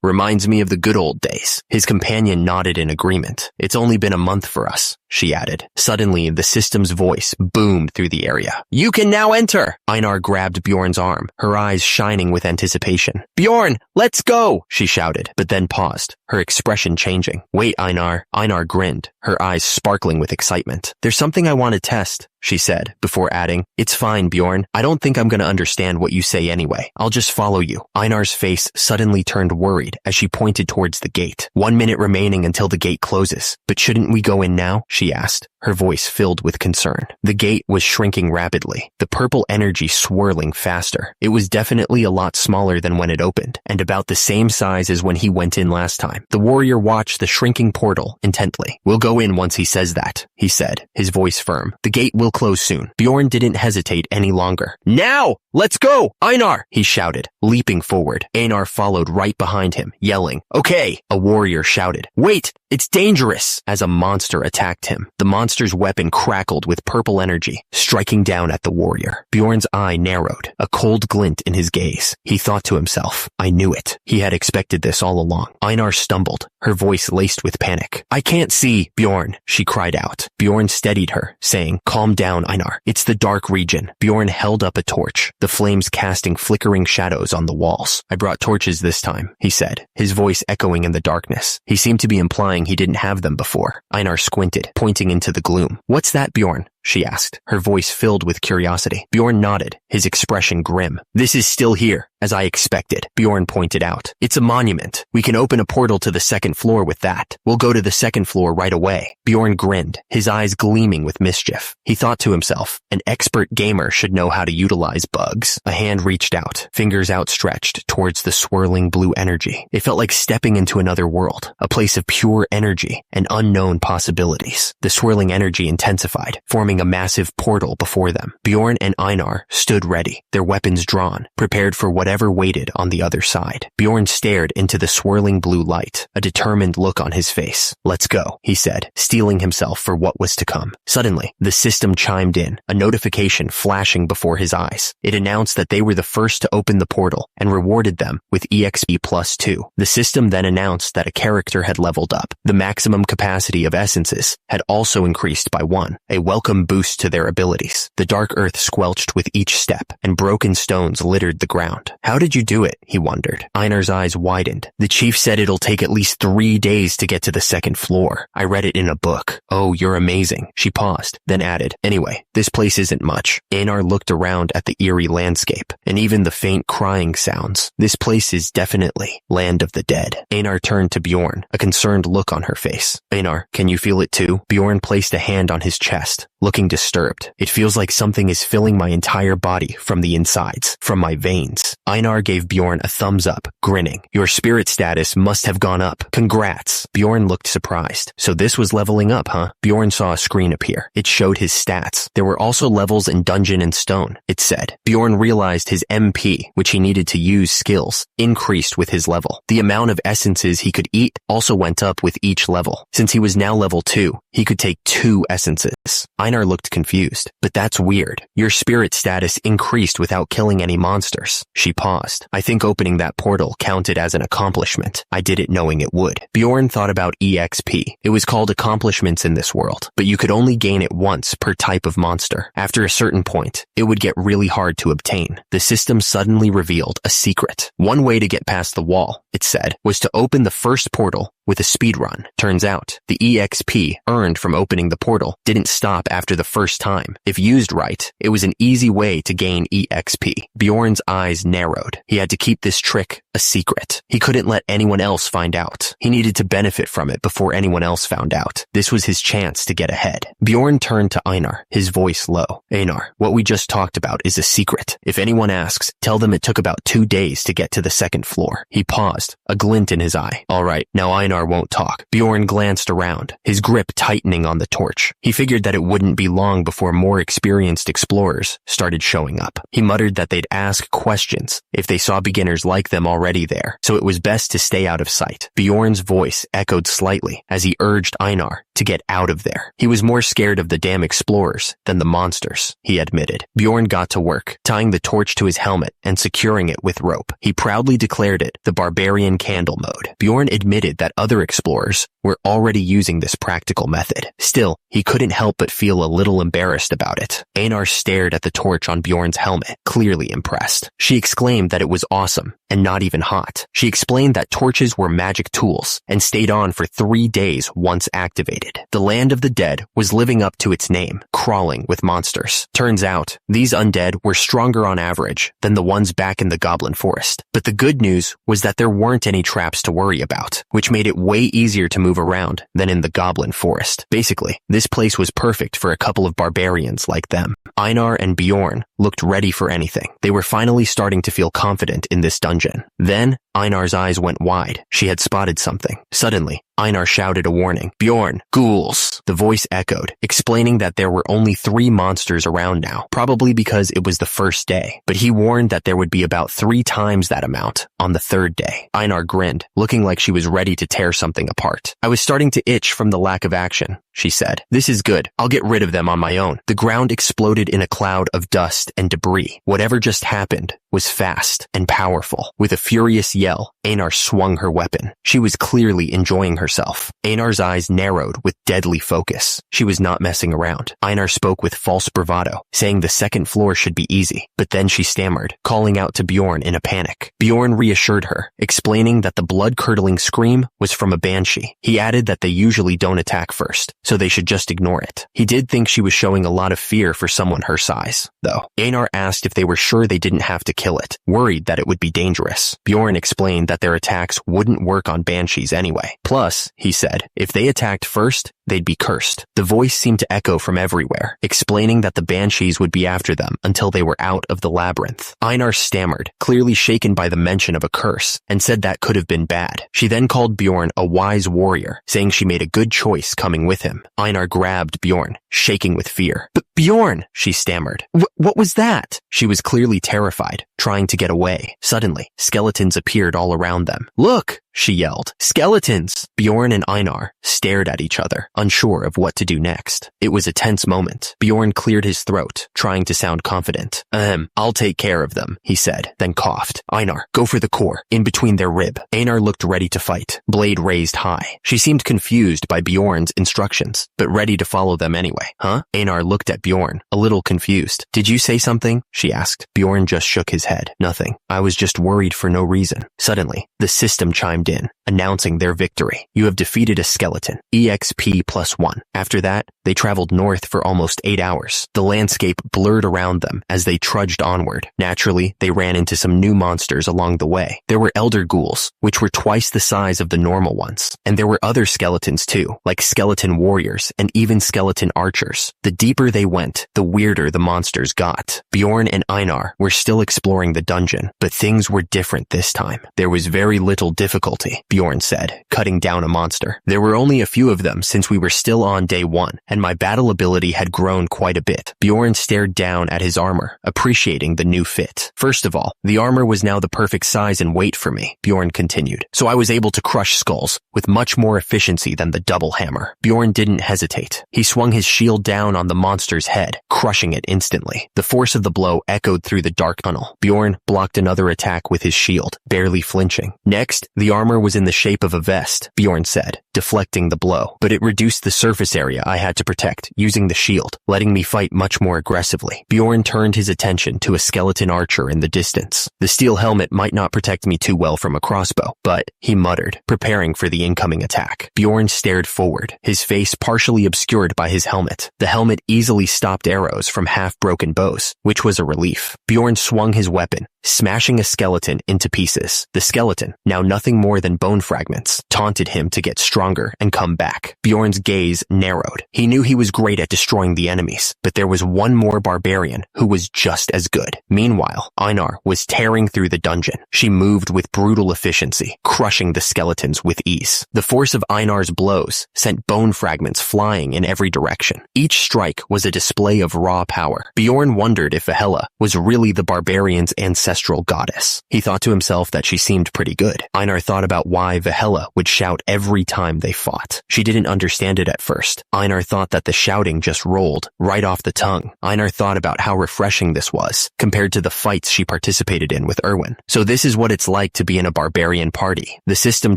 Speaker 1: Reminds me of the good old days. His companion nodded in agreement. It's only been a month for us, she added. Suddenly, the system's voice boomed through the area. You can now enter! Einar grabbed Bjorn's arm, her eyes shining with anticipation. Bjorn, let's go! She shouted, but then paused, her expression changing. Wait, Einar. Einar grinned, her eyes sparkling with excitement. There's something I want to test, she said, before adding, It's fine, Bjorn. I don't think I'm going to understand what you say anyway. I'll just follow you. Einar's face suddenly turned worried as she pointed towards the gate. 1 minute remaining until the gate closes. But shouldn't we go in now? She asked, her voice filled with concern. The gate was shrinking rapidly, the purple energy swirling faster. It was definitely a lot smaller than when it opened, and about the same size as when he went in last time. The warrior watched the shrinking portal intently. We'll go in once he says that, he said, his voice firm. The gate will close soon. Bjorn didn't hesitate any longer. Now! Let's go! Einar! He shouted, leaping forward. Einar followed right behind him, yelling, Okay! A warrior shouted. Wait! It's dangerous! As a monster attacked him. The monster's weapon crackled with purple energy, striking down at the warrior. Bjorn's eye narrowed, a cold glint in his gaze. He thought to himself, I knew it. He had expected this all along. Einar stumbled, her voice laced with panic. I can't see, Bjorn, she cried out. Bjorn steadied her, saying, Calm down, Einar. It's the dark region. Bjorn held up a torch, the flames casting flickering shadows on the walls. I brought torches this time, he said, his voice echoing in the darkness. He seemed to be implying he didn't have them before. Einar squinted, pointing into the gloom. What's that, Bjorn? She asked, her voice filled with curiosity. Bjorn nodded, his expression grim. This is still here, as I expected, Bjorn pointed out. It's a monument. We can open a portal to the second floor with that. We'll go to the second floor right away. Bjorn grinned, his eyes gleaming with mischief. He thought to himself, an expert gamer should know how to utilize bugs. A hand reached out, fingers outstretched towards the swirling blue energy. It felt like stepping into another world, a place of pure energy and unknown possibilities. The swirling energy intensified, forming a massive portal before them. Bjorn and Einar stood ready, their weapons drawn, prepared for whatever waited on the other side. Bjorn stared into the swirling blue light, a determined look on his face. Let's go, he said, steeling himself for what was to come. Suddenly, the system chimed in, a notification flashing before his eyes. It announced that they were the first to open the portal and rewarded them with EXP +2. The system then announced that a character had leveled up. The maximum capacity of essences had also increased by 1, a welcome boost to their abilities. The dark earth squelched with each step, and broken stones littered the ground. How did you do it? He wondered. Einar's eyes widened. The chief said it'll take at least 3 days to get to the second floor. I read it in a book. Oh, you're amazing. She paused, then added, Anyway, this place isn't much. Einar looked around at the eerie landscape, and even the faint crying sounds. This place is definitely land of the dead. Einar turned to Bjorn, a concerned look on her face. Einar, can you feel it too? Bjorn placed a hand on his chest, looking disturbed. It feels like something is filling my entire body from the insides, from my veins. Einar gave Bjorn a thumbs up, grinning. Your spirit status must have gone up. Congrats. Bjorn looked surprised. So this was leveling up, huh? Bjorn saw a screen appear. It showed his stats. There were also levels in Dungeon and Stone, it said. Bjorn realized his MP, which he needed to use skills, increased with his level. The amount of essences he could eat also went up with each level. Since he was now level 2, he could take 2 essences. Einar looked confused. But that's weird. Your spirit status increased without killing any monsters. She paused. I think opening that portal counted as an accomplishment. I did it knowing it would. Bjorn thought about EXP. It was called accomplishments in this world, but you could only gain it once per type of monster. After a certain point, it would get really hard to obtain. The system suddenly revealed a secret. One way to get past the wall, it said, was to open the first portal with a speed run. Turns out, the EXP earned from opening the portal didn't stop after the first time. If used right, it was an easy way to gain EXP. Bjorn's eyes narrowed. He had to keep this trick a secret. He couldn't let anyone else find out. He needed to benefit from it before anyone else found out. This was his chance to get ahead. Bjorn turned to Einar, his voice low. Einar, what we just talked about is a secret. If anyone asks, tell them it took about 2 days to get to the second floor. He paused, a glint in his eye. All right, now Einar won't talk. Bjorn glanced around, his grip tightening on the torch. He figured that it wouldn't be long before more experienced explorers started showing up. He muttered that they'd ask questions if they saw beginners like them already there, so it was best to stay out of sight. Bjorn's voice echoed slightly as he urged Einar to get out of there. He was more scared of the damn explorers than the monsters, he admitted. Bjorn got to work, tying the torch to his helmet and securing it with rope. He proudly declared it the Barbarian candle mode. Bjorn admitted that other explorers were already using this practical method. Still, he couldn't help but feel a little embarrassed about it. Einar stared at the torch on Bjorn's helmet, clearly impressed. She exclaimed that it was awesome and not even hot. She explained that torches were magic tools and stayed on for 3 days once activated. The land of the dead was living up to its name, crawling with monsters. Turns out, these undead were stronger on average than the ones back in the Goblin Forest. But the good news was that there weren't any traps to worry about, which made it way easier to move around than in the Goblin Forest. Basically, this place was perfect for a couple of barbarians like them. Einar and Bjorn looked ready for anything. They were finally starting to feel confident in this dungeon. Then, Einar's eyes went wide. She had spotted something. Suddenly, Einar shouted a warning. Bjorn, ghouls. The voice echoed, explaining that there were only 3 monsters around now, probably because it was the first day. But he warned that there would be about 3 times that amount on the 3rd day. Einar grinned, looking like she was ready to tear something apart. I was starting to itch from the lack of action, she said. This is good. I'll get rid of them on my own. The ground exploded in a cloud of dust and debris. Whatever just happened was fast and powerful. With a furious yell, Einar swung her weapon. She was clearly enjoying herself. Einar's eyes narrowed with deadly focus. She was not messing around. Einar spoke with false bravado, saying the second floor should be easy. But then she stammered, calling out to Bjorn in a panic. Bjorn reassured her, explaining that the blood-curdling scream was from a banshee. He added that they usually don't attack first, so they should just ignore it. He did think she was showing a lot of fear for someone her size, though. Einar asked if they were sure they didn't have to kill it, worried that it would be dangerous. Bjorn explained that their attacks wouldn't work on banshees anyway. Plus, he said, if they attacked first, they'd be cursed. The voice seemed to echo from everywhere, explaining that the banshees would be after them until they were out of the labyrinth. Einar stammered, clearly shaken by the mention of a curse, and said that could have been bad. She then called Bjorn a wise warrior, saying she made a good choice coming with him. Einar grabbed Bjorn, shaking with fear. But Bjorn, she stammered. What was that? She was clearly terrified, trying to get away. Suddenly, skeletons appeared all around them. Look, she yelled. Skeletons! Bjorn and Einar stared at each other, unsure of what to do next. It was a tense moment. Bjorn cleared his throat, trying to sound confident. I'll take care of them, he said, then coughed. Einar, go for the core, in between their rib. Einar looked ready to fight, blade raised high. She seemed confused by Bjorn's instructions, but ready to follow them anyway. Huh? Einar looked at Bjorn, a little confused. "Did you say something?" she asked. Bjorn just shook his head. "Nothing. I was just worried for no reason." Suddenly, the system chimed in, announcing their victory. "You have defeated a skeleton. EXP +1. After that, they traveled north for almost 8 hours. The landscape blurred around them as they trudged onward. Naturally, they ran into some new monsters along the way. There were elder ghouls, which were twice the size of the normal ones. And there were other skeletons too, like skeleton warriors and even skeleton archers. The deeper they went, the weirder the monsters got. Bjorn and Einar were still exploring the dungeon, but things were different this time. There was very little difficulty, Bjorn said, cutting down a monster. "There were only a few of them since we were still on day 1, and my battle ability had grown quite a bit." Bjorn stared down at his armor, appreciating the new fit. "First of all, the armor was now the perfect size and weight for me," Bjorn continued, "so I was able to crush skulls with much more efficiency than the double hammer." Bjorn didn't hesitate. He swung his shield down on the monster's head, crushing it instantly. The force of the blow echoed through the dark tunnel. Bjorn blocked another attack with his shield, barely flinching. "Next, the armor was in the shape of a vest," Bjorn said, deflecting the blow, "but it reduced the surface area I had to protect using the shield, letting me fight much more aggressively." Bjorn turned his attention to a skeleton archer in the distance. "The steel helmet might not protect me too well from a crossbow, but," he muttered, preparing for the incoming attack. Bjorn stared forward, his face partially obscured by his helmet. The helmet easily stopped arrows from half-broken bows, which was a relief. Bjorn swung his weapon, smashing a skeleton into pieces. The skeleton, now nothing more than bone fragments, taunted him to get stronger and come back. Bjorn's gaze narrowed. He knew he was great at destroying the enemies, but there was one more barbarian who was just as good. Meanwhile, Einar was tearing through the dungeon. She moved with brutal efficiency, crushing the skeletons with ease. The force of Einar's blows sent bone fragments flying in every direction. Each strike was a display of raw power. Bjorn wondered if Yahello was really the barbarian's ancestral goddess. He thought to himself that she seemed pretty good. Einar thought about why Yahello would shout every time they fought. She didn't understand it at first. Einar thought that the shouting just rolled right off the tongue. Einar thought about how refreshing this was, compared to the fights she participated in with Erwin. So this is what it's like to be in a barbarian party. The system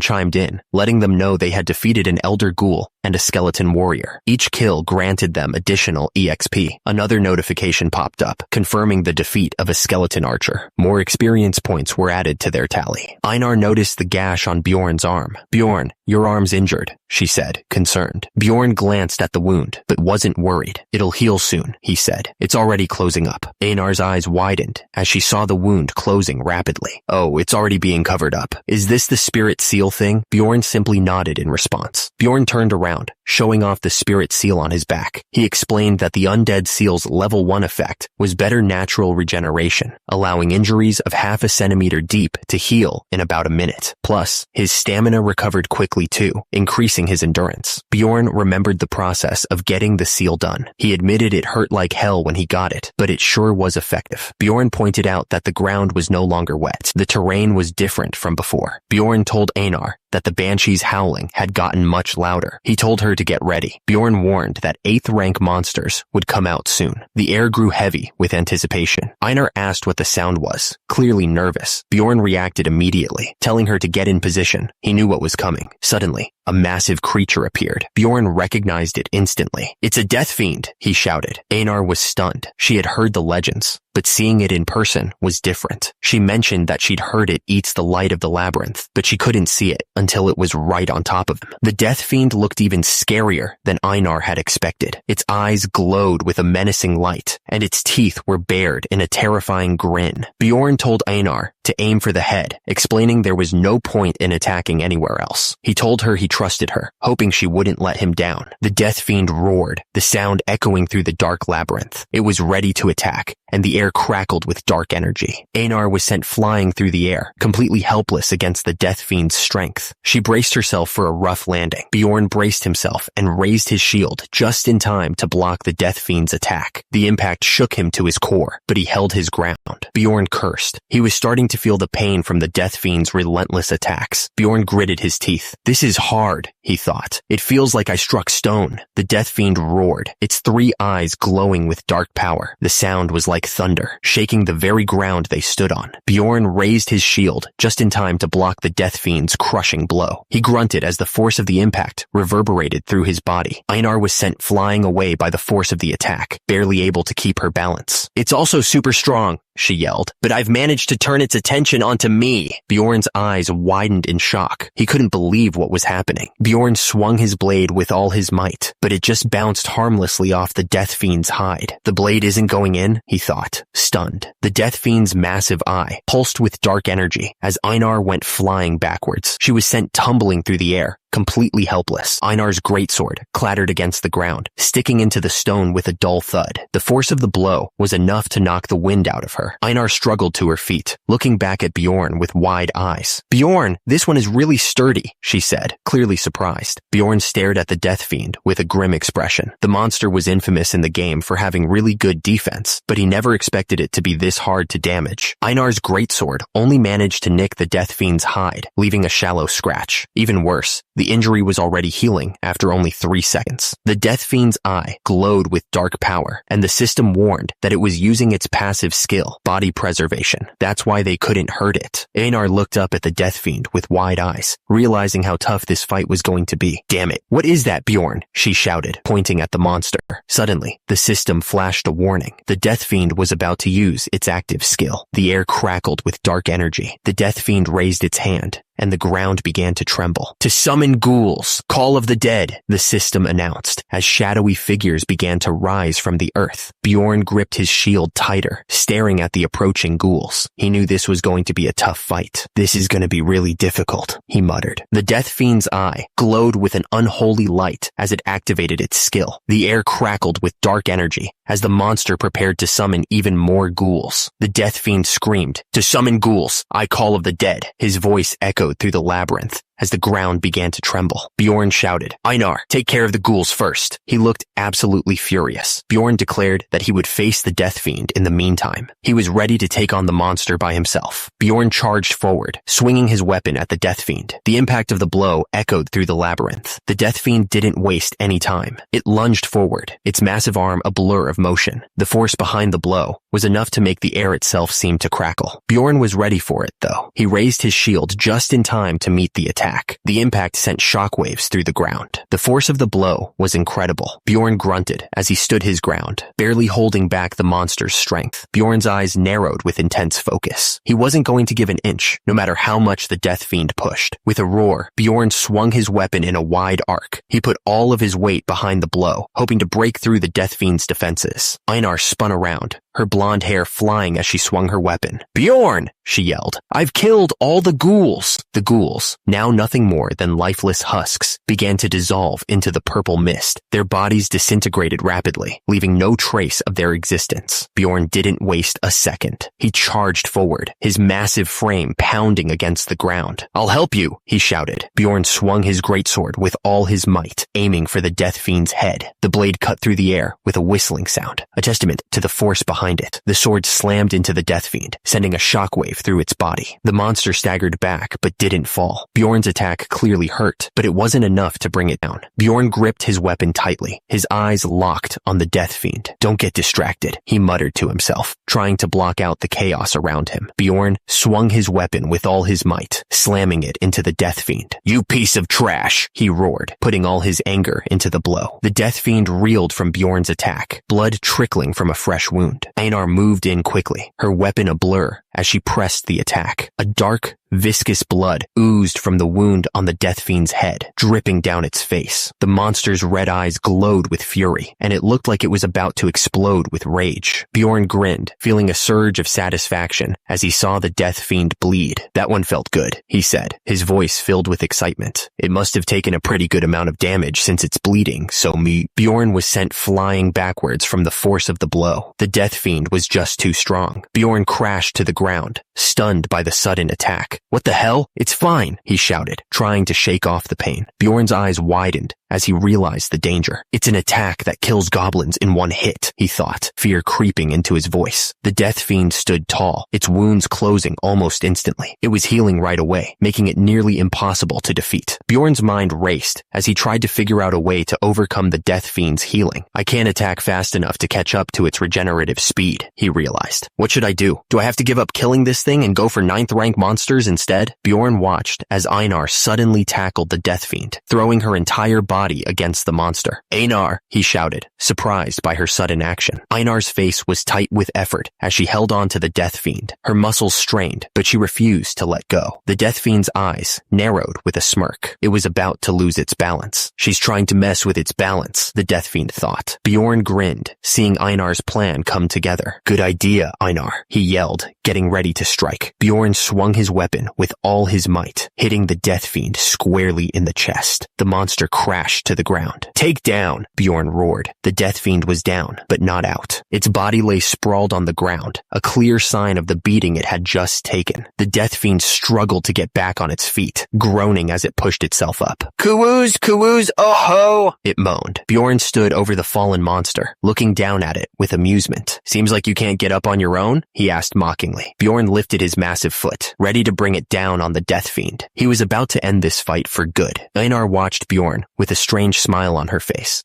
Speaker 1: chimed in, letting them know they had defeated an elder ghoul and a skeleton warrior. Each kill granted them additional EXP. Another notification popped up, confirming the defeat of a skeleton archer. More experience points were added to their tally. Einar noticed the gash on Bjorn's arm. "Bjorn, your arm's injured," she said, concerned. Bjorn glanced at the wound, but wasn't worried. "It'll heal soon," he said. "It's already closing up." Einar's eyes widened as she saw the wound closing rapidly. "Oh, it's already being covered up. Is this the spirit seal thing?" Bjorn simply nodded in response. Bjorn turned around, showing off the spirit seal on his back. He explained that the undead seal's level 1 effect was better natural regeneration, allowing injuries of half a centimeter deep to heal in about a minute. Plus, his stamina recovered quickly too, increasing his endurance. Bjorn remembered the process of getting the seal done. He admitted it hurt like hell when he got it, but it sure was effective. Bjorn pointed out that the ground was no longer wet. The terrain was different from before. Bjorn told Einar that the banshee's howling had gotten much louder. He told her to get ready. Bjorn warned that 8th rank monsters would come out soon. The air grew heavy with anticipation. Einar asked what the sound was, clearly nervous. Bjorn reacted immediately, telling her to get in position. He knew what was coming. Suddenly, a massive creature appeared. Bjorn recognized it instantly. "It's a death fiend," he shouted. Einar was stunned. She had heard the legends, but seeing it in person was different. She mentioned that she'd heard it eats the light of the labyrinth, but she couldn't see it until it was right on top of him. The death fiend looked even scarier than Einar had expected. Its eyes glowed with a menacing light, and its teeth were bared in a terrifying grin. Bjorn told Einar to aim for the head, explaining there was no point in attacking anywhere else. He told her he trusted her, hoping she wouldn't let him down. The death fiend roared, the sound echoing through the dark labyrinth. It was ready to attack, and the air crackled with dark energy. Einar was sent flying through the air, completely helpless against the death fiend's strength. She braced herself for a rough landing. Bjorn braced himself and raised his shield just in time to block the death fiend's attack. The impact shook him to his core, but he held his ground. Bjorn cursed. He was starting to feel the pain from the Death Fiend's relentless attacks. Bjorn gritted his teeth. This is hard, he thought. It feels like I struck stone. The Death Fiend roared, its 3 eyes glowing with dark power. The sound was like thunder, shaking the very ground they stood on. Bjorn raised his shield just in time to block the Death Fiend's crushing blow. He grunted as the force of the impact reverberated through his body. Einar was sent flying away by the force of the attack, barely able to keep her balance. It's also super strong, she yelled, but I've managed to turn its attention onto me. Bjorn's eyes widened in shock. He couldn't believe what was happening. Bjorn swung his blade with all his might, but it just bounced harmlessly off the Death Fiend's hide. The blade isn't going in, he thought, stunned. The Death Fiend's massive eye pulsed with dark energy as Einar went flying backwards. She was sent tumbling through the air, completely helpless. Einar's greatsword clattered against the ground, sticking into the stone with a dull thud. The force of the blow was enough to knock the wind out of her. Einar struggled to her feet, looking back at Bjorn with wide eyes. Bjorn, this one is really sturdy, she said, clearly surprised. Bjorn stared at the Death Fiend with a grim expression. The monster was infamous in the game for having really good defense, but he never expected it to be this hard to damage. Einar's greatsword only managed to nick the Death Fiend's hide, leaving a shallow scratch. Even worse, the injury was already healing after only 3 seconds. The Death Fiend's eye glowed with dark power, and the system warned that it was using its passive skill, body preservation. That's why they couldn't hurt it. Einar looked up at the Death Fiend with wide eyes, realizing how tough this fight was going to be. Damn it, what is that, Bjorn? She shouted, pointing at the monster. Suddenly, the system flashed a warning. The Death Fiend was about to use its active skill. The air crackled with dark energy. The Death Fiend raised its hand, and the ground began to tremble. To summon ghouls, call of the dead, the system announced, as shadowy figures began to rise from the earth. Bjorn gripped his shield tighter, staring at the approaching ghouls. He knew this was going to be a tough fight. This is going to be really difficult, he muttered. The Death Fiend's eye glowed with an unholy light as it activated its skill. The air crackled with dark energy as the monster prepared to summon even more ghouls. The Death Fiend screamed, "To summon ghouls, I call of the dead." His voice echoed through the labyrinth as the ground began to tremble. Bjorn shouted, "Einar, take care of the ghouls first." He looked absolutely furious. Bjorn declared that he would face the Death Fiend in the meantime. He was ready to take on the monster by himself. Bjorn charged forward, swinging his weapon at the Death Fiend. The impact of the blow echoed through the labyrinth. The Death Fiend didn't waste any time. It lunged forward, its massive arm a blur of motion. The force behind the blow was enough to make the air itself seem to crackle. Bjorn was ready for it, though. He raised his shield just in time to meet the attack. The impact sent shockwaves through the ground. The force of the blow was incredible. Bjorn grunted as he stood his ground, barely holding back the monster's strength. Bjorn's eyes narrowed with intense focus. He wasn't going to give an inch, no matter how much the Death Fiend pushed. With a roar, Bjorn swung his weapon in a wide arc. He put all of his weight behind the blow, hoping to break through the Death Fiend's defenses. Einar spun around, her blonde hair flying as she swung her weapon. "Bjorn!" she yelled. "I've killed all the ghouls!" The ghouls, now nothing more than lifeless husks, began to dissolve into the purple mist. Their bodies disintegrated rapidly, leaving no trace of their existence. Bjorn didn't waste a second. He charged forward, his massive frame pounding against the ground. "I'll help you," he shouted. Bjorn swung his greatsword with all his might, aiming for the Death Fiend's head. The blade cut through the air with a whistling sound, a testament to the force behind it. The sword slammed into the Death Fiend, sending a shockwave through its body. The monster staggered back, but didn't fall. Bjorn's attack clearly hurt, but it wasn't enough to bring it down. Bjorn gripped his weapon tightly, his eyes locked on the Death Fiend. "Don't get distracted," he muttered to himself, trying to block out the chaos around him. Bjorn swung his weapon with all his might, slamming it into the Death Fiend. "You piece of trash," he roared, putting all his anger into the blow. The Death Fiend reeled from Bjorn's attack, blood trickling from a fresh wound. Einar moved in quickly, her weapon a blur as she pressed the attack. A dark, viscous blood oozed from the wound on the Death Fiend's head, dripping down its face. The monster's red eyes glowed with fury, and it looked like it was about to explode with rage. Bjorn grinned, feeling a surge of satisfaction as he saw the Death Fiend bleed. "That one felt good," he said, his voice filled with excitement. "It must have taken a pretty good amount of damage since it's bleeding, so me." Bjorn was sent flying backwards from the force of the blow. The Death Fiend was just too strong. Bjorn crashed to the ground, stunned by the sudden attack. What the hell? It's fine, he shouted, trying to shake off the pain. Bjorn's eyes widened as he realized the danger. It's an attack that kills goblins in one hit, he thought, fear creeping into his voice. The death fiend stood tall, its wounds closing almost instantly. It was healing right away, making it nearly impossible to defeat. Bjorn's mind raced as he tried to figure out a way to overcome the death fiend's healing. I can't attack fast enough to catch up to its regenerative speed, he realized. What should I do? Do I have to give up killing this thing and go for 9th rank monsters instead? Bjorn watched as Einar suddenly tackled the death fiend, throwing her entire body against the monster. Einar, he shouted, surprised by her sudden action. Einar's face was tight with effort as she held on to the death fiend. Her muscles strained, but she refused to let go. The death fiend's eyes narrowed with a smirk. It was about to lose its balance. She's trying to mess with its balance, the death fiend thought. Bjorn grinned, seeing Einar's plan come together. Good idea, Einar, he yelled, getting ready to strike. Bjorn swung his weapon with all his might, hitting the death fiend squarely in the chest. The monster crashed to the ground. Take down, Bjorn roared. The death fiend was down, but not out. Its body lay sprawled on the ground, a clear sign of the beating it had just taken. The death fiend struggled to get back on its feet, groaning as it pushed itself up. Kuwoos, oh ho! It moaned. Bjorn stood over the fallen monster, looking down at it with amusement. Seems like you can't get up on your own? He asked mockingly. Bjorn lifted his massive foot, ready to bring it down on the death fiend. He was about to end this fight for good. Einar watched Bjorn with a strange smile on her face.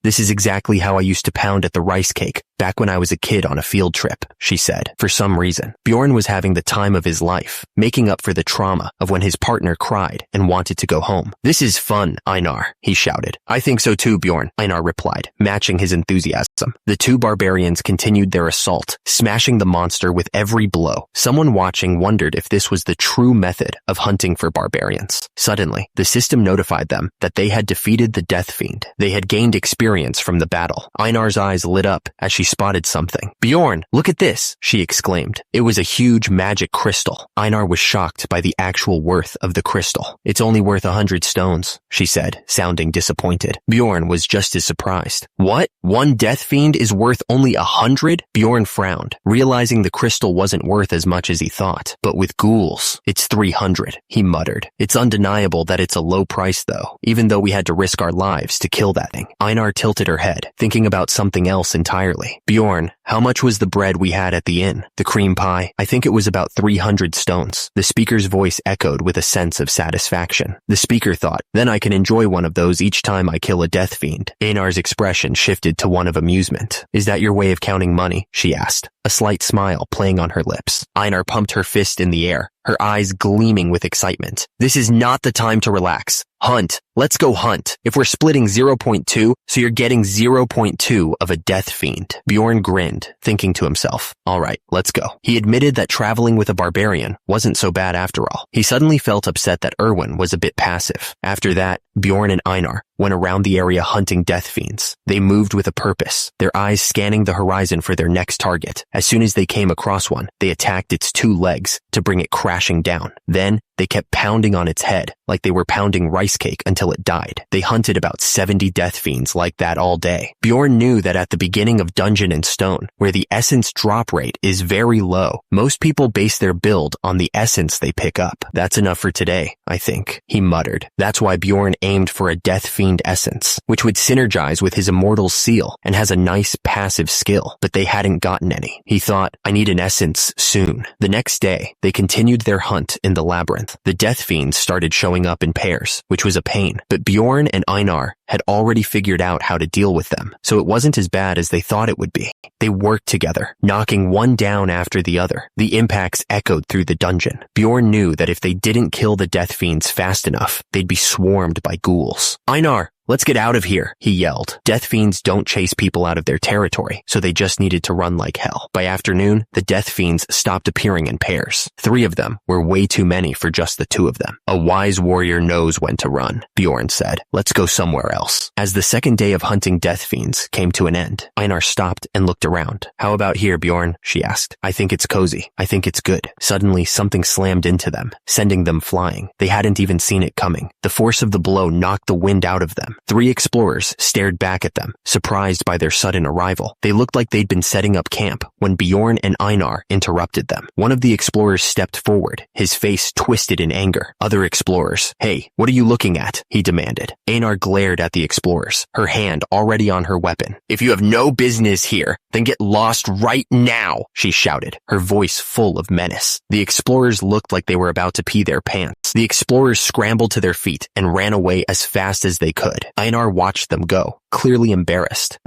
Speaker 1: This is exactly how I used to pound at the rice cake back when I was a kid on a field trip, she said. For some reason, Bjorn was having the time of his life, making up for the trauma of when his partner cried and wanted to go home. This is fun, Einar, he shouted. I think so too, Bjorn, Einar replied, matching his enthusiasm. The two barbarians continued their assault, smashing the monster with every blow. Someone watching wondered if this was the true method of hunting for barbarians. Suddenly, the system notified them that they had defeated the death fiend. They had gained experience from the battle. Einar's eyes lit up as she spotted something. Bjorn, look at this, she exclaimed. It was a huge magic crystal. Einar was shocked by the actual worth of the crystal. It's only worth 100 stones, she said, sounding disappointed. Bjorn was just as surprised. What? One death fiend is worth only 100? Bjorn frowned, realizing the crystal wasn't worth as much as he thought. But with ghouls, it's 300, he muttered. It's undeniable that it's a low price though, even though we had to risk our lives to kill that thing. Einar tilted her head, thinking about something else entirely. Bjorn, how much was the bread we had at the inn? The cream pie? I think it was about 300 stones. The speaker's voice echoed with a sense of satisfaction. The speaker thought, then I can enjoy one of those each time I kill a death fiend. Einar's expression shifted to one of amusement. Is that your way of counting money? She asked, a slight smile playing on her lips. Einar pumped her fist in the air, her eyes gleaming with excitement. This is not the time to relax. Hunt. Let's go hunt. If we're splitting 0.2, so you're getting 0.2 of a death fiend. Bjorn grinned, thinking to himself, all right, let's go. He admitted that traveling with a barbarian wasn't so bad after all. He suddenly felt upset that Erwin was a bit passive. After that, Bjorn and Einar went around the area hunting death fiends. They moved with a purpose, their eyes scanning the horizon for their next target. As soon as they came across one, they attacked its two legs to bring it crashing down. Then, they kept pounding on its head like they were pounding rice cake until it died. They hunted about 70 death fiends like that all day. Bjorn knew that at the beginning of Dungeon and Stone, where the essence drop rate is very low, most people base their build on the essence they pick up. That's enough for today, I think, he muttered. That's why Bjorn aimed for a death fiend essence, which would synergize with his immortal seal and has a nice passive skill, but they hadn't gotten any. He thought, I need an essence soon. The next day, they continued their hunt in the labyrinth. The death fiends started showing up in pairs, which was a pain, but Bjorn and Einar had already figured out how to deal with them, so it wasn't as bad as they thought it would be. They worked together, knocking one down after the other. The impacts echoed through the dungeon. Bjorn knew that if they didn't kill the death fiends fast enough, they'd be swarmed by ghouls. Einar, let's get out of here, he yelled. Death fiends don't chase people out of their territory, so they just needed to run like hell. By afternoon, the death fiends stopped appearing in pairs. 3 of them were way too many for just the 2 of them. A wise warrior knows when to run, Bjorn said. Let's go somewhere else. As the second day of hunting death fiends came to an end, Einar stopped and looked around. How about here, Bjorn? She asked. I think it's cozy. I think it's good. Suddenly, something slammed into them, sending them flying. They hadn't even seen it coming. The force of the blow knocked the wind out of them, 3 explorers stared back at them, surprised by their sudden arrival. They looked like they'd been setting up camp when Bjorn and Einar interrupted them. One of the explorers stepped forward, his face twisted in anger. Other explorers, "Hey, what are you looking at?" he demanded. Einar glared at the explorers, her hand already on her weapon. "If you have no business here, then get lost right now," she shouted, her voice full of menace. The explorers looked like they were about to pee their pants. The explorers scrambled to their feet and ran away as fast as they could. Einar watched them go, clearly embarrassed.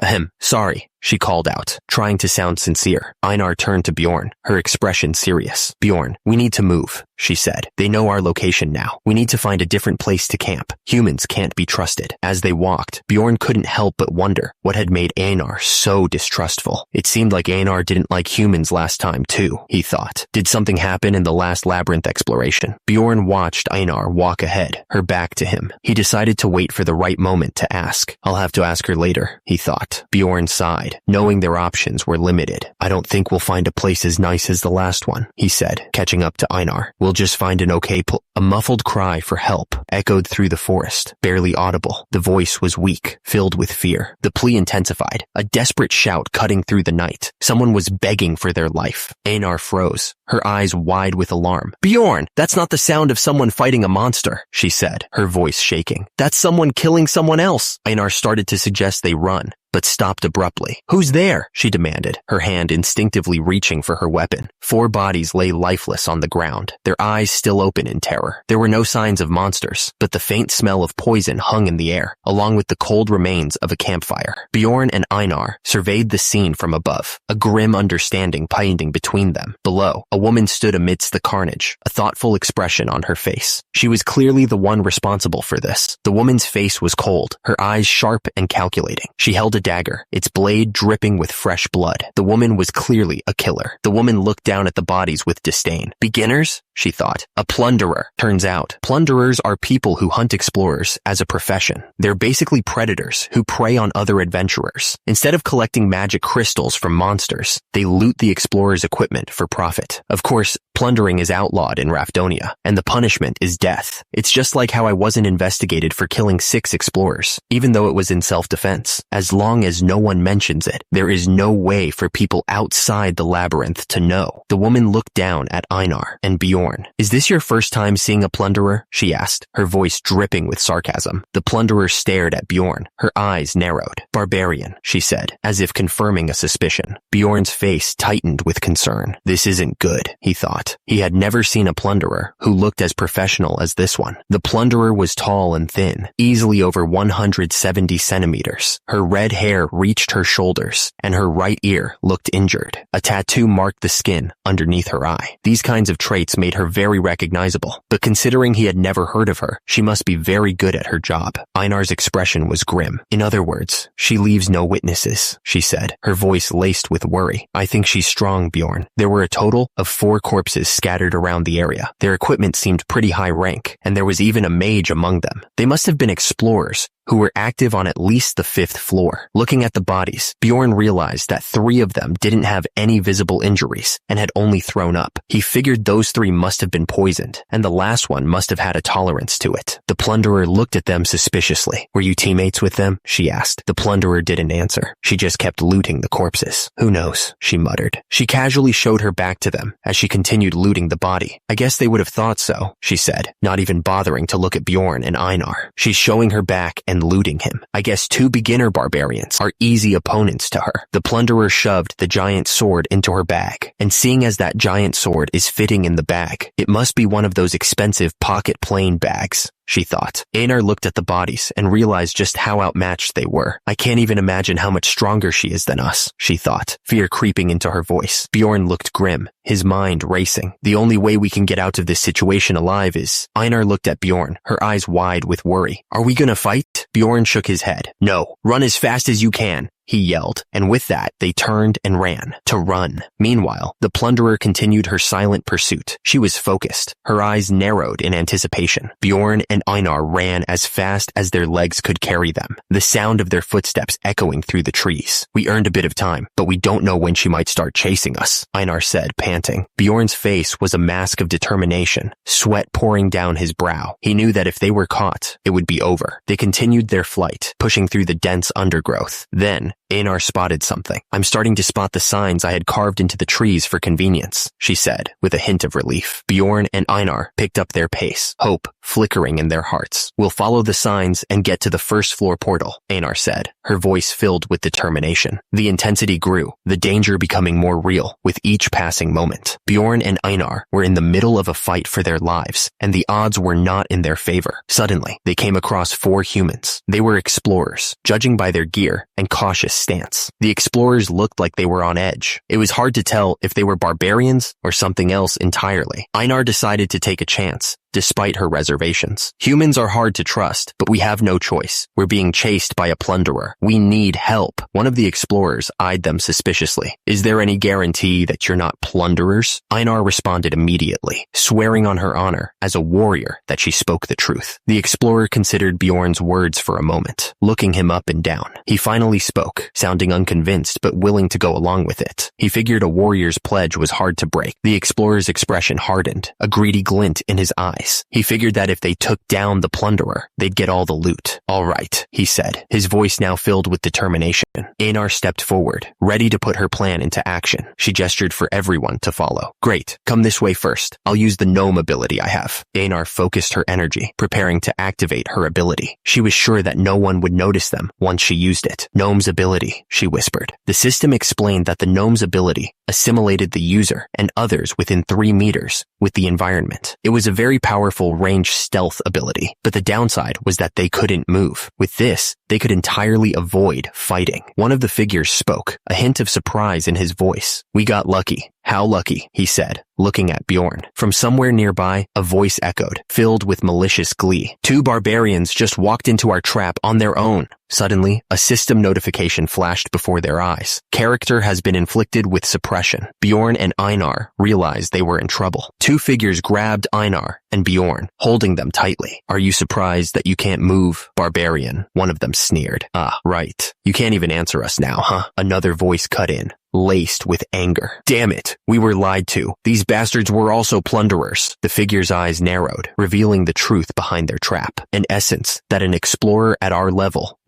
Speaker 1: Sorry," she called out, trying to sound sincere. Einar turned to Bjorn, her expression serious. "Bjorn, we need to move," she said. "They know our location now. We need to find a different place to camp. Humans can't be trusted." As they walked, Bjorn couldn't help but wonder what had made Einar so distrustful. It seemed like Einar didn't like humans last time too, he thought. Did something happen in the last labyrinth exploration? Bjorn watched Einar walk ahead, her back to him. He decided to wait for the right moment to ask. "I'll have to ask her later," he thought. Bjorn sighed, knowing their options were limited. "I don't think we'll find a place as nice as the last one," he said, catching up to Einar. "We'll just find an okay A muffled cry for help echoed through the forest, barely audible. The voice was weak, filled with fear. The plea intensified, a desperate shout cutting through the night. Someone was begging for their life. Einar froze, her eyes wide with alarm. "Bjorn, that's not the sound of someone fighting a monster," she said, her voice shaking. "That's someone killing someone else." Einar started to suggest they run, but stopped abruptly. "Who's there?" she demanded, her hand instinctively reaching for her weapon. 4 bodies lay lifeless on the ground, their eyes still open in terror. There were no signs of monsters, but the faint smell of poison hung in the air, along with the cold remains of a campfire. Bjorn and Einar surveyed the scene from above, a grim understanding binding between them. Below, a woman stood amidst the carnage, a thoughtful expression on her face. She was clearly the one responsible for this. The woman's face was cold, her eyes sharp and calculating. She held a dagger, its blade dripping with fresh blood. The woman was clearly a killer. The woman looked down at the bodies with disdain. "Beginners?" she thought. "A plunderer." Turns out, plunderers are people who hunt explorers as a profession. They're basically predators who prey on other adventurers. Instead of collecting magic crystals from monsters, they loot the explorer's equipment for profit. Of course, plundering is outlawed in Rafdonia, and the punishment is death. It's just like how I wasn't investigated for killing 6 explorers, even though it was in self-defense. As long as no one mentions it, there is no way for people outside the labyrinth to know. The woman looked down at Einar and Bjorn. "Is this your first time seeing a plunderer?" she asked, her voice dripping with sarcasm. The plunderer stared at Bjorn, her eyes narrowed. "Barbarian," she said, as if confirming a suspicion. Bjorn's face tightened with concern. This isn't good, he thought. He had never seen a plunderer who looked as professional as this one. The plunderer was tall and thin, easily over 170 centimeters. Her red hair reached her shoulders, and her right ear looked injured. A tattoo marked the skin underneath her eye. These kinds of traits made her very recognizable, but considering he had never heard of her, she must be very good at her job. Einar's expression was grim. "In other words, she leaves no witnesses," she said, her voice laced with worry. "I think she's strong, Bjorn." There were a total of 4 corpses scattered around the area. Their equipment seemed pretty high rank, and there was even a mage among them. They must have been explorers who were active on at least the 5th floor. Looking at the bodies, Bjorn realized that 3 of them didn't have any visible injuries and had only thrown up. He figured those 3 must have been poisoned, and the last one must have had a tolerance to it. The plunderer looked at them suspiciously. "Were you teammates with them?" she asked. The plunderer didn't answer. She just kept looting the corpses. "Who knows?" she muttered. She casually showed her back to them as she continued looting the body. "I guess they would have thought so," she said, not even bothering to look at Bjorn and Einar. She's showing her back and looting him. "I guess 2 beginner barbarians are easy opponents to her." The plunderer shoved the giant sword into her bag, and seeing as that giant sword is fitting in the bag, it must be one of those expensive pocket plane bags, she thought. Einar looked at the bodies and realized just how outmatched they were. "I can't even imagine how much stronger she is than us," she thought, fear creeping into her voice. Bjorn looked grim, his mind racing. "The only way we can get out of this situation alive is..." Einar looked at Bjorn, her eyes wide with worry. "Are we gonna fight?" Bjorn shook his head. "No. Run as fast as you can. he yelled, and with that, they turned and ran. To run. Meanwhile, the plunderer continued her silent pursuit. She was focused. Her eyes narrowed in anticipation. Bjorn and Einar ran as fast as their legs could carry them, the sound of their footsteps echoing through the trees. We earned a bit of time, but we don't know when she might start chasing us, Einar said, panting. Bjorn's face was a mask of determination, sweat pouring down his brow. He knew that if they were caught, it would be over. They continued their flight, pushing through the dense undergrowth. Then, Einar spotted something. I'm starting to spot the signs I had carved into the trees for convenience, she said, with a hint of relief. Bjorn and Einar picked up their pace, hope flickering in their hearts. We'll follow the signs and get to the first floor portal, Einar said, her voice filled with determination. The intensity grew, the danger becoming more real with each passing moment. Bjorn and Einar were in the middle of a fight for their lives, and the odds were not in their favor. Suddenly, they came across 4 humans. They were explorers, judging by their gear and cautious stance. The explorers looked like they were on edge. It was hard to tell if they were barbarians or something else entirely. Einar decided to take a chance, despite her reservations. Humans are hard to trust, but we have no choice. We're being chased by a plunderer. We need help. One of the explorers eyed them suspiciously. Is there any guarantee that you're not plunderers? Einar responded immediately, swearing on her honor as a warrior that she spoke the truth. The explorer considered Bjorn's words for a moment, looking him up and down. He finally spoke, sounding unconvinced but willing to go along with it. He figured a warrior's pledge was hard to break. The explorer's expression hardened, a greedy glint in his eyes. He figured that if they took down the plunderer, they'd get all the loot. All right, he said, his voice now filled with determination. Einar stepped forward, ready to put her plan into action. She gestured for everyone to follow. Great, come this way first. I'll use the gnome ability I have. Einar focused her energy, preparing to activate her ability. She was sure that no one would notice them once she used it. Gnome's ability, she whispered. The system explained that the gnome's ability assimilated the user and others within 3 meters with the environment. It was a very powerful range stealth ability, but the downside was that they couldn't move. With this, they could entirely avoid fighting. One of the figures spoke, a hint of surprise in his voice. We got lucky. How lucky, he said, looking at Bjorn. From somewhere nearby, a voice echoed, filled with malicious glee. 2 barbarians just walked into our trap on their own. Suddenly, a system notification flashed before their eyes. Character has been inflicted with suppression. Bjorn and Einar realized they were in trouble. 2 figures grabbed Einar and Bjorn, holding them tightly. Are you surprised that you can't move, barbarian? One of them sneered. Ah, right. You can't even answer us now, huh? Another voice cut in, laced with anger. Damn it, we were lied to. These bastards were also plunderers. The figure's eyes narrowed, revealing the truth behind their trap. An essence that an explorer at our level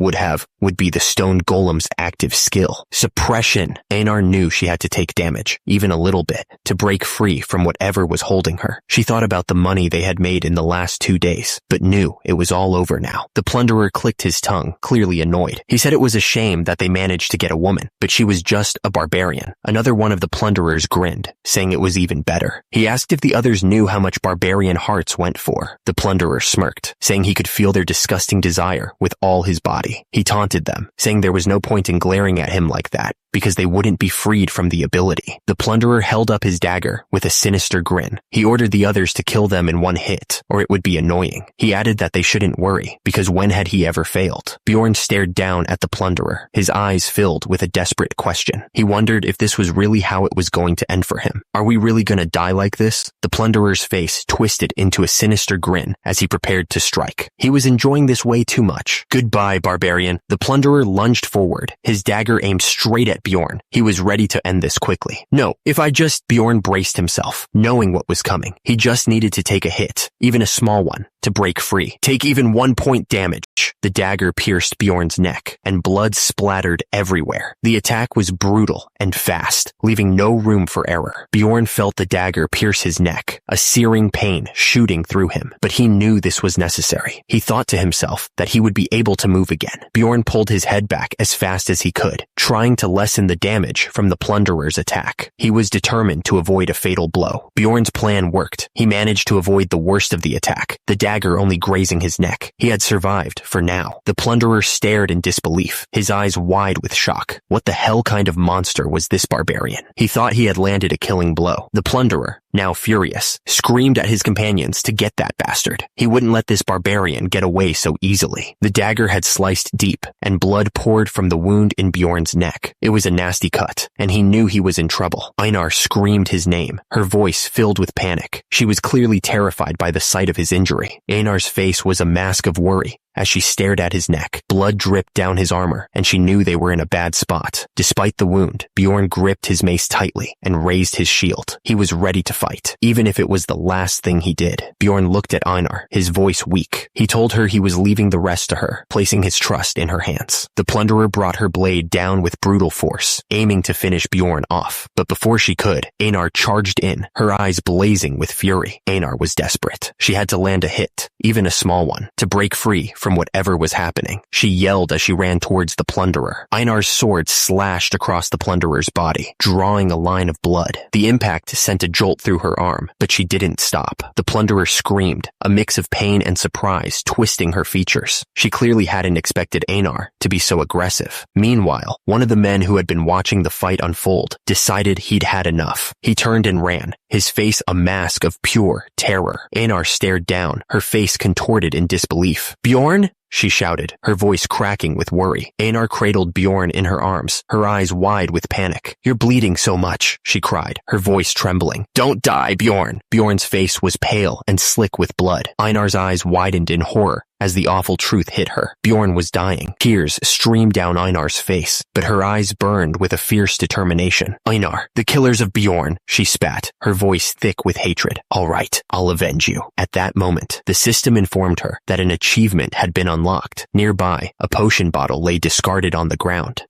Speaker 1: would be the stone golem's active skill. Suppression. Einar knew she had to take damage, even a little bit, to break free from whatever was holding her. She thought about the money they had made in the last 2 days, but knew it was all over now. The plunderer clicked his tongue, clearly annoyed. He said it was a shame that they managed to get a woman, but she was just a barbarian. Another one of the plunderers grinned, saying it was even better. He asked if the others knew how much barbarian hearts went for. The plunderer smirked, saying he could feel their disgusting desire with all his body. He taunted them, saying there was no point in glaring at him like that, because they wouldn't be freed from the ability. The plunderer held up his dagger with a sinister grin. He ordered the others to kill them in one hit, or it would be annoying. He added that they shouldn't worry, because when had he ever failed? Bjorn stared down at the plunderer, his eyes filled with a desperate question. He wondered if this was really how it was going to end for him. Are we really gonna die like this? The plunderer's face twisted into a sinister grin as he prepared to strike. He was enjoying this way too much. Goodbye, barbarian. The plunderer lunged forward, his dagger aimed straight at Bjorn. He was ready to end this quickly. No, if I just... Bjorn braced himself, knowing what was coming. He just needed to take a hit, even a small one, to break free. Take even 1 point damage. The dagger pierced Bjorn's neck, and blood splattered everywhere. The attack was brutal and fast, leaving no room for error. Bjorn felt the dagger pierce his neck, a searing pain shooting through him, but he knew this was necessary. He thought to himself that he would be able to move again. Bjorn pulled his head back as fast as he could, trying to lessen the damage from the plunderer's attack. He was determined to avoid a fatal blow. Bjorn's plan worked. He managed to avoid the worst of the attack. The dagger dagger only grazing his neck. He had survived, for now. The plunderer stared in disbelief, his eyes wide with shock. What the hell kind of monster was this barbarian? He thought he had landed a killing blow. The plunderer, now furious, screamed at his companions to get that bastard. He wouldn't let this barbarian get away so easily. The dagger had sliced deep, and blood poured from the wound in Bjorn's neck. It was a nasty cut, and he knew he was in trouble. Einar screamed his name, her voice filled with panic. She was clearly terrified by the sight of his injury. Einar's face was a mask of worry as she stared at his neck. Blood dripped down his armor, and she knew they were in a bad spot. Despite the wound, Bjorn gripped his mace tightly and raised his shield. He was ready to fight, even if it was the last thing he did. Bjorn looked at Einar, his voice weak. He told her he was leaving the rest to her, placing his trust in her hands. The plunderer brought her blade down with brutal force, aiming to finish Bjorn off. But before she could, Einar charged in, her eyes blazing with fury. Einar was desperate. She had to land a hit, even a small one, to break free from whatever was happening. She yelled as she ran towards the plunderer. Einar's sword slashed across the plunderer's body, drawing a line of blood. The impact sent a jolt through her arm, but she didn't stop. The plunderer screamed, a mix of pain and surprise twisting her features. She clearly hadn't expected Einar to be so aggressive. Meanwhile, one of the men who had been watching the fight unfold decided he'd had enough. He turned and ran, his face a mask of pure terror. Einar stared down, her face contorted in disbelief. "Bjorn?" she shouted, her voice cracking with worry. Einar cradled Bjorn in her arms, her eyes wide with panic. "You're bleeding so much," she cried, her voice trembling. "Don't die, Bjorn." Bjorn's face was pale and slick with blood. Einar's eyes widened in horror as the awful truth hit her. Bjorn was dying. Tears streamed down Einar's face, but her eyes burned with a fierce determination. "Einar, the killers of Bjorn," she spat, her voice thick with hatred. "All right, I'll avenge you." At that moment, the system informed her that an achievement had been unlocked. Nearby, a potion bottle lay discarded on the ground.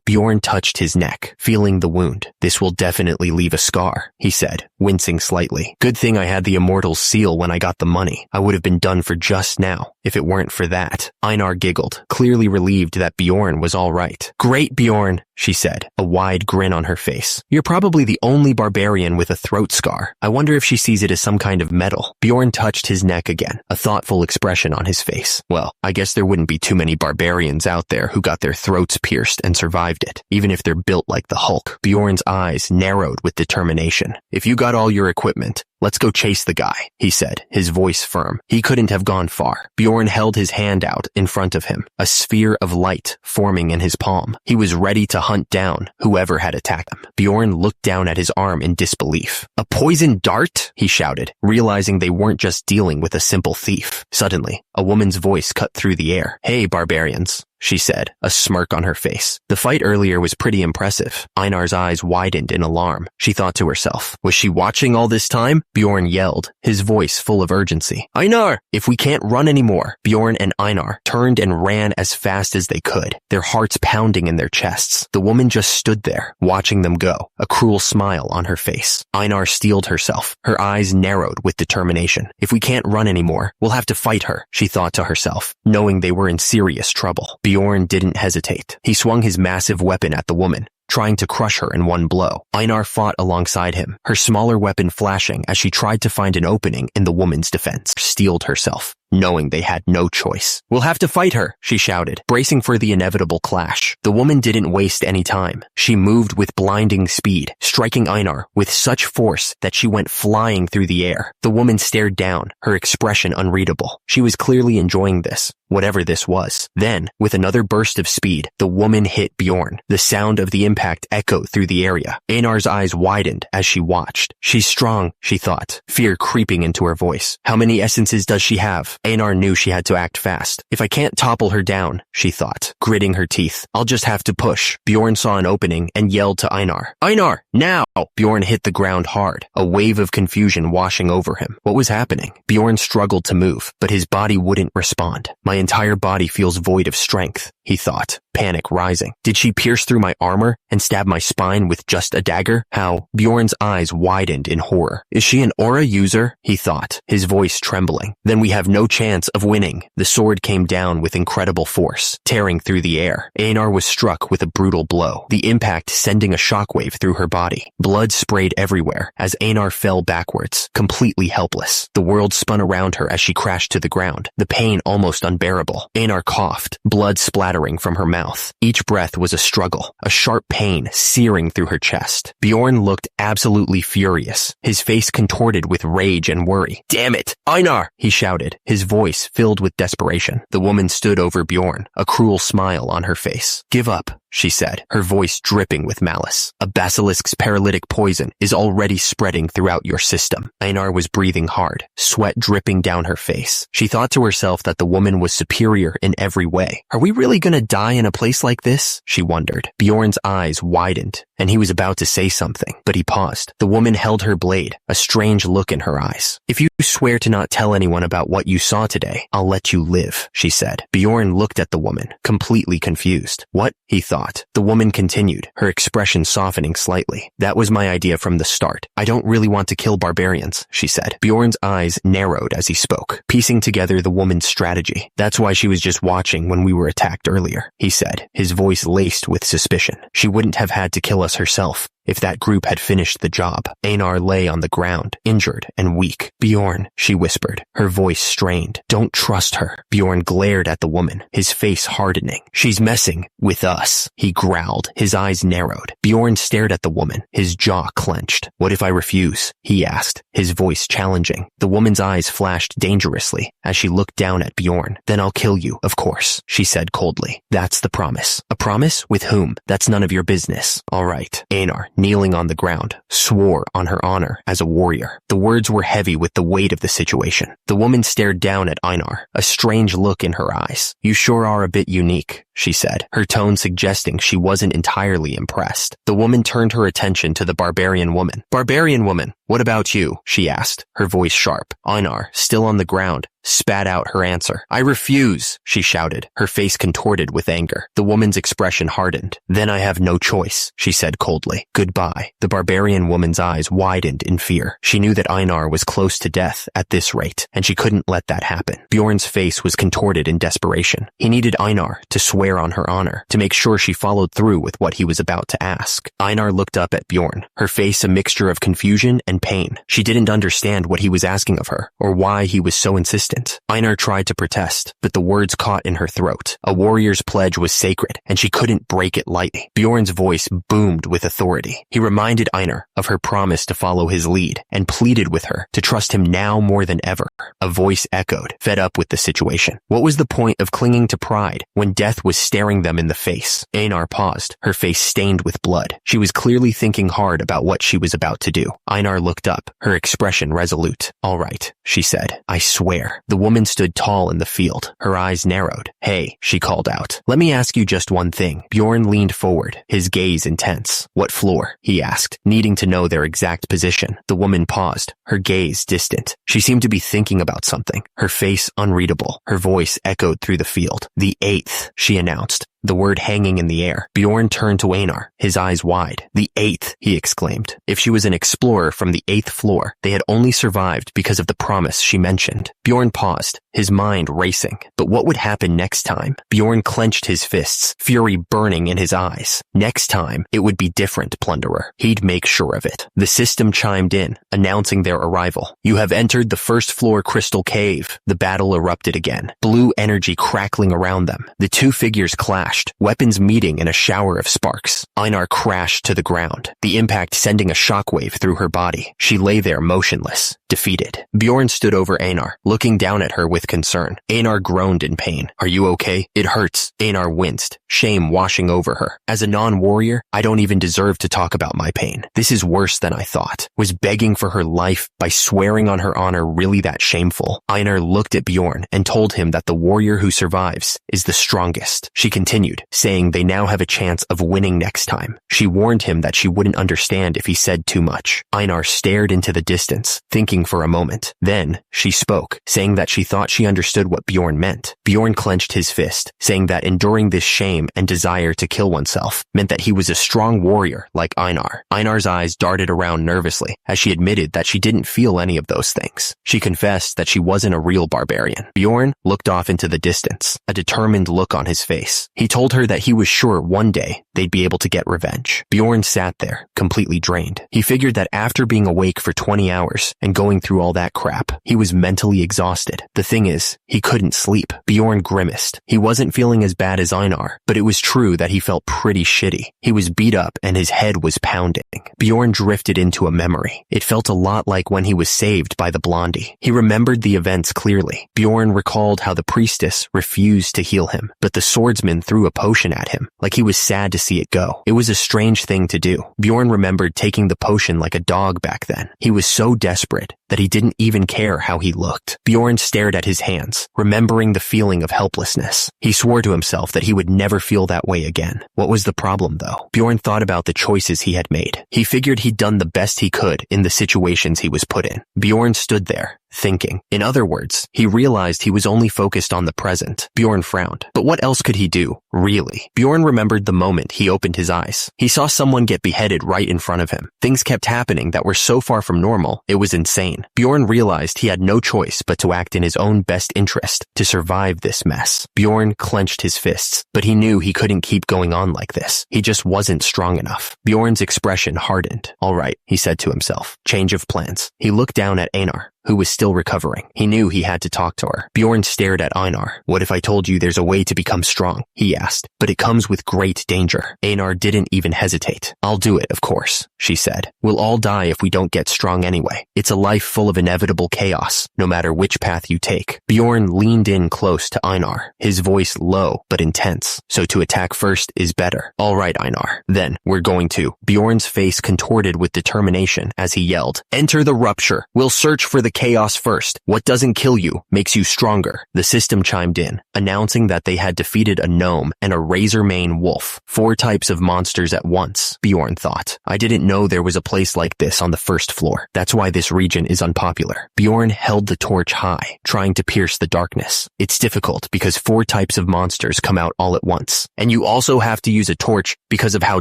Speaker 1: Bjorn touched his neck, feeling the wound. "This will definitely leave a scar," he said, wincing slightly. "Good thing I had the Immortal's seal when I got the money. I would have been done for just now if it weren't for that." Einar giggled, clearly relieved that Bjorn was all right. "Great, Bjorn," she said, a wide grin on her face. "You're probably the only barbarian with a throat scar. I wonder if she sees it as some kind of medal." Bjorn touched his neck again, a thoughtful expression on his face. "Well, I guess there wouldn't be too many barbarians out there who got their throats pierced and survived it, even if they're built like the Hulk." Bjorn's eyes narrowed with determination. "If you got all your equipment, let's go chase the guy," he said, his voice firm. He couldn't have gone far. Bjorn held his hand out in front of him, a sphere of light forming in his palm. He was ready to hunt down whoever had attacked him. Bjorn looked down at his arm in disbelief. "A poison dart?" he shouted, realizing they weren't just dealing with a simple thief. Suddenly, a woman's voice cut through the air. "Hey, barbarians," she said, a smirk on her face. The fight earlier was pretty impressive. Einar's eyes widened in alarm. She thought to herself, was she watching all this time? Bjorn yelled, his voice full of urgency. "Einar, if we can't run anymore." Bjorn and Einar turned and ran as fast as they could, their hearts pounding in their chests. The woman just stood there, watching them go, a cruel smile on her face. Einar steeled herself, her eyes narrowed with determination. "If we can't run anymore, we'll have to fight her," she thought to herself, knowing they were in serious trouble. Bjorn didn't hesitate. He swung his massive weapon at the woman, trying to crush her in one blow. Einar fought alongside him, her smaller weapon flashing as she tried to find an opening in the woman's defense. Steeled herself, knowing they had no choice. "We'll have to fight her," she shouted, bracing for the inevitable clash. The woman didn't waste any time. She moved with blinding speed, striking Einar with such force that she went flying through the air. The woman stared down, her expression unreadable. She was clearly enjoying this, whatever this was. Then, with another burst of speed, the woman hit Bjorn. The sound of the impact echoed through the area. Einar's eyes widened as she watched. "She's strong," she thought, fear creeping into her voice. "How many essences does she have?" Einar knew she had to act fast. "If I can't topple her down," she thought, gritting her teeth, "I'll just have to push." Bjorn saw an opening and yelled to Einar, "Einar, now!" Bjorn hit the ground hard, a wave of confusion washing over him. What was happening? Bjorn struggled to move, but his body wouldn't respond. "My entire body feels void of strength," he thought. panic rising. Did she pierce through my armor and stab my spine with just a dagger? How? Bjorn's eyes widened in horror. Is she an aura user? He thought, his voice trembling. Then we have no chance of winning. The sword came down with incredible force, tearing through the air. Einar was struck with a brutal blow, the impact sending a shockwave through her body. Blood sprayed everywhere as Einar fell backwards, completely helpless. The world spun around her as she crashed to the ground, the pain almost unbearable. Einar coughed, blood splattering from her mouth. Each breath was a struggle, a sharp pain searing through her chest. Bjorn looked absolutely furious, his face contorted with rage and worry. "Damn it, Einar!" he shouted, his voice filled with desperation. The woman stood over Bjorn, a cruel smile on her face. "Give up," she said, her voice dripping with malice. "A basilisk's paralytic poison is already spreading throughout your system." Einar was breathing hard, sweat dripping down her face. She thought to herself that the woman was superior in every way. Are we really gonna die in a place like this? She wondered. Bjorn's eyes widened, and he was about to say something, but he paused. The woman held her blade, a strange look in her eyes. "If you swear to not tell anyone about what you saw today, I'll let you live," she said. Bjorn looked at the woman, completely confused. "What?" he thought. The woman continued, her expression softening slightly. "That was my idea from the start. I don't really want to kill barbarians," she said. Bjorn's eyes narrowed as he spoke, piecing together the woman's strategy. "That's why she was just watching when we were attacked earlier," he said, his voice laced with suspicion. "She wouldn't have had to kill us herself if that group had finished the job." Einar lay on the ground, injured and weak. "Bjorn," she whispered, her voice strained. "Don't trust her." Bjorn glared at the woman, his face hardening. "She's messing with us," he growled, his eyes narrowed. Bjorn stared at the woman, his jaw clenched. "What if I refuse?" he asked, his voice challenging. The woman's eyes flashed dangerously as she looked down at Bjorn. "Then I'll kill you, of course," she said coldly. "That's the promise." "A promise? With whom?" "That's none of your business." "All right." Einar, kneeling on the ground, swore on her honor as a warrior. The words were heavy with the weight of the situation. The woman stared down at Einar, a strange look in her eyes. "You sure are a bit unique," she said, her tone suggesting she wasn't entirely impressed. The woman turned her attention to the barbarian woman. "Barbarian woman, what about you?" she asked, her voice sharp. Einar, still on the ground, spat out her answer. "I refuse," she shouted, her face contorted with anger. The woman's expression hardened. "Then I have no choice," she said coldly. "Goodbye." The barbarian woman's eyes widened in fear. She knew that Einar was close to death at this rate, and she couldn't let that happen. Bjorn's face was contorted in desperation. He needed Einar to swear on her honor, to make sure she followed through with what he was about to ask. Einar looked up at Bjorn, her face a mixture of confusion and pain. She didn't understand what he was asking of her, or why he was so insistent. Einar tried to protest, but the words caught in her throat. A warrior's pledge was sacred, and she couldn't break it lightly. Bjorn's voice boomed with authority. He reminded Einar of her promise to follow his lead, and pleaded with her to trust him now more than ever. A voice echoed, fed up with the situation. What was the point of clinging to pride when death was staring them in the face? Einar paused, her face stained with blood. She was clearly thinking hard about what she was about to do. Einar looked up, her expression resolute. "All right," she said. "I swear." The woman stood tall in the field, her eyes narrowed. "Hey," she called out. "Let me ask you just one thing." Bjorn leaned forward, his gaze intense. "What floor?" he asked, needing to know their exact position. The woman paused, her gaze distant. She seemed to be thinking about something, her face unreadable. Her voice echoed through the field. "The 8th," she announced, the word hanging in the air. Bjorn turned to Einar, his eyes wide. "The 8th," he exclaimed. If she was an explorer from the 8th floor, they had only survived because of the promise she mentioned. Bjorn paused, his mind racing. But what would happen next time? Bjorn clenched his fists, fury burning in his eyes. Next time, it would be different, plunderer. He'd make sure of it. The system chimed in, announcing their arrival. "You have entered the first floor crystal cave." The battle erupted again, blue energy crackling around them. The two figures clashed, weapons meeting in a shower of sparks. Einar crashed to the ground, the impact sending a shockwave through her body. She lay there motionless, defeated. Bjorn stood over Einar, looking down at her with concern. Einar groaned in pain. "Are you okay? It hurts." Einar winced, shame washing over her. "As a non-warrior, I don't even deserve to talk about my pain. This is worse than I thought." Was begging for her life by swearing on her honor really that shameful? Einar looked at Bjorn and told him that the warrior who survives is the strongest. She continued, saying they now have a chance of winning next time. She warned him that she wouldn't understand if he said too much. Einar stared into the distance, thinking for a moment. Then, she spoke, saying that she thought she understood what Bjorn meant. Bjorn clenched his fist, saying that enduring this shame and desire to kill oneself meant that he was a strong warrior like Einar. Einar's eyes darted around nervously as she admitted that she didn't feel any of those things. She confessed that she wasn't a real barbarian. Bjorn looked off into the distance, a determined look on his face. He told her that he was sure one day they'd be able to get revenge. Bjorn sat there, completely drained. He figured that after being awake for 20 hours and going through all that crap, he was mentally exhausted. The thing is, he couldn't sleep. Bjorn grimaced. He wasn't feeling as bad as Einar, but it was true that he felt pretty shitty. He was beat up and his head was pounding. Bjorn drifted into a memory. It felt a lot like when he was saved by the blondie. He remembered the events clearly. Bjorn recalled how the priestess refused to heal him, but the swordsman threw a potion at him, like he was sad to see it go. It was a strange thing to do. Bjorn remembered taking the potion like a dog back then. He was so desperate that he didn't even care how he looked. Bjorn stared at his hands, remembering the feeling of helplessness. He swore to himself that he would never feel that way again. What was the problem, though? Bjorn thought about the choices he had made. He figured he'd done the best he could in the situations he was put in. Bjorn stood there, thinking. In other words, he realized he was only focused on the present. Bjorn frowned. But what else could he do, really? Bjorn remembered the moment he opened his eyes. He saw someone get beheaded right in front of him. Things kept happening that were so far from normal, it was insane. Bjorn realized he had no choice but to act in his own best interest to survive this mess. Bjorn clenched his fists, but he knew he couldn't keep going on like this. He just wasn't strong enough. Bjorn's expression hardened. All right, he said to himself. Change of plans. He looked down at Einar, who was still recovering. He knew he had to talk to her. Bjorn stared at Einar. What if I told you there's a way to become strong? He asked. But it comes with great danger. Einar didn't even hesitate. I'll do it, of course, she said. We'll all die if we don't get strong anyway. It's a life full of inevitable chaos, no matter which path you take. Bjorn leaned in close to Einar, his voice low but intense. So to attack first is better. All right, Einar. Then we're going to. Bjorn's face contorted with determination as he yelled, Enter the rupture. We'll search for the chaos first. What doesn't kill you makes you stronger. The system chimed in, announcing that they had defeated a gnome and a razor-mane wolf. 4 types of monsters at once, Bjorn thought. I didn't know there was a place like this on the first floor. That's why this region is unpopular. Bjorn held the torch high, trying to pierce the darkness. It's difficult because 4 types of monsters come out all at once. And you also have to use a torch because of how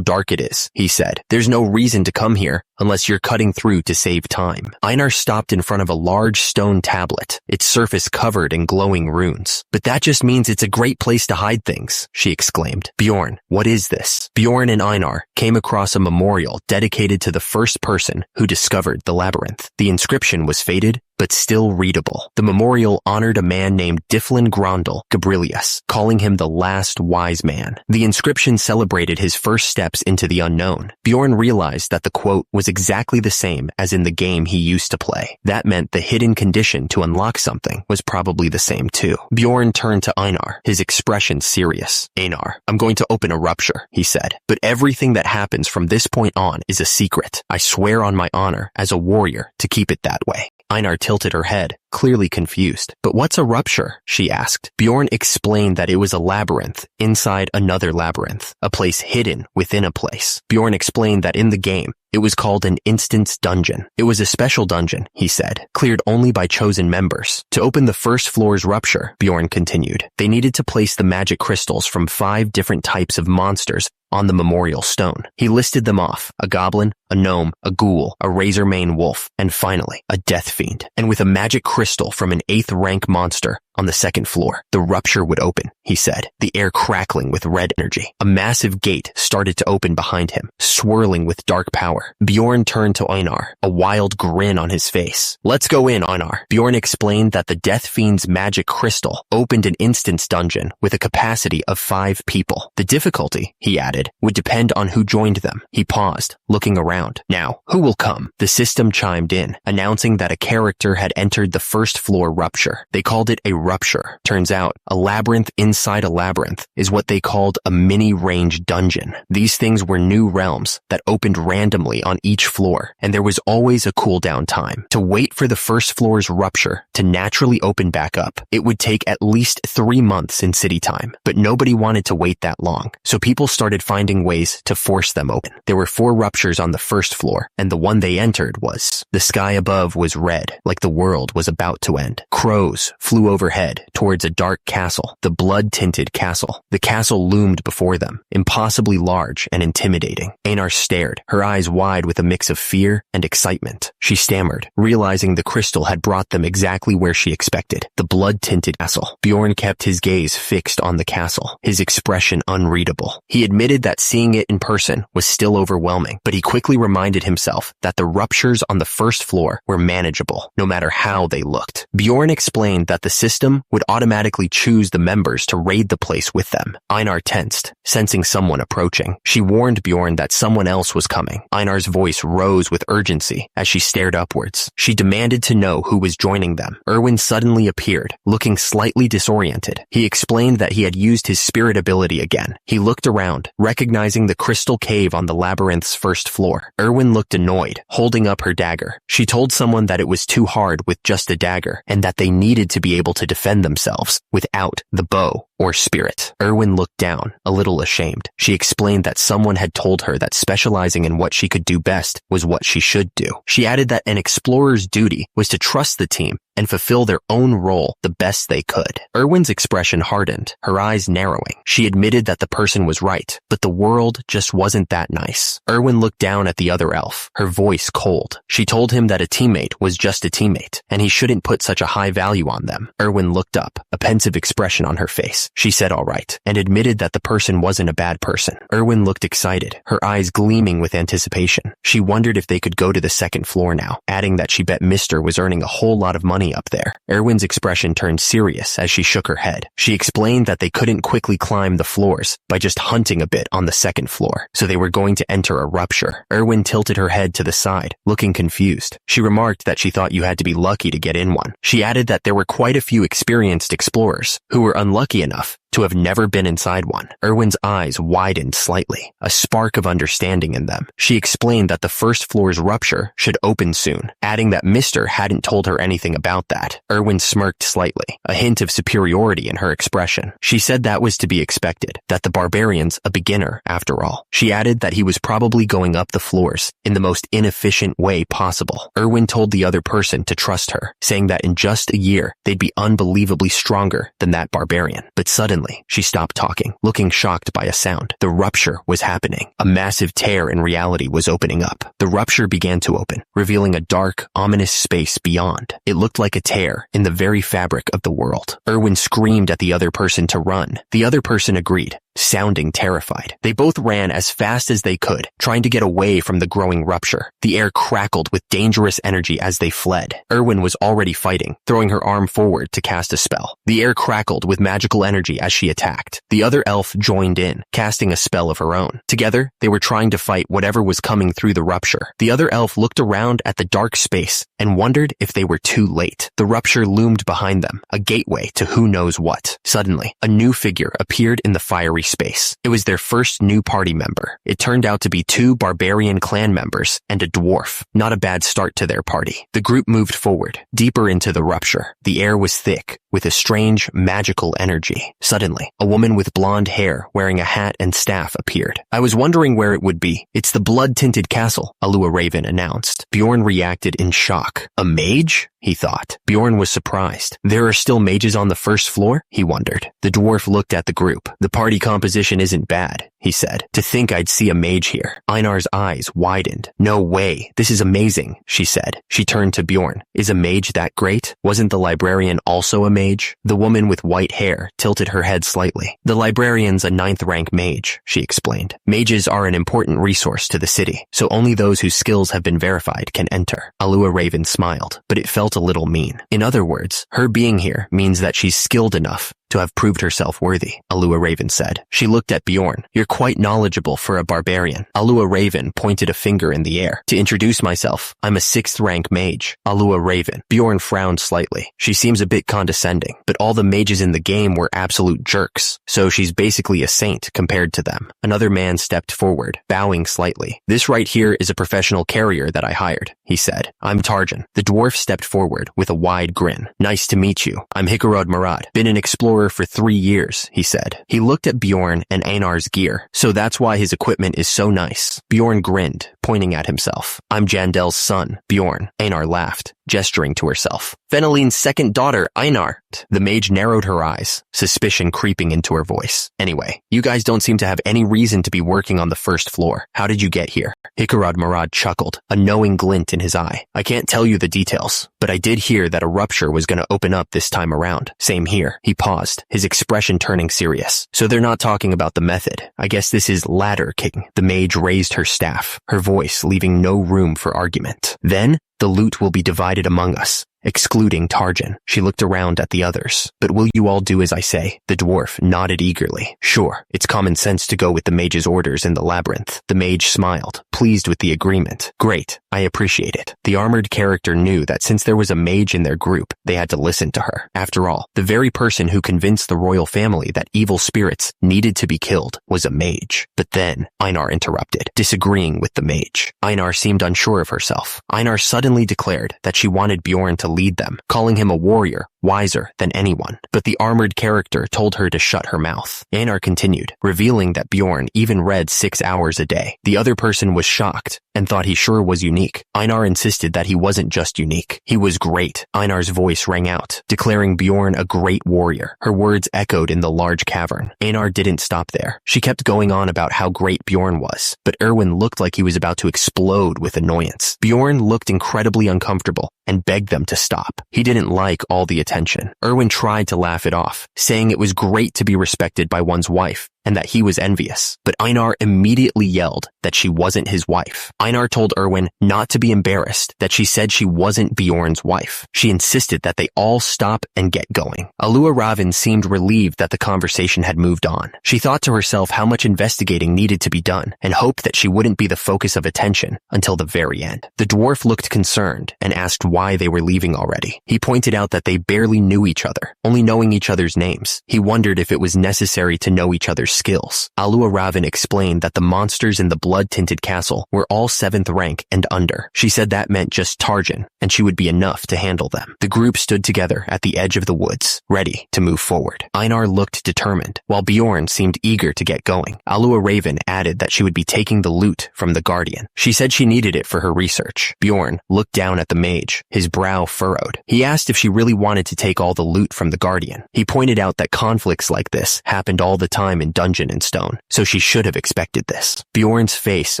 Speaker 1: dark it is, he said. There's no reason to come here unless you're cutting through to save time. Einar stopped in front of a large stone tablet, its surface covered in glowing runes. But that just means it's a great place to hide things, she exclaimed. Bjorn, what is this? Bjorn and Einar came across a memorial dedicated to the first person who discovered the labyrinth. The inscription was faded, but still readable. The memorial honored a man named Dyflin Grondel Gabrilius, calling him the last wise man. The inscription celebrated his first steps into the unknown. Bjorn realized that the quote was exactly the same as in the game he used to play. That meant the hidden condition to unlock something was probably the same too. Bjorn turned to Einar, his expression serious. Einar, I'm going to open a rupture, he said, but everything that happens from this point on is a secret. I swear on my honor as a warrior to keep it that way. Einar tilted her head, clearly confused. But what's a rupture? She asked. Bjorn explained that it was a labyrinth inside another labyrinth, a place hidden within a place. Bjorn explained that in the game, it was called an instance dungeon. It was a special dungeon, he said, cleared only by chosen members. To open the first floor's rupture, Bjorn continued, they needed to place the magic crystals from 5 different types of monsters on the memorial stone. He listed them off, a goblin, a gnome, a ghoul, a razor-mane wolf, and finally, a death fiend. And with a magic crystal from an 8th rank monster on the 2nd floor, the rupture would open, he said, the air crackling with red energy. A massive gate started to open behind him, swirling with dark power. Bjorn turned to Einar, a wild grin on his face. Let's go in, Einar. Bjorn explained that the death fiend's magic crystal opened an instance dungeon with a capacity of 5 people. The difficulty, he added, would depend on who joined them. He paused, looking around. Now, who will come? The system chimed in, announcing that a character had entered the first floor rupture. They called it a rupture. Turns out, a labyrinth inside a labyrinth is what they called a mini-range dungeon. These things were new realms that opened randomly on each floor, and there was always a cooldown time. To wait for the first floor's rupture to naturally open back up, it would take at least 3 months in city time. But nobody wanted to wait that long, so people started finding ways to force them open. There were 4 ruptures on the first floor, and the one they entered was. The sky above was red, like the world was about to end. Crows flew overhead head towards a dark castle, the blood-tinted castle. The castle loomed before them, impossibly large and intimidating. Einar stared, her eyes wide with a mix of fear and excitement. She stammered, realizing the crystal had brought them exactly where she expected, the blood-tinted castle. Bjorn kept his gaze fixed on the castle, his expression unreadable. He admitted that seeing it in person was still overwhelming, but he quickly reminded himself that the ruptures on the first floor were manageable, no matter how they looked. Bjorn explained that the system would automatically choose the members to raid the place with them. Einar tensed, sensing someone approaching. She warned Bjorn that someone else was coming. Einar's voice rose with urgency as she stared upwards. She demanded to know who was joining them. Erwin suddenly appeared, looking slightly disoriented. He explained that he had used his spirit ability again. He looked around, recognizing the crystal cave on the labyrinth's first floor. Erwin looked annoyed, holding up her dagger. She told someone that it was too hard with just a dagger, and that they needed to be able to defend themselves without the bow or spirit. Erwin looked down, a little ashamed. She explained that someone had told her that specializing in what she could do best was what she should do. She added that an explorer's duty was to trust the team and fulfill their own role the best they could. Erwin's expression hardened, her eyes narrowing. She admitted that the person was right, but the world just wasn't that nice. Erwin looked down at the other elf, her voice cold. She told him that a teammate was just a teammate, and he shouldn't put such a high value on them. Erwin looked up, a pensive expression on her face. She said all right, and admitted that the person wasn't a bad person. Erwin looked excited, her eyes gleaming with anticipation. She wondered if they could go to the second floor now, adding that she bet Mr. was earning a whole lot of money up there. Erwin's expression turned serious as she shook her head. She explained that they couldn't quickly climb the floors by just hunting a bit on the second floor, so they were going to enter a rupture. Erwin tilted her head to the side, looking confused. She remarked that she thought you had to be lucky to get in one. She added that there were quite a few experienced explorers who were unlucky enough to have never been inside one. Erwin's eyes widened slightly, a spark of understanding in them. She explained that the first floor's rupture should open soon, adding that Mr. hadn't told her anything about that. Erwin smirked slightly, a hint of superiority in her expression. She said that was to be expected, that the Barbarian's a beginner, after all. She added that he was probably going up the floors in the most inefficient way possible. Erwin told the other person to trust her, saying that in just a year, they'd be unbelievably stronger than that Barbarian. But suddenly, she stopped talking, looking shocked by a sound. The rupture was happening. A massive tear in reality was opening up. The rupture began to open, revealing a dark, ominous space beyond. It looked like a tear in the very fabric of the world. Erwin screamed at the other person to run. The other person agreed, sounding terrified. They both ran as fast as they could, trying to get away from the growing rupture. The air crackled with dangerous energy as they fled. Erwin was already fighting, throwing her arm forward to cast a spell. The air crackled with magical energy as she attacked. The other elf joined in, casting a spell of her own. Together, they were trying to fight whatever was coming through the rupture. The other elf looked around at the dark space and wondered if they were too late. The rupture loomed behind them, a gateway to who knows what. Suddenly, a new figure appeared in the fiery space. It was their first new party member. It turned out to be 2 barbarian clan members and a dwarf. Not a bad start to their party. The group moved forward, deeper into the rupture. The air was thick, with a strange, magical energy. Suddenly, a woman with blonde hair wearing a hat and staff appeared. I was wondering where it would be. It's the blood-tinted castle, Alua Raven announced. Bjorn reacted in shock. A mage? He thought. Bjorn was surprised. There are still mages on the first floor? He wondered. The dwarf looked at the group. The party composition isn't bad, he said. To think I'd see a mage here. Einar's eyes widened. No way. This is amazing, she said. She turned to Bjorn. Is a mage that great? Wasn't the librarian also a mage? The woman with white hair tilted her head slightly. The librarian's a 9th rank mage, she explained. Mages are an important resource to the city, so only those whose skills have been verified can enter. Alua Raven smiled, but it felt a little mean. In other words, her being here means that she's skilled enough to have proved herself worthy, Alua Raven said. She looked at Bjorn. You're quite knowledgeable for a barbarian. Alua Raven pointed a finger in the air. To introduce myself, I'm a 6th rank mage. Alua Raven. Bjorn frowned slightly. She seems a bit condescending, but all the mages in the game were absolute jerks, so she's basically a saint compared to them. Another man stepped forward, bowing slightly. This right here is a professional carrier that I hired, he said. I'm Tarjan. The dwarf stepped forward with a wide grin. Nice to meet you. I'm Hikarod Murad. Been an explorer for 3 years, he said. He looked at Bjorn and Einar's gear. So that's why his equipment is so nice. Bjorn grinned, pointing at himself. I'm Jandel's son, Bjorn. Einar laughed. gesturing to herself. Feneline's second daughter, Einar. The mage narrowed her eyes, suspicion creeping into her voice. Anyway, you guys don't seem to have any reason to be working on the first floor. How did you get here? Hikarad Marad chuckled, a knowing glint in his eye. I can't tell you the details, but I did hear that a rupture was going to open up this time around. Same here. He paused, his expression turning serious. So they're not talking about the method. I guess this is ladder kicking. The mage raised her staff, her voice leaving no room for argument. Then, the loot will be divided among us, excluding Tarjan. She looked around at the others. But will you all do as I say? The dwarf nodded eagerly. Sure, it's common sense to go with the mage's orders in the labyrinth. The mage smiled, pleased with the agreement. Great, I appreciate it. The armored character knew that since there was a mage in their group, they had to listen to her. After all, the very person who convinced the royal family that evil spirits needed to be killed was a mage. But then, Einar interrupted, disagreeing with the mage. Einar seemed unsure of herself. Einar suddenly declared that she wanted Bjorn to lead them, calling him a warrior, wiser than anyone. But the armored character told her to shut her mouth. Einar continued, revealing that Bjorn even read 6 hours a day. The other person was shocked and thought he sure was unique. Einar insisted that he wasn't just unique. He was great. Einar's voice rang out, declaring Bjorn a great warrior. Her words echoed in the large cavern. Einar didn't stop there. She kept going on about how great Bjorn was, but Erwin looked like he was about to explode with annoyance. Bjorn looked incredibly uncomfortable and begged them to stop. He didn't like all the attention. Erwin tried to laugh it off, saying it was great to be respected by one's wife and that he was envious. But Einar immediately yelled that she wasn't his wife. Einar told Erwin not to be embarrassed, that she said she wasn't Bjorn's wife. She insisted that they all stop and get going. Alua Ravin seemed relieved that the conversation had moved on. She thought to herself how much investigating needed to be done and hoped that she wouldn't be the focus of attention until the very end. The dwarf looked concerned and asked why they were leaving already. He pointed out that they barely knew each other, only knowing each other's names. He wondered if it was necessary to know each other's skills. Alua Ravin explained that the monsters in the blood-tinted castle were all 7th rank and under. She said that meant just Tarjan, and she would be enough to handle them. The group stood together at the edge of the woods, ready to move forward. Einar looked determined, while Bjorn seemed eager to get going. Alua Raven added that she would be taking the loot from the Guardian. She said she needed it for her research. Bjorn looked down at the mage, his brow furrowed. He asked if she really wanted to take all the loot from the Guardian. He pointed out that conflicts like this happened all the time in Dungeon and Stone, so she should have expected this. Bjorn's face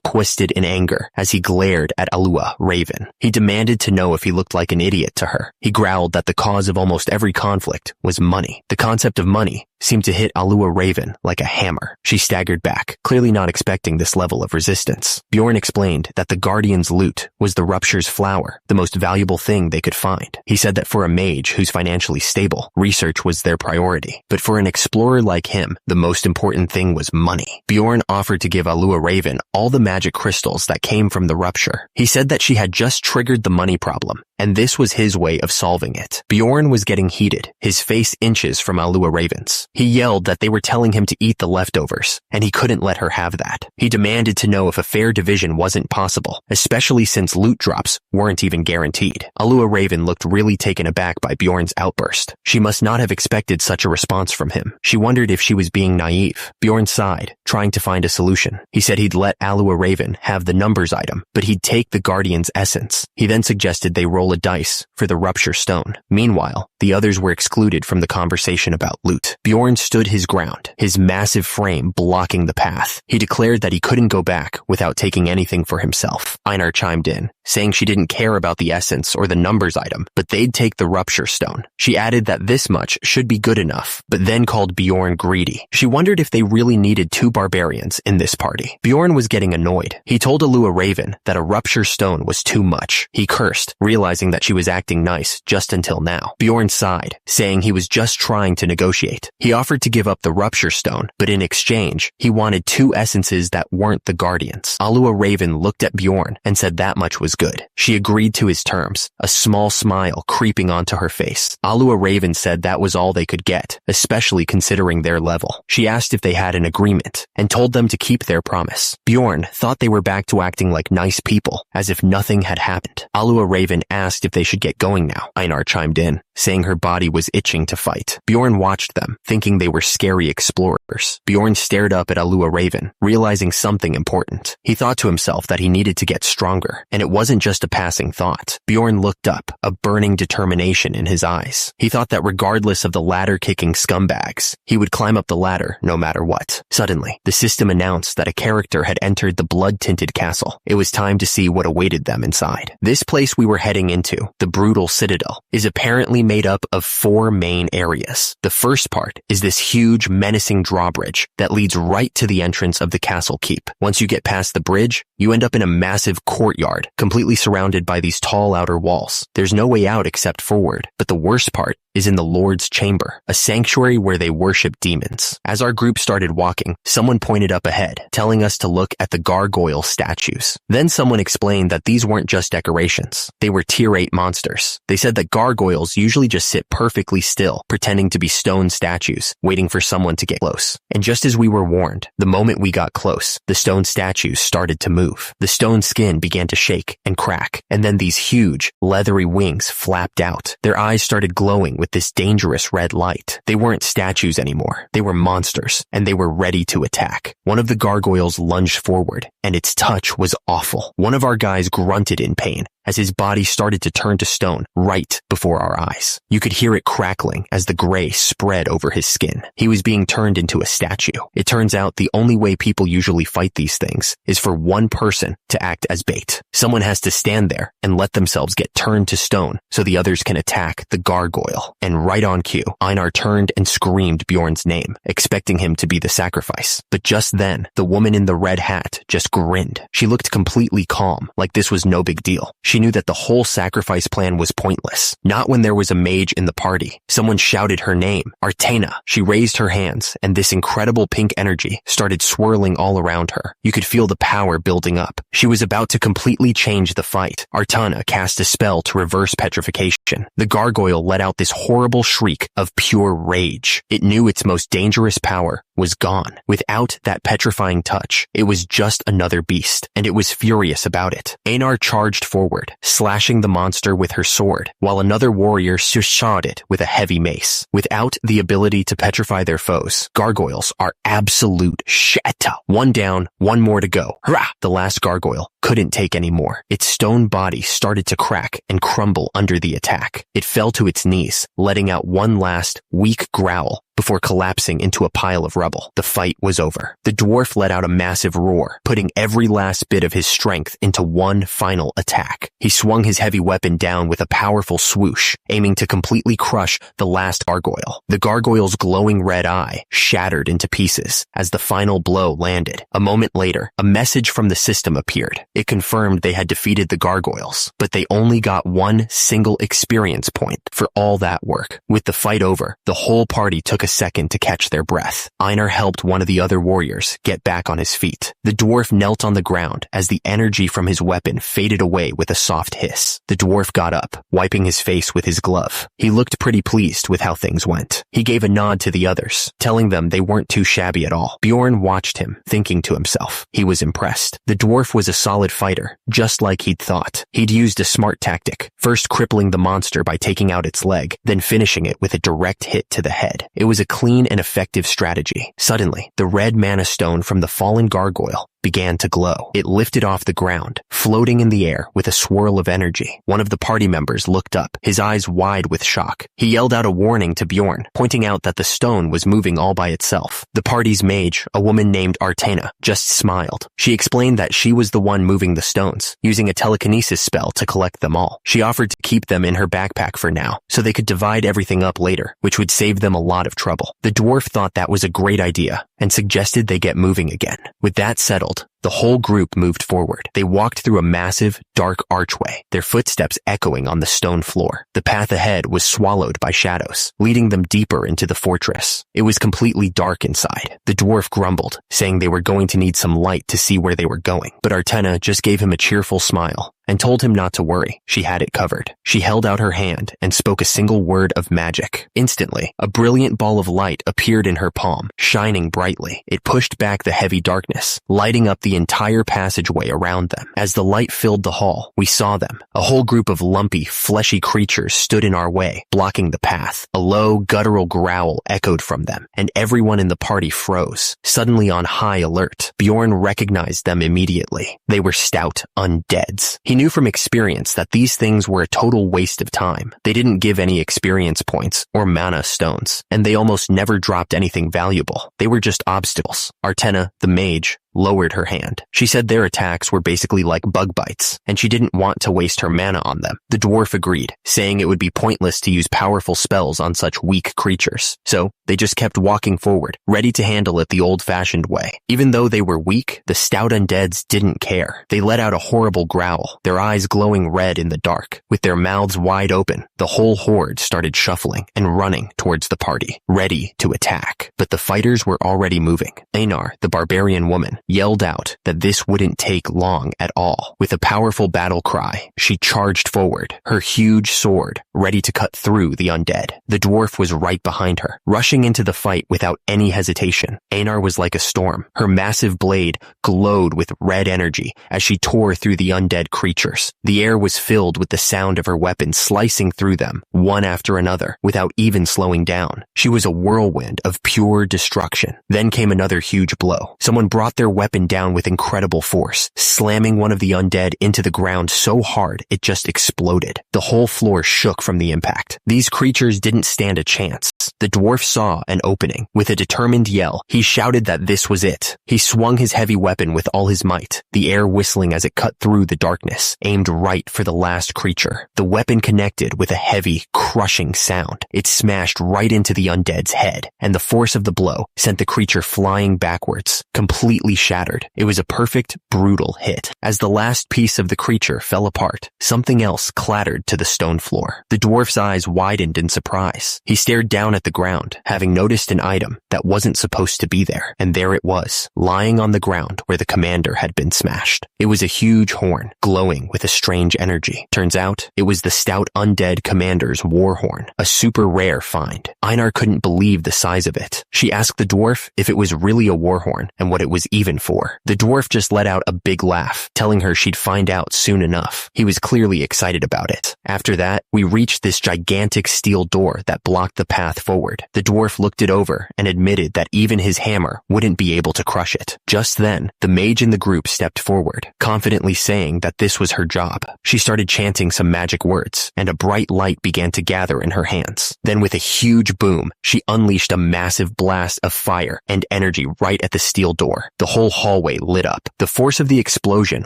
Speaker 1: twisted in anger as he glared at Alua Raven. He demanded to know if he looked like an idiot to her. He growled that the cause of almost every conflict was money. The concept of money seemed to hit Alua Raven like a hammer. She staggered back, clearly not expecting this level of resistance. Bjorn explained that the Guardian's loot was the Rupture's flower, the most valuable thing they could find. He said that for a mage who's financially stable, research was their priority. But for an explorer like him, the most important thing was money. Bjorn offered to give Alua Raven all the magic crystals that came from the Rupture. He said that she had just triggered the money problem, and this was his way of solving it. Bjorn was getting heated, his face inches from Alua Raven's. He yelled that they were telling him to eat the leftovers, and he couldn't let her have that. He demanded to know if a fair division wasn't possible, especially since loot drops weren't even guaranteed. Alua Raven looked really taken aback by Bjorn's outburst. She must not have expected such a response from him. She wondered if she was being naive. Bjorn sighed, trying to find a solution. He said he'd let Alua Raven have the numbers item, but he'd take the Guardian's essence. He then suggested they roll a dice for the Rupture Stone. Meanwhile, the others were excluded from the conversation about loot. Bjorn stood his ground, his massive frame blocking the path. He declared that he couldn't go back without taking anything for himself. Einar chimed in, saying she didn't care about the essence or the numbers item, but they'd take the Rupture Stone. She added that this much should be good enough, but then called Bjorn greedy. She wondered if they really needed 2 barbarians in this party. Bjorn was getting annoyed. He told Alua Raven that a Rupture Stone was too much. He cursed, realizing that she was acting nice just until now. Bjorn sighed, saying he was just trying to negotiate. He offered to give up the Rupture Stone, but in exchange, he wanted 2 essences that weren't the Guardians. Alua Raven looked at Bjorn and said that much was good. She agreed to his terms, a small smile creeping onto her face. Alua Raven said that was all they could get, especially considering their level. She asked if they had an agreement, and told them to keep their promise. Bjorn thought they were back to acting like nice people, as if nothing had happened. Alua Raven asked if they should get going now. Einar chimed in, saying her body was itching to fight. Bjorn watched them, thinking they were scary explorers. Bjorn stared up at Alua Raven, realizing something important. He thought to himself that he needed to get stronger, and it wasn't just a passing thought. Bjorn looked up, a burning determination in his eyes. He thought that regardless of the ladder-kicking scumbags, he would climb up the ladder no matter what. Suddenly, the system announced that a character had entered the blood-tinted castle. It was time to see what awaited them inside. This place we were heading into, the brutal citadel, is apparently made up of 4 main areas. The first part is this huge, menacing drawbridge that leads right to the entrance of the castle keep. Once you get past the bridge, you end up in a massive courtyard, completely surrounded by these tall outer walls. There's no way out except forward, but the worst part is in the Lord's Chamber, a sanctuary where they worship demons. As our group started walking, someone pointed up ahead, telling us to look at the gargoyle statues. Then someone explained that these weren't just decorations. They were tier 8 monsters. They said that gargoyles usually just sit perfectly still, pretending to be stone statues, waiting for someone to get close. And just as we were warned, the moment we got close, the stone statues started to move. The stone skin began to shake and crack, and then these huge, leathery wings flapped out. Their eyes started glowing with this dangerous red light. They weren't statues anymore. They were monsters, and they were ready to attack. One of the gargoyles lunged forward, and its touch was awful. One of our guys grunted in pain as his body started to turn to stone right before our eyes. You could hear it crackling as the gray spread over his skin. He was being turned into a statue. It turns out the only way people usually fight these things is for one person to act as bait. Someone has to stand there and let themselves get turned to stone so the others can attack the gargoyle. And right on cue, Einar turned and screamed Bjorn's name, expecting him to be the sacrifice. But just then, the woman in the red hat just grinned. She looked completely calm, like this was no big deal. She knew that the whole sacrifice plan was pointless. Not when there was a mage in the party. Someone shouted her name, Artena. She raised her hands, and this incredible pink energy started swirling all around her. You could feel the power building up. She was about to completely change the fight. Artana cast a spell to reverse petrification. The gargoyle let out this horrible shriek of pure rage. It knew its most dangerous power was gone. Without that petrifying touch, it was just another beast, and it was furious about it. Einar charged forward, slashing the monster with her sword, while another warrior shot it with a heavy mace. Without the ability to petrify their foes, gargoyles are absolute shit. One down, one more to go. Hurrah! The last gargoyle couldn't take any more. Its stone body started to crack and crumble under the attack. It fell to its knees, letting out one last, weak growl before collapsing into a pile of rubble. The fight was over. The dwarf let out a massive roar, putting every last bit of his strength into one final attack. He swung his heavy weapon down with a powerful swoosh, aiming to completely crush the last gargoyle. The gargoyle's glowing red eye shattered into pieces as the final blow landed. A moment later, a message from the system appeared. It confirmed they had defeated the gargoyles, but they only got one single experience point for all that work. With the fight over, the whole party took a second to catch their breath. Einar helped one of the other warriors get back on his feet. The dwarf knelt on the ground as the energy from his weapon faded away with a soft hiss. The dwarf got up, wiping his face with his glove. He looked pretty pleased with how things went. He gave a nod to the others, telling them they weren't too shabby at all. Bjorn watched him, thinking to himself. He was impressed. The dwarf was a solid fighter, just like he'd thought. He'd used a smart tactic, first crippling the monster by taking out its leg, then finishing it with a direct hit to the head. It was a clean and effective strategy. Suddenly, the red mana stone from the fallen gargoyle began to glow. It lifted off the ground, floating in the air with a swirl of energy. One of the party members looked up, his eyes wide with shock. He yelled out a warning to Bjorn, pointing out that the stone was moving all by itself. The party's mage, a woman named Artena, just smiled. She explained that she was the one moving the stones, using a telekinesis spell to collect them all. She offered to keep them in her backpack for now, so they could divide everything up later, which would save them a lot of trouble. The dwarf thought that was a great idea, and suggested they get moving again. With that settled, the whole group moved forward. They walked through a massive, dark archway, their footsteps echoing on the stone floor. The path ahead was swallowed by shadows, leading them deeper into the fortress. It was completely dark inside. The dwarf grumbled, saying they were going to need some light to see where they were going. But Artena just gave him a cheerful smile and told him not to worry. She had it covered. She held out her hand and spoke a single word of magic. Instantly, a brilliant ball of light appeared in her palm, shining brightly. It pushed back the heavy darkness, lighting up the the entire passageway around them. As the light filled the hall, we saw them. A whole group of lumpy, fleshy creatures stood in our way, blocking the path. A low, guttural growl echoed from them, and everyone in the party froze, suddenly on high alert. Bjorn recognized them immediately. They were stout undeads. He knew from experience that these things were a total waste of time. They didn't give any experience points or mana stones, and they almost never dropped anything valuable. They were just obstacles. Artena, the mage, lowered her hand. She said their attacks were basically like bug bites, and she didn't want to waste her mana on them. The dwarf agreed, saying it would be pointless to use powerful spells on such weak creatures. So they just kept walking forward, ready to handle it the old-fashioned way. Even though they were weak, the stout undeads didn't care. They let out a horrible growl, their eyes glowing red in the dark. With their mouths wide open, the whole horde started shuffling and running towards the party, ready to attack. But the fighters were already moving. Einar, the barbarian woman, yelled out that this wouldn't take long at all. With a powerful battle cry, she charged forward, her huge sword ready to cut through the undead. The dwarf was right behind her, rushing into the fight without any hesitation. Einar was like a storm. Her massive blade glowed with red energy as she tore through the undead creatures. The air was filled with the sound of her weapon slicing through them, one after another, without even slowing down. She was a whirlwind of pure destruction. Then came another huge blow. Someone brought their weapon down with incredible force, slamming one of the undead into the ground so hard it just exploded. The whole floor shook from the impact. These creatures didn't stand a chance. The dwarf saw an opening. With a determined yell, he shouted that this was it. He swung his heavy weapon with all his might, the air whistling as it cut through the darkness, aimed right for the last creature. The weapon connected with a heavy, crushing sound. It smashed right into the undead's head, and the force of the blow sent the creature flying backwards, completely shattered. It was a perfect, brutal hit. As the last piece of the creature fell apart, something else clattered to the stone floor. The dwarf's eyes widened in surprise. He stared down at the ground, having noticed an item that wasn't supposed to be there, and there it was, lying on the ground where the commander had been smashed. It was a huge horn, glowing with a strange energy. Turns out, it was the stout undead commander's war horn, a super rare find. Einar couldn't believe the size of it. She asked the dwarf if it was really a war horn and what it was even for. The dwarf just let out a big laugh, telling her she'd find out soon enough. He was clearly excited about it. After that, we reached this gigantic steel door that blocked the path forward. The dwarf looked it over and admitted that even his hammer wouldn't be able to crush it. Just then, the mage in the group stepped forward, confidently saying that this was her job. She started chanting some magic words, and a bright light began to gather in her hands. Then with a huge boom, she unleashed a massive blast of fire and energy right at the steel door. The whole hallway lit up. The force of the explosion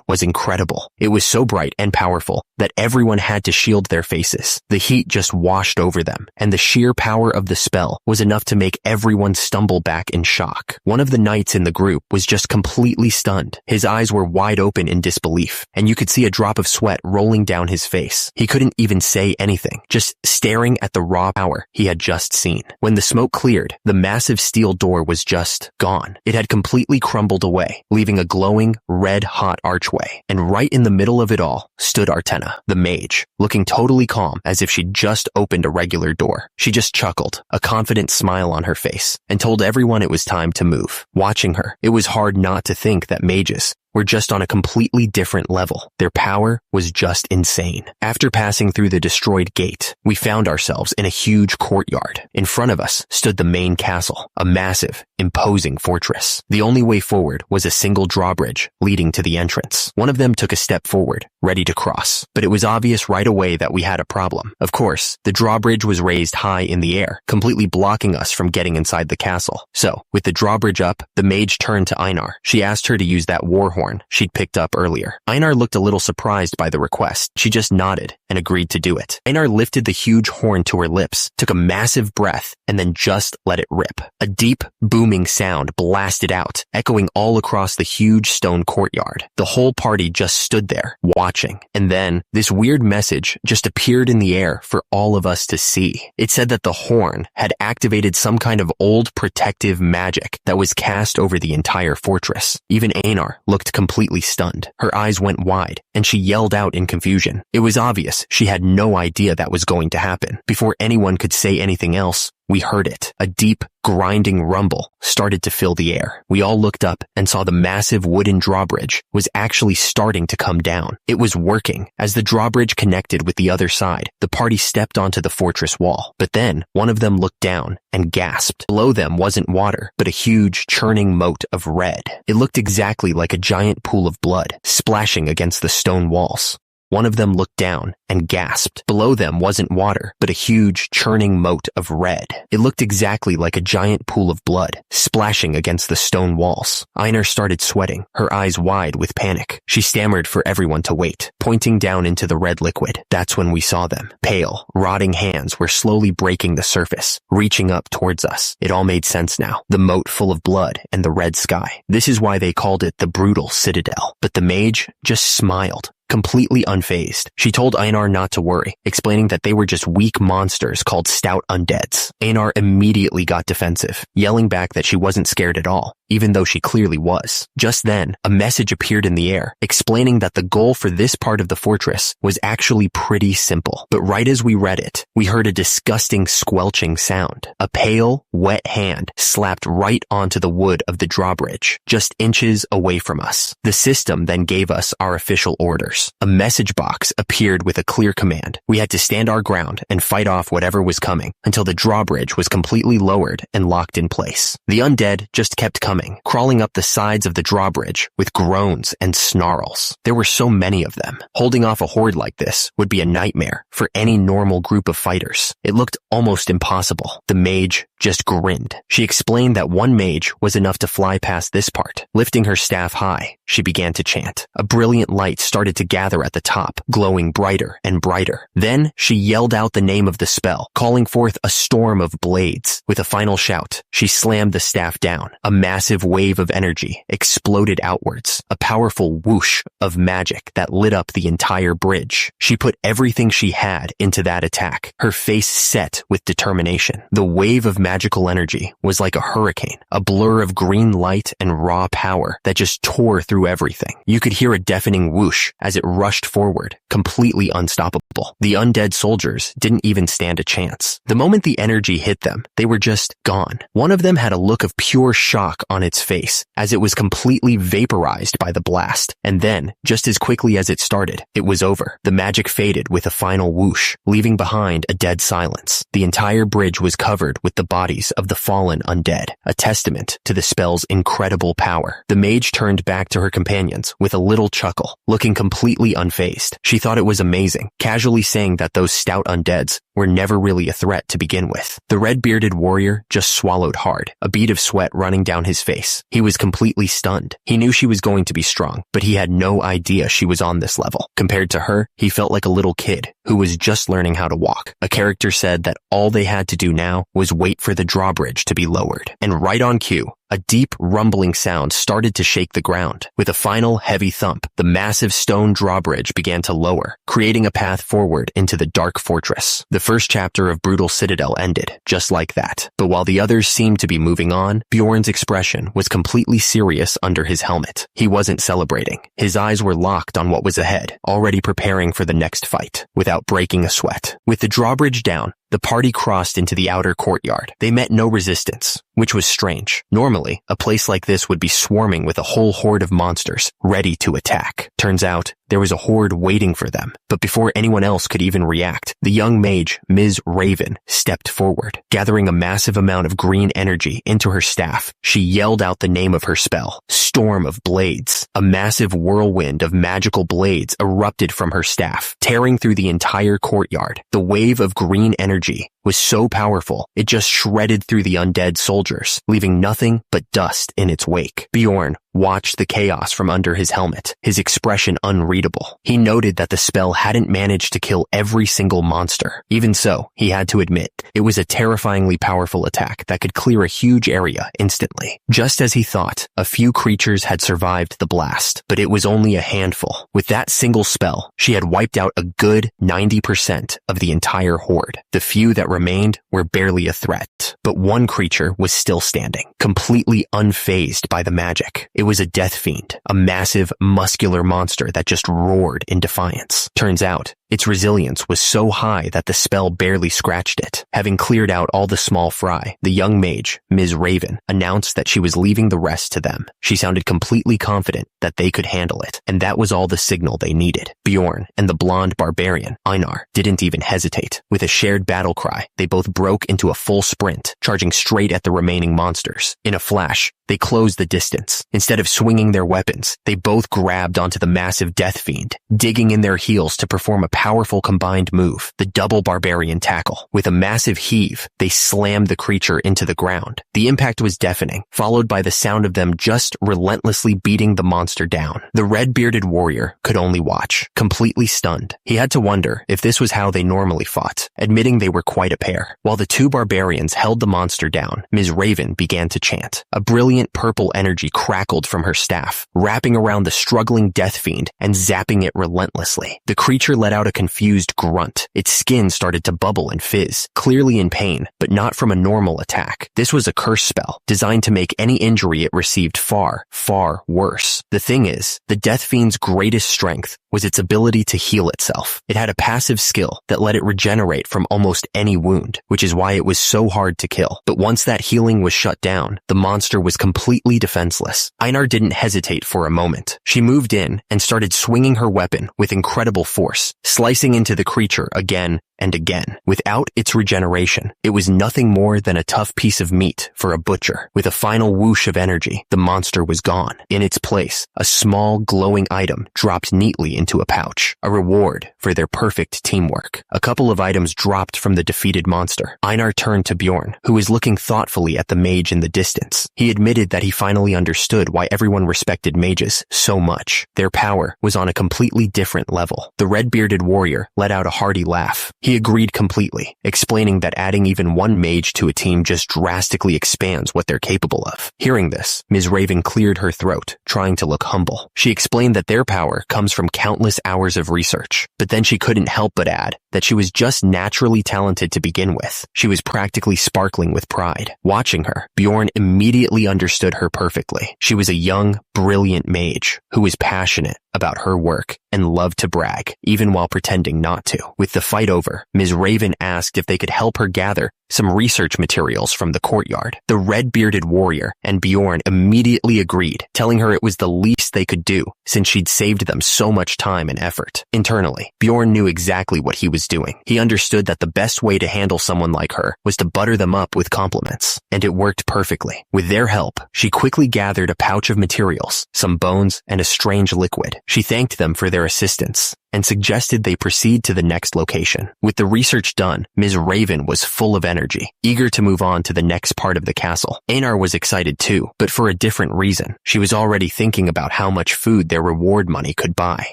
Speaker 1: was incredible. It was so bright and powerful that everyone had to shield their faces. The heat just washed over them, and the sheer power of the spell was enough to make everyone stumble back in shock. One of the knights in the group was just completely stunned. His eyes were wide open in disbelief, and you could see a drop of sweat rolling down his face. He couldn't even say anything, just staring at the raw power he had just seen. When the smoke cleared, the massive steel door was just gone. It had completely crumbled away, leaving a glowing, red-hot archway. And right in the middle of it all stood Artena, the mage, looking totally calm as if she'd just opened a regular door. She just chuckled, a confident smile on her face, and told everyone it was time to move. Watching her, it was hard not to think that mages were just on a completely different level. Their power was just insane. After passing through the destroyed gate, we found ourselves in a huge courtyard. In front of us stood the main castle, a massive, imposing fortress. The only way forward was a single drawbridge leading to the entrance. One of them took a step forward, ready to cross, but it was obvious right away that we had a problem. Of course, the drawbridge was raised high in the air, completely blocking us from getting inside the castle. So, with the drawbridge up, the mage turned to Einar. She asked her to use that war horn she'd picked up earlier. Einar looked a little surprised by the request. She just nodded and agreed to do it. Einar lifted the huge horn to her lips, took a massive breath, and then just let it rip. A deep, booming sound blasted out, echoing all across the huge stone courtyard. The whole party just stood there, watching. And then, this weird message just appeared in the air for all of us to see. It said that the horn had activated some kind of old protective magic that was cast over the entire fortress. Even Einar looked completely stunned. Her eyes went wide, and she yelled out in confusion. It was obvious she had no idea that was going to happen. Before anyone could say anything else, We heard it. A deep, grinding rumble started to fill the air. We all looked up and saw the massive wooden drawbridge was actually starting to come down. It was working. As the drawbridge connected with the other side, the party stepped onto the fortress wall. But then, one of them looked down and gasped. Below them wasn't water, but a huge, churning moat of red. It looked exactly like a giant pool of blood, splashing against the stone walls. One of them looked down and gasped. Below them wasn't water, but a huge, churning moat of red. It looked exactly like a giant pool of blood, splashing against the stone walls. Einar started sweating, her eyes wide with panic. She stammered for everyone to wait, pointing down into the red liquid. That's when we saw them. Pale, rotting hands were slowly breaking the surface, reaching up towards us. It all made sense now. The moat full of blood and the red sky. This is why they called it the brutal citadel. But the mage just smiled, completely unfazed. She told Einar not to worry, explaining that they were just weak monsters called stout undeads. Einar immediately got defensive, yelling back that she wasn't scared at all, even though she clearly was. Just then, a message appeared in the air, explaining that the goal for this part of the fortress was actually pretty simple. But right as we read it, we heard a disgusting squelching sound. A pale, wet hand slapped right onto the wood of the drawbridge, just inches away from us. The system then gave us our official orders. A message box appeared with a clear command. We had to stand our ground and fight off whatever was coming until the drawbridge was completely lowered and locked in place. The undead just kept coming, crawling up the sides of the drawbridge with groans and snarls. There were so many of them. Holding off a horde like this would be a nightmare for any normal group of fighters. It looked almost impossible. The mage just grinned. She explained that one mage was enough to fly past this part. Lifting her staff high, she began to chant. A brilliant light started to gather at the top, glowing brighter and brighter. Then she yelled out the name of the spell, calling forth a storm of blades. With a final shout, she slammed the staff down. A massive wave of energy exploded outwards, a powerful whoosh of magic that lit up the entire bridge. She put everything she had into that attack, her face set with determination. The wave of magical energy was like a hurricane, a blur of green light and raw power that just tore through everything. You could hear a deafening whoosh as it rushed forward, completely unstoppable. The undead soldiers didn't even stand a chance. The moment the energy hit them, they were just gone. One of them had a look of pure shock on its face as it was completely vaporized by the blast. And then, just as quickly as it started, it was over. The magic faded with a final whoosh, leaving behind a dead silence. The entire bridge was covered with the bodies of the fallen undead, a testament to the spell's incredible power. The mage turned back to her companions with a little chuckle, looking completely unfazed. She thought it was amazing, casually saying that those stout undeads were never really a threat to begin with. The red-bearded warrior just swallowed hard, a bead of sweat running down his face. He was completely stunned. He knew she was going to be strong, but he had no idea she was on this level. Compared to her, he felt like a little kid who was just learning how to walk. A character said that all they had to do now was wait for the drawbridge to be lowered. And right on cue, a deep rumbling sound started to shake the ground. With a final heavy thump, the massive stone drawbridge began to lower, creating a path forward into the dark fortress. The first chapter of Brutal Citadel ended, just like that. But while the others seemed to be moving on, Bjorn's expression was completely serious under his helmet. He wasn't celebrating. His eyes were locked on what was ahead, already preparing for the next fight, without breaking a sweat. With the drawbridge down, the party crossed into the outer courtyard. They met no resistance, which was strange. Normally, a place like this would be swarming with a whole horde of monsters, ready to attack. Turns out, there was a horde waiting for them. But before anyone else could even react, the young mage, Ms. Raven, stepped forward. Gathering a massive amount of green energy into her staff, she yelled out the name of her spell, Storm of Blades. A massive whirlwind of magical blades erupted from her staff, tearing through the entire courtyard. The wave of green energy was so powerful, it just shredded through the undead soldiers, leaving nothing but dust in its wake. Bjorn watched the chaos from under his helmet, his expression unreadable. He noted that the spell hadn't managed to kill every single monster. Even so, he had to admit, it was a terrifyingly powerful attack that could clear a huge area instantly. Just as he thought, a few creatures had survived the blast, but it was only a handful. With that single spell, she had wiped out a good 90% of the entire horde. The few that remained were barely a threat, but one creature was still standing, completely unfazed by the magic. It was a death fiend, a massive, muscular monster that just roared in defiance. Turns out, Its resilience was so high that the spell barely scratched it. Having cleared out all the small fry, the young mage, Ms. Raven, announced that she was leaving the rest to them. She sounded completely confident that they could handle it, and that was all the signal they needed. Bjorn and the blonde barbarian, Einar, didn't even hesitate. With a shared battle cry, they both broke into a full sprint, charging straight at the remaining monsters. In a flash, they closed the distance. Instead of swinging their weapons, they both grabbed onto the massive death fiend, digging in their heels to perform a powerful combined move, the double barbarian tackle. With a massive heave, they slammed the creature into the ground. The impact was deafening, followed by the sound of them just relentlessly beating the monster down. The red-bearded warrior could only watch, completely stunned. He had to wonder if this was how they normally fought, admitting they were quite a pair. While the two barbarians held the monster down, Ms. Raven began to chant. A brilliant purple energy crackled from her staff, wrapping around the struggling death fiend and zapping it relentlessly. The creature let out a confused grunt. Its skin started to bubble and fizz, clearly in pain, but not from a normal attack. This was a curse spell, designed to make any injury it received far, far worse. The thing is, the death fiend's greatest strength was its ability to heal itself. It had a passive skill that let it regenerate from almost any wound, which is why it was so hard to kill. But once that healing was shut down, the monster was completely defenseless. Einar didn't hesitate for a moment. She moved in and started swinging her weapon with incredible force, slicing into the creature again and again. Without its regeneration, it was nothing more than a tough piece of meat for a butcher. With a final whoosh of energy, the monster was gone. In its place, a small glowing item dropped neatly into a pouch, a reward for their perfect teamwork. A couple of items dropped from the defeated monster. Einar turned to Bjorn, who was looking thoughtfully at the mage in the distance. He admitted that he finally understood why everyone respected mages so much. Their power was on a completely different level. The red-bearded warrior let out a hearty laugh. He agreed completely, explaining that adding even one mage to a team just drastically expands what they're capable of. Hearing this, Ms. Raven cleared her throat, trying to look humble. She explained that their power comes from countless hours of research, but then she couldn't help but add that she was just naturally talented to begin with. She was practically sparkling with pride. Watching her, Bjorn immediately understood her perfectly. She was a young, brilliant mage who was passionate about her work and loved to brag, even while pretending not to. With the fight over, Ms. Raven asked if they could help her gather some research materials from the courtyard. The red-bearded warrior and Bjorn immediately agreed, telling her it was the least they could do since she'd saved them so much time and effort. Internally, Bjorn knew exactly what he was doing. He understood that the best way to handle someone like her was to butter them up with compliments, and it worked perfectly. With their help, she quickly gathered a pouch of materials, some bones, and a strange liquid. She thanked them for their assistance and suggested they proceed to the next location. With the research done, Ms. Raven was full of energy, eager to move on to the next part of the castle. Einar was excited too, but for a different reason. She was already thinking about how much food their reward money could buy.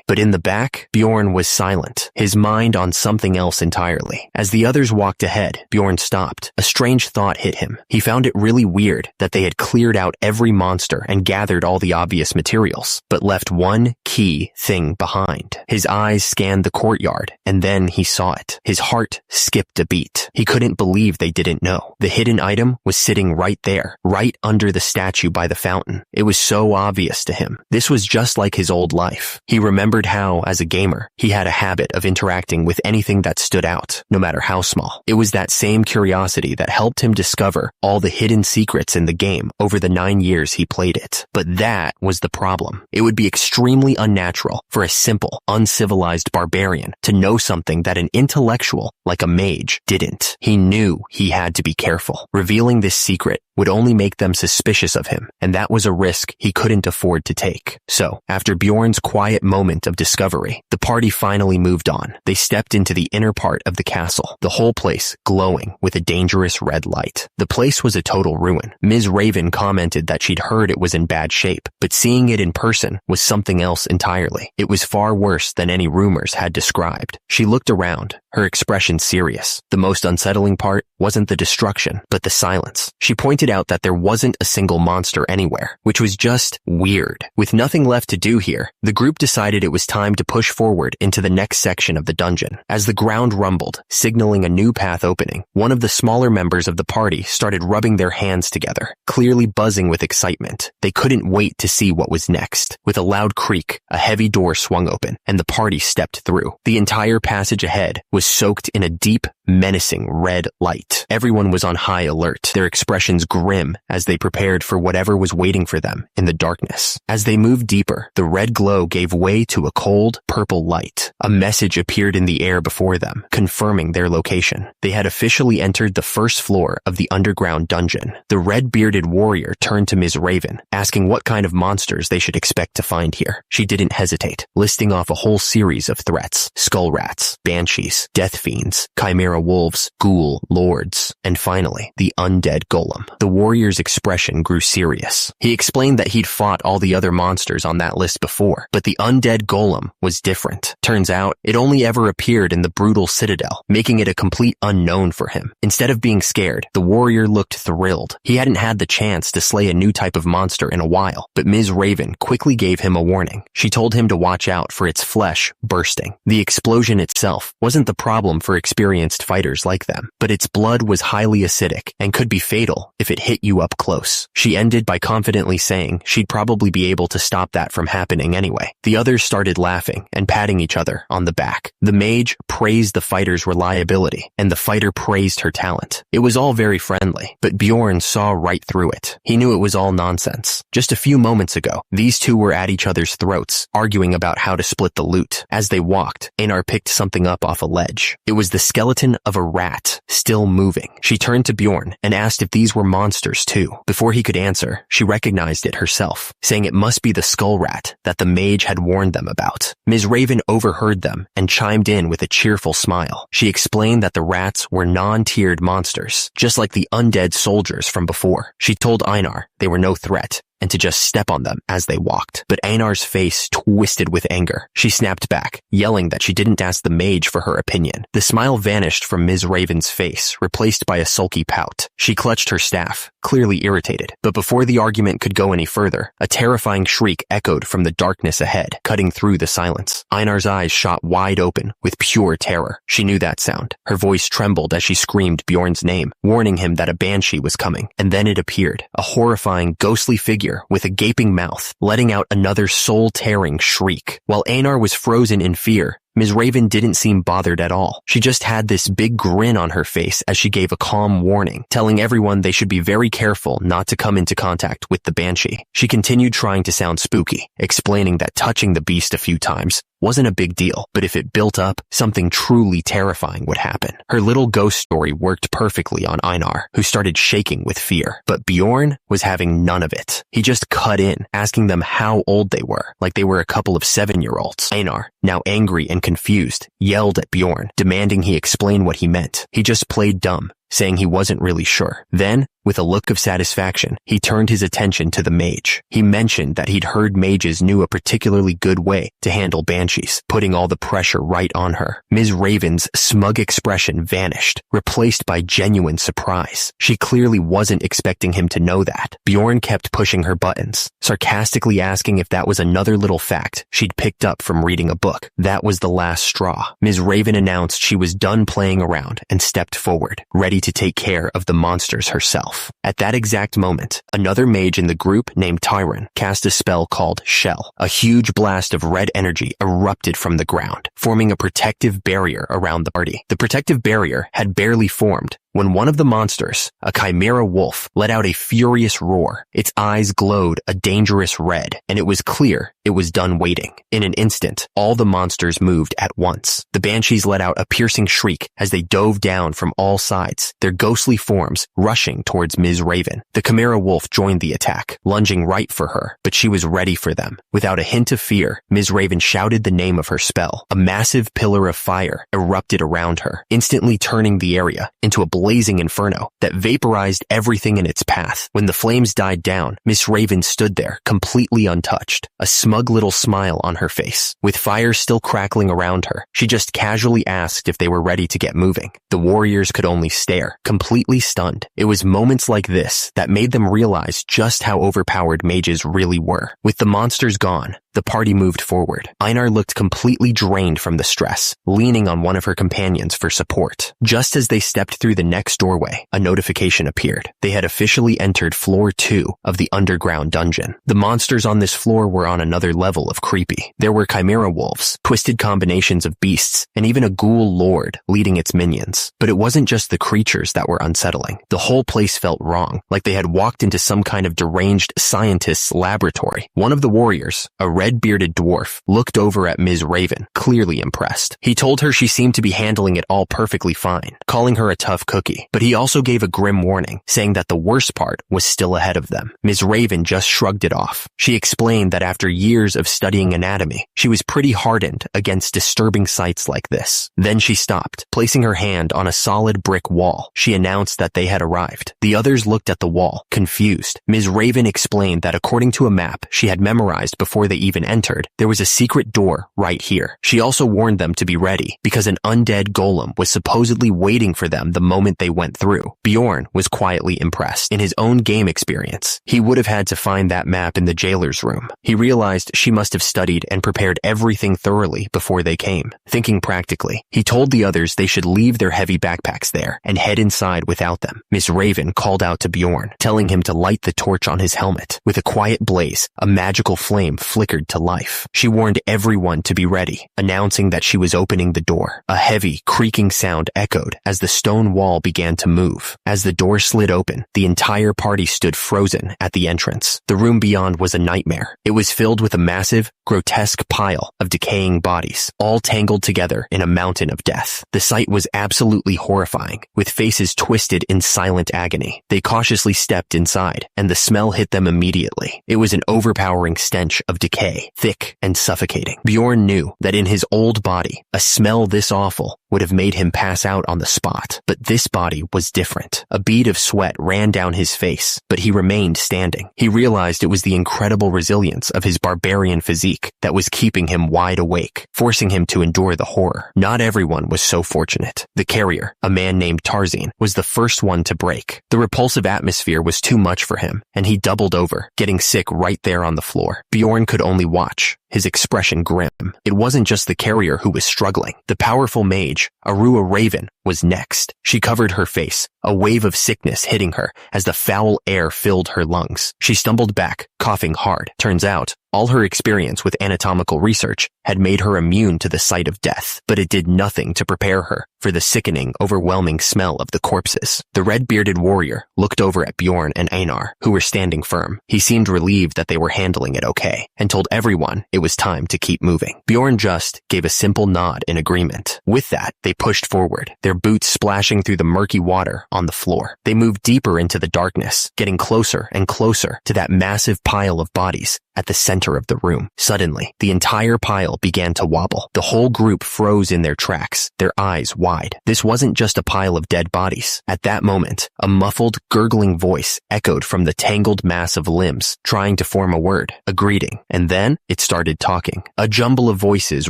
Speaker 1: But in the back, Bjorn was silent, his mind on something else entirely. As the others walked ahead, Bjorn stopped. A strange thought hit him. He found it really weird that they had cleared out every monster and gathered all the obvious materials, but left one key thing behind. His eyes scanned the courtyard, and then he saw it. His heart skipped a beat. He couldn't believe they didn't know. The hidden item was sitting right there, right under the statue by the fountain. It was so obvious to him. This was just like his old life. He remembered how, as a gamer, he had a habit of interacting with anything that stood out, no matter how small. It was that same curiosity that helped him discover all the hidden secrets in the game over the 9 years he played it. But that was the problem. It would be extremely unnatural for a simple, uncivilized barbarian to know something that an intellectual like a mage didn't. He knew he had to be careful. Revealing this secret would only make them suspicious of him, and that was a risk he couldn't afford to take. So, after Bjorn's quiet moment of discovery, the party finally moved on. They stepped into the inner part of the castle, the whole place glowing with a dangerous red light. The place was a total ruin. Ms. Raven commented that she'd heard it was in bad shape, but seeing it in person was something else entirely. It was far worse than any rumors had described. She looked around, her expression serious. The most unsettling part wasn't the destruction, but the silence. She pointed out that there wasn't a single monster anywhere, which was just weird. With nothing left to do here, the group decided it was time to push forward into the next section of the dungeon. As the ground rumbled, signaling a new path opening, one of the smaller members of the party started rubbing their hands together, clearly buzzing with excitement. They couldn't wait to see what was next. With a loud creak, a heavy door swung open, and the party stepped through. The entire passage ahead was soaked in a deep, menacing red light. Everyone was on high alert, their expressions grim as they prepared for whatever was waiting for them in the darkness. As they moved deeper, the red glow gave way to a cold, purple light. A message appeared in the air before them, confirming their location. They had officially entered the first floor of the underground dungeon. The red-bearded warrior turned to Ms. Raven, asking what kind of monsters they should expect to find here. She didn't hesitate, listing off a whole series of threats: skull rats, banshees, death fiends, chimera wolves, ghoul lords, and finally, the undead golem. The warrior's expression grew serious. He explained that he'd fought all the other monsters on that list before, but the undead golem was different. Turns out, it only ever appeared in the brutal citadel, making it a complete unknown for him. Instead of being scared, the warrior looked thrilled. He hadn't had the chance to slay a new type of monster in a while, but Ms. Raven quickly gave him a warning. She told him to watch out for its flesh bursting. The explosion itself wasn't the problem for experienced fighters like them, but its blood was highly acidic and could be fatal if it hit you up close. She ended by confidently saying she'd probably be able to stop that from happening anyway. The others started laughing and patting each other on the back. The mage praised the fighter's reliability, and the fighter praised her talent. It was all very friendly, but Bjorn saw right through it. He knew it was all nonsense. Just a few moments ago, these two were at each other's throats, arguing about how to split the loot. As they walked, Einar picked something up off a ledge. It was the skeleton of a rat, still moving. She turned to Bjorn and asked if these were monsters too. Before he could answer, she recognized it herself, saying it must be the skull rat that the mage had warned them about. Ms. Raven overheard them and chimed in with a cheerful smile. She explained that the rats were non-tiered monsters, just like the undead soldiers from before. She told Einar they were no threat, and to just step on them as they walked. But Einar's face twisted with anger. She snapped back, yelling that she didn't ask the mage for her opinion. The smile vanished from Ms. Raven's face, replaced by a sulky pout. She clutched her staff, clearly irritated. But before the argument could go any further, a terrifying shriek echoed from the darkness ahead, cutting through the silence. Einar's eyes shot wide open with pure terror. She knew that sound. Her voice trembled as she screamed Bjorn's name, warning him that a banshee was coming. And then it appeared, a horrifying, ghostly figure with a gaping mouth, letting out another soul-tearing shriek. While Einar was frozen in fear, Ms. Raven didn't seem bothered at all. She just had this big grin on her face as she gave a calm warning, telling everyone they should be very careful not to come into contact with the banshee. She continued trying to sound spooky, explaining that touching the beast a few times wasn't a big deal, but if it built up, something truly terrifying would happen. Her little ghost story worked perfectly on Einar, who started shaking with fear. But Bjorn was having none of it. He just cut in, asking them how old they were, like they were a couple of 7-year-olds. Einar, now angry and confused, yelled at Bjorn, demanding he explain what he meant. He just played dumb, saying he wasn't really sure. Then, with a look of satisfaction, he turned his attention to the mage. He mentioned that he'd heard mages knew a particularly good way to handle banshees, putting all the pressure right on her. Ms. Raven's smug expression vanished, replaced by genuine surprise. She clearly wasn't expecting him to know that. Bjorn kept pushing her buttons, sarcastically asking if that was another little fact she'd picked up from reading a book. That was the last straw. Ms. Raven announced she was done playing around and stepped forward, ready to take care of the monsters herself. At that exact moment, another mage in the group named Tyron cast a spell called Shell. A huge blast of red energy erupted from the ground, forming a protective barrier around the party. The protective barrier had barely formed when one of the monsters, a chimera wolf, let out a furious roar. Its eyes glowed a dangerous red, and it was clear it was done waiting. In an instant, all the monsters moved at once. The banshees let out a piercing shriek as they dove down from all sides, their ghostly forms rushing towards Ms. Raven. The chimera wolf joined the attack, lunging right for her, but she was ready for them. Without a hint of fear, Ms. Raven shouted the name of her spell. A massive pillar of fire erupted around her, instantly turning the area into a blazing inferno that vaporized everything in its path. When the flames died down, Miss Raven stood there, completely untouched, a smug little smile on her face. With fire still crackling around her, she just casually asked if they were ready to get moving. The warriors could only stare, completely stunned. It was moments like this that made them realize just how overpowered mages really were. With the monsters gone, the party moved forward. Einar looked completely drained from the stress, leaning on one of her companions for support. Just as they stepped through the next doorway, a notification appeared. They had officially entered floor 2 of the underground dungeon. The monsters on this floor were on another level of creepy. There were chimera wolves, twisted combinations of beasts, and even a ghoul lord leading its minions. But it wasn't just the creatures that were unsettling. The whole place felt wrong, like they had walked into some kind of deranged scientist's laboratory. One of the warriors, a red-bearded dwarf, looked over at Ms. Raven, clearly impressed. He told her she seemed to be handling it all perfectly fine, calling her a tough cookie. But he also gave a grim warning, saying that the worst part was still ahead of them. Ms. Raven just shrugged it off. She explained that after years of studying anatomy, she was pretty hardened against disturbing sights like this. Then she stopped, placing her hand on a solid brick wall. She announced that they had arrived. The others looked at the wall, confused. Ms. Raven explained that according to a map she had memorized before they even entered, there was a secret door right here. She also warned them to be ready, because an undead golem was supposedly waiting for them the moment they went through. Bjorn was quietly impressed. In his own game experience, he would have had to find that map in the jailer's room. He realized she must have studied and prepared everything thoroughly before they came. Thinking practically, he told the others they should leave their heavy backpacks there and head inside without them. Miss Raven called out to Bjorn, telling him to light the torch on his helmet. With a quiet blaze, a magical flame flickered to life. She warned everyone to be ready, announcing that she was opening the door. A heavy, creaking sound echoed as the stone wall began to move. As the door slid open, the entire party stood frozen at the entrance. The room beyond was a nightmare. It was filled with a massive, grotesque pile of decaying bodies, all tangled together in a mountain of death. The sight was absolutely horrifying, with faces twisted in silent agony. They cautiously stepped inside, and the smell hit them immediately. It was an overpowering stench of decay, thick and suffocating. Bjorn knew that in his old body, a smell this awful would have made him pass out on the spot. But this body was different. A bead of sweat ran down his face, but he remained standing. He realized it was the incredible resilience of his barbarian physique that was keeping him wide awake, forcing him to endure the horror. Not everyone was so fortunate. The carrier, a man named Tarzan, was the first one to break. The repulsive atmosphere was too much for him, and he doubled over, getting sick right there on the floor. Bjorn could only watch, his expression grim. It wasn't just the carrier who was struggling. The powerful mage, Arua Raven, was next. She covered her face, a wave of sickness hitting her as the foul air filled her lungs. She stumbled back, coughing hard. Turns out, all her experience with anatomical research had made her immune to the sight of death, but it did nothing to prepare her for the sickening, overwhelming smell of the corpses. The red-bearded warrior looked over at Bjorn and Einar, who were standing firm. He seemed relieved that they were handling it okay, and told everyone it was time to keep moving. Bjorn just gave a simple nod in agreement. With that, they pushed forward, their boots splashing through the murky water on the floor. They moved deeper into the darkness, getting closer and closer to that massive pile of bodies at the center of the room. Suddenly, the entire pile began to wobble. The whole group froze in their tracks, their eyes wide. This wasn't just a pile of dead bodies. At that moment, a muffled, gurgling voice echoed from the tangled mass of limbs, trying to form a word, a greeting, and then it started talking. A jumble of voices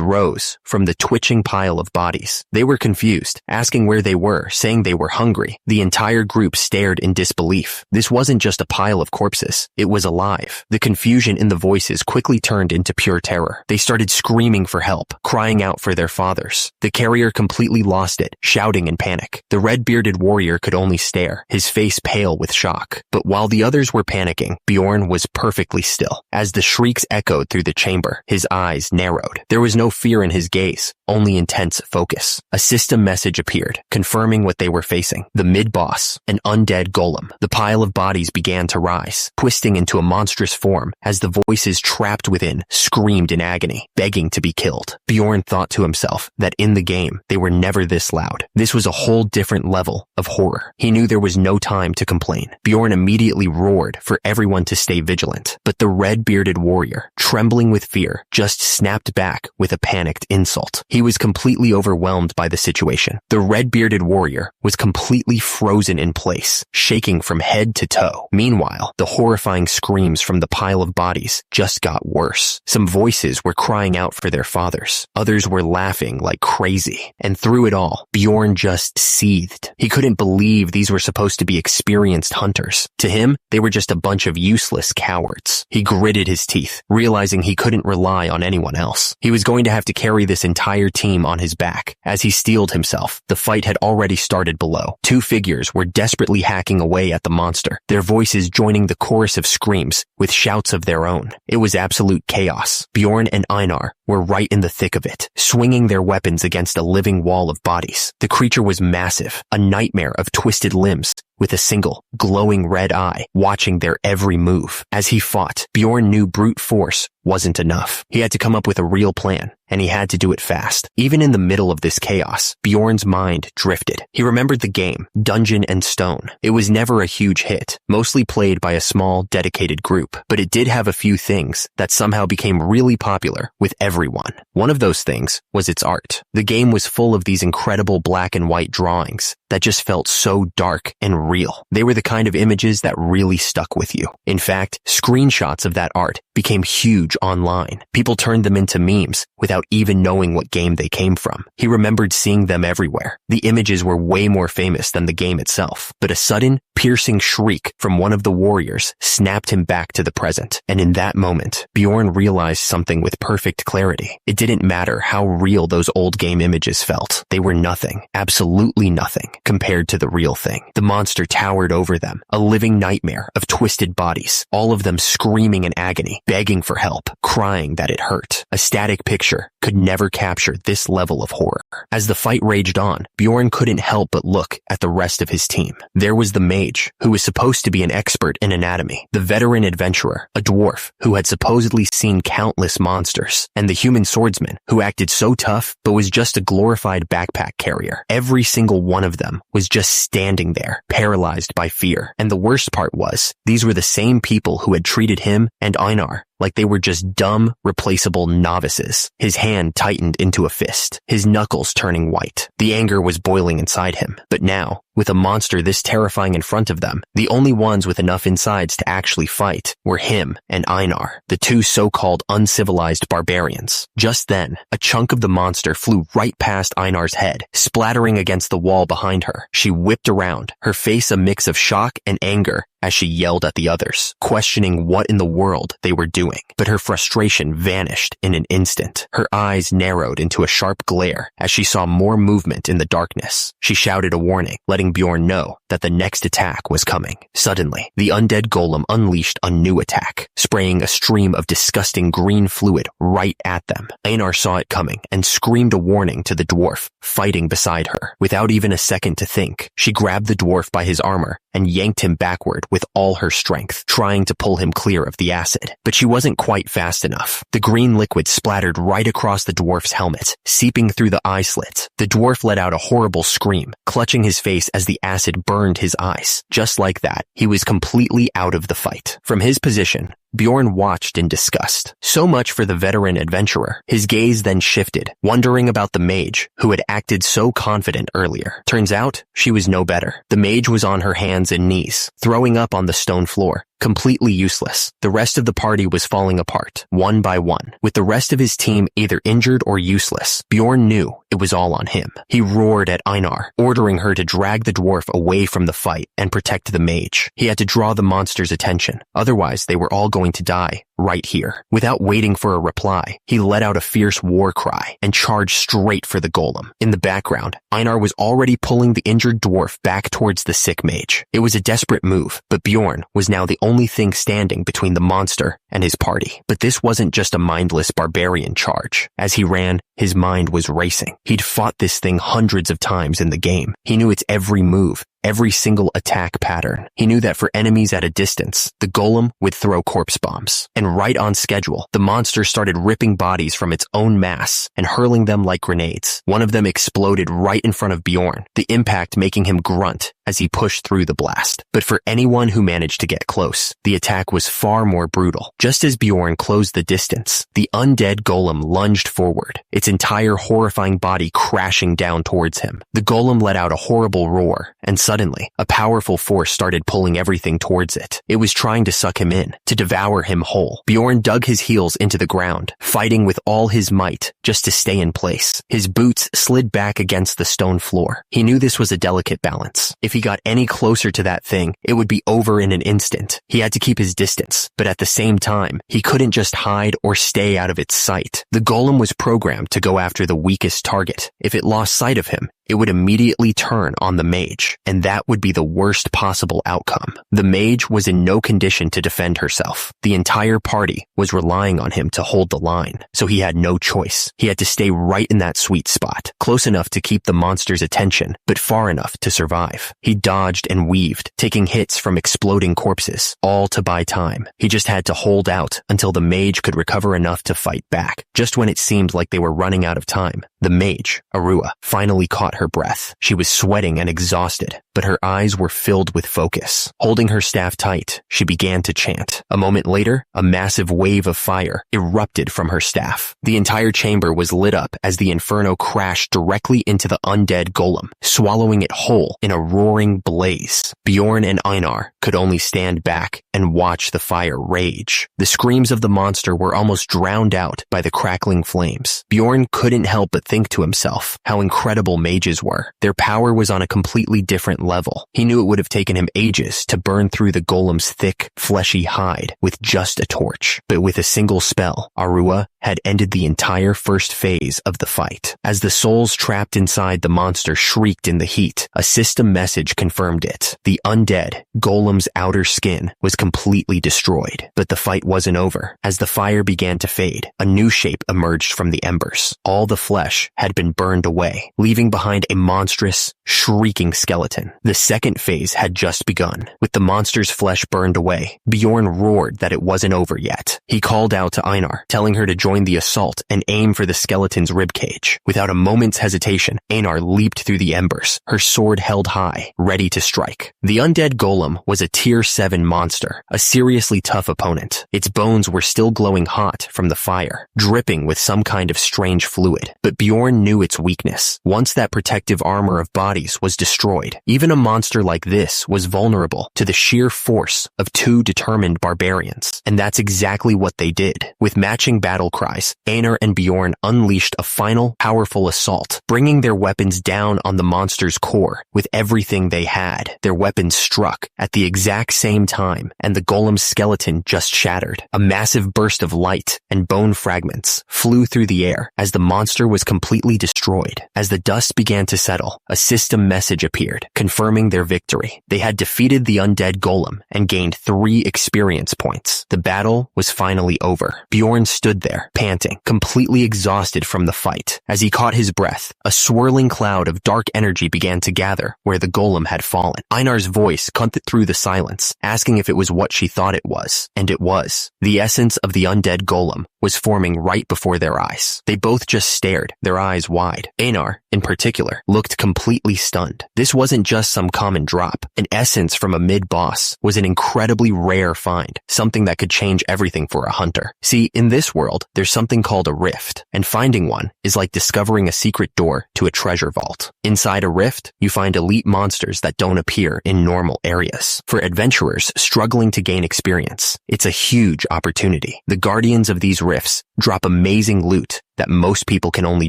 Speaker 1: rose from the twitching pile of bodies. They were confused, asking where they were, saying they were hungry. The entire group stared in disbelief. This wasn't just a pile of corpses. It was alive. The confusion in the voices quickly turned into pure terror. They started screaming for help, crying out for their fathers. The carrier completely lost it, shouting in panic. The red-bearded warrior could only stare, his face pale with shock. But while the others were panicking, Bjorn was perfectly still. As the shrieks echoed through the chamber, his eyes narrowed. There was no fear in his gaze, only intense focus. A system message appeared, confirming what they were facing. The mid-boss, an undead golem. The pile of bodies began to rise, twisting into a monstrous form as the voices trapped within screamed in agony, begging to be killed. Bjorn thought to himself that in the game, they were never this loud. This was a whole different level of horror. He knew there was no time to complain. Bjorn immediately roared for everyone to stay vigilant, but the red-bearded warrior, trembling with fear, just snapped back with a panicked insult. He was completely overwhelmed by the situation. The red-bearded warrior was completely frozen in place, shaking from head to toe. Meanwhile, the horrifying screams from the pile of bodies just got worse. Some voices were crying out for their fathers. Others were laughing like crazy. And through it all, Bjorn just seethed. He couldn't believe these were supposed to be experienced hunters. To him, they were just a bunch of useless cowards. He gritted his teeth, realizing he couldn't rely on anyone else. He was going to have to carry this entire team on his back. As he steeled himself, the fight had already started below. Two figures were desperately hacking away at the monster, their voices joining the chorus of screams with shouts of their own. It was absolute chaos. Bjorn and Einar were right in the thick of it, swinging their weapons against a living wall of bodies. The creature was massive, a nightmare of twisted limbs, with a single, glowing red eye watching their every move. As he fought, Bjorn knew brute force wasn't enough. He had to come up with a real plan, and he had to do it fast. Even in the middle of this chaos, Bjorn's mind drifted. He remembered the game, Dungeon and Stone. It was never a huge hit, mostly played by a small, dedicated group, but it did have a few things that somehow became really popular with everyone. One of those things was its art. The game was full of these incredible black and white drawings that just felt so dark and real. They were the kind of images that really stuck with you. In fact, screenshots of that art became huge online. People turned them into memes without even knowing what game they came from. He remembered seeing them everywhere. The images were way more famous than the game itself, but a sudden, piercing shriek from one of the warriors snapped him back to the present. And in that moment, Bjorn realized something with perfect clarity. It didn't matter how real those old game images felt. They were nothing, absolutely nothing, compared to the real thing. The monster towered over them, a living nightmare of twisted bodies, all of them screaming in agony, begging for help, crying that it hurt. A static picture could never capture this level of horror. As the fight raged on, Bjorn couldn't help but look at the rest of his team. There was the mage, who was supposed to be an expert in anatomy, the veteran adventurer, a dwarf who had supposedly seen countless monsters, and the human swordsman, who acted so tough but was just a glorified backpack carrier. Every single one of them was just standing there, paralyzed by fear. And the worst part was, these were the same people who had treated him and Einar like they were just dumb, replaceable novices. His hand tightened into a fist, his knuckles turning white. The anger was boiling inside him. But now, with a monster this terrifying in front of them, the only ones with enough insides to actually fight were him and Einar, the two so-called uncivilized barbarians. Just then, a chunk of the monster flew right past Einar's head, splattering against the wall behind her. She whipped around, her face a mix of shock and anger as she yelled at the others, questioning what in the world they were doing. But her frustration vanished in an instant. Her eyes narrowed into a sharp glare as she saw more movement in the darkness. She shouted a warning, letting Bjorn know that the next attack was coming. Suddenly, the undead golem unleashed a new attack, spraying a stream of disgusting green fluid right at them. Einar saw it coming and screamed a warning to the dwarf, fighting beside her. Without even a second to think, she grabbed the dwarf by his armor and yanked him backward with all her strength, trying to pull him clear of the acid. But she wasn't quite fast enough. The green liquid splattered right across the dwarf's helmet, seeping through the eye slits. The dwarf let out a horrible scream, clutching his face as the acid burned his eyes. Just like that, he was completely out of the fight. From his position, Bjorn watched in disgust. So much for the veteran adventurer. His gaze then shifted, wondering about the mage, who had acted so confident earlier. Turns out, she was no better. The mage was on her hands and knees, throwing up on the stone floor, completely useless. The rest of the party was falling apart, one by one, with the rest of his team either injured or useless. Bjorn knew it was all on him. He roared at Einar, ordering her to drag the dwarf away from the fight and protect the mage. He had to draw the monster's attention, otherwise they were all going to die right here. Without waiting for a reply, he let out a fierce war cry and charged straight for the golem. In the background, Einar was already pulling the injured dwarf back towards the sick mage. It was a desperate move, but Bjorn was now the only thing standing between the monster and his party. But this wasn't just a mindless barbarian charge. As he ran, his mind was racing. He'd fought this thing hundreds of times in the game. He knew its every move, every single attack pattern. He knew that for enemies at a distance, the golem would throw corpse bombs. And right on schedule, the monster started ripping bodies from its own mass and hurling them like grenades. One of them exploded right in front of Bjorn, the impact making him grunt as he pushed through the blast. But for anyone who managed to get close, the attack was far more brutal. Just as Bjorn closed the distance, the undead golem lunged forward, its entire horrifying body crashing down towards him. The golem let out a horrible roar, and suddenly, a powerful force started pulling everything towards it. It was trying to suck him in, to devour him whole. Bjorn dug his heels into the ground, fighting with all his might just to stay in place. His boots slid back against the stone floor. He knew this was a delicate balance. If he got any closer to that thing, it would be over in an instant. He had to keep his distance, but at the same time, he couldn't just hide or stay out of its sight. The golem was programmed to go after the weakest target. If it lost sight of him, it would immediately turn on the mage, and that would be the worst possible outcome. The mage was in no condition to defend herself. The entire party was relying on him to hold the line, so he had no choice. He had to stay right in that sweet spot, close enough to keep the monster's attention, but far enough to survive. He dodged and weaved, taking hits from exploding corpses, all to buy time. He just had to hold out until the mage could recover enough to fight back. Just when it seemed like they were running out of time, the mage, Asura, finally caught her breath. She was sweating and exhausted, but her eyes were filled with focus. Holding her staff tight, she began to chant. A moment later, a massive wave of fire erupted from her staff. The entire chamber was lit up as the inferno crashed directly into the undead golem, swallowing it whole in a roaring blaze. Bjorn and Einar could only stand back and watch the fire rage. The screams of the monster were almost drowned out by the crackling flames. Bjorn couldn't help but think to himself how incredible mages were. Their power was on a completely different level. He knew it would have taken him ages to burn through the golem's thick, fleshy hide with just a torch. But with a single spell, Asura had ended the entire first phase of the fight. As the souls trapped inside the monster shrieked in the heat, a system message confirmed it. The undead golem's outer skin was completely destroyed. But the fight wasn't over. As the fire began to fade, a new shape emerged from the embers. All the flesh had been burned away, leaving behind a monstrous, shrieking skeleton. The second phase had just begun. With the monster's flesh burned away, Bjorn roared that it wasn't over yet. He called out to Einar, telling her to join the assault and aim for the skeleton's ribcage. Without a moment's hesitation, Einar leaped through the embers, her sword held high, ready to strike. The undead golem was a tier 7 monster, a seriously tough opponent. Its bones were still glowing hot from the fire, dripping with some kind of strange fluid. But Bjorn knew its weakness. Once that protective armor of bodies was destroyed, even a monster like this was vulnerable to the sheer force of 2 determined barbarians. And that's exactly what they did. With matching battle cries, Einar and Bjorn unleashed a final, powerful assault, bringing their weapons down on the monster's core with everything they had. Their weapons struck at the exact same time, and the golem's skeleton just shattered. A massive burst of light and bone fragments flew through the air as the monster was completely destroyed. As the dust began to settle, a system message appeared, confirming their victory. They had defeated the undead golem and gained 3 experience points. The battle was finally over. Bjorn stood there, panting, completely exhausted from the fight. As he caught his breath, a swirling cloud of dark energy began to gather where the golem had fallen. Einar's voice cut through the silence, asking if it was what she thought it was. And it was. The essence of the undead golem was forming right before their eyes. They both just stared, their eyes wide. Einar, in particular, looked completely stunned. This wasn't just some common drop. An essence from a mid-boss was an incredibly rare find, something that could change everything for a hunter. See, in this world, there's something called a rift, and finding one is like discovering a secret door to a treasure vault. Inside a rift, you find elite monsters that don't appear in normal areas. For adventurers struggling to gain experience, it's a huge opportunity. The guardians of these rifts drop amazing loot that most people can only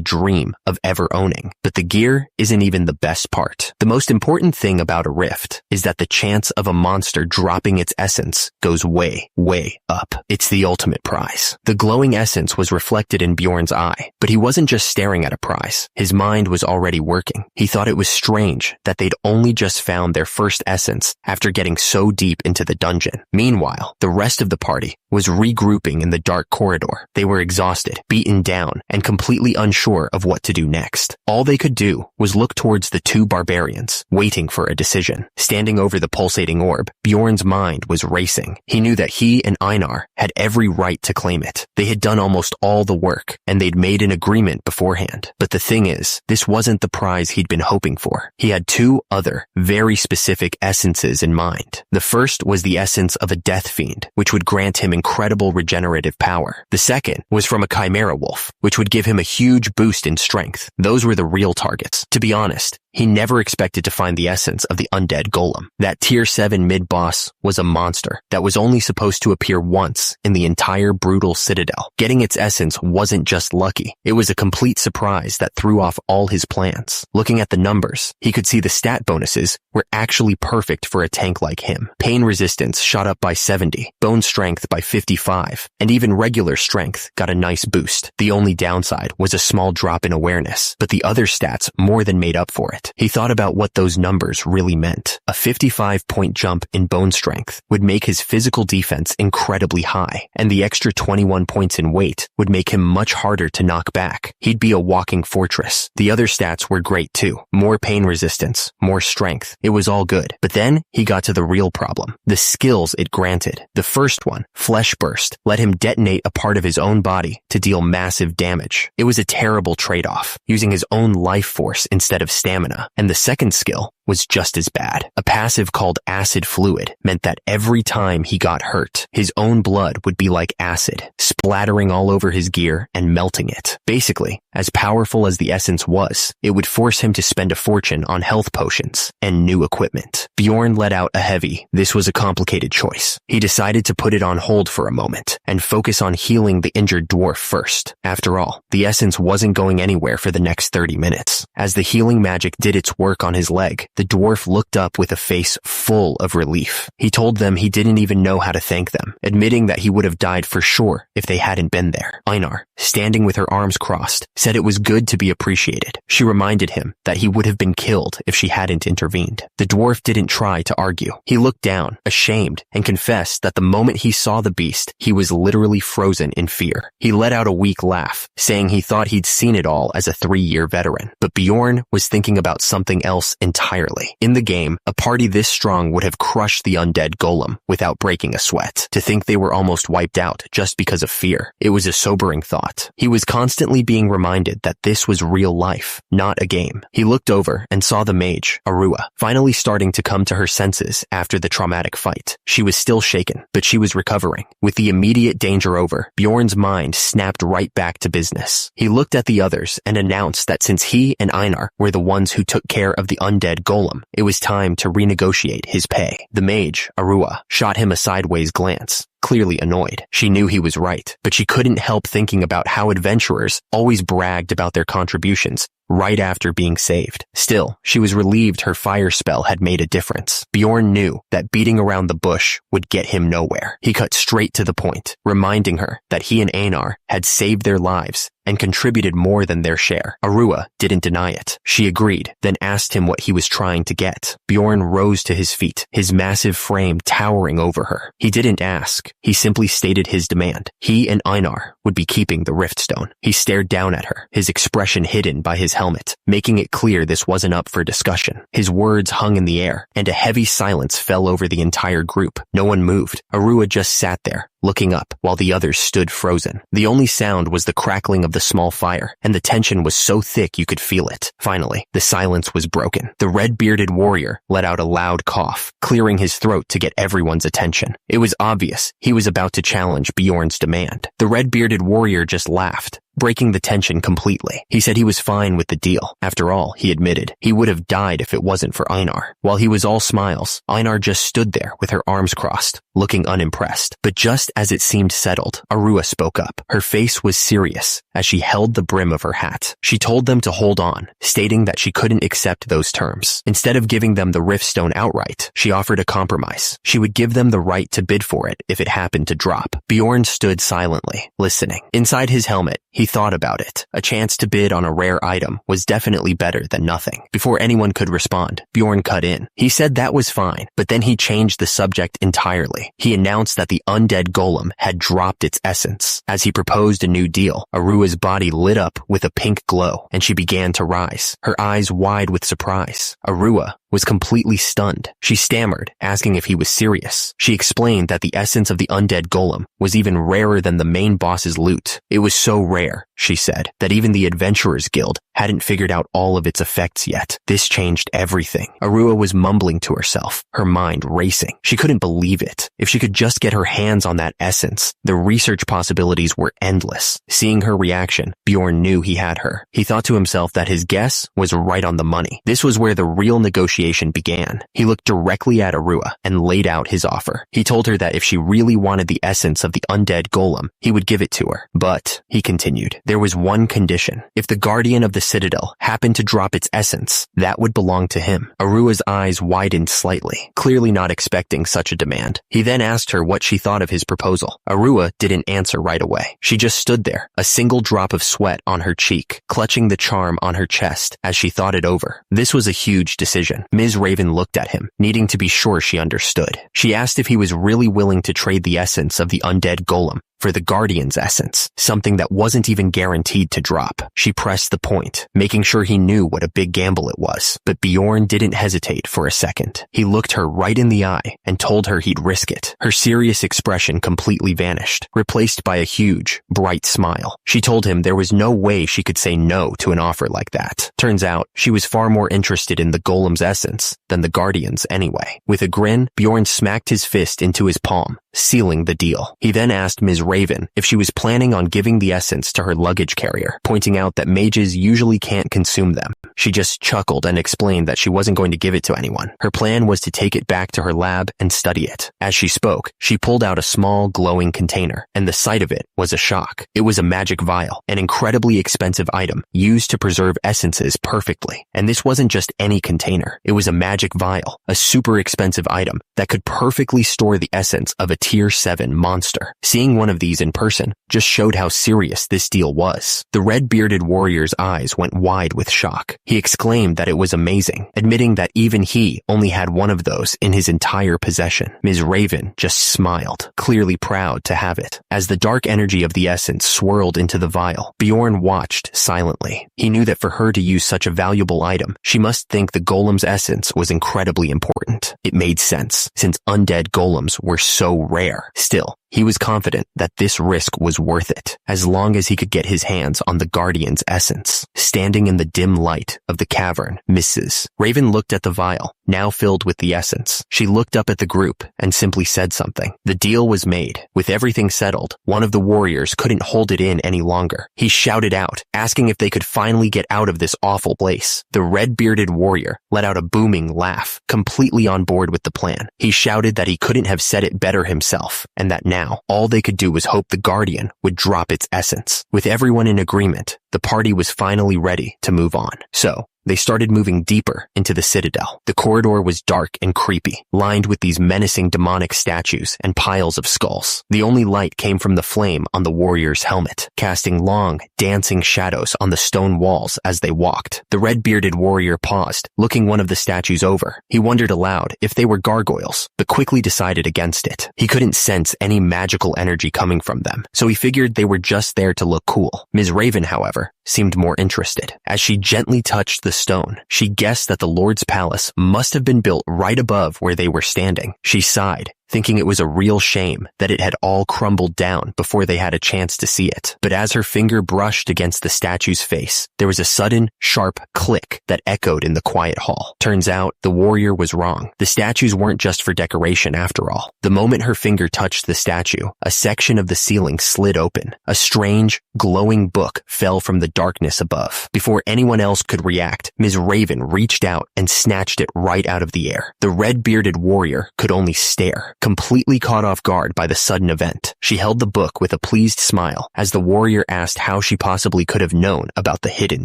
Speaker 1: dream of ever owning. But the gear isn't even the best part. The most important thing about a rift is that the chance of a monster dropping its essence goes way, way up. It's the ultimate prize. The glowing essence was reflected in Bjorn's eye, but he wasn't just staring at a prize. His mind was already working. He thought it was strange that they'd only just found their first essence after getting so deep into the dungeon. Meanwhile, the rest of the party was regrouping in the dark corridor. They were exhausted, beaten down, and completely unsure of what to do next. All they could do was look towards the two barbarians, waiting for a decision. Standing over the pulsating orb, Bjorn's mind was racing. He knew that he and Einar had every right to claim it. They had done almost all the work, and they'd made an agreement beforehand. But the thing is, this wasn't the prize he'd been hoping for. He had two other, very specific essences in mind. The first was the essence of a death fiend, which would grant him incredible regenerative power. The second was from a chimera wolf, which would give him a huge boost in strength. Those were the real targets. To be honest, he never expected to find the essence of the undead golem. That tier 7 mid-boss was a monster that was only supposed to appear once in the entire brutal citadel. Getting its essence wasn't just lucky. It was a complete surprise that threw off all his plans. Looking at the numbers, he could see the stat bonuses were actually perfect for a tank like him. Pain resistance shot up by 70, bone strength by 55, and even regular strength got a nice boost. The only downside was a small drop in awareness, but the other stats more than made up for it. He thought about what those numbers really meant. A 55-point jump in bone strength would make his physical defense incredibly high, and the extra 21 points in weight would make him much harder to knock back. He'd be a walking fortress. The other stats were great too. More pain resistance, more strength. It was all good. But then he got to the real problem. The skills it granted. The first one, Flesh Burst, let him detonate a part of his own body to deal massive damage. It was a terrible trade-off, using his own life force instead of stamina. And the second skill was just as bad. A passive called Acid Fluid meant that every time he got hurt, his own blood would be like acid, splattering all over his gear and melting it. Basically, as powerful as the essence was, it would force him to spend a fortune on health potions and new equipment. Bjorn let out a heavy, this was a complicated choice. He decided to put it on hold for a moment and focus on healing the injured dwarf first. After all, the essence wasn't going anywhere for the next 30 minutes. As the healing magic did its work on his leg, the dwarf looked up with a face full of relief. He told them he didn't even know how to thank them, admitting that he would have died for sure if they hadn't been there. Einar, standing with her arms crossed, said it was good to be appreciated. She reminded him that he would have been killed if she hadn't intervened. The dwarf didn't try to argue. He looked down, ashamed, and confessed that the moment he saw the beast, he was literally frozen in fear. He let out a weak laugh, saying he thought he'd seen it all as a 3-year veteran. But Bjorn was thinking about something else entirely. In the game, a party this strong would have crushed the undead golem without breaking a sweat. To think they were almost wiped out just because of fear, it was a sobering thought. He was constantly being reminded that this was real life, not a game. He looked over and saw the mage, Arua, finally starting to come to her senses after the traumatic fight. She was still shaken, but she was recovering. With the immediate danger over, Bjorn's mind snapped right back to business. He looked at the others and announced that since he and Einar were the ones who took care of the undead golem, it was time to renegotiate his pay. The mage, Arua, shot him a sideways glance, clearly annoyed. She knew he was right, but she couldn't help thinking about how adventurers always bragged about their contributions right after being saved. Still, she was relieved her fire spell had made a difference. Bjorn knew that beating around the bush would get him nowhere. He cut straight to the point, reminding her that he and Einar had saved their lives and contributed more than their share. Arua didn't deny it. She agreed, then asked him what he was trying to get. Bjorn rose to his feet, his massive frame towering over her. He didn't ask. He simply stated his demand. He and Einar would be keeping the Riftstone. He stared down at her, his expression hidden by his helmet, making it clear this wasn't up for discussion. His words hung in the air, and a heavy silence fell over the entire group. No one moved. Arua just sat there, looking up, while the others stood frozen. The only sound was the crackling of the small fire, and the tension was so thick you could feel it. Finally, the silence was broken. The red-bearded warrior let out a loud cough, clearing his throat to get everyone's attention. It was obvious he was about to challenge Bjorn's demand. The red-bearded warrior just laughed, breaking the tension completely. He said he was fine with the deal. After all, he admitted, he would have died if it wasn't for Einar. While he was all smiles, Einar just stood there with her arms crossed, looking unimpressed. But just as it seemed settled, Arua spoke up. Her face was serious as she held the brim of her hat. She told them to hold on, stating that she couldn't accept those terms. Instead of giving them the Riftstone outright, she offered a compromise. She would give them the right to bid for it if it happened to drop. Bjorn stood silently, listening. Inside his helmet, He thought about it. A chance to bid on a rare item was definitely better than nothing. Before anyone could respond, Bjorn cut in. He said that was fine, but then he changed the subject entirely. He announced that the undead golem had dropped its essence. As he proposed a new deal, Arua's body lit up with a pink glow, and she began to rise, her eyes wide with surprise. Arua was completely stunned. She stammered, asking if he was serious. She explained that the essence of the undead golem was even rarer than the main boss's loot. It was so rare, she said, that even the Adventurers Guild hadn't figured out all of its effects yet. This changed everything. Arua was mumbling to herself, her mind racing. She couldn't believe it. If she could just get her hands on that essence, the research possibilities were endless. Seeing her reaction, Bjorn knew he had her. He thought to himself that his guess was right on the money. This was where the real negotiation began. He looked directly at Arua and laid out his offer. He told her that if she really wanted the essence of the undead golem, he would give it to her. But, he continued, there was one condition. If the guardian of the citadel happened to drop its essence, that would belong to him. Arua's eyes widened slightly, clearly not expecting such a demand. He then asked her what she thought of his proposal. Arua didn't answer right away. She just stood there, a single drop of sweat on her cheek, clutching the charm on her chest as she thought it over. This was a huge decision. Ms. Raven looked at him, needing to be sure she understood. She asked if he was really willing to trade the essence of the undead golem for the Guardian's essence, something that wasn't even guaranteed to drop. She pressed the point, making sure he knew what a big gamble it was. But Bjorn didn't hesitate for a second. He looked her right in the eye and told her he'd risk it. Her serious expression completely vanished, replaced by a huge, bright smile. She told him there was no way she could say no to an offer like that. Turns out, she was far more interested in the golem's essence than the Guardian's anyway. With a grin, Bjorn smacked his fist into his palm, sealing the deal. He then asked Ms. Raven if she was planning on giving the essence to her luggage carrier, pointing out that mages usually can't consume them. She just chuckled and explained that she wasn't going to give it to anyone. Her plan was to take it back to her lab and study it. As she spoke, she pulled out a small, glowing container, and the sight of it was a shock. It was a magic vial, an incredibly expensive item used to preserve essences perfectly. And this wasn't just any container. It was a magic vial, a super expensive item that could perfectly store the essence of a Tier 7 monster. Seeing one of these in person just showed how serious this deal was. The red-bearded warrior's eyes went wide with shock. He exclaimed that it was amazing, admitting that even he only had one of those in his entire possession. Ms. Raven just smiled, clearly proud to have it. As the dark energy of the essence swirled into the vial, Bjorn watched silently. He knew that for her to use such a valuable item, she must think the golem's essence was incredibly important. It made sense, since undead golems were so rare. Still, he was confident that this risk was worth it, as long as he could get his hands on the Guardian's essence. Standing in the dim light of the cavern, Mrs. Raven looked at the vial, now filled with the essence. She looked up at the group and simply said something. The deal was made. With everything settled, one of the warriors couldn't hold it in any longer. He shouted out, asking if they could finally get out of this awful place. The red-bearded warrior let out a booming laugh, completely on board with the plan. He shouted that he couldn't have said it better himself, and that now all they could do was hope the Guardian would drop its essence. With everyone in agreement, the party was finally ready to move on. So, they started moving deeper into the citadel. The corridor was dark and creepy, lined with these menacing demonic statues and piles of skulls. The only light came from the flame on the warrior's helmet, casting long, dancing shadows on the stone walls as they walked. The red-bearded warrior paused, looking one of the statues over. He wondered aloud if they were gargoyles, but quickly decided against it. He couldn't sense any magical energy coming from them, so he figured they were just there to look cool. Ms. Raven, however, seemed more interested. As she gently touched the stone, she guessed that the Lord's palace must have been built right above where they were standing. She sighed, thinking it was a real shame that it had all crumbled down before they had a chance to see it. But as her finger brushed against the statue's face, there was a sudden, sharp click that echoed in the quiet hall. Turns out, the warrior was wrong. The statues weren't just for decoration after all. The moment her finger touched the statue, a section of the ceiling slid open. A strange, glowing book fell from the darkness above. Before anyone else could react, Ms. Raven reached out and snatched it right out of the air. The red-bearded warrior could only stare, completely caught off guard by the sudden event. She held the book with a pleased smile as the warrior asked how she possibly could have known about the hidden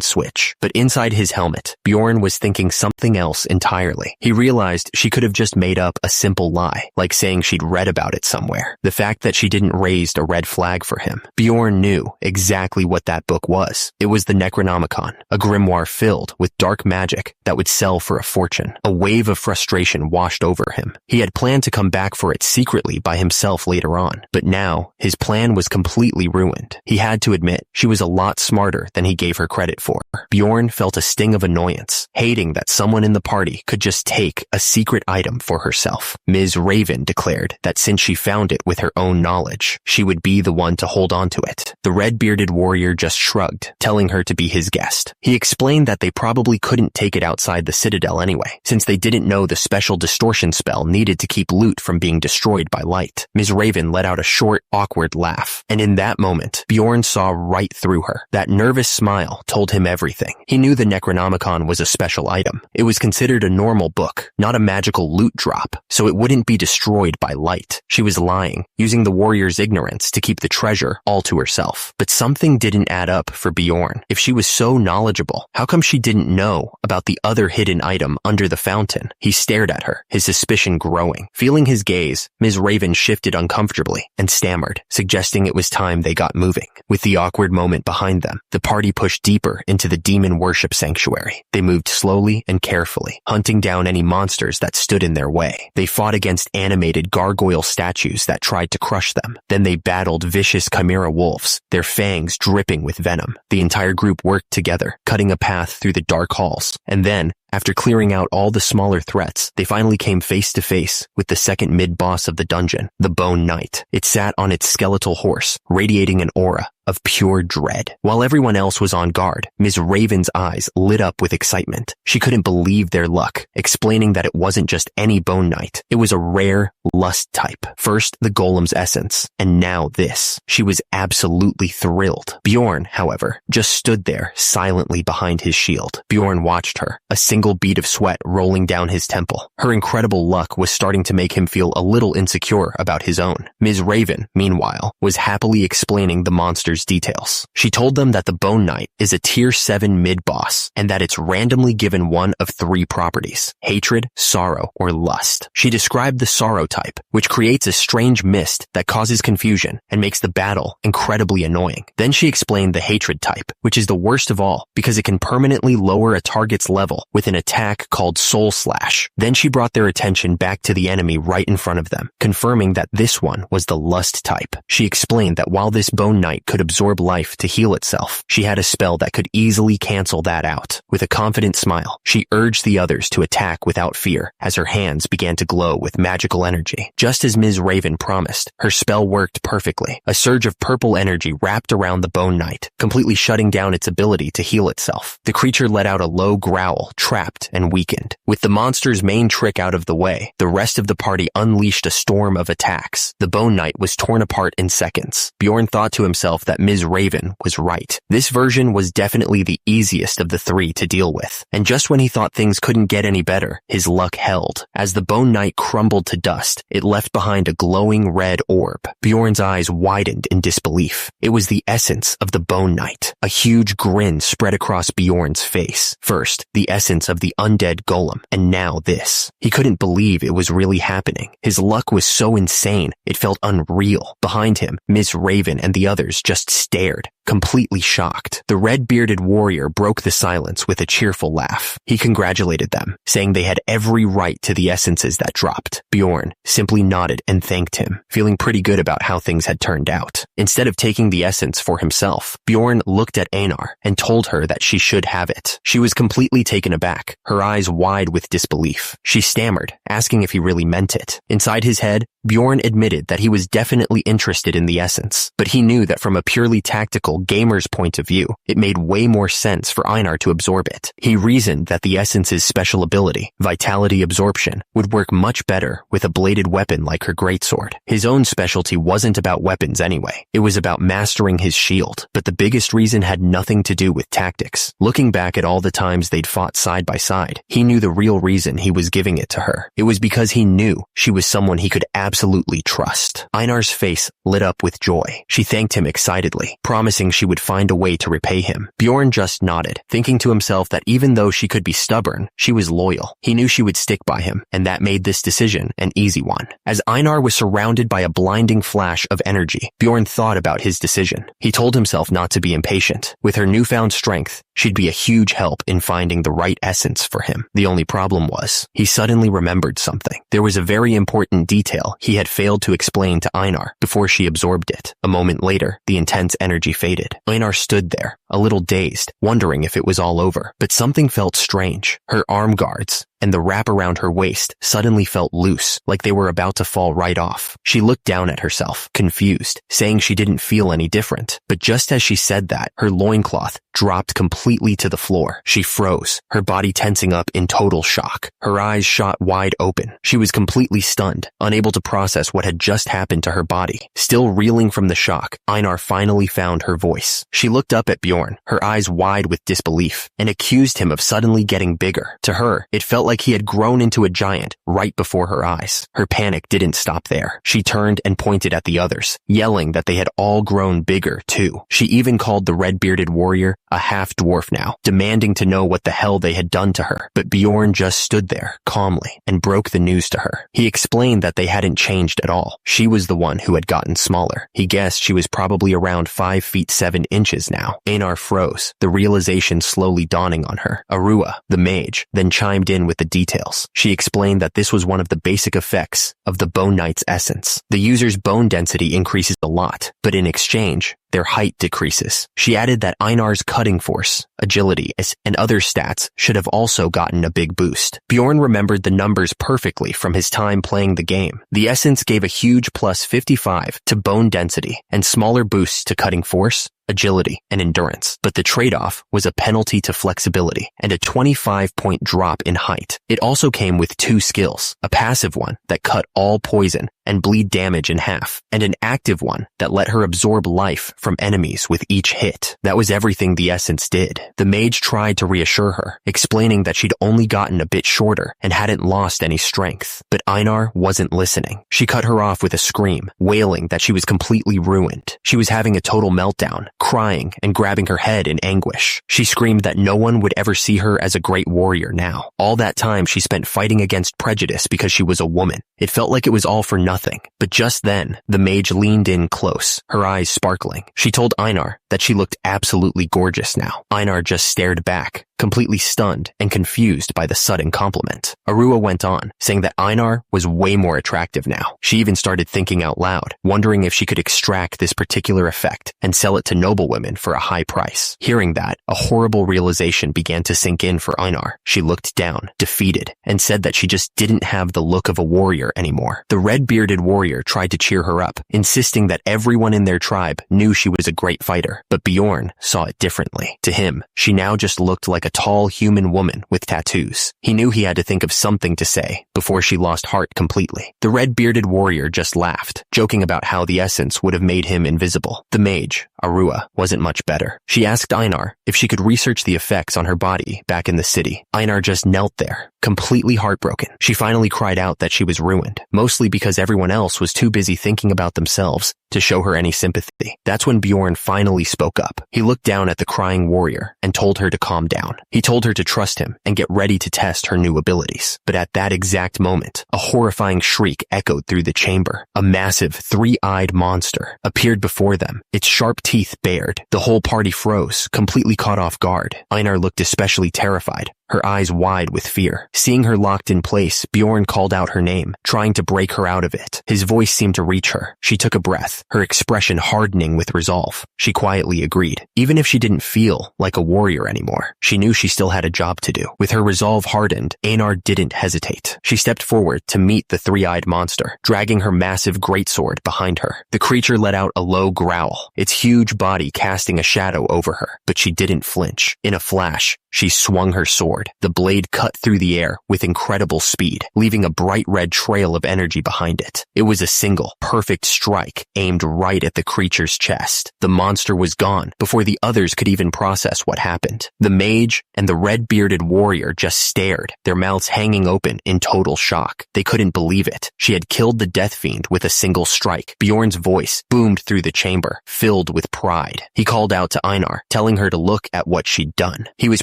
Speaker 1: switch. But inside his helmet, Bjorn was thinking something else entirely. He realized she could have just made up a simple lie, like saying she'd read about it somewhere. The fact that she didn't raise a red flag for him. Bjorn knew exactly what that book was. It was the Necronomicon, a grimoire filled with dark magic that would sell for a fortune. A wave of frustration washed over him. He had planned to come back for it secretly by himself later on, but now his plan was completely ruined. He had to admit she was a lot smarter than he gave her credit for. Bjorn felt a sting of annoyance, hating that someone in the party could just take a secret item for herself. Ms. Raven declared that since she found it with her own knowledge, she would be the one to hold on to it. The red-bearded warrior just shrugged, telling her to be his guest. He explained that they probably couldn't take it outside the citadel anyway, since they didn't know the special distortion spell needed to keep loot from being destroyed by light. Ms. Raven let out a short, awkward laugh, and in that moment, Bjorn saw right through her. That nervous smile told him everything. He knew the Necronomicon was a special item. It was considered a normal book, not a magical loot drop, so it wouldn't be destroyed by light. She was lying, using the warrior's ignorance to keep the treasure all to herself. But something didn't add up for Bjorn. If she was so knowledgeable, how come she didn't know about the other hidden item under the fountain? He stared at her, his suspicion growing. Feeling his gaze, Ms. Raven shifted uncomfortably and stammered, suggesting it was time they got moving. With the awkward moment behind them, the party pushed deeper into the demon worship sanctuary. They moved slowly and carefully, hunting down any monsters that stood in their way. They fought against animated gargoyle statues that tried to crush them. Then they battled vicious chimera wolves, their fangs dripping with venom. The entire group worked together, cutting a path through the dark halls. And then, after clearing out all the smaller threats, they finally came face to face with the second mid-boss of the dungeon, the Bone Knight. It sat on its skeletal horse, radiating an aura of pure dread. While everyone else was on guard, Ms. Raven's eyes lit up with excitement. She couldn't believe their luck, explaining that it wasn't just any Bone Knight. It was a rare lust type. First, the golem's essence, and now this. She was absolutely thrilled. Bjorn, however, just stood there silently behind his shield. Bjorn watched her, a single bead of sweat rolling down his temple. Her incredible luck was starting to make him feel a little insecure about his own. Ms. Raven, meanwhile, was happily explaining the monster's details. She told them that the Bone Knight is a tier 7 mid-boss, and that it's randomly given one of 3 properties: hatred, sorrow, or lust. She described the sorrow type, which creates a strange mist that causes confusion and makes the battle incredibly annoying. Then she explained the hatred type, which is the worst of all because it can permanently lower a target's level with an attack called Soul Slash. Then she brought their attention back to the enemy right in front of them, confirming that this one was the lust type. She explained that while this Bone Knight could absorb life to heal itself, she had a spell that could easily cancel that out. With a confident smile, she urged the others to attack without fear as her hands began to glow with magical energy. Just as Ms. Raven promised, her spell worked perfectly. A surge of purple energy wrapped around the Bone Knight, completely shutting down its ability to heal itself. The creature let out a low growl, trapped and weakened. With the monster's main trick out of the way, the rest of the party unleashed a storm of attacks. The Bone Knight was torn apart in seconds. Bjorn thought to himself that Ms. Raven was right. This version was definitely the easiest of the 3 to deal with. And just when he thought things couldn't get any better, his luck held. As the Bone Knight crumbled to dust, it left behind a glowing red orb. Bjorn's eyes widened in disbelief. It was the essence of the Bone Knight. A huge grin spread across Bjorn's face. First, the essence of the undead golem, and now this. He couldn't believe it was really happening. His luck was so insane, it felt unreal. Behind him, Ms. Raven and the others just stared, completely shocked. The red-bearded warrior broke the silence with a cheerful laugh. He congratulated them, saying they had every right to the essences that dropped. Bjorn simply nodded and thanked him, feeling pretty good about how things had turned out. Instead of taking the essence for himself, Bjorn looked at Einar and told her that she should have it. She was completely taken aback, her eyes wide with disbelief. She stammered, asking if he really meant it. Inside his head, Bjorn admitted that he was definitely interested in the essence, but he knew that from a purely tactical gamer's point of view, it made way more sense for Einar to absorb it. He reasoned that the essence's special ability, vitality absorption, would work much better with a bladed weapon like her greatsword. His own specialty wasn't about weapons anyway. It was about mastering his shield, but the biggest reason had nothing to do with tactics. Looking back at all the times they'd fought side by side, he knew the real reason he was giving it to her. It was because he knew she was someone he could absolutely trust. Einar's face lit up with joy. She thanked him excitedly, promising she would find a way to repay him. Bjorn just nodded, thinking to himself that even though she could be stubborn, she was loyal. He knew she would stick by him, and that made this decision an easy one. As Einar was surrounded by a blinding flash of energy, Bjorn thought about his decision. He told himself not to be impatient. With her newfound strength, she'd be a huge help in finding the right essence for him. The only problem was, he suddenly remembered something. There was a very important detail he had failed to explain to Einar before she absorbed it. A moment later, the intense energy faded. Einar stood there, a little dazed, wondering if it was all over. But something felt strange. Her arm guards and the wrap around her waist suddenly felt loose, like they were about to fall right off. She looked down at herself, confused, saying she didn't feel any different. But just as she said that, her loincloth dropped completely to the floor. She froze, her body tensing up in total shock. Her eyes shot wide open. She was completely stunned, unable to process what had just happened to her body. Still reeling from the shock, Einar finally found her voice. She looked up at Bjorn, her eyes wide with disbelief, and accused him of suddenly getting bigger. To her, it felt like he had grown into a giant right before her eyes. Her panic didn't stop there. She turned and pointed at the others, yelling that they had all grown bigger too. She even called the red-bearded warrior a half-dwarf now, demanding to know what the hell they had done to her. But Bjorn just stood there, calmly, and broke the news to her. He explained that they hadn't changed at all. She was the one who had gotten smaller. He guessed she was probably around 5 feet 7 inches now. Einar froze, the realization slowly dawning on her. Arua, the mage, then chimed in with the details. She explained that this was one of the basic effects of the Bone Knight's essence. The user's bone density increases a lot, but in exchange, their height decreases. She added that Einar's cutting force, agility, and other stats should have also gotten a big boost. Bjorn remembered the numbers perfectly from his time playing the game. The essence gave a huge plus 55 to bone density and smaller boosts to cutting force, agility, and endurance. But the trade-off was a penalty to flexibility and a 25-point drop in height. It also came with 2 skills, a passive one that cut all poison and bleed damage in half, and an active one that let her absorb life from enemies with each hit. That was everything the essence did. The mage tried to reassure her, explaining that she'd only gotten a bit shorter and hadn't lost any strength. But Einar wasn't listening. She cut her off with a scream, wailing that she was completely ruined. She was having a total meltdown, crying and grabbing her head in anguish. She screamed that no one would ever see her as a great warrior now. All that time she spent fighting against prejudice because she was a woman. It felt like it was all for nothing. But just then, the mage leaned in close, her eyes sparkling. She told Einar that she looked absolutely gorgeous now. Einar just stared back, completely stunned and confused by the sudden compliment. Arua went on, saying that Einar was way more attractive now. She even started thinking out loud, wondering if she could extract this particular effect and sell it to noblewomen for a high price. Hearing that, a horrible realization began to sink in for Einar. She looked down, defeated, and said that she just didn't have the look of a warrior anymore. The red-bearded warrior tried to cheer her up, insisting that everyone in their tribe knew she was a great fighter, but Bjorn saw it differently. To him, she now just looked like a tall human woman with tattoos. He knew he had to think of something to say before she lost heart completely. The red-bearded warrior just laughed, joking about how the essence would have made him invisible. The mage, Arua, wasn't much better. She asked Einar if she could research the effects on her body back in the city. Einar just knelt there, completely heartbroken. She finally cried out that she was ruined, mostly because everyone else was too busy thinking about themselves to show her any sympathy. That's when Bjorn finally spoke up. He looked down at the crying warrior and told her to calm down. He told her to trust him and get ready to test her new abilities. But at that exact moment, a horrifying shriek echoed through the chamber. A massive, 3-eyed monster appeared before them, its sharp teeth bared. The whole party froze, completely caught off guard. Einar looked especially terrified, her eyes wide with fear. Seeing her locked in place, Bjorn called out her name, trying to break her out of it. His voice seemed to reach her. She took a breath, her expression hardening with resolve. She quietly agreed. Even if she didn't feel like a warrior anymore, she knew she still had a job to do. With her resolve hardened, Einar didn't hesitate. She stepped forward to meet the three-eyed monster, dragging her massive greatsword behind her. The creature let out a low growl, its huge body casting a shadow over her, but she didn't flinch. In a flash, she swung her sword. The blade cut through the air with incredible speed, leaving a bright red trail of energy behind it. It was a single, perfect strike aimed right at the creature's chest. The monster was gone before the others could even process what happened. The mage and the red-bearded warrior just stared, their mouths hanging open in total shock. They couldn't believe it. She had killed the death fiend with a single strike. Bjorn's voice boomed through the chamber, filled with pride. He called out to Einar, telling her to look at what she'd done. He was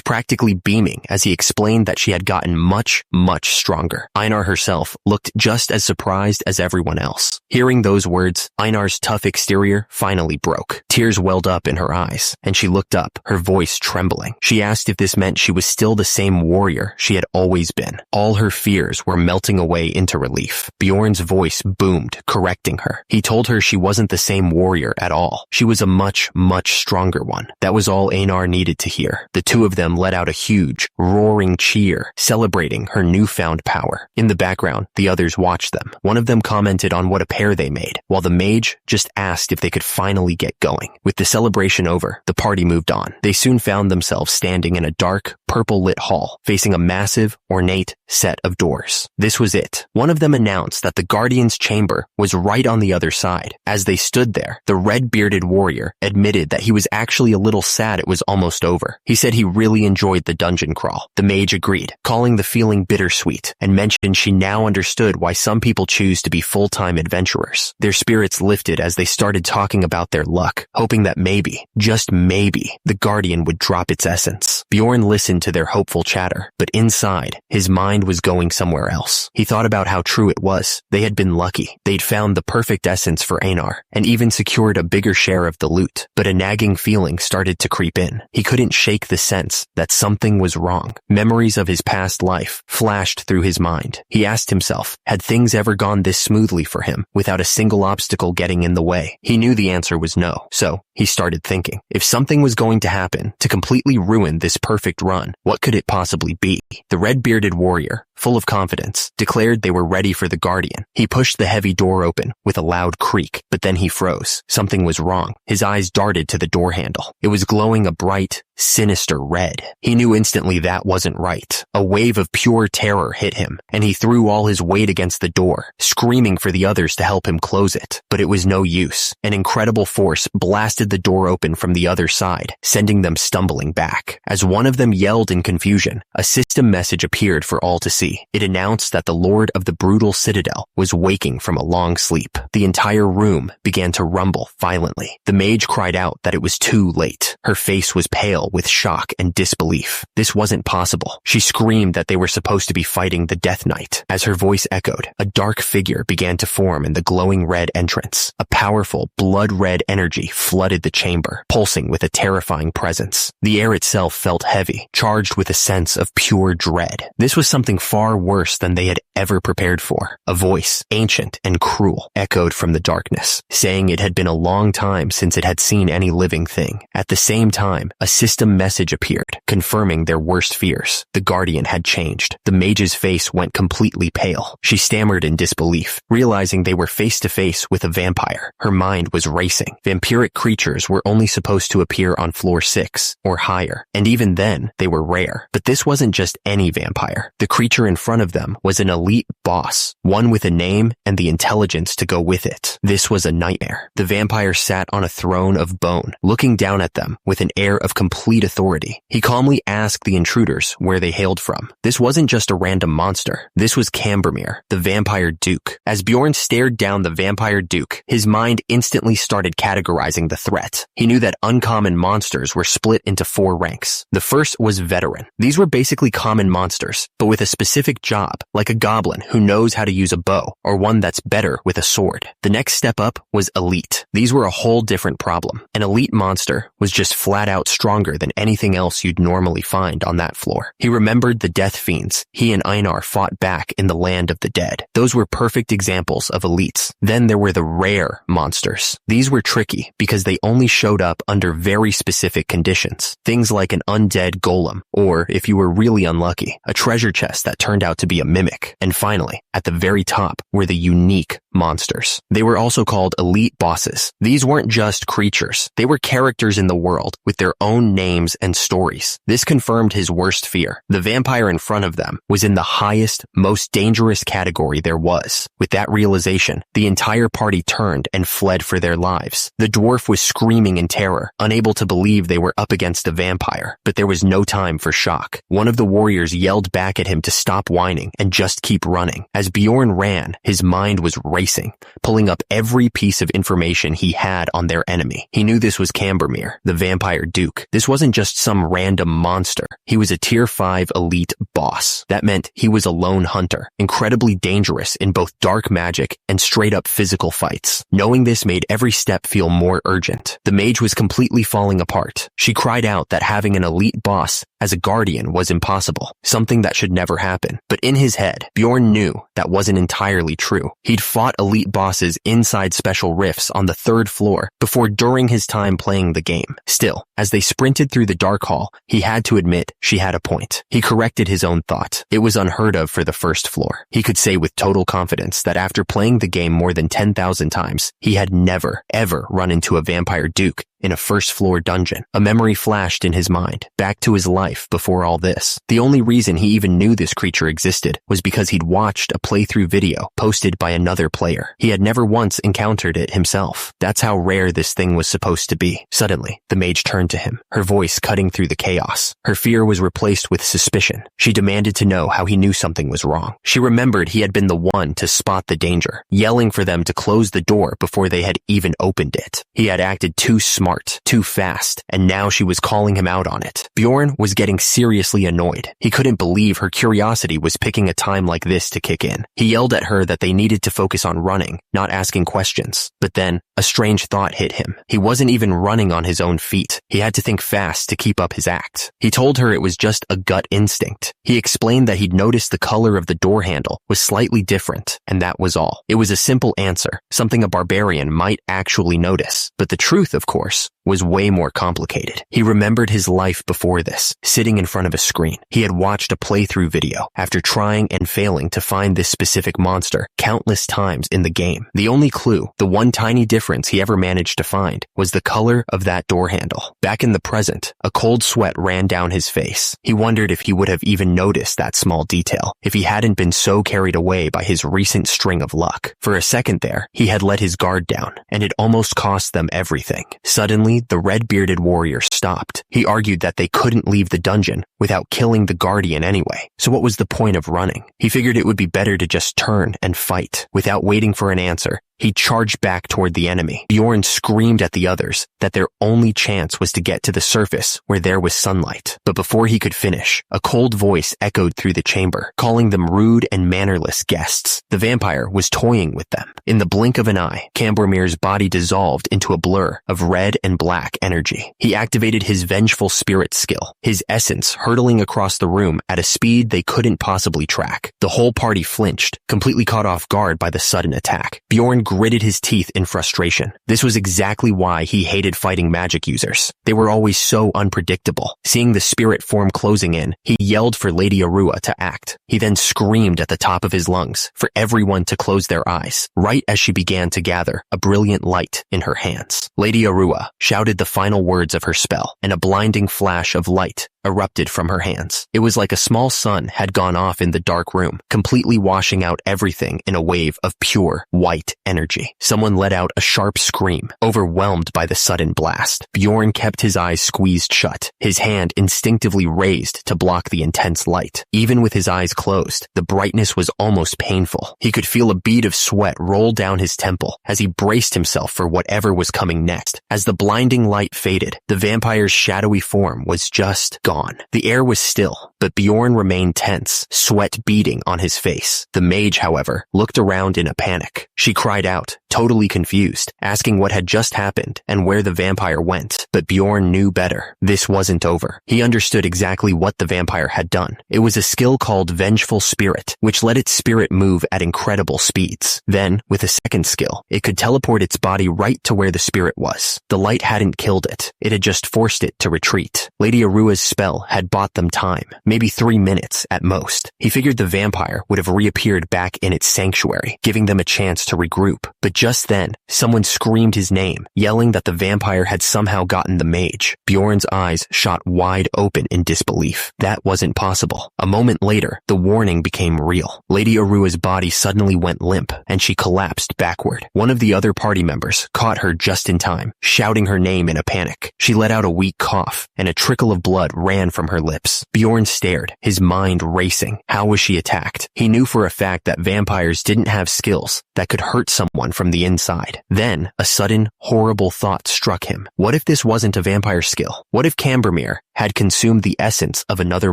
Speaker 1: practically beaming as he explained that she had gotten much, much stronger. Einar herself looked just as surprised as everyone else. Hearing those words, Einar's tough exterior finally broke. Tears welled up in her eyes, and she looked up, her voice trembling. She asked if this meant she was still the same warrior she had always been. All her fears were melting away into relief. Bjorn's voice boomed, correcting her. He told her she wasn't the same warrior at all. She was a much, much stronger one. That was all Einar needed to hear. The two of them let out a huge, roaring cheer, celebrating her newfound power. In the background, the others watched them. One of them commented on what a pair they made, while the mage just asked if they could finally get going. With the celebration over, the party moved on. They soon found themselves standing in a dark, purple-lit hall, facing a massive, ornate set of doors. This was it. One of them announced that the Guardian's chamber was right on the other side. As they stood there, the red-bearded warrior admitted that he was actually a little sad it was almost over. He said he really enjoyed the dungeon crawl. The mage agreed, calling the feeling bittersweet, and mentioned she now understood why some people choose to be full-time adventurers. Their spirits lifted as they started talking about their luck, hoping that maybe, just maybe, the Guardian would drop its essence. Bjorn listened to their hopeful chatter, but inside, his mind was going somewhere else. He thought about how true it was. They had been lucky. They'd found the perfect essence for Einar, and even secured a bigger share of the loot. But a nagging feeling started to creep in. He couldn't shake the sense that something was wrong. Memories of his past life flashed through his mind. He asked himself, had things ever gone this smoothly for him, without a single obstacle getting in the way? He knew the answer was no, so he started thinking. If something was going to happen to completely ruin this perfect run, what could it possibly be? The red-bearded warrior, full of confidence, declared they were ready for the Guardian. He pushed the heavy door open with a loud creak, but then he froze. Something was wrong. His eyes darted to the door handle. It was glowing a bright, sinister red. He knew instantly that wasn't right. A wave of pure terror hit him, and he threw all his weight against the door, screaming for the others to help him close it. But it was no use. An incredible force blasted the door open from the other side, sending them stumbling back. As one of them yelled in confusion, a system message appeared for all to see. It announced that the Lord of the Brutal Citadel was waking from a long sleep. The entire room began to rumble violently. The mage cried out that it was too late. Her face was pale with shock and disbelief. This wasn't possible. She screamed that they were supposed to be fighting the Death Knight. As her voice echoed, a dark figure began to form in the glowing red entrance. A powerful, blood-red energy flooded the chamber, pulsing with a terrifying presence. The air itself felt heavy, charged with a sense of pure dread. This was something far worse than they had ever prepared for. A voice, ancient and cruel, echoed from the darkness, saying it had been a long time since it had seen any living thing. At the same time, a system message appeared, confirming their worst fears. The Guardian had changed. The mage's face went completely pale. She stammered in disbelief, realizing they were face to face with a vampire. Her mind was racing. Vampiric creatures were only supposed to appear on floor 6 or higher, and even then, they were rare. But this wasn't just any vampire. The creature in front of them was an elite boss, one with a name and the intelligence to go with it. This was a nightmare. The vampire sat on a throne of bone, looking down at them with an air of complete authority. He calmly asked the intruders where they hailed from. This wasn't just a random monster. This was Cambermere, the vampire duke. As Bjorn stared down the vampire duke, his mind instantly started categorizing the threat. He knew that uncommon monsters were split into 4 ranks. The first was veteran. These were basically common monsters, but with a specific specific job, like a goblin who knows how to use a bow, or one that's better with a sword. The next step up was elite. These were a whole different problem. An elite monster was just flat out stronger than anything else you'd normally find on that floor. He remembered the death fiends he and Einar fought back in the land of the dead. Those were perfect examples of elites. Then there were the rare monsters. These were tricky because they only showed up under very specific conditions. Things like an undead golem, or if you were really unlucky, a treasure chest that turned out to be a mimic. And finally, at the very top were the unique monsters. They were also called elite bosses. These weren't just creatures. They were characters in the world with their own names and stories. This confirmed his worst fear. The vampire in front of them was in the highest, most dangerous category there was. With that realization, the entire party turned and fled for their lives. The dwarf was screaming in terror, unable to believe they were up against a vampire. But there was no time for shock. One of the warriors yelled back at him to stop whining and just keep running. As Bjorn ran, his mind was racing, pulling up every piece of information he had on their enemy. He knew this was Cambermere, the vampire duke. This wasn't just some random monster. He was a tier 5 elite boss. That meant he was a lone hunter, incredibly dangerous in both dark magic and straight-up physical fights. Knowing this made every step feel more urgent. The mage was completely falling apart. She cried out that having an elite boss as a guardian was impossible, something that should never happen. But in his head, Bjorn knew that wasn't entirely true. He'd fought elite bosses inside special rifts on the 3rd floor before during his time playing the game. Still, as they sprinted through the dark hall, he had to admit she had a point. He corrected his own thought. It was unheard of for the 1st floor. He could say with total confidence that after playing the game more than 10,000 times, he had never, ever run into a vampire duke in a 1st floor dungeon. A memory flashed in his mind, back to his life before all this. The only reason he even knew this creature existed was because he'd watched a playthrough video posted by another player. He had never once encountered it himself. That's how rare this thing was supposed to be. Suddenly, the mage turned to him, her voice cutting through the chaos. Her fear was replaced with suspicion. She demanded to know how he knew something was wrong. She remembered he had been the one to spot the danger, yelling for them to close the door before they had even opened it. He had acted too smart, too fast, and now she was calling him out on it. Bjorn was getting seriously annoyed. He couldn't believe her curiosity was picking a time like this to kick in. He yelled at her that they needed to focus on running, not asking questions. But then, a strange thought hit him. He wasn't even running on his own feet. He had to think fast to keep up his act. He told her it was just a gut instinct. He explained that he'd noticed the color of the door handle was slightly different, and that was all. It was a simple answer, something a barbarian might actually notice. But the truth, of course, was way more complicated. He remembered his life before this, sitting in front of a screen. He had watched a playthrough video after trying and failing to find this specific monster countless times in the game. The only clue, the one tiny difference he ever managed to find, was the color of that door handle. Back in the present, a cold sweat ran down his face. He wondered if he would have even noticed that small detail, if he hadn't been so carried away by his recent string of luck. For a second there, he had let his guard down, and it almost cost them everything. Suddenly, the red-bearded warrior stopped. He argued that they couldn't leave the dungeon without killing the guardian anyway. So what was the point of running? He figured it would be better to just turn and fight. Without waiting for an answer, he charged back toward the enemy. Bjorn screamed at the others that their only chance was to get to the surface where there was sunlight. But before he could finish, a cold voice echoed through the chamber, calling them rude and mannerless guests. The vampire was toying with them. In the blink of an eye, Cambermere's body dissolved into a blur of red and black energy. He activated his vengeful spirit skill, his essence hurtling across the room at a speed they couldn't possibly track. The whole party flinched, completely caught off guard by the sudden attack. Bjorn gritted his teeth in frustration. This was exactly why he hated fighting magic users. They were always so unpredictable. Seeing the spirit form closing in, he yelled for Lady Arua to act. He then screamed at the top of his lungs for everyone to close their eyes, right as she began to gather a brilliant light in her hands. Lady Arua shouted the final words of her spell, and a blinding flash of light erupted from her hands. It was like a small sun had gone off in the dark room, completely washing out everything in a wave of pure, white energy. Someone let out a sharp scream, overwhelmed by the sudden blast. Bjorn kept his eyes squeezed shut, his hand instinctively raised to block the intense light. Even with his eyes closed, the brightness was almost painful. He could feel a bead of sweat roll down his temple as he braced himself for whatever was coming next. As the blinding light faded, the vampire's shadowy form was just gone. The air was still, but Bjorn remained tense, sweat beading on his face. The mage, however, looked around in a panic. She cried out, totally confused, asking what had just happened and where the vampire went. But Bjorn knew better. This wasn't over. He understood exactly what the vampire had done. It was a skill called Vengeful Spirit, which let its spirit move at incredible speeds. Then, with a second skill, it could teleport its body right to where the spirit was. The light hadn't killed it. It had just forced it to retreat. Lady Arua's spell had bought them time, maybe 3 minutes at most. He figured the vampire would have reappeared back in its sanctuary, giving them a chance to regroup. But just then, someone screamed his name, yelling that the vampire had somehow gotten the mage. Bjorn's eyes shot wide open in disbelief. That wasn't possible. A moment later, the warning became real. Lady Arua's body suddenly went limp, and she collapsed backward. One of the other party members caught her just in time, shouting her name in a panic. She let out a weak cough, and a trickle of blood ran from her lips. Bjorn stared, his mind racing. How was she attacked? He knew for a fact that vampires didn't have skills that could hurt someone from the inside. Then, a sudden, horrible thought struck him. What if this wasn't a vampire skill? What if Cambermere had consumed the essence of another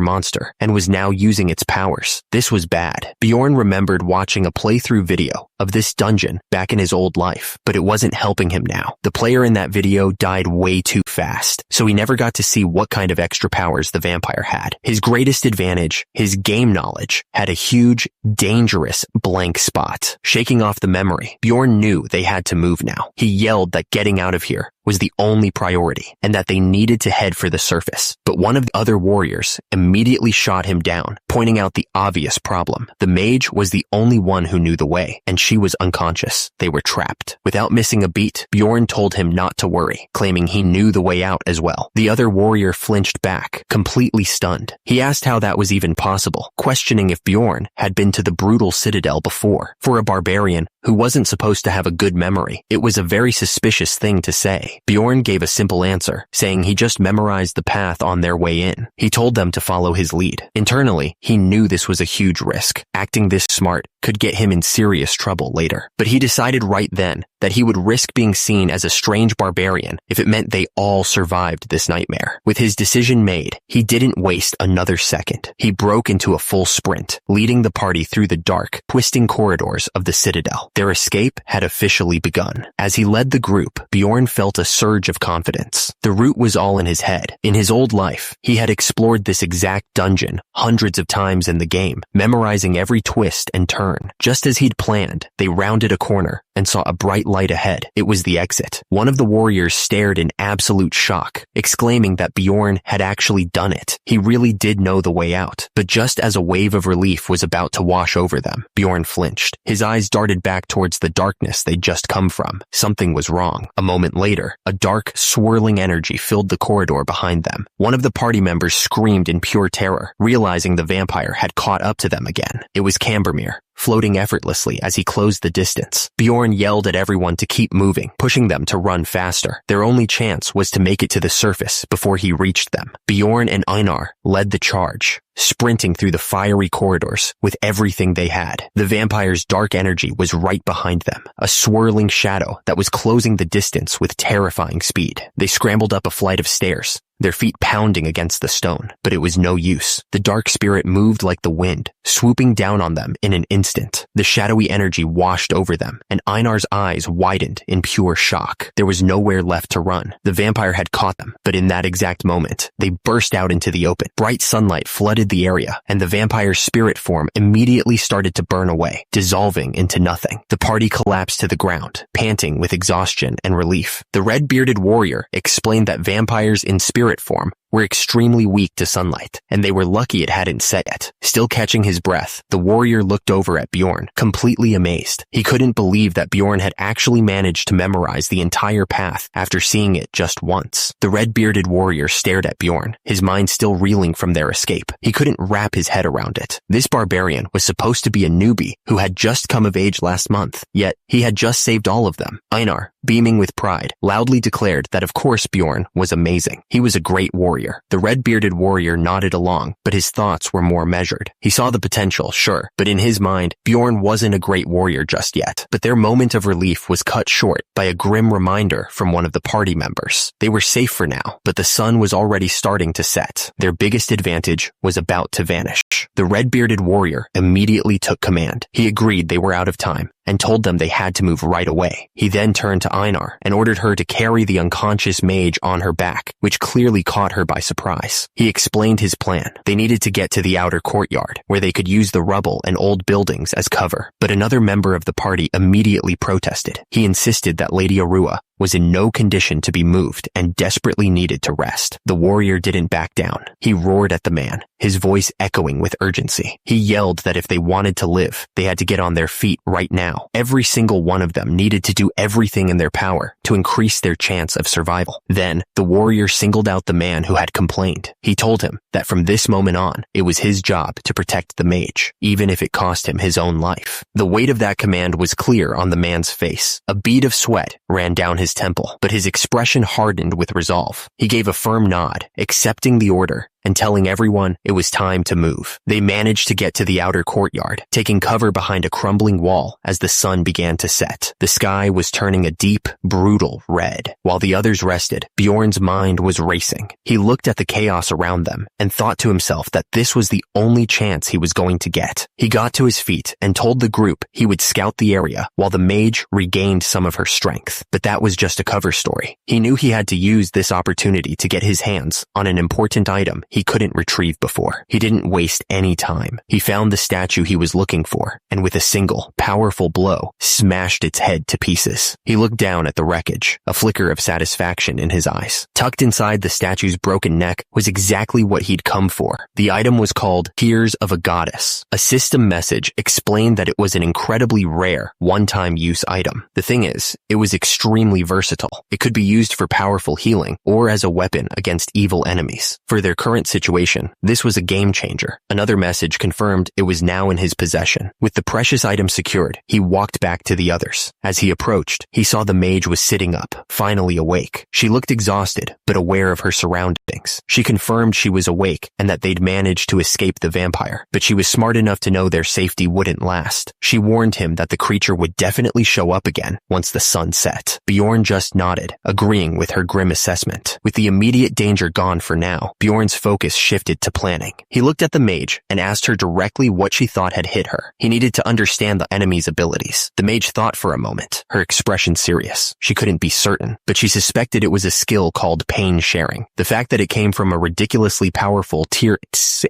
Speaker 1: monster and was now using its powers? This was bad. Bjorn remembered watching a playthrough video of this dungeon back in his old life, but it wasn't helping him now. The player in that video died way too fast, so he never got to see what kind of extra powers the vampire had. His greatest advantage, his game knowledge, had a huge, dangerous blank spot. Shaking off the memory, Bjorn knew they had to move now. He yelled that getting out of here was the only priority and that they needed to head for the surface. But one of the other warriors immediately shot him down, pointing out the obvious problem. The mage was the only one who knew the way, and she was unconscious. They were trapped. Without missing a beat, Bjorn told him not to worry, claiming he knew the way out as well. The other warrior flinched back, completely stunned. He asked how that was even possible, questioning if Bjorn had been to the brutal citadel before. For a barbarian who wasn't supposed to have a good memory, it was a very suspicious thing to say. Bjorn gave a simple answer, saying he just memorized the path on their way in. He told them to follow his lead. Internally, he knew this was a huge risk. Acting this smart could get him in serious trouble later. But he decided right then that he would risk being seen as a strange barbarian if it meant they all survived this nightmare. With his decision made, he didn't waste another second. He broke into a full sprint, leading the party through the dark, twisting corridors of the citadel. Their escape had officially begun. As he led the group, Bjorn felt a surge of confidence. The route was all in his head. In his old life, he had explored this exact dungeon hundreds of times in the game, memorizing every twist and turn. Just as he'd planned, they rounded a corner and saw a bright light ahead. It was the exit. One of the warriors stared in absolute shock, exclaiming that Bjorn had actually done it. He really did know the way out. But just as a wave of relief was about to wash over them, Bjorn flinched. His eyes darted back towards the darkness they'd just come from. Something was wrong. A moment later, a dark, swirling energy filled the corridor behind them. One of the party members screamed in pure terror, realizing the vampire had caught up to them again. It was Cambermere, floating effortlessly as he closed the distance. Bjorn yelled at everyone to keep moving, pushing them to run faster. Their only chance was to make it to the surface before he reached them. Bjorn and Einar led the charge, sprinting through the fiery corridors with everything they had. The vampire's dark energy was right behind them, a swirling shadow that was closing the distance with terrifying speed. They scrambled up a flight of stairs, their feet pounding against the stone, but it was no use. The dark spirit moved like the wind, swooping down on them in an instant. The shadowy energy washed over them, and Einar's eyes widened in pure shock. There was nowhere left to run. The vampire had caught them, but in that exact moment, they burst out into the open. Bright sunlight flooded the area, and the vampire's spirit form immediately started to burn away, dissolving into nothing. The party collapsed to the ground, panting with exhaustion and relief. The red-bearded warrior explained that vampires in spirit form were extremely weak to sunlight, and they were lucky it hadn't set yet. Still catching his breath, the warrior looked over at Bjorn, completely amazed. He couldn't believe that Bjorn had actually managed to memorize the entire path after seeing it just once. The red-bearded warrior stared at Bjorn, his mind still reeling from their escape. He couldn't wrap his head around it. This barbarian was supposed to be a newbie who had just come of age last month, yet he had just saved all of them. Einar, beaming with pride, loudly declared that of course Bjorn was amazing. He was a great warrior. warrior. The red-bearded warrior nodded along, but his thoughts were more measured. He saw the potential, sure, but in his mind, Bjorn wasn't a great warrior just yet. But their moment of relief was cut short by a grim reminder from one of the party members. They were safe for now, but the sun was already starting to set. Their biggest advantage was about to vanish. The red-bearded warrior immediately took command. He agreed they were out of time and told them they had to move right away. He then turned to Einar and ordered her to carry the unconscious mage on her back, which clearly caught her by surprise. He explained his plan. They needed to get to the outer courtyard, where they could use the rubble and old buildings as cover. But another member of the party immediately protested. He insisted that Lady Arua was in no condition to be moved and desperately needed to rest. The warrior didn't back down. He roared at the man, his voice echoing with urgency. He yelled that if they wanted to live, they had to get on their feet right now. Every single one of them needed to do everything in their power to increase their chance of survival. Then, the warrior singled out the man who had complained. He told him that from this moment on, it was his job to protect the mage, even if it cost him his own life. The weight of that command was clear on the man's face. A bead of sweat ran down his temple, but his expression hardened with resolve. He gave a firm nod, accepting the order and telling everyone it was time to move. They managed to get to the outer courtyard, taking cover behind a crumbling wall as the sun began to set. The sky was turning a deep, brutal red. While the others rested, Bjorn's mind was racing. He looked at the chaos around them and thought to himself that this was the only chance he was going to get. He got to his feet and told the group he would scout the area while the mage regained some of her strength. But that was just a cover story. He knew he had to use this opportunity to get his hands on an important item he couldn't retrieve before. He didn't waste any time. He found the statue he was looking for, and with a single, powerful blow, smashed its head to pieces. He looked down at the wreckage, a flicker of satisfaction in his eyes. Tucked inside the statue's broken neck was exactly what he'd come for. The item was called Tears of a Goddess. A system message explained that it was an incredibly rare, one-time use item. The thing is, it was extremely versatile. It could be used for powerful healing or as a weapon against evil enemies. For their current situation, this was a game changer. Another message confirmed it was now in his possession. With the precious item secured, he walked back to the others. As he approached, he saw the mage was sitting up, finally awake. She looked exhausted, but aware of her surroundings. She confirmed she was awake and that they'd managed to escape the vampire, but she was smart enough to know their safety wouldn't last. She warned him that the creature would definitely show up again once the sun set. Bjorn just nodded, agreeing with her grim assessment. With the immediate danger gone for now, Bjorn's focus shifted to planning. He looked at the mage and asked her directly what she thought had hit her. He needed to understand the enemy's abilities. The mage thought for a moment, her expression serious. She couldn't be certain, but she suspected it was a skill called pain sharing. The fact that it came from a ridiculously powerful tier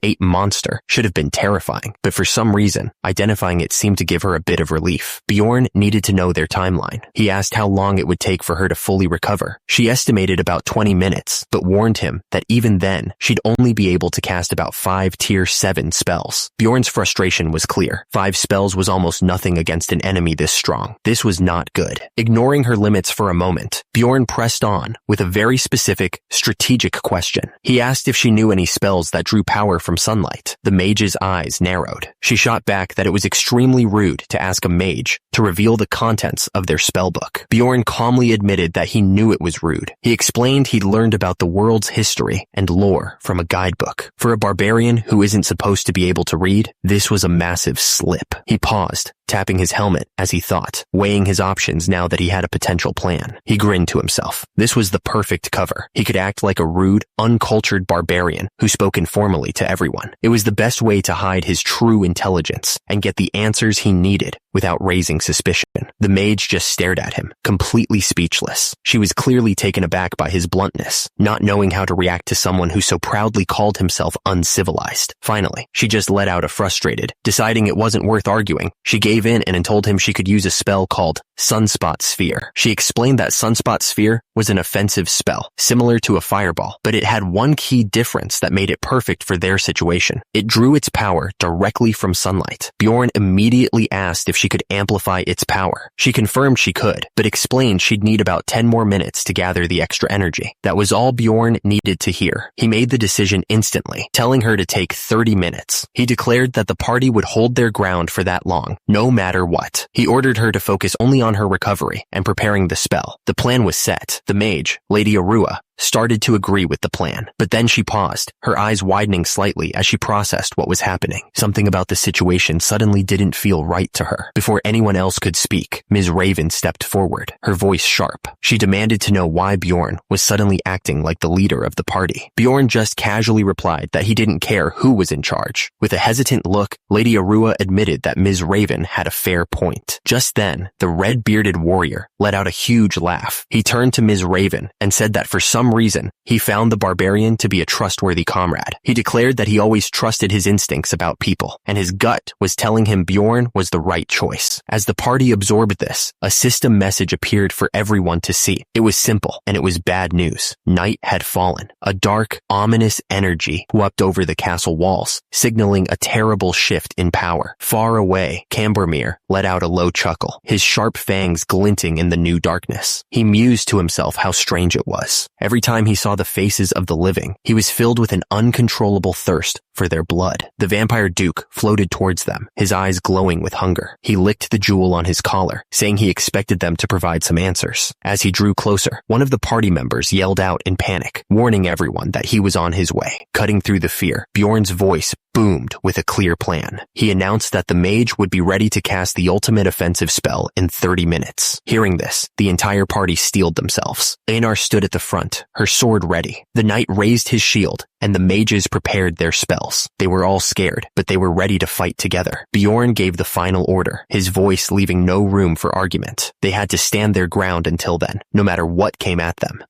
Speaker 1: 8 monster should have been terrifying, but for some reason, identifying it seemed to give her a bit of relief. Bjorn needed to know their timeline. He asked how long it would take for her to fully recover. She estimated about 20 minutes, but warned him that even then, she'd only be able to cast about 5 tier 7 spells. Bjorn's frustration was clear. 5 spells was almost nothing against an enemy this strong. This was not good. Ignoring her limits for a moment, Bjorn pressed on with a very specific, strategic question. He asked if she knew any spells that drew power from sunlight. The mage's eyes narrowed. She shot back that it was extremely rude to ask a mage to reveal the contents of their spellbook. Bjorn calmly admitted that he knew it was rude. He explained he'd learned about the world's history and lore from a guidebook. For a barbarian who isn't supposed to be able to read, this was a massive slip. He paused, tapping his helmet as he thought, weighing his options now that he had a potential plan. He grinned to himself. This was the perfect cover. He could act like a rude, uncultured barbarian who spoke informally to everyone. It was the best way to hide his true intelligence and get the answers he needed without raising suspicion. The mage just stared at him, completely speechless. She was clearly taken aback by his bluntness, not knowing how to react to someone who so proudly called himself uncivilized. Finally, she just let out a frustrated, deciding it wasn't worth arguing. She gave in and told him she could use a spell called Sunspot Sphere. She explained that Sunspot Sphere was an offensive spell, similar to a fireball, but it had one key difference that made it perfect for their situation. It drew its power directly from sunlight. Bjorn immediately asked if she could amplify its power. She confirmed she could, but explained she'd need about 10 more minutes to gather the extra energy. That was all Bjorn needed to hear. He made the decision instantly, telling her to take 30 minutes. He declared that the party would hold their ground for that long, no matter what. He ordered her to focus only on her recovery and preparing the spell. The plan was set. The mage, Lady Arua, started to agree with the plan. But then she paused, her eyes widening slightly as she processed what was happening. Something about the situation suddenly didn't feel right to her. Before anyone else could speak, Ms. Raven stepped forward, her voice sharp. She demanded to know why Bjorn was suddenly acting like the leader of the party. Bjorn just casually replied that he didn't care who was in charge. With a hesitant look, Lady Arua admitted that Ms. Raven had a fair point. Just then, the red-bearded warrior let out a huge laugh. He turned to Ms. Raven and said that for some reason, he found the barbarian to be a trustworthy comrade. He declared that he always trusted his instincts about people, and his gut was telling him Bjorn was the right choice. As the party absorbed this, a system message appeared for everyone to see. It was simple, and it was bad news. Night had fallen. A dark, ominous energy swept over the castle walls, signaling a terrible shift in power. Far away, Cambermere let out a low chuckle, his sharp fangs glinting in the new darkness. He mused to himself how strange it was. Every time he saw the faces of the living, he was filled with an uncontrollable thirst for their blood. The vampire duke floated towards them, his eyes glowing with hunger. He licked the jewel on his collar, saying he expected them to provide some answers. As he drew closer, one of the party members yelled out in panic, warning everyone that he was on his way. Cutting through the fear, Bjorn's voice boomed with a clear plan. He announced that the mage would be ready to cast the ultimate offensive spell in 30 minutes. Hearing this, the entire party steeled themselves. Einar stood at the front, her sword ready. The knight raised his shield, and the mages prepared their spells. They were all scared, but they were ready to fight together. Bjorn gave the final order, his voice leaving no room for argument. They had to stand their ground until then, no matter what came at them.